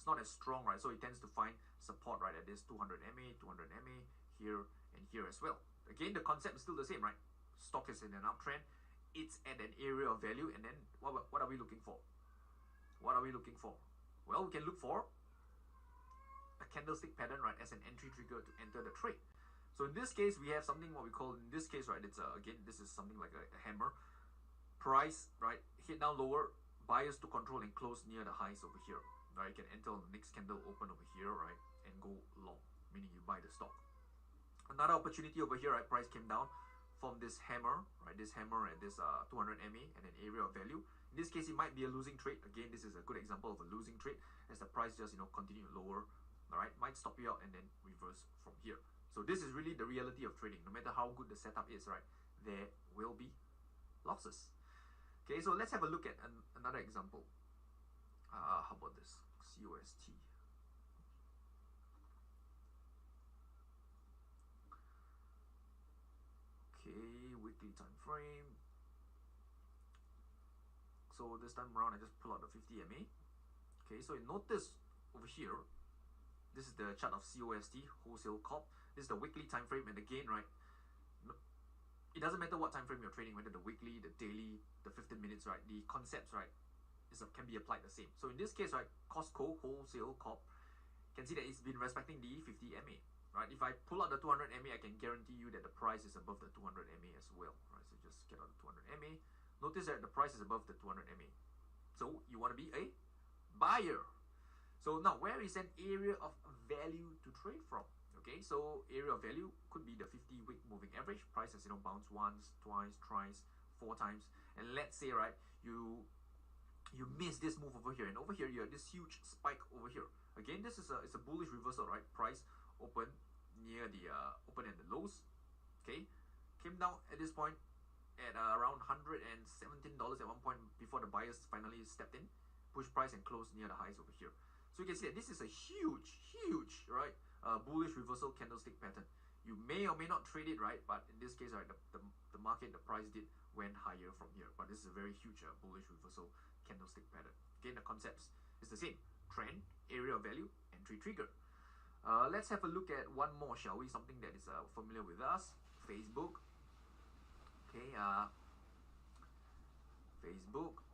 not as strong, right? So it tends to find support, right, at this 200 MA, 200 MA here and here as well. Again, the concept is still the same, right? Stock is in an uptrend. It's at an area of value, and then what are we looking for? What are we looking for? Well, we can look for a candlestick pattern, right, as an entry trigger to enter the trade. So in this case, we have something what we call, in this case, right, it's again, this is something like a hammer. Price, right, hit down lower, buyers to control and close near the highs over here. Right, you can enter on the next candle open over here, right, and go long, meaning you buy the stock. Another opportunity over here, right, price came down from this hammer, right, this hammer at this 200 MA and an area of value. In this case, it might be a losing trade. Again, this is a good example of a losing trade, as the price just continue lower. All right, might stop you out and then reverse from here. So this is really the reality of trading. No matter how good the setup is, right, there will be losses. Okay, so let's have a look at another example. How about this? COST. Okay, weekly time frame. So this time around, I just pull out the 50 MA. Okay, so you notice over here, this is the chart of COST, Wholesale Corp. This is the weekly time frame, and again, right, it doesn't matter what time frame you're trading, whether the weekly, the daily, the 15 minutes, right, the concepts, right, can be applied the same. So in this case, right, Costco, Wholesale Corp, can see that it's been respecting the 50 MA, right? If I pull out the 200 MA, I can guarantee you that the price is above the 200 MA as well, right? So just get out the 200 MA. Notice that the price is above the 200 MA. So you want to be a buyer. So now, where is an area of value to trade from? Okay, so area of value could be the 50-week moving average. Price has bounced once, twice, thrice, 4 times, and let's say, right, you miss this move over here, and over here you have this huge spike over here. Again, this is it's a bullish reversal, right? Price open near the open and the lows. Okay, came down at this point at around $117 at one point before the buyers finally stepped in, push price and closed near the highs over here. So you can see that this is a huge, right, bullish reversal candlestick pattern. You may or may not trade it, right, but in this case, right, the market, the price went higher from here. But this is a very huge bullish reversal candlestick pattern. Again, the concepts is the same: trend, area of value, entry trigger. Let's have a look at one more, shall we? Something that is familiar with us: Facebook. Okay, Facebook.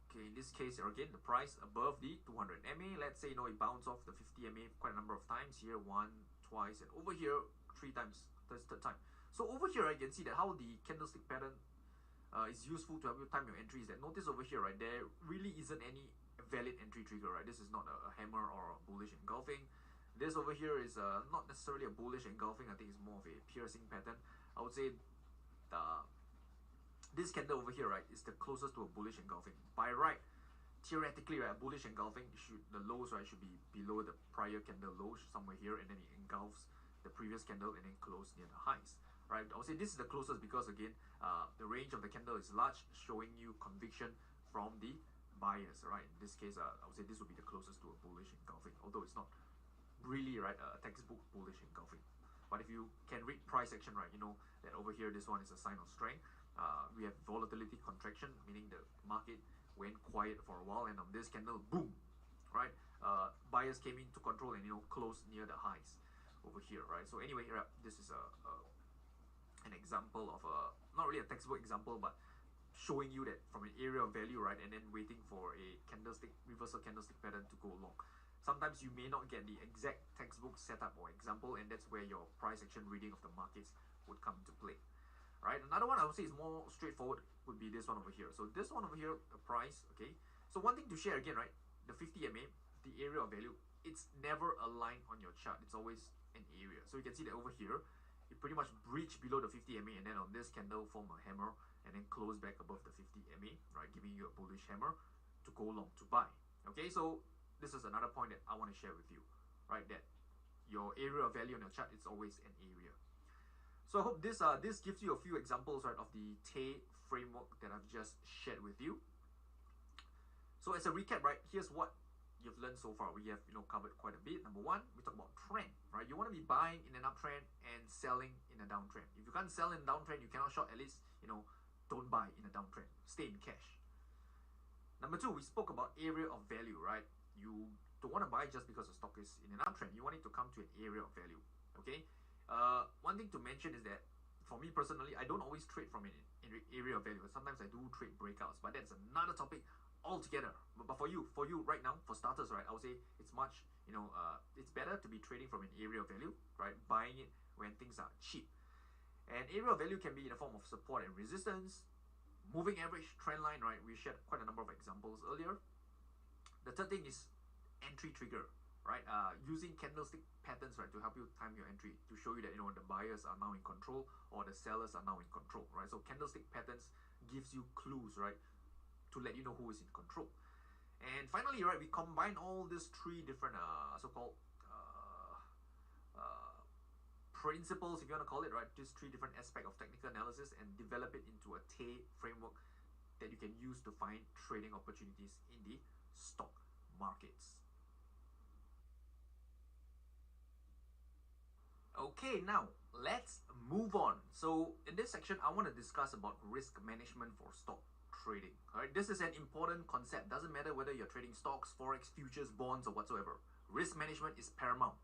Okay, in this case, again, the price above the 200 MA. Let's say, it bounced off the 50 MA quite a number of times. Here, 1, twice, and over here, 3 times. That's the third time. So over here, I can see that how the candlestick pattern is useful to help you time your entries. That notice over here, right, there really isn't any valid entry trigger, right? This is not a hammer or a bullish engulfing. This over here is not necessarily a bullish engulfing. I think it's more of a piercing pattern. I would say this candle over here, right, is the closest to a bullish engulfing. By right, theoretically, right, bullish engulfing the lows, right, should be below the prior candle lows somewhere here, and then it engulfs the previous candle and then close near the highs, right? I would say this is the closest because again, the range of the candle is large, showing you conviction from the buyers, right? In this case, I would say this would be the closest to a bullish engulfing, although it's not really, right, a textbook bullish engulfing. But if you can read price action, right, you know that over here this one is a sign of strength. We have volatility contraction, meaning the market went quiet for a while, and on this candle, boom, right, buyers came into control and, you know, closed near the highs over here, right? So anyway, this is an example of a, not really a textbook example, but showing you that from an area of value, right, and then waiting for a candlestick, reversal candlestick pattern to go long. Sometimes you may not get the exact textbook setup or example, and that's where your price action reading of the markets would come into play, right? Another one I would say is more straightforward would be this one over here. So this one over here, the price, okay? So one thing to share again, right? The 50 MA, the area of value, it's never aligned on your chart. It's always an area. So you can see that over here, it pretty much breached below the 50 MA, and then on this candle form a hammer and then close back above the 50 MA, right? Giving you a bullish hammer to go long, to buy. Okay, so this is another point that I want to share with you, right? That your area of value on your chart is always an area. So I hope this gives you a few examples, right, of the TAE framework that I've just shared with you. So as a recap, right, here's what you've learned so far. We have, you know, covered quite a bit. Number one, we talk about trend, right? You want to be buying in an uptrend and selling in a downtrend. If you can't sell in a downtrend, you cannot short. At least, you know, don't buy in a downtrend. Stay in cash. Number two, we spoke about area of value, right? You don't want to buy just because the stock is in an uptrend. You want it to come to an area of value, okay? One thing to mention is that for me personally, I don't always trade from an area of value. Sometimes I do trade breakouts, but that's another topic altogether. But for you right now, for starters, right, I would say it's much, you know, it's better to be trading from an area of value, right? Buying it when things are cheap. And area of value can be in the form of support and resistance, moving average, trend line, right? We shared quite a number of examples earlier. The third thing is entry trigger, right? Using candlestick patterns, right, to help you time your entry, to show you that, you know, the buyers are now in control or the sellers are now in control, right? So candlestick patterns gives you clues, right, to let you know who is in control. And finally, right, we combine all these three different so-called principles, if you want to call it, right, these three different aspects of technical analysis, and develop it into a TAE framework that you can use to find trading opportunities in the stock markets. Okay, now let's move on. So in this section, I want to discuss about risk management for stock trading. All right, this is an important concept. Doesn't matter whether you're trading stocks, forex, futures, bonds, or whatsoever. Risk management is paramount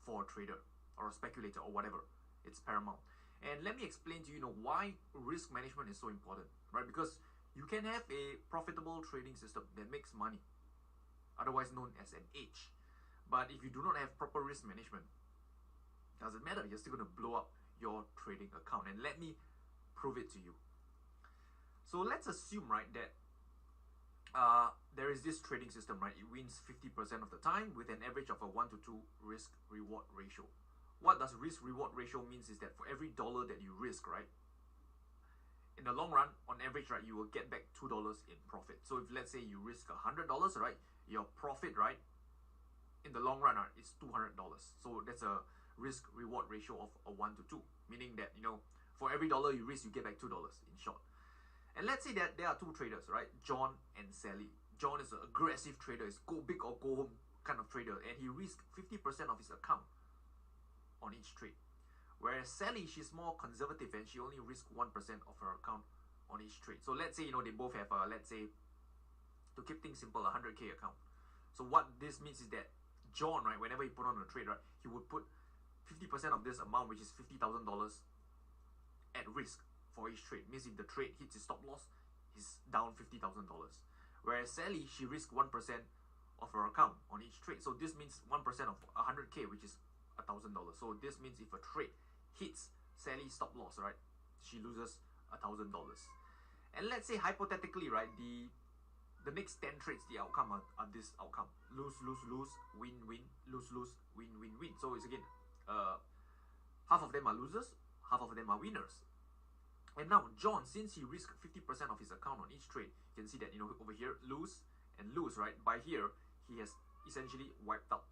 for a trader or a speculator or whatever. It's paramount. And let me explain to you, why risk management is so important, right? Because you can have a profitable trading system that makes money, otherwise known as an edge. But if you do not have proper risk management, doesn't matter, you're still going to blow up your trading account. And let me prove it to you. So let's assume, right, that there is this trading system, right? It wins 50% of the time with an average of a 1 to 2 risk-reward ratio. What does risk-reward ratio means is that for every dollar that you risk, right, in the long run, on average, right, you will get back $2 in profit. So if let's say you risk $100, right, your profit, right, in the long run, right, is $200. So that's a risk-reward ratio of a 1 to 2, meaning that, for every dollar you risk, you get back $2 in short. And let's say that there are two traders, right, John and Sally. John is an aggressive trader, is go big or go home kind of trader, and he risks 50% of his account on each trade. Whereas Sally, she's more conservative and she only risks 1% of her account on each trade. So let's say, they both have, let's say, to keep things simple, a 100K account. So what this means is that John, right, whenever he put on a trade, right, he would put 50% of this amount, which is $50,000, at risk for each trade. Means if the trade hits his stop loss, he's down $50,000. Whereas Sally, she risks 1% of her account on each trade. So this means 1% of 100K, which is $1,000. So this means if a trade hits Sally's stop loss, right, she loses $1,000. And let's say hypothetically, right, the next 10 trades, the outcome are this outcome: lose, lose, lose, win, win, lose, lose, win, win, win. So it's again, half of them are losers, half of them are winners. And now John, since he risked 50% of his account on each trade, you can see that over here, lose and lose, right? By here, he has essentially wiped out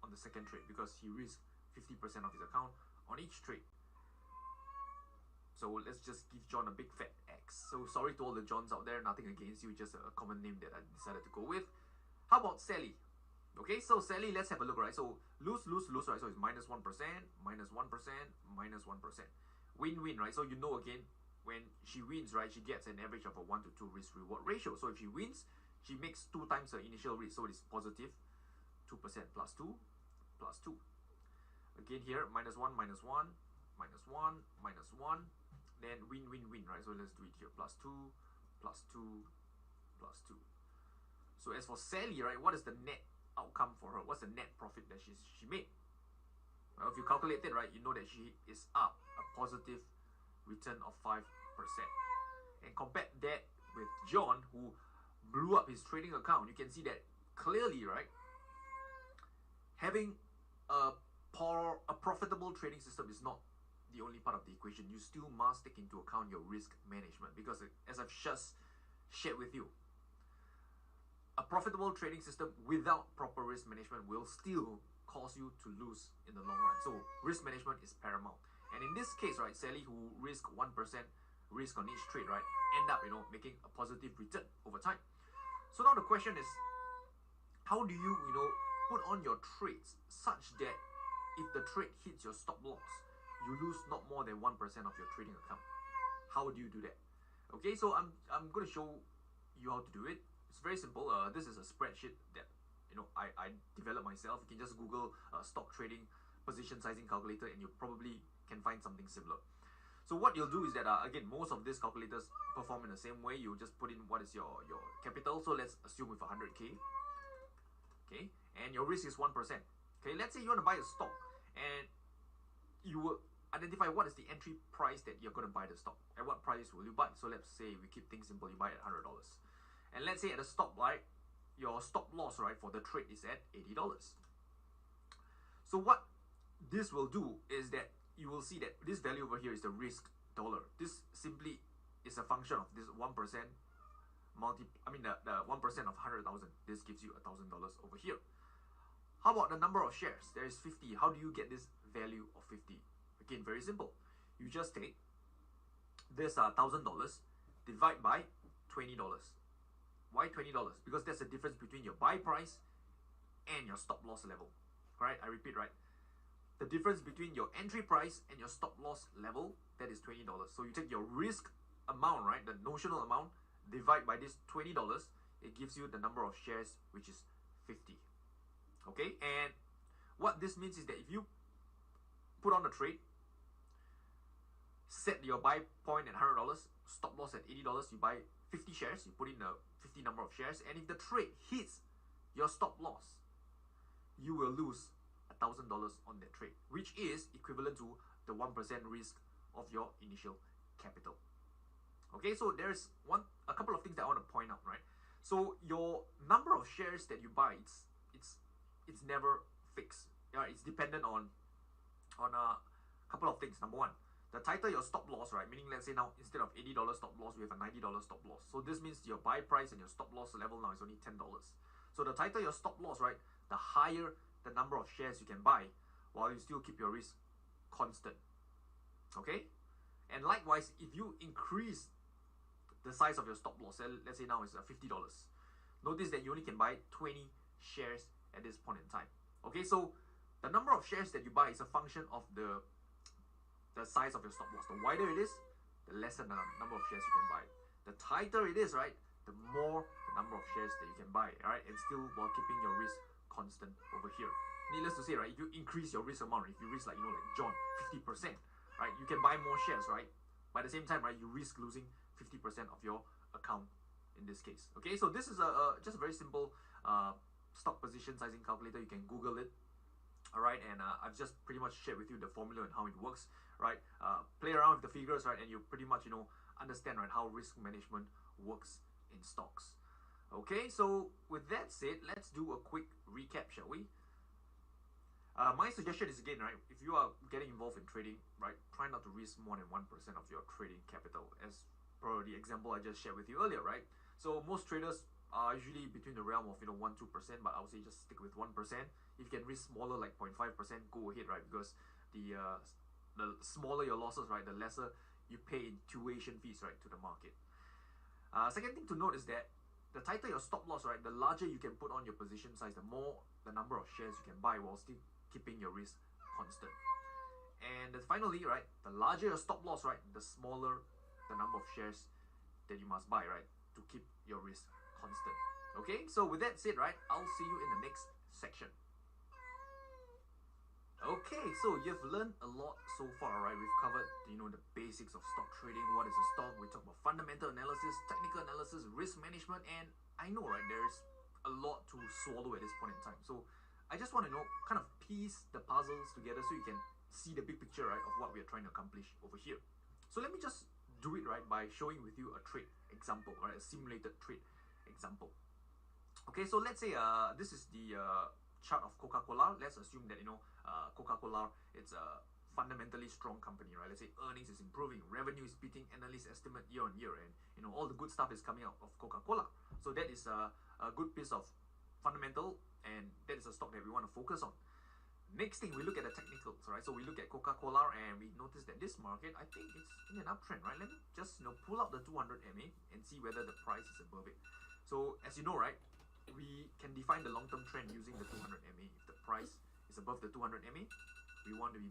on the second trade because he risked 50% of his account on each trade. So let's just give John a big fat X. So sorry to all the Johns out there, nothing against you, just a common name that I decided to go with. How about Sally? Okay, so Sally, let's have a look, right? So lose, right? So it's -1%, -1%, -1%. Win-win, right? So you know again, when she wins, right, she gets an average of a 1 to 2 risk-reward ratio. So if she wins, she makes 2 times her initial risk. So it is positive 2% plus 2 plus 2. Again here, -1, -1, -1, -1. Then win, right? So let's do it here. Plus 2, plus 2, plus 2. So as for Sally, right, what is the net outcome for her? What's the net profit that she made? Well, if you calculate it, right, you know that she is up a positive return of 5%. And compare that with John, who blew up his trading account, you can see that clearly, right? Having a profitable trading system is not the only part of the equation. You still must take into account your risk management, because as I've just shared with you, a profitable trading system without proper risk management will still cause you to lose in the long run. So risk management is paramount. And in this case, right, Sally, who risked 1% risk on each trade, right, end up, making a positive return over time. So now the question is, how do you, put on your trades such that if the trade hits your stop loss, you lose not more than 1% of your trading account? How do you do that? Okay, so I'm going to show you how to do it. It's very simple. This is a spreadsheet that I developed myself. You can just Google stock trading position sizing calculator, and you probably can find something similar. So what you'll do is that again, most of these calculators perform in the same way. You just put in what is your capital. So let's assume with 100k. Okay, and your risk is 1%. Okay, let's say you want to buy a stock, and you will identify what is the entry price that you're going to buy the stock. At what price will you buy? So let's say we keep things simple. You buy at $100, and let's say at the stop, right, your stop loss, right, for the trade is at $80. So what this will do is that you will see that this value over here is the risk dollar. This simply is a function of this 1% the 1% of 100,000. This gives you $1,000 over here. How about the number of shares? There is 50. How do you get this value of 50? Again, very simple. You just take this $1,000, divide by $20. Why $20? Because that's the difference between your buy price and your stop loss level. Right? I repeat, right? The difference between your entry price and your stop loss level, that is $20. So you take your risk amount, right, the notional amount, divide by this $20, it gives you the number of shares, which is 50. Okay, and what this means is that if you put on a trade, set your buy point at $100, stop loss at $80, you buy 50 shares, you put in the 50 number of shares, and if the trade hits your stop loss, you will lose $1,000 on that trade, which is equivalent to the 1% risk of your initial capital. Okay, so there's a couple of things that I want to point out, right? So your number of shares that you buy, it's never fixed. Yeah, it's dependent on a couple of things. Number one, the tighter your stop loss, right? Meaning, let's say now instead of $80 stop loss, we have a $90 stop loss. So this means your buy price and your stop loss level now is only $10. So the tighter your stop loss, right, the higher the number of shares you can buy, while you still keep your risk constant. Okay, and likewise, if you increase the size of your stop loss, let's say now it's $50. Notice that you only can buy 20 shares at this point in time. Okay, so the number of shares that you buy is a function of the size of your stop loss. The wider it is, the lesser the number of shares you can buy. The tighter it is, right, the more the number of shares that you can buy, right, and still while keeping your risk constant over here. Needless to say, right, if you increase your risk amount, if you risk like John, 50%, right, you can buy more shares, right? But at the same time, right, you risk losing 50% of your account in this case. Okay, so this is just a very simple stock position sizing calculator. You can Google it. All right, and I've just pretty much shared with you the formula and how it works, right? Play around with the figures, right, and you pretty much understand, right, how risk management works in stocks. Okay, so with that said, let's do a quick recap, shall we? My suggestion is, again, right, if you are getting involved in trading, right, try not to risk more than 1% of your trading capital, as per the example I just shared with you earlier, right? So most traders are usually between the realm of 1-2%, but I would say just stick with 1%. If you can risk smaller, like 0.5%, go ahead, right? Because the smaller your losses, right, the lesser you pay in tuition fees, right, to the market. Second thing to note is that the tighter your stop loss, right, the larger you can put on your position size, the more the number of shares you can buy while still keeping your risk constant. And then finally, right, the larger your stop loss, right, the smaller the number of shares that you must buy, right, to keep your risk constant. Okay, so with that said, right, I'll see you in the next section. Okay, so you've learned a lot so far, right? We've covered, the basics of stock trading, what is a stock, we talked about fundamental analysis, technical analysis, risk management, and I know, right, there's a lot to swallow at this point in time. So I just want to kind of piece the puzzles together so you can see the big picture, right, of what we are trying to accomplish over here. So let me just do it, right, by showing with you a trade example, right, a simulated trade example. Okay, so let's say this is the chart of Coca-Cola. Let's assume that Coca-Cola, it's a fundamentally strong company, right? Let's say earnings is improving, revenue is beating analyst estimate year on year, and all the good stuff is coming out of Coca-Cola. So that is a good piece of fundamental, and that is a stock that we want to focus on. Next thing, we look at the technicals, right? So we look at Coca-Cola and we notice that this market, I think it's in an uptrend, right? Let me just pull out the 200 MA and see whether the price is above it. So as you know, right, we can define the long-term trend using the 200 MA. If the price is above the 200 MA, we want to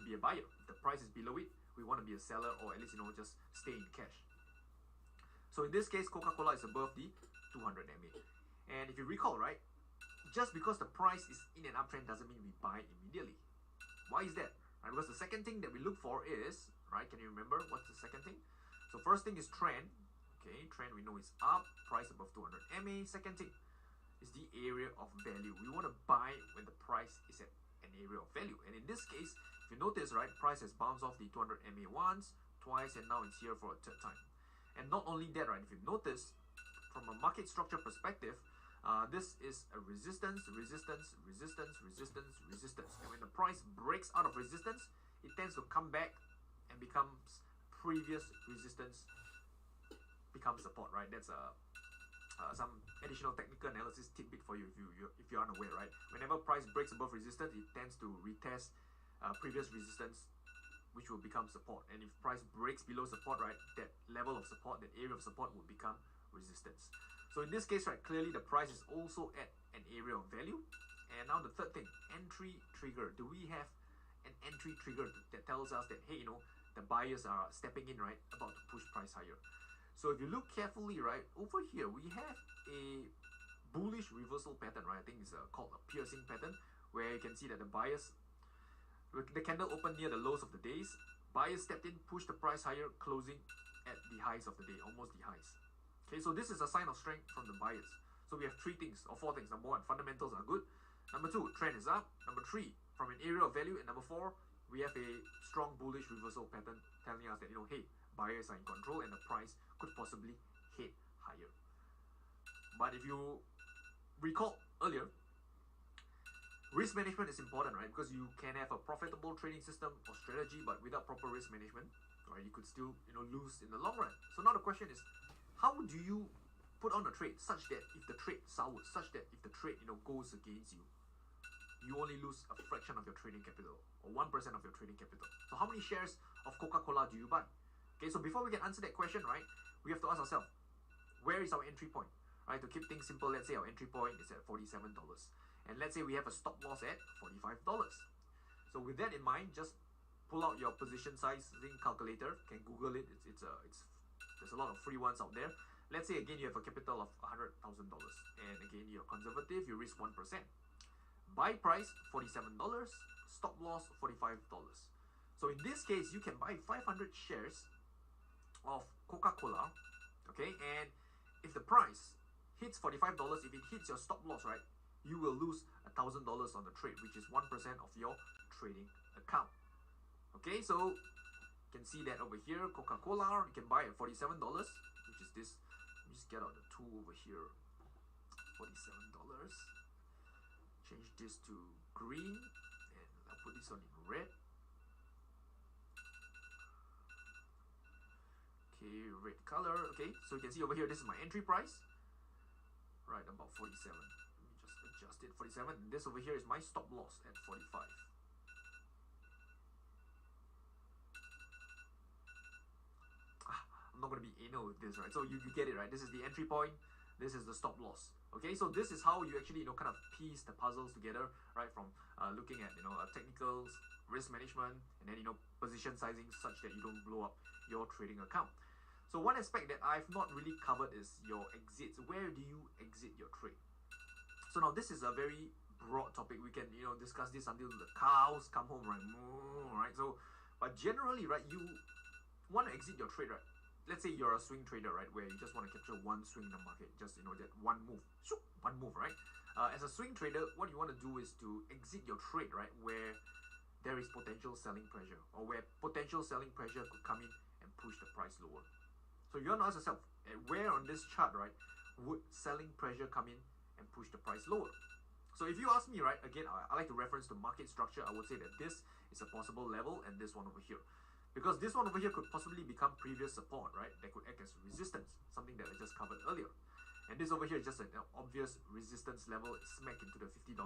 be a buyer. If the price is below it, we want to be a seller, or at least just stay in cash. So in this case, Coca-Cola is above the 200 MA. And if you recall, right, just because the price is in an uptrend doesn't mean we buy immediately. Why is that? Right, because the second thing that we look for is, right, can you remember what's the second thing? So first thing is trend. Okay, trend we know is up, price above 200 MA. Second thing is the area of value. We want to buy when the price is at an area of value. And in this case, if you notice, right, price has bounced off the 200 MA once, twice, and now it's here for a third time. And not only that, right, if you notice, from a market structure perspective, this is a resistance, resistance, resistance, resistance, resistance. And when the price breaks out of resistance, it tends to come back and becomes previous resistance becomes support, right? That's some additional technical analysis tidbit for you if you're unaware, right? Whenever price breaks above resistance, it tends to retest previous resistance, which will become support. And if price breaks below support, right, that level of support, that area of support will become resistance. So in this case, right, clearly the price is also at an area of value. And now the third thing, entry trigger. Do we have an entry trigger that tells us that, hey, the buyers are stepping in, right, about to push price higher? So if you look carefully, right, over here we have a bullish reversal pattern, right? I think it's called a piercing pattern, where you can see that the buyers, the candle opened near the lows of the days, buyers stepped in, pushed the price higher, closing at the highs of the day, almost the highs. Okay, so this is a sign of strength from the buyers. So we have three things, or four things. Number one, fundamentals are good. Number two, trend is up. Number three, from an area of value. And number four, we have a strong bullish reversal pattern telling us that, hey, buyers are in control and the price could possibly head higher. But if you recall earlier, risk management is important, right? Because you can have a profitable trading system or strategy, but without proper risk management, right, you could still, lose in the long run. So now the question is, how do you put on a trade such that if the trade sours, such that if the trade, goes against you, you only lose a fraction of your trading capital, or 1% of your trading capital? So how many shares of Coca-Cola do you buy? Okay, so before we can answer that question, right, we have to ask ourselves, where is our entry point? Right, to keep things simple, let's say our entry point is at $47. And let's say we have a stop loss at $45. So with that in mind, just pull out your position sizing calculator. You can Google it. There's a lot of free ones out there. Let's say again you have a capital of $100,000, and again you're conservative, you risk 1%. Buy price $47, stop loss $45. So in this case, you can buy 500 shares of Coca-Cola, okay? And if the price hits $45, if it hits your stop loss, right, you will lose $1,000 on the trade, which is 1% of your trading account. Okay, so you can see that over here, Coca-Cola, you can buy at $47, which is this. Let me just get out the tool over here. $47. Change this to green, and I'll put this one in red. Okay, red color. Okay, so you can see over here, this is my entry price. right about 47. Let me just adjust it. 47. This over here is my stop loss at 45. I'm not going to be anal with this, right? So you get it, right? This is the entry point. This is the stop loss. Okay, so this is how you actually, kind of piece the puzzles together, right? From looking at, technicals, risk management, and then, position sizing such that you don't blow up your trading account. So one aspect that I've not really covered is your exits. Where do you exit your trade? So now this is a very broad topic. We can, discuss this until the cows come home, right? Right? So, but generally, right, you want to exit your trade, right? Let's say you're a swing trader, right, where you just want to capture one swing in the market, just, that one move, right? As a swing trader, what you want to do is to exit your trade, right, where there is potential selling pressure, or where potential selling pressure could come in and push the price lower. So you want to ask yourself, where on this chart, right, would selling pressure come in and push the price lower? So if you ask me, right, again, I like to reference the market structure. I would say that this is a possible level, and this one over here. Because this one over here could possibly become previous support, right? That could act as resistance, something that I just covered earlier. And this over here is just an obvious resistance level smack into the $50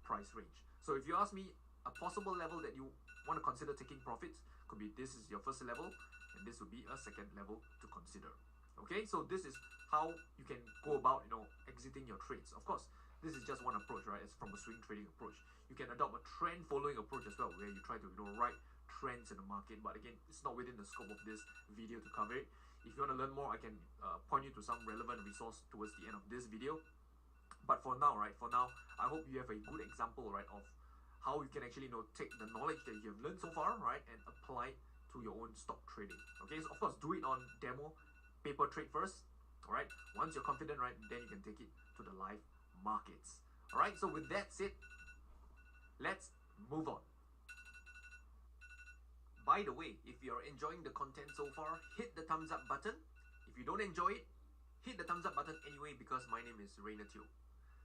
price range. So if you ask me, a possible level that you want to consider taking profits could be this is your first level, and this would be a second level to consider. Okay, so this is how you can go about, exiting your trades. Of course, this is just one approach, right? It's from a swing trading approach. You can adopt a trend following approach as well, where you try to, ride trends in the market, but again, it's not within the scope of this video to cover it. If you want to learn more, I can point you to some relevant resource towards the end of this video. But for now, I hope you have a good example, right, of how you can actually, take the knowledge that you have learned so far, right, and apply it to your own stock trading. Okay, so of course, do it on demo paper trade first. All right, once you're confident, right, then you can take it to the live markets. All right, so with that said, let's move on. By the way, if you're enjoying the content so far, hit the thumbs up button. If you don't enjoy it, hit the thumbs up button anyway, because my name is Rainer Teo.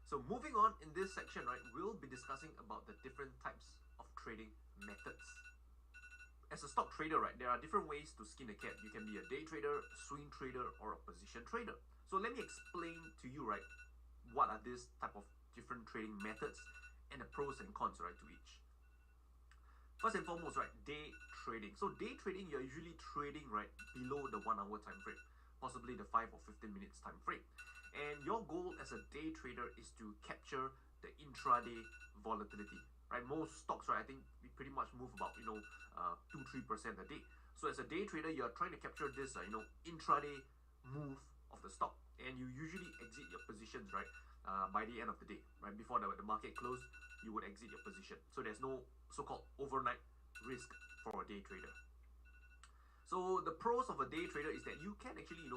So moving on in this section, right, we'll be discussing about the different types of trading methods. As a stock trader, right, there are different ways to skin a cat. You can be a day trader, swing trader, or a position trader. So let me explain to you, right, what are these type of different trading methods and the pros and cons, right, to each. First and foremost, right, day trading. So day trading, you're usually trading, right, below the 1 hour time frame, possibly the 5 or 15 minutes time frame. And your goal as a day trader is to capture the intraday volatility, right? Most stocks, right, I think we pretty much move about, 2-3% a day. So as a day trader, you're trying to capture this, intraday move of the stock. And you usually exit your positions, right, by the end of the day, right? Before the market close, you would exit your position. So there's no so-called overnight risk for a day trader. So the pros of a day trader is that you can actually,